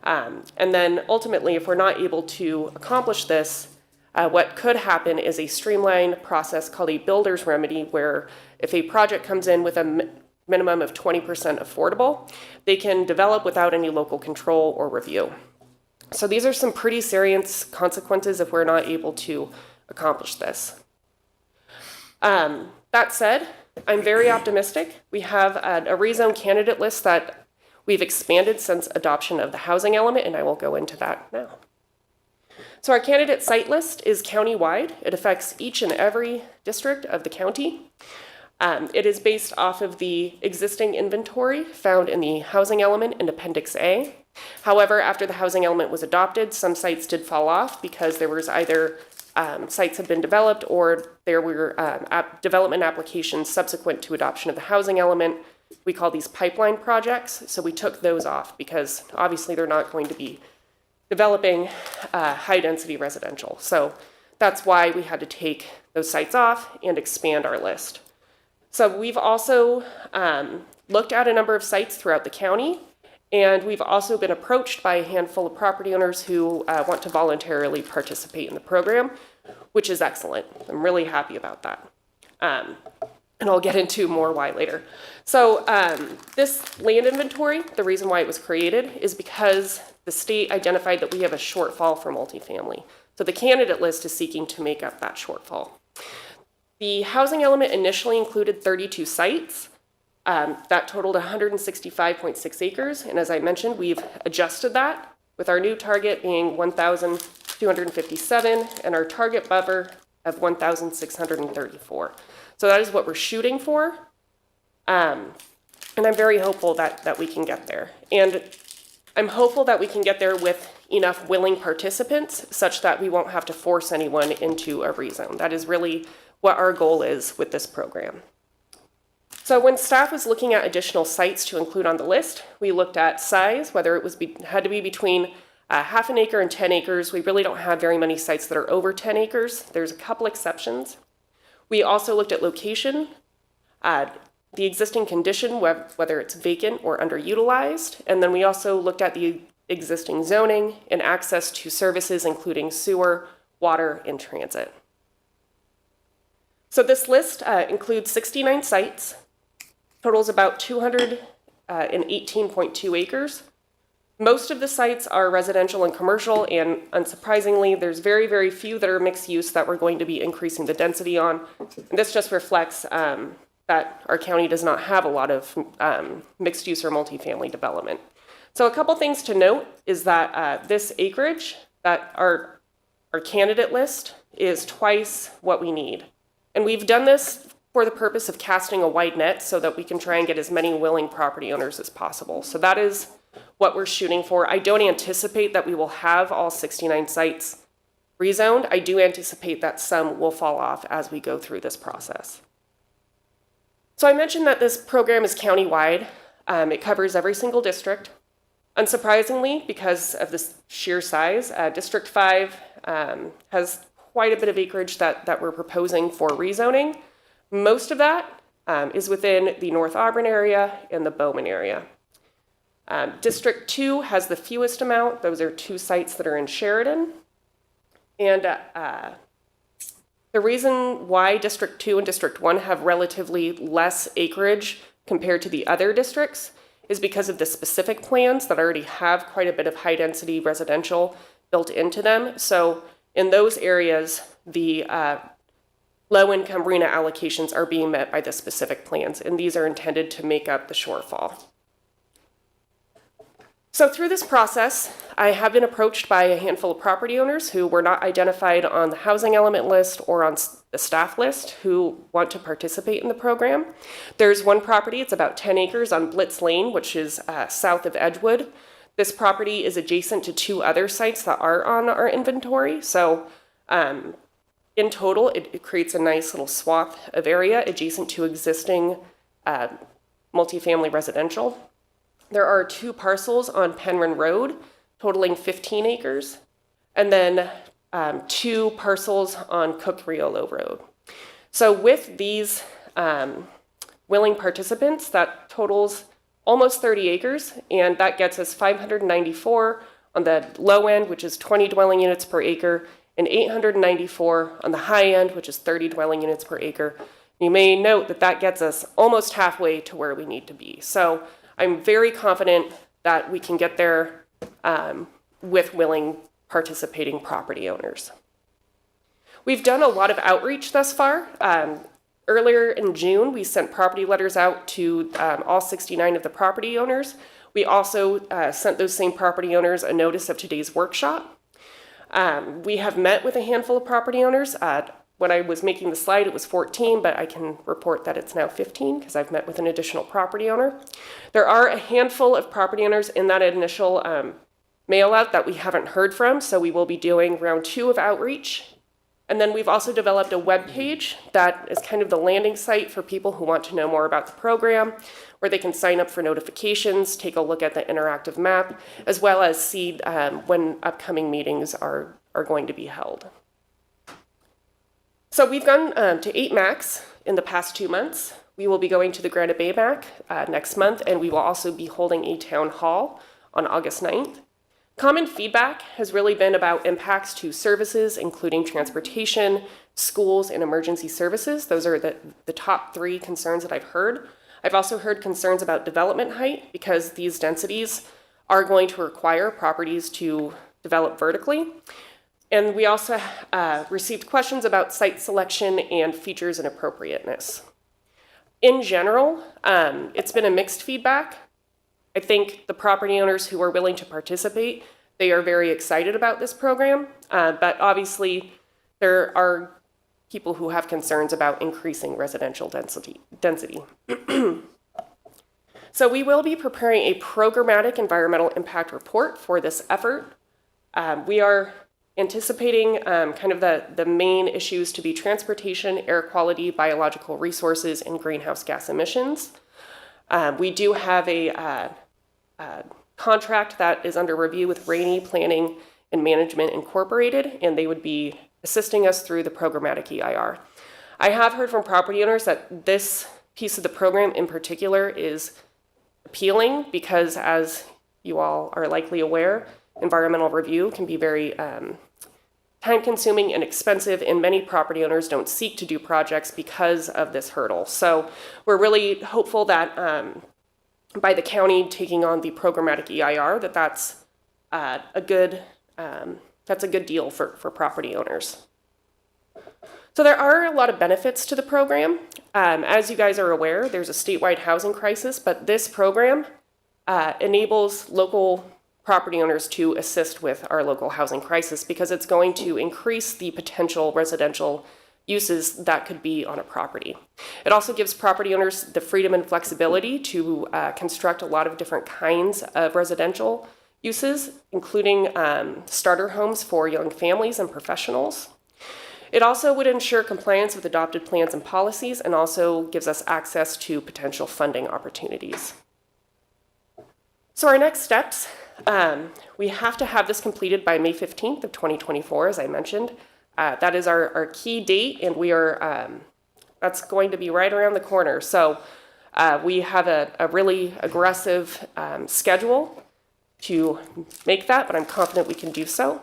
And then ultimately, if we're not able to accomplish this, what could happen is a streamlined process called a builder's remedy, where if a project comes in with a minimum of 20% affordable, they can develop without any local control or review. So these are some pretty serious consequences if we're not able to accomplish this. That said, I'm very optimistic. We have a rezone candidate list that we've expanded since adoption of the housing element, and I will go into that now. So our candidate site list is countywide. It affects each and every district of the county. It is based off of the existing inventory found in the housing element in Appendix A. However, after the housing element was adopted, some sites did fall off because there was either sites had been developed or there were development applications subsequent to adoption of the housing element. We call these pipeline projects. So we took those off because obviously they're not going to be developing high-density residential. So that's why we had to take those sites off and expand our list. So we've also looked at a number of sites throughout the county, and we've also been approached by a handful of property owners who want to voluntarily participate in the program, which is excellent. I'm really happy about that. And I'll get into more why later. So this land inventory, the reason why it was created is because the state identified that we have a shortfall for multifamily. So the candidate list is seeking to make up that shortfall. The housing element initially included 32 sites. That totaled 165.6 acres. And as I mentioned, we've adjusted that with our new target being 1,257 and our target buffer of 1,634. So that is what we're shooting for. And I'm very hopeful that we can get there. And I'm hopeful that we can get there with enough willing participants such that we won't have to force anyone into a rezone. That is really what our goal is with this program. So when staff was looking at additional sites to include on the list, we looked at size, whether it was had to be between half an acre and 10 acres. We really don't have very many sites that are over 10 acres. There's a couple exceptions. We also looked at location, the existing condition, whether it's vacant or underutilized. And then we also looked at the existing zoning and access to services, including sewer, water, and transit. So this list includes 69 sites, totals about 218.2 acres. Most of the sites are residential and commercial, and unsurprisingly, there's very, very few that are mixed use that we're going to be increasing the density on. And this just reflects that our county does not have a lot of mixed use or multifamily development. So a couple things to note is that this acreage, that our candidate list is twice what we need. And we've done this for the purpose of casting a wide net so that we can try and get as many willing property owners as possible. So that is what we're shooting for. I don't anticipate that we will have all 69 sites rezoned. I do anticipate that some will fall off as we go through this process. So I mentioned that this program is countywide. It covers every single district. Unsurprisingly, because of the sheer size, District 5 has quite a bit of acreage that we're proposing for rezoning. Most of that is within the North Auburn area and the Bowman area. District 2 has the fewest amount. Those are 2 sites that are in Sheridan. And the reason why District 2 and District 1 have relatively less acreage compared to the other districts is because of the specific plans that already have quite a bit of high-density residential built into them. So in those areas, the low-income RHNA allocations are being met by the specific plans, and these are intended to make up the shortfall. So through this process, I have been approached by a handful of property owners who were not identified on the housing element list or on the staff list who want to participate in the program. There's one property, it's about 10 acres on Blitz Lane, which is south of Edgewood. This property is adjacent to 2 other sites that are on our inventory. So in total, it creates a nice little swath of area adjacent to existing multifamily residential. There are 2 parcels on Penryn Road, totaling 15 acres, and then 2 parcels on Cook Riolo Road. So with these willing participants, that totals almost 30 acres, and that gets us 594 on the low end, which is 20 dwelling units per acre, and 894 on the high end, which is 30 dwelling units per acre. You may note that that gets us almost halfway to where we need to be. So I'm very confident that we can get there with willing participating property owners. We've done a lot of outreach thus far. Earlier in June, we sent property letters out to all 69 of the property owners. We also sent those same property owners a notice of today's workshop. We have met with a handful of property owners. When I was making the slide, it was 14, but I can report that it's now 15 because I've met with an additional property owner. There are a handful of property owners in that initial mail out that we haven't heard from, so we will be doing round 2 of outreach. And then we've also developed a web page that is kind of the landing site for people who want to know more about the program, where they can sign up for notifications, take a look at the interactive map, as well as see when upcoming meetings are going to be held. So we've gone to 8 MACs in the past 2 months. We will be going to the Granite Bay MAC next month, and we will also be holding a town hall on August 9th. Common feedback has really been about impacts to services, including transportation, schools, and emergency services. Those are the top 3 concerns that I've heard. I've also heard concerns about development height, because these densities are going to require properties to develop vertically. And we also received questions about site selection and features and appropriateness. In general, it's been a mixed feedback. I think the property owners who are willing to participate, they are very excited about this program, but obviously there are people who have concerns about increasing residential density. So we will be preparing a programmatic environmental impact report for this effort. We are anticipating kind of the main issues to be transportation, air quality, biological resources, and greenhouse gas emissions. We do have a contract that is under review with Rainey Planning and Management Incorporated, and they would be assisting us through the programmatic EIR. I have heard from property owners that this piece of the program in particular is appealing because, as you all are likely aware, environmental review can be very time-consuming and expensive, and many property owners don't seek to do projects because of this hurdle. So we're really hopeful that by the county taking on the programmatic EIR, that's a good deal for property owners. So there are a lot of benefits to the program. As you guys are aware, there's a statewide housing crisis, but this program enables local property owners to assist with our local housing crisis because it's going to increase the potential residential uses that could be on a property. It also gives property owners the freedom and flexibility to construct a lot of different kinds of residential uses, including starter homes for young families and professionals. It also would ensure compliance with adopted plans and policies, and also gives us access to potential funding opportunities. So our next steps, we have to have this completed by May 15th of 2024, as I mentioned. That is our key date, and we are, that's going to be right around the corner. So we have a really aggressive schedule to make that, but I'm confident we can do so.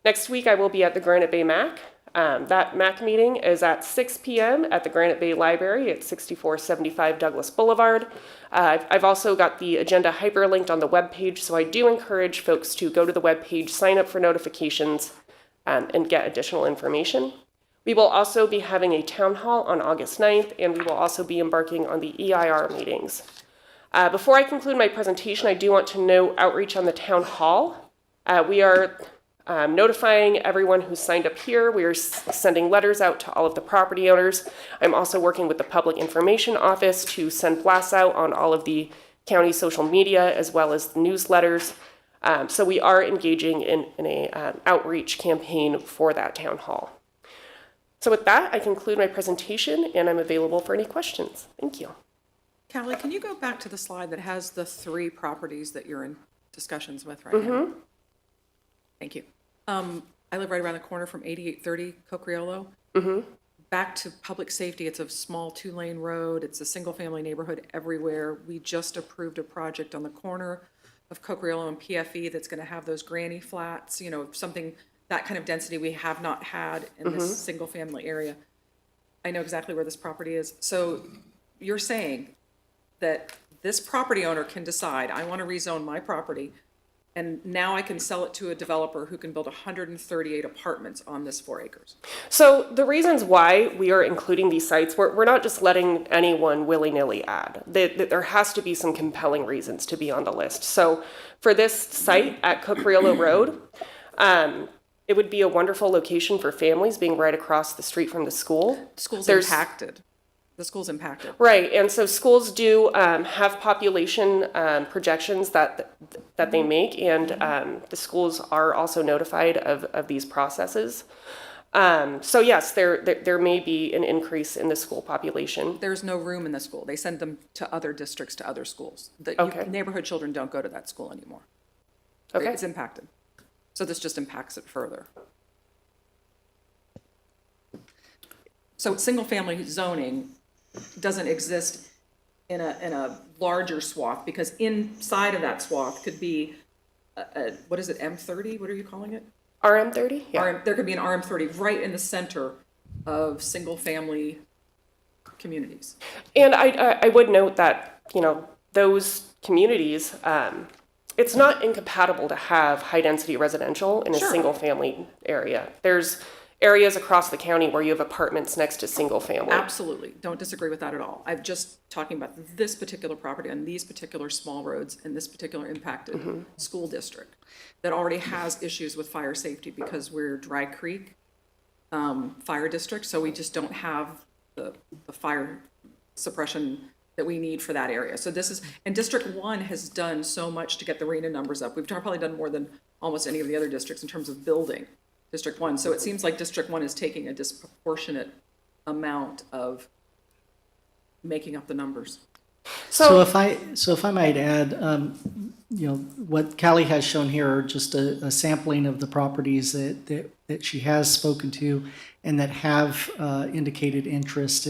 Next week, I will be at the Granite Bay MAC. That MAC meeting is at 6 p.m. at the Granite Bay Library at 6475 Douglas Boulevard. I've also got the agenda hyperlinked on the webpage, so I do encourage folks to go to the webpage, sign up for notifications, and get additional information. We will also be having a town hall on August 9th, and we will also be embarking on the EIR meetings. Before I conclude my presentation, I do want to note outreach on the town hall. We are notifying everyone who's signed up here. We are sending letters out to all of the property owners. I'm also working with the Public Information Office to send blasts out on all of the county social media as well as the newsletters. So we are engaging in a outreach campaign for that town hall. So with that, I conclude my presentation, and I'm available for any questions. Thank you. Callie, can you go back to the slide that has the 3 properties that you're in discussions with right now? Thank you. I live right around the corner from 8830 Cocriolo. Back to public safety, it's a small 2-lane road. It's a single-family neighborhood everywhere. We just approved a project on the corner of Cocriolo and PFE that's going to have those granny flats, you know, something, that kind of density we have not had in this single-family area. I know exactly where this property is. So you're saying that this property owner can decide, I want to rezone my property, and now I can sell it to a developer who can build 138 apartments on this 4 acres. So the reasons why we are including these sites, we're not just letting anyone willy-nilly add. There has to be some compelling reasons to be on the list. So for this site at Cocriolo Road, it would be a wonderful location for families being right across the street from the school. The school's impacted. The school's impacted. Right, and so schools do have population projections that they make, and the schools are also notified of these processes. So yes, there may be an increase in the school population. There's no room in the school. They send them to other districts, to other schools. Okay. Neighborhood children don't go to that school anymore. Okay. It's impacted. So this just impacts it further. So single-family zoning doesn't exist in a larger swath, because inside of that swath could be, what is it, M30? What are you calling it? RM30? Yeah. There could be an RM30 right in the center of single-family communities. And I would note that, those communities, it's not incompatible to have high-density residential in a Sure. single-family area. There's areas across the county where you have apartments next to single-family. Absolutely. Don't disagree with that at all. I'm just talking about this particular property on these particular small roads in this particular impacted school district that already has issues with fire safety because we're Dry Creek fire district, so we just don't have the fire suppression that we need for that area. So this is, and District 1 has done so much to get the RENA numbers up. We've probably done more than almost any of the other districts in terms of building District 1. So it seems like District 1 is taking a disproportionate amount of making up the numbers. So if I might add, what Callie has shown here are just a sampling of the properties that she has spoken to and that have indicated interest.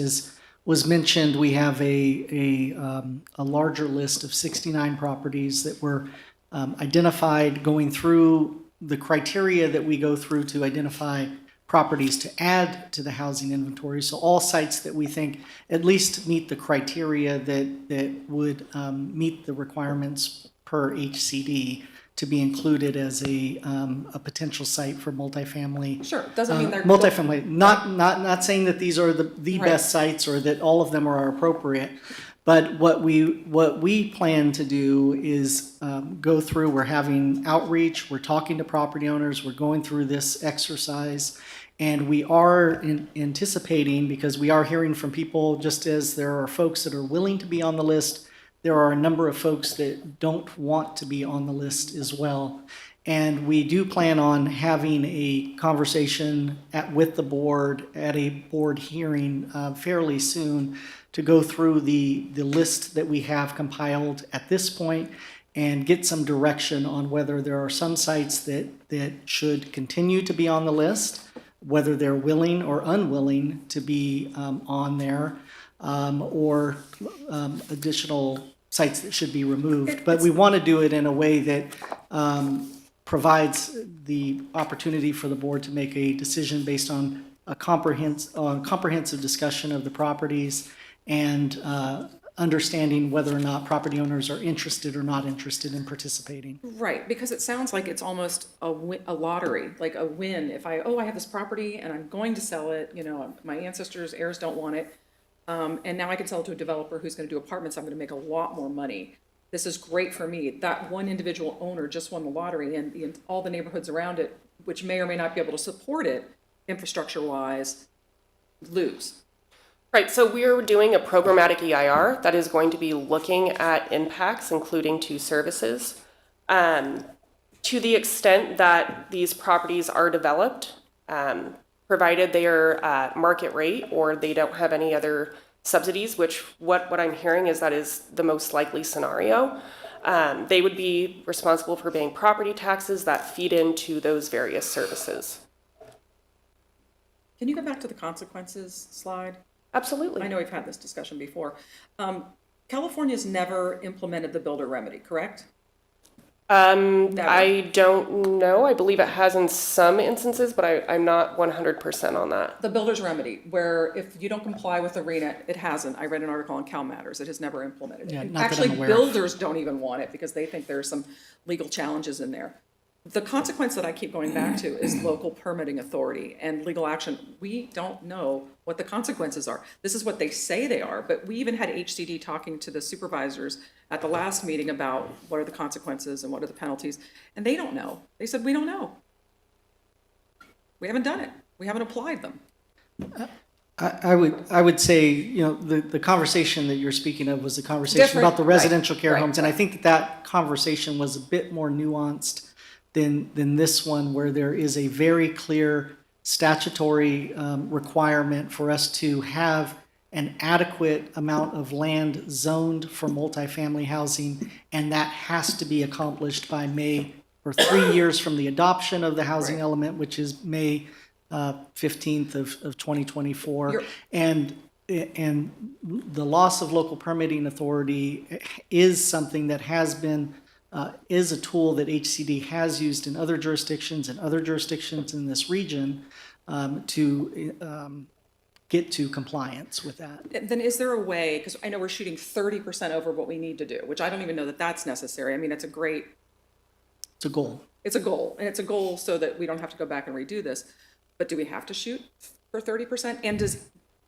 Was mentioned, we have a larger list of 69 properties that were identified going through the criteria that we go through to identify properties to add to the housing inventory. So all sites that we think at least meet the criteria that would meet the requirements per HCD to be included as a potential site for multifamily. Sure, doesn't mean they're multifamily. Not saying that these are the Right. best sites or that all of them are appropriate. But what we plan to do is go through, we're having outreach, we're talking to property owners, we're going through this exercise, and we are anticipating, because we are hearing from people, just as there are folks that are willing to be on the list, there are a number of folks that don't want to be on the list as well. And we do plan on having a conversation with the board at a board hearing fairly soon to go through the list that we have compiled at this point and get some direction on whether there are some sites that should continue to be on the list, whether they're willing or unwilling to be on there, or additional sites that should be removed. But we want to do it in a way that provides the opportunity for the board to make a decision based on a comprehensive discussion of the properties and understanding whether or not property owners are interested or not interested in participating. Right, because it sounds like it's almost a lottery, like a win. If I have this property and I'm going to sell it, my ancestors' heirs don't want it, and now I can sell it to a developer who's going to do apartments, I'm going to make a lot more money. This is great for me. That one individual owner just won the lottery, and all the neighborhoods around it, which may or may not be able to support it infrastructure-wise, lose. Right, so we're doing a programmatic EIR that is going to be looking at impacts, including to services. To the extent that these properties are developed, provided they are market rate or they don't have any other subsidies, which what I'm hearing is that is the most likely scenario, they would be responsible for paying property taxes that feed into those various services. Can you go back to the consequences slide? Absolutely. I know we've had this discussion before. California's never implemented the builder remedy, correct? I don't know. I believe it has in some instances, but I'm not 100% on that. The builder's remedy, where if you don't comply with the RENA, it hasn't. I read an article on Cal Matters. It has never implemented it. Yeah, And not that I'm actually, aware of. builders don't even want it because they think there's some legal challenges in there. The consequence that I keep going back to is local permitting authority and legal action. We don't know what the consequences are. This is what they say they are, but we even had HCD talking to the supervisors at the last meeting about what are the consequences and what are the penalties, and they don't know. They said, we don't know. We haven't done it. We haven't applied them. I would say, the conversation that you're speaking of was the conversation Different, about the residential right, care right, homes. And I think that conversation was a bit more nuanced than this one, where there is a very clear statutory requirement for us to have an adequate amount of land zoned for multifamily housing, and that has to be accomplished by May, or 3 years from the adoption of the housing element, which is May 15th of 2024. And the loss of local permitting authority is something that has been, is a tool that HCD has used in other jurisdictions in this region to get to compliance with that. Then is there a way, because I know we're shooting 30% over what we need to do, which I don't even know that that's necessary. I mean, it's a great. It's a goal. It's a goal, and it's a goal so that we don't have to go back and redo this. But do we have to shoot for 30%? And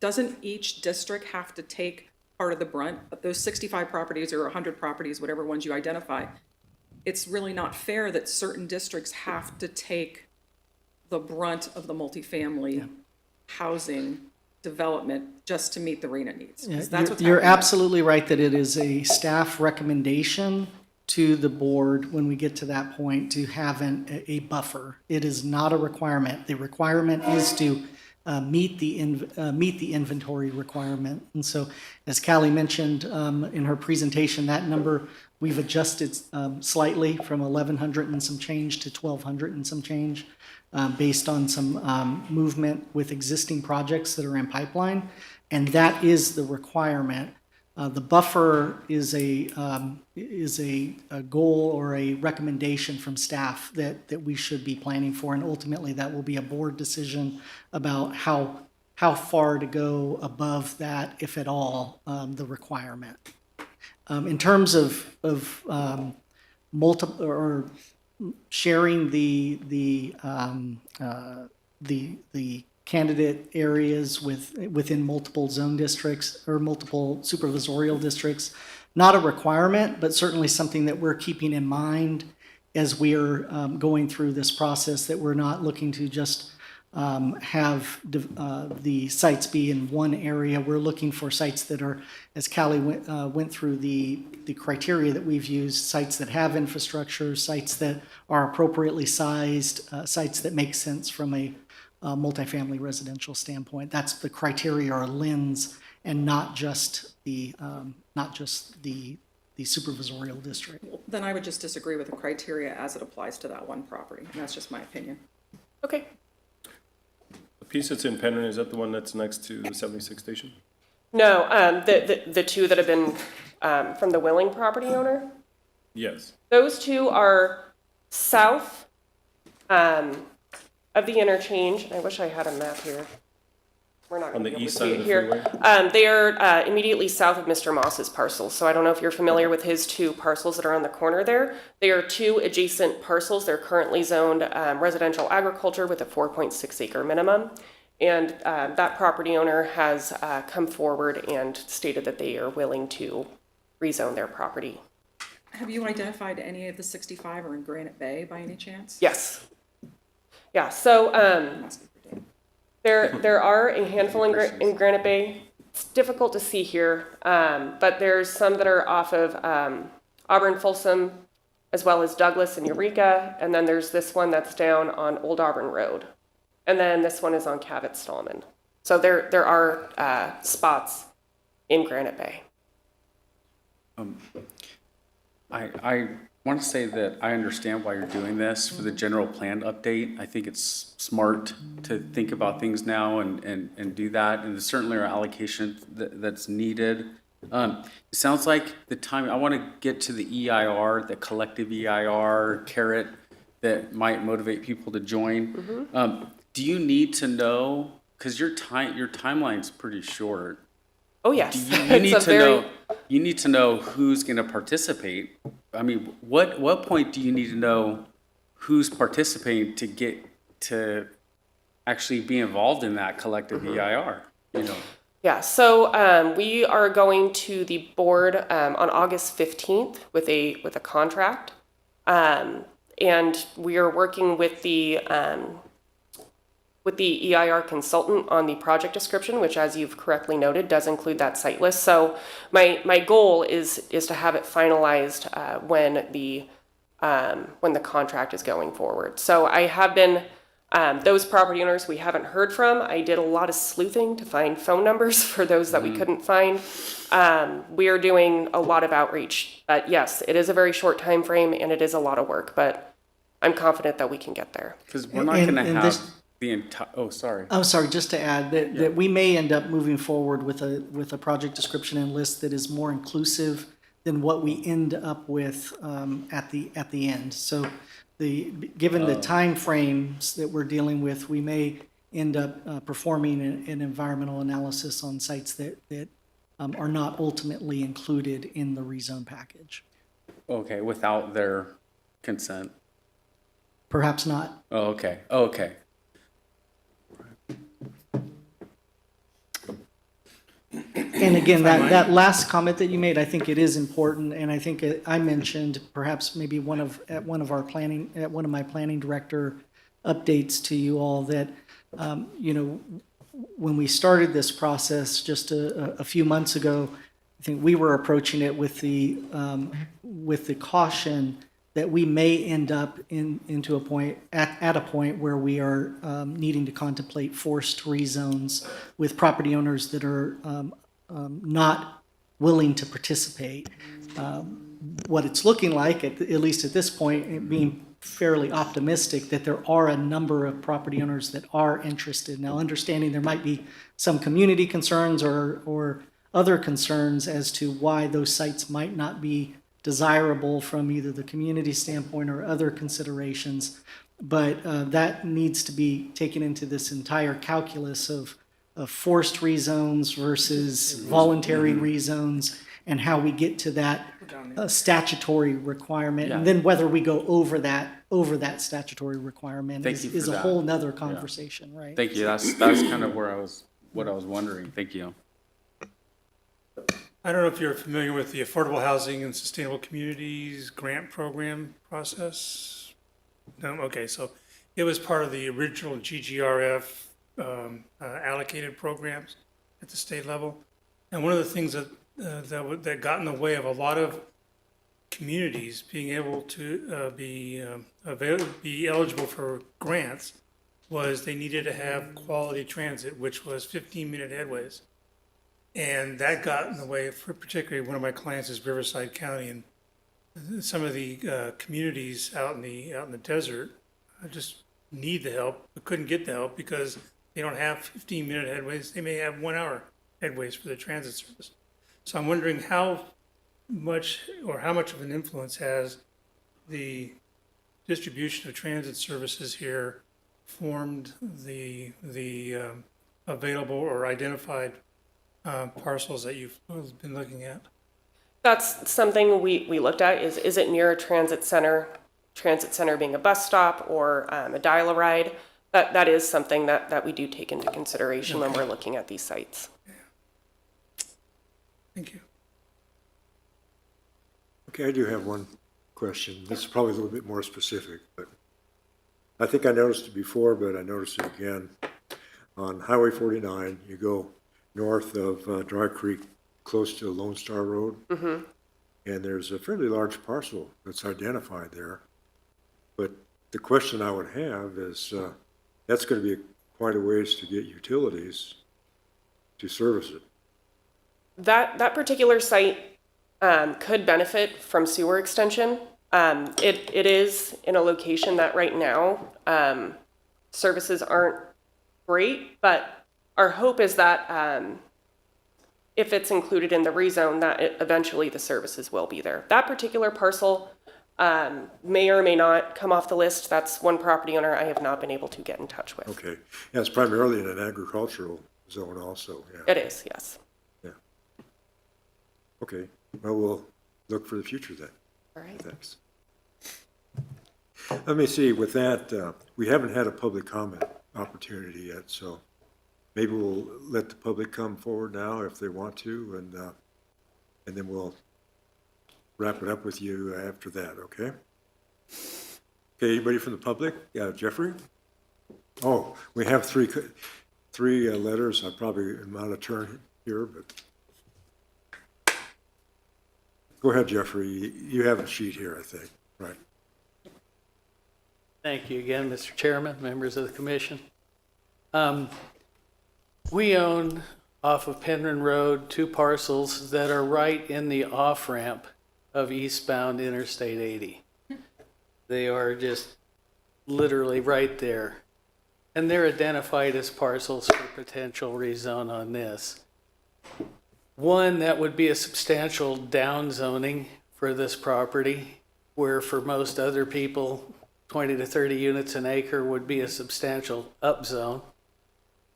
doesn't each district have to take part of the brunt of those 65 properties or 100 properties, whatever ones you identify? It's really not fair that certain districts have to take the brunt of the multifamily housing development just to meet the RENA needs. 'Cause that's what's You're happening. absolutely right that it is a staff recommendation to the board when we get to that point to have a buffer. It is not a requirement. The requirement is to meet the inventory requirement. And so, as Callie mentioned in her presentation, that number we've adjusted slightly from 1,100 and some change to 1,200 and some change based on some movement with existing projects that are in pipeline. And that is the requirement. The buffer is a goal or a recommendation from staff that we should be planning for, and ultimately that will be a board decision about how far to go above that, if at all, the requirement. In terms of multiple or sharing the candidate areas within multiple zone districts or multiple supervisorial districts. Not a requirement, but certainly something that we're keeping in mind as we're going through this process, that we're not looking to just have the sites be in one area. We're looking for sites that are, as Callie went through the criteria that we've used, sites that have infrastructure, sites that are appropriately sized, sites that make sense from a multifamily residential standpoint. That's the criteria or lens, and not just the supervisorial district. Well, then I would just disagree with the criteria as it applies to that one property, and that's just my opinion. Okay. The piece that's in Penryn, is that the one that's next to the 76 station? No, the two that have been from the Willing property owner, Yes. those two are south of the interchange. I wish I had a map here. We're not On going to the be able east to side see of it the here. freeway? They are immediately south of Mr. Moss's parcel. So I don't know if you're familiar with his two parcels that are on the corner there. They are two adjacent parcels. They're currently zoned residential agriculture with a 4.6 acre minimum. And that property owner has come forward and stated that they are willing to rezone their property. Have you identified any of the 65 or in Granite Bay by any chance? Yes. Yeah, so there are a handful in Granite Bay. It's difficult to see here, but there's some that are off of Auburn Folsom, as well as Douglas and Eureka, and then there's this one that's down on Old Auburn Road, and then this one is on Cabot Stallman. So there are spots in Granite Bay. I want to say that I understand why you're doing this for the general plan update. I think it's smart to think about things now and do that, and there's certainly are allocation that's needed. It sounds like the time, I want to get to the EIR, the collective EIR carrot that might motivate people to join. Do you need to know, because your timeline's pretty short. Oh, yes. You need to know who's going to participate. I mean, what point do you need to know who's participating to get to actually be involved in that collective EIR? Yeah, so we are going to the board on August 15th with a contract, and we are working with the EIR consultant on the project description, which, as you've correctly noted, does include that site list. So my goal is to have it finalized when the contract is going forward. So I have been Those property owners we haven't heard from. I did a lot of sleuthing to find phone numbers for those that we couldn't find. We are doing a lot of outreach, but yes, it is a very short time frame and it is a lot of work, but I'm confident that we can get there. Because we're not And- going to and have this- the entire, oh, sorry. I'm sorry, just to add that we may end up moving forward with a project description and list that is more inclusive than what we end up with at the end. So given the time frames that we're dealing with, we may end up performing an environmental analysis on sites that are not ultimately included in the rezone package. Okay, without their consent. Perhaps not. Oh, okay, okay. And again, that last comment that you made, I think it is important, and I think I mentioned perhaps maybe at one of my planning director updates to you all that, when we started this process just a few months ago, I think we were approaching it with the caution that we may end up into a point at a point where we are needing to contemplate forced rezones with property owners that are not willing to participate. What it's looking like, at least at this point, being fairly optimistic that there are a number of property owners that are interested. Now, understanding there might be some community concerns or other concerns as to why those sites might not be desirable from either the community standpoint or other considerations. But that needs to be taken into this entire calculus of forced rezones versus voluntary rezones and how we get to that statutory requirement. And then whether we go over that statutory requirement is a whole nother conversation, right? Thank you. That's kind of what I was wondering. Thank you. I don't know if you're familiar with the Affordable Housing and Sustainable Communities Grant Program process. No? Okay, so it was part of the original GGRF allocated programs at the state level. And one of the things that got in the way of a lot of communities being able to be eligible for grants was they needed to have quality transit, which was 15-minute headways. And that got in the way for particularly one of my clients is Riverside County, and some of the communities out in the desert just need the help, but couldn't get the help because they don't have 15-minute headways. They may have 1 hour headways for the transit service. So I'm wondering how much of an influence has the distribution of transit services here formed the available or identified parcels that you've been looking at? That's something we looked at is it near a transit center being a bus stop or a dial-a-ride? That is something that we do take into consideration when we're looking at these sites. Thank you. Okay, I do have one question. This is probably a little bit more specific, but I think I noticed it before, but I noticed it again. On Highway 49, you go north of Dry Creek, close to Lone Star Road. Mm-hmm. And there's a fairly large parcel that's identified there. But the question I would have is, that's going to be quite a ways to get utilities to service it. That particular site could benefit from sewer extension. It is in a location that right now services aren't great, but our hope is that if it's included in the rezone, that eventually the services will be there. That particular parcel may or may not come off the list. That's one property owner I have not been able to get in touch with. Okay. Yeah, it's primarily in an agricultural zone also, yeah. It is, yes. Yeah. Okay, well, we'll look for the future then. All right. Thanks. Let me see, with that, we haven't had a public comment opportunity yet, so maybe we'll let the public come forward now if they want to, and then we'll wrap it up with you after that, okay? Okay, anybody from the public? Yeah, Jeffrey? Oh, we have three letters. I probably am out of turn here, but go ahead, Jeffrey. You have a sheet here, I think, right? Thank you again, Mr. Chairman, members of the commission. We own off of Penryn Road 2 parcels that are right in the off-ramp of eastbound Interstate 80. They are just literally right there. And they're identified as parcels for potential rezone on this. One, that would be a substantial downzoning for this property, where for most other people, 20 to 30 units an acre would be a substantial upzone.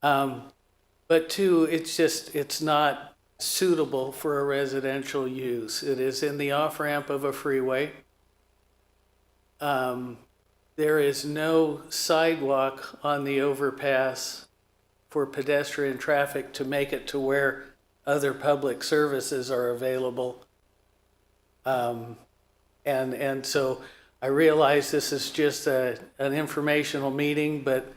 But 2, it's not suitable for a residential use. It is in the off-ramp of a freeway. There is no sidewalk on the overpass for pedestrian traffic to make it to where other public services are available. And so I realize this is just an informational meeting, but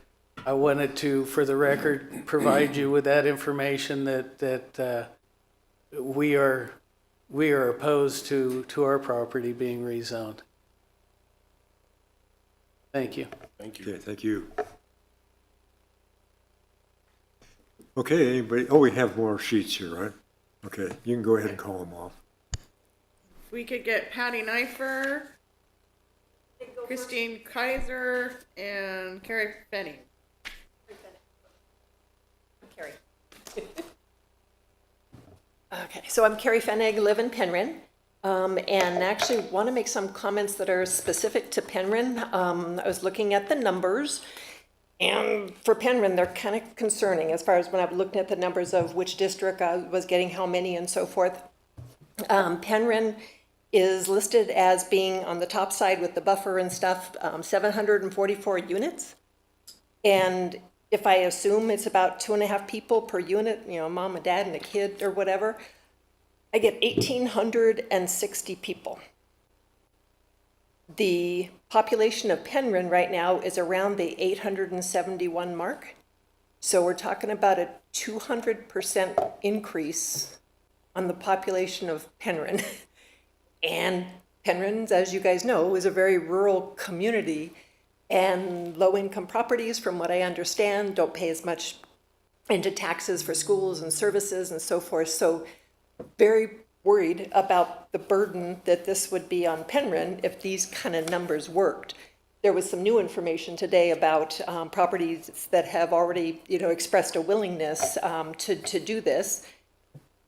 I wanted to, for the record, provide you with that information that we are opposed to our property being rezoned. Thank you. Thank you. Okay, thank you. Okay, anybody, oh, we have more sheets here, right? Okay, you can go ahead and call them off. We could get Patty Knifer, Christine Kaiser, and Carrie Fenning. Carrie. Okay, so I'm Carrie Fenig, live in Penryn, and actually want to make some comments that are specific to Penryn. I was looking at the numbers, and for Penryn, they're kind of concerning as far as when I've looked at the numbers of which district was getting how many and so forth. Penryn is listed as being on the top side with the buffer and stuff, 744 units. And if I assume it's about 2.5 people per unit, you know, mom and dad and a kid or whatever, I get 1,860 people. The population of Penryn right now is around the 871 mark. So we're talking about a 200% increase on the population of Penryn. And Penryn, as you guys know, is a very rural community, and low-income properties, from what I understand, don't pay as much into taxes for schools and services and so forth. So very worried about the burden that this would be on Penryn if these kind of numbers worked. There was some new information today about properties that have already, you know, expressed a willingness to do this.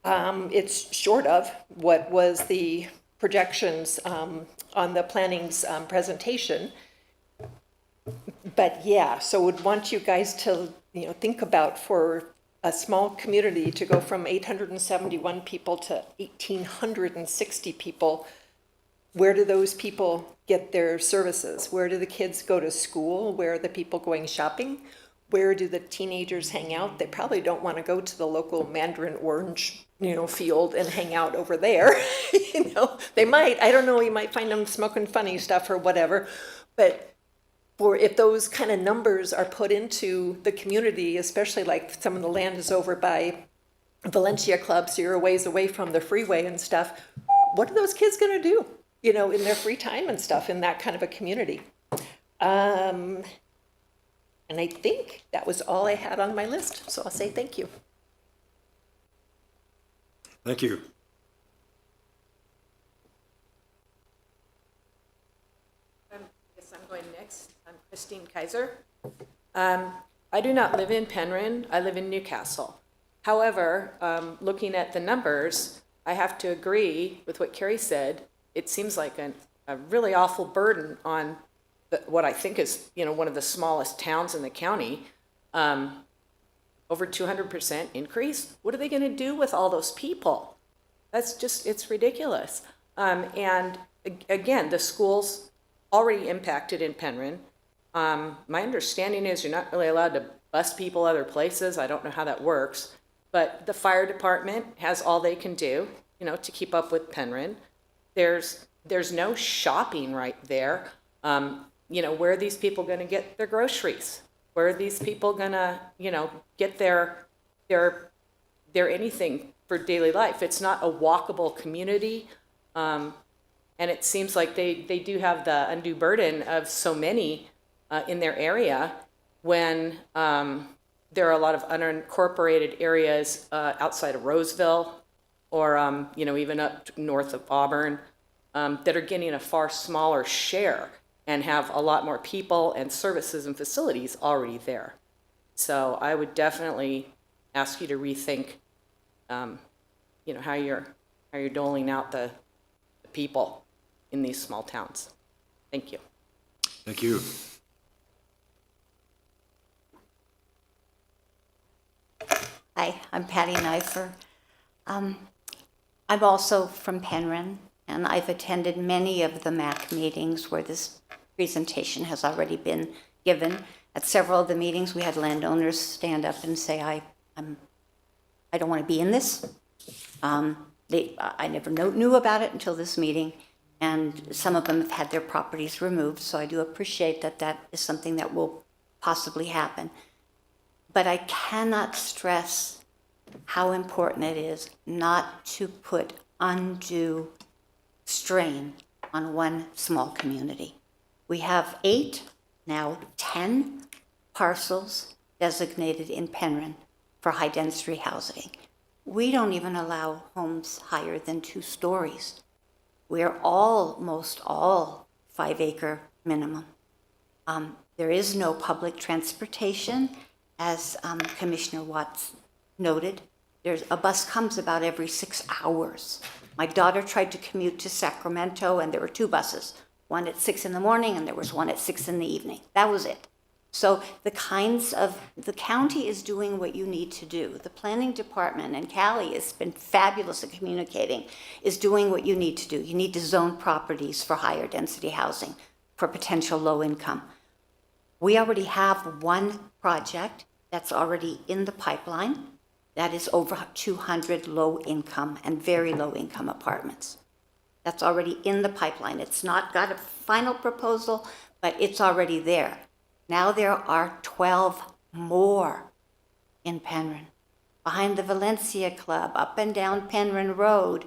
It's short of what was the projections on the planning's presentation. But yeah, so would want you guys to, you know, think about for a small community to go from 871 people to 1,860 people. Where do those people get their services? Where do the kids go to school? Where are the people going shopping? Where do the teenagers hang out? They probably don't want to go to the local mandarin orange, you know, field and hang out over there. You know, they might, I don't know, you might find them smoking funny stuff or whatever. But for if those kind of numbers are put into the community, especially like some of the land is over by Valencia Club, so you're a ways away from the freeway and stuff, what are those kids going to do, you know, in their free time and stuff in that kind of a community? And I think that was all I had on my list, so I'll say thank you. Thank you. I guess I'm going next. I'm Christine Kaiser. I do not live in Penryn. I live in Newcastle. However, looking at the numbers, I have to agree with what Carrie said. It seems like a really awful burden on what I think is, you know, one of the smallest towns in the county. Over 200% increase. What are they going to do with all those people? That's just, it's ridiculous. And again, the school's already impacted in Penryn. My understanding is you're not really allowed to bus people other places. I don't know how that works. But the fire department has all they can do, you know, to keep up with Penryn. There's no shopping right there. You know, where are these people going to get their groceries? Where are these people going to, you know, get their anything for daily life? It's not a walkable community. And it seems like they do have the undue burden of so many in their area when there are a lot of unincorporated areas outside of Roseville or, even up north of Auburn that are getting a far smaller share and have a lot more people and services and facilities already there. So I would definitely ask you to rethink, how you're doling out the people in these small towns. Thank you. Thank you. Hi, I'm Patty Neifer. I'm also from Penryn, and I've attended many of the MAC meetings where this presentation has already been given. At several of the meetings, we had landowners stand up and say, I don't want to be in this. I never knew about it until this meeting, and some of them have had their properties removed, so I do appreciate that that is something that will possibly happen. But I cannot stress how important it is not to put undue strain on one small community. We have 8, now 10 parcels designated in Penryn for high-density housing. We don't even allow homes higher than 2 stories. We're almost all 5-acre minimum. There is no public transportation, as Commissioner Watts noted. A bus comes about every 6 hours. My daughter tried to commute to Sacramento, and there were 2 buses, one at 6 in the morning, and there was one at 6 in the evening. That was it. So the county is doing what you need to do. The planning department, and Callie has been fabulous at communicating, is doing what you need to do. You need to zone properties for higher density housing for potential low income. We already have one project that's already in the pipeline that is over 200 low income and very low income apartments. That's already in the pipeline. It's not got a final proposal, but it's already there. Now there are 12 more in Penryn, behind the Valencia Club, up and down Penryn Road.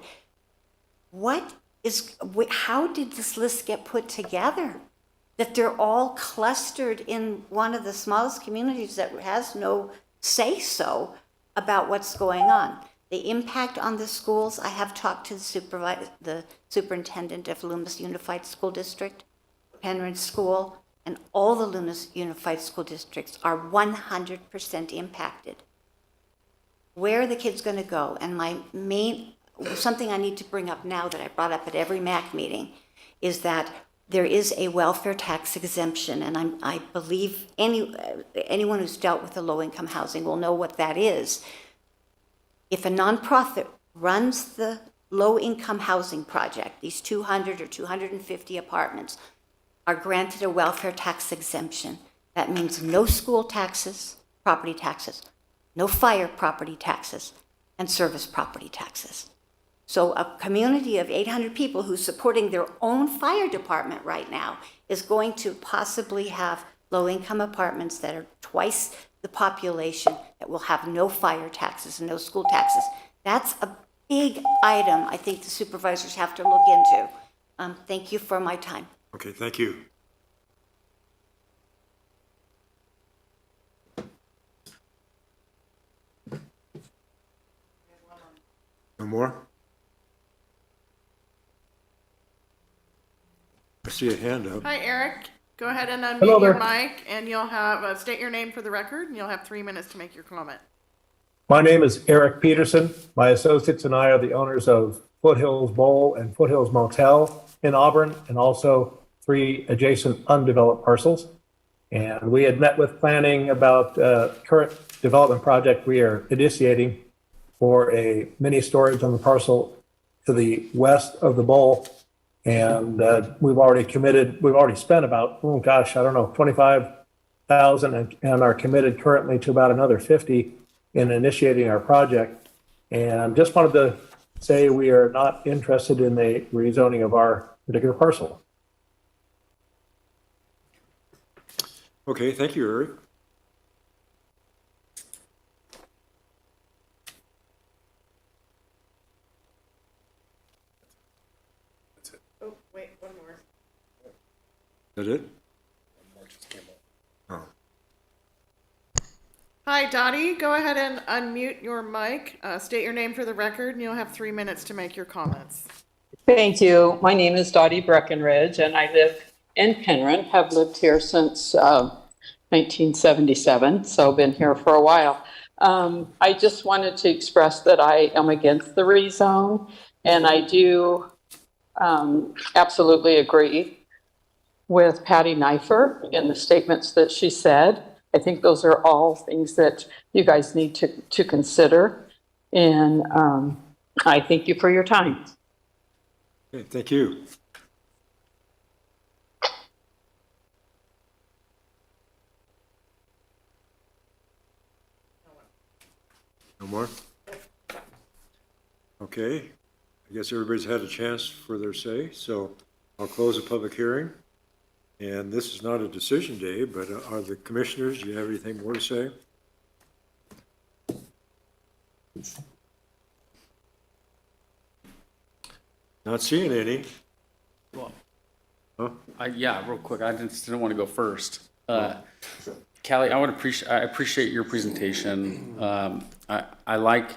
How did this list get put together? That they're all clustered in one of the smallest communities that has no say-so about what's going on. The impact on the schools, I have talked to the superintendent of Loomis Unified School District, Penryn School, and all the Loomis Unified School Districts are 100% impacted. Where are the kids going to go? And something I need to bring up now that I brought up at every MAC meeting is that there is a welfare tax exemption, and I believe anyone who's dealt with the low-income housing will know what that is. If a nonprofit runs the low-income housing project, these 200 or 250 apartments are granted a welfare tax exemption. That means no school taxes, property taxes, no fire property taxes, and service property taxes. So a community of 800 people who's supporting their own fire department right now is going to possibly have low-income apartments that are twice the population that will have no fire taxes and no school taxes. That's a big item I think the supervisors have to look into. Thank you for my time. Okay, thank you. No more? I see a hand up. Hi, Eric. Go ahead and Hello unmute your there. mic, and you'll have, state your name for the record, and you'll have 3 minutes to make your comment. My name is Eric Peterson. My associates and I are the owners of Foothills Bowl and Foothills Motel in Auburn, and also 3 adjacent undeveloped parcels. And we had met with planning about current development project we are initiating for a mini storage on the parcel to the west of the bowl. And we've already spent about, 25,000 and are committed currently to about another 50 in initiating our project. And just wanted to say we are not interested in the rezoning of our particular parcel. Okay, thank you, Eric. Oh, wait, one more. Is that it? One more just came up. Hi, Dottie. Go ahead and unmute your mic. State your name for the record, and you'll have 3 minutes to make your comments. Thank you. My name is Dottie Breckenridge, and I live in Penryn, have lived here since 1977, so been here for a while. I just wanted to express that I am against the rezone, and I do absolutely agree with Patty Knifer in the statements that she said. I think those are all things that you guys need to consider, and I thank you for your time. Okay, thank you. No more? Okay, I guess everybody's had a chance for their say, so I'll close the public hearing. And this is not a decision day, but are the commissioners, do you have anything more to say? Not seeing any. Well, Huh? yeah, real quick, I just didn't want to go first. Callie, I appreciate your presentation. I like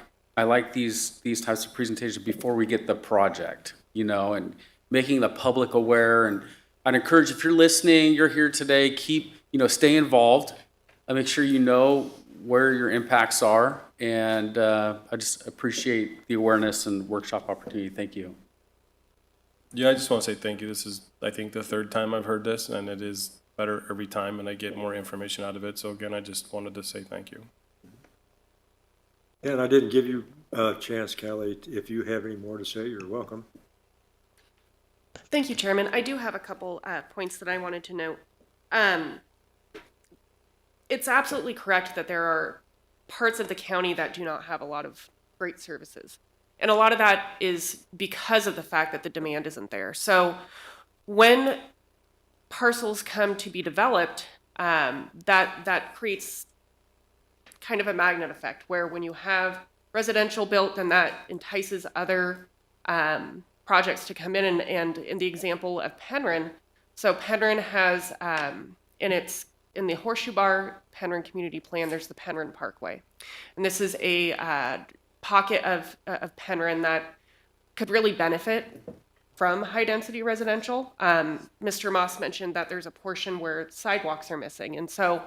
these types of presentations before we get the project, you know, and making the public aware. And I'd encourage, if you're listening, you're here today, stay involved. Make sure you know where your impacts are. And I just appreciate the awareness and workshop opportunity. Thank you. Yeah, I just want to say thank you. This is, I think, the third time I've heard this, and it is better every time, and I get more information out of it. So again, I just wanted to say thank you. Yeah, and I didn't give you a chance, Callie. If you have any more to say, you're welcome. Thank you, Chairman. I do have a couple points that I wanted to note. It's absolutely correct that there are parts of the county that do not have a lot of great services. And a lot of that is because of the fact that the demand isn't there. So when parcels come to be developed, that creates kind of a magnet effect, where when you have residential built, then that entices other projects to come in. And in the example of Penryn, so Penryn has in the Horseshoe Bar Penryn Community Plan, there's the Penryn Parkway, and this is a pocket of Penryn that could really benefit from high-density residential. Mr. Moss mentioned that there's a portion where sidewalks are missing. And so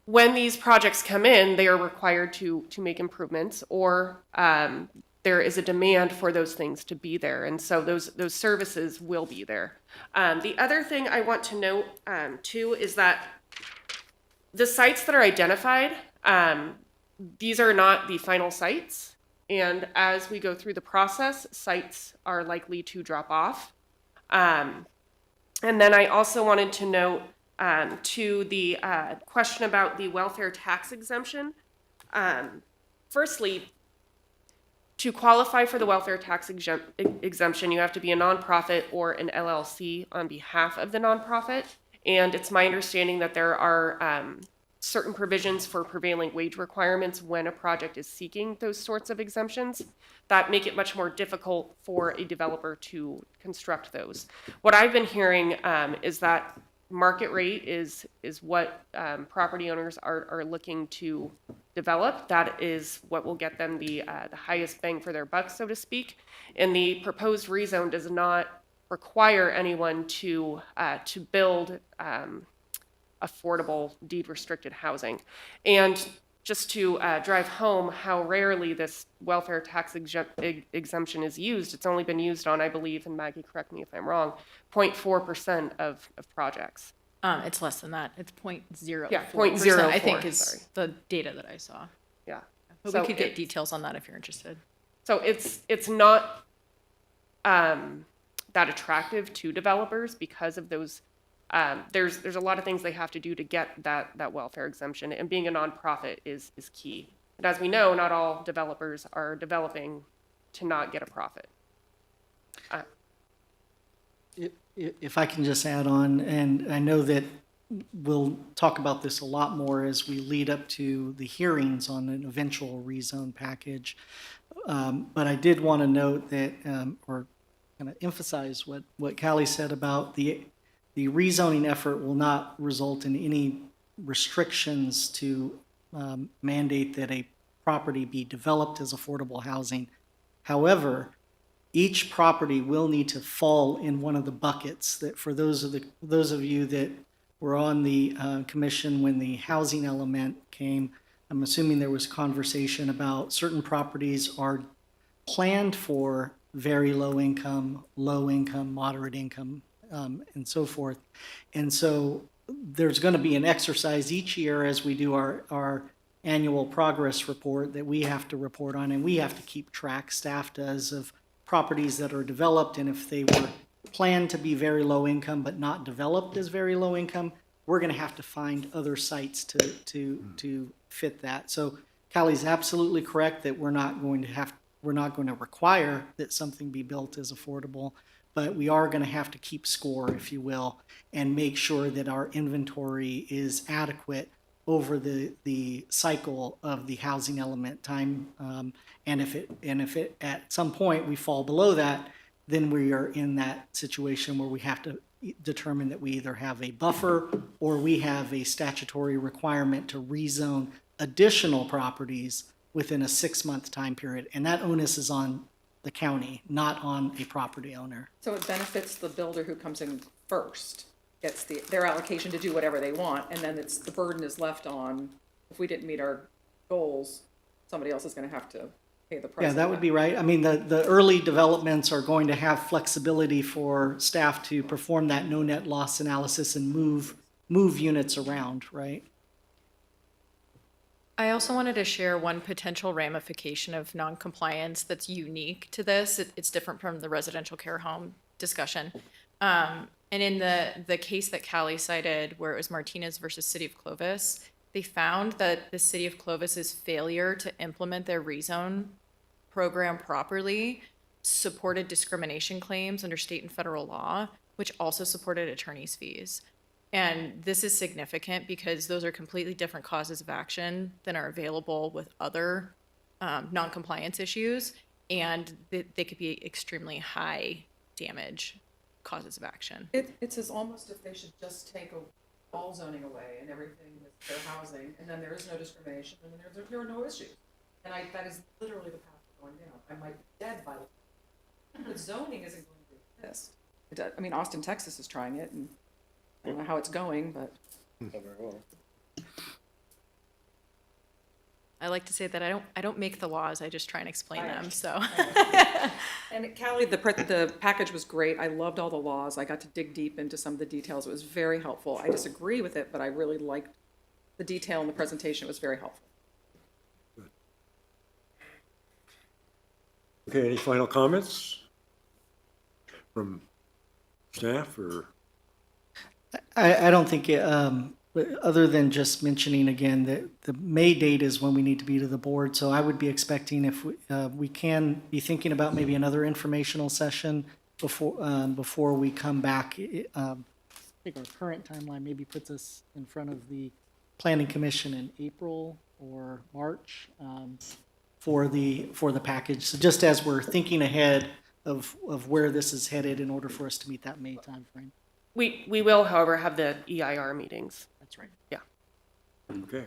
when these projects come in, they are required to make improvements, or there is a demand for those things to be there. And so those services will be there. The other thing I want to note, too, is that the sites that are identified, these are not the final sites. And as we go through the process, sites are likely to drop off. And then I also wanted to note to the question about the welfare tax exemption. Firstly, to qualify for the welfare tax exemption, you have to be a nonprofit or an LLC on behalf of the nonprofit. And it's my understanding that there are certain provisions for prevailing wage requirements when a project is seeking those sorts of exemptions that make it much more difficult for a developer to construct those. What I've been hearing is that market rate is what property owners are looking to develop. That is what will get them the highest bang for their buck, so to speak. And the proposed rezone does not require anyone to build affordable deed-restricted housing. And just to drive home how rarely this welfare tax exemption is used, it's only been used on, I believe, and Maggie, correct me if I'm wrong, 0.4% of projects. It's less than that. It's 0.04%. Yeah, 0.04%, I think is the data that I saw. Yeah. But So we could get details on that if you're interested. So it's not that attractive to developers because of those. There's a lot of things they have to do to get that welfare exemption, and being a nonprofit is key. And as we know, not all developers are developing to not get a profit. If I can just add on, and I know that we'll talk about this a lot more as we lead up to the hearings on an eventual rezone package. But I did want to note that, or kind of emphasize what Callie said about the rezoning effort will not result in any restrictions to mandate that a property be developed as affordable housing. However, each property will need to fall in one of the buckets that for those of you that were on the commission when the housing element came, I'm assuming there was conversation about certain properties are planned for very low income, moderate income, and so forth. And so there's going to be an exercise each year as we do our annual progress report that we have to report on, and we have to keep track, staff does, of properties that are developed, and if they were planned to be very low income but not developed as very low income, we're going to have to find other sites to fit that. So Callie's absolutely correct that we're not going to require that something be built as affordable, but we are going to have to keep score, if you will, and make sure that our inventory is adequate over the cycle of the housing element time. And if it at some point we fall below that, then we are in that situation where we have to determine that we either have a buffer or we have a statutory requirement to rezone additional properties within a 6-month time period. And that onus is on the county, not on a property owner. So it benefits the builder who comes in first, gets their allocation to do whatever they want, and then the burden is left on, if we didn't meet our goals, somebody else is gonna have to pay the price. Yeah, that would be right. I mean, the early developments are going to have flexibility for staff to perform that no net loss analysis and move units around, right? I also wanted to share one potential ramification of noncompliance that's unique to this. It's different from the residential care home discussion. And in the case that Callie cited, where it was Martinez versus City of Clovis, they found that the City of Clovis's failure to implement their rezone program properly supported discrimination claims under state and federal law, which also supported attorney's fees. And this is significant because those are completely different causes of action than are available with other non-compliance issues, and they could be extremely high damage causes of action. It's as almost if they should just take all zoning away and everything with fair housing, and then there is no discrimination, and then there are no issues. And that is literally the path we're going down. I might be dead by the time. But zoning isn't going to exist. I mean, Austin, Texas is trying it, and I don't know how it's going, but. Not very well. I like to say that I don't make the laws, I just try and explain them, so. And Callie, the package was great. I loved all the laws. I got to dig deep into some of the details. It was very helpful. I disagree with it, but I really liked the detail in the presentation. It was very helpful. Okay, any final comments from staff or? I don't think, other than just mentioning again that the May date is when we need to be to the board. So I would be expecting if we can be thinking about maybe another informational session before we come back. I think our current timeline maybe puts us in front of the Planning Commission in April or March for the package. So just as we're thinking ahead of where this is headed in order for us to meet that May timeframe. We will, however, have the EIR meetings. That's right. Yeah. Okay.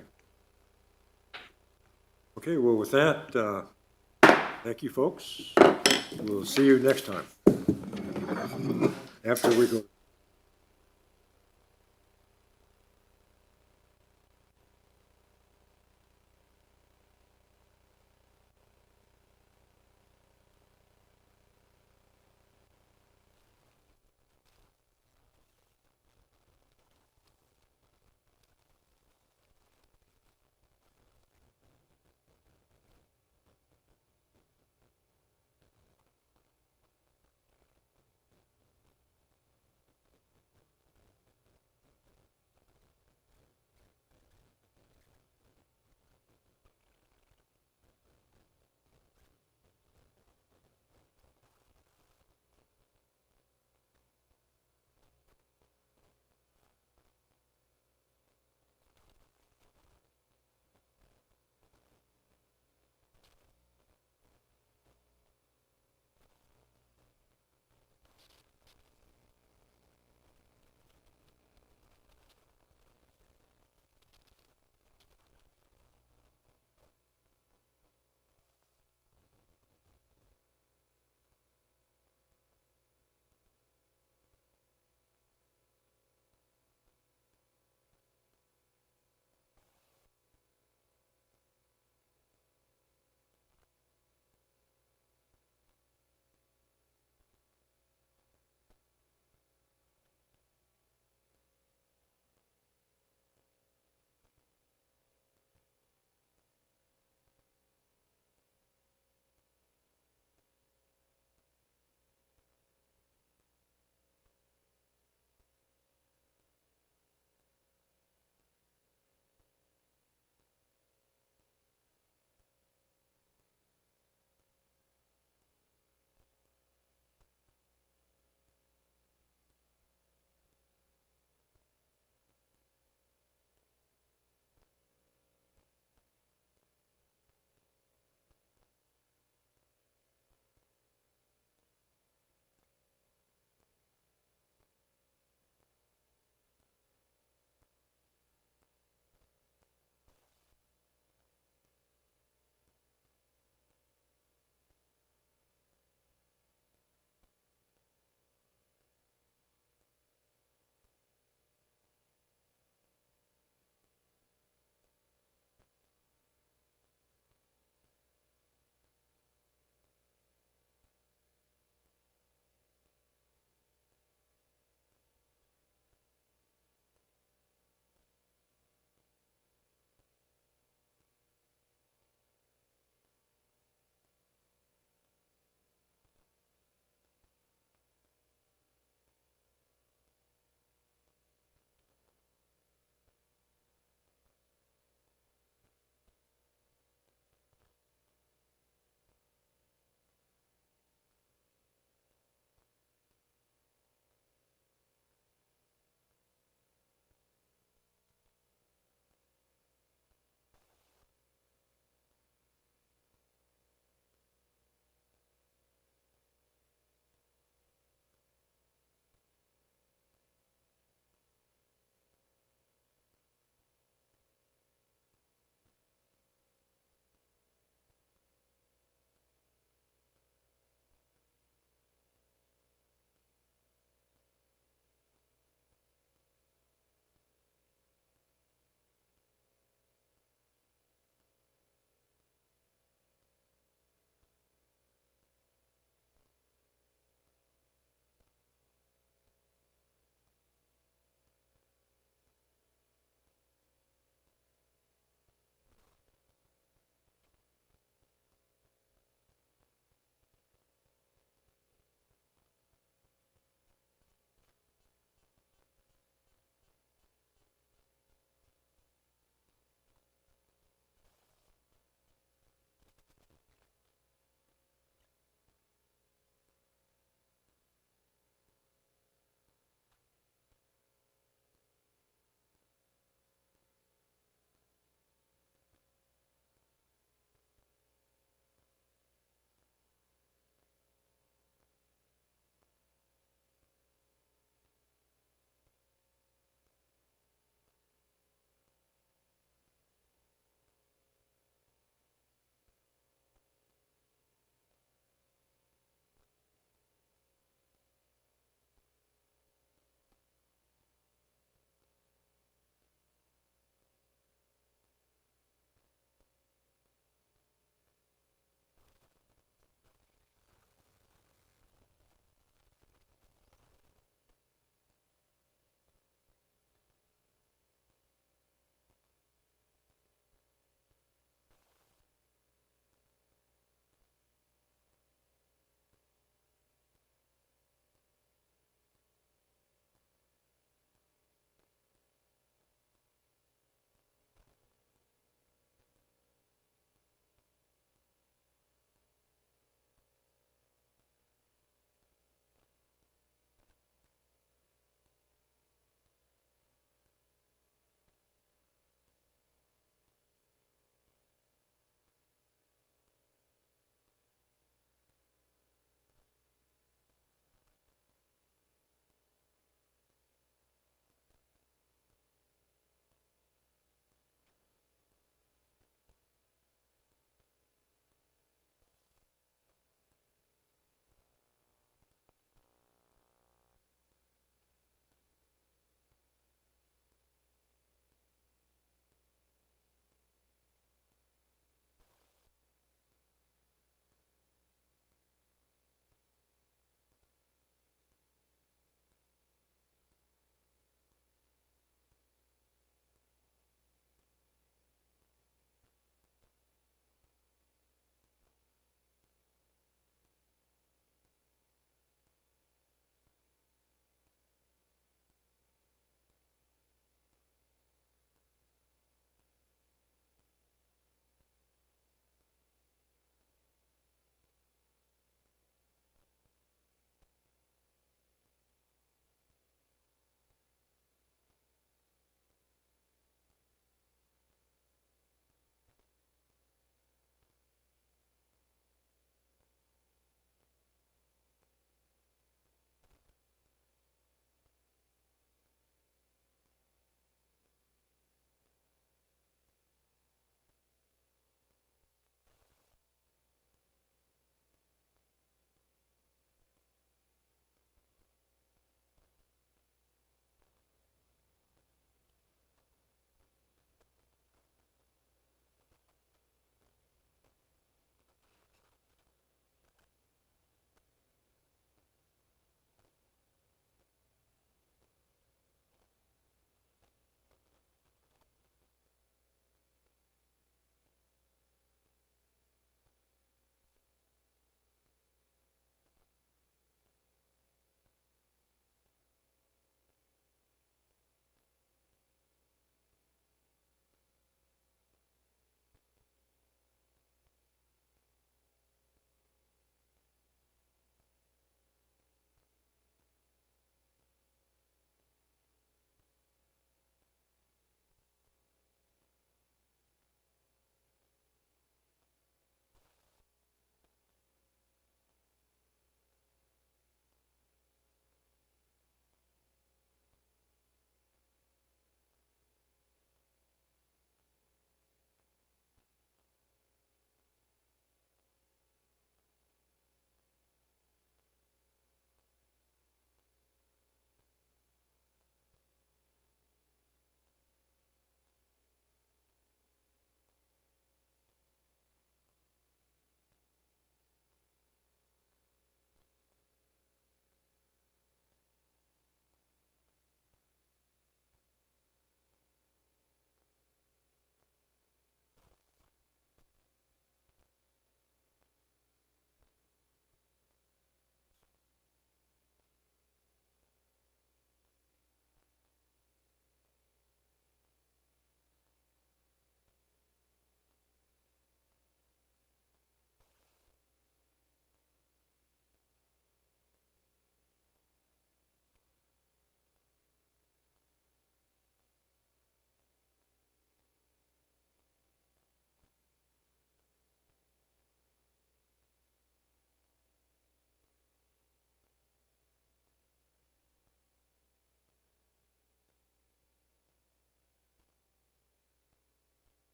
Okay, well, with that, thank you, folks. We'll see you next time after we go.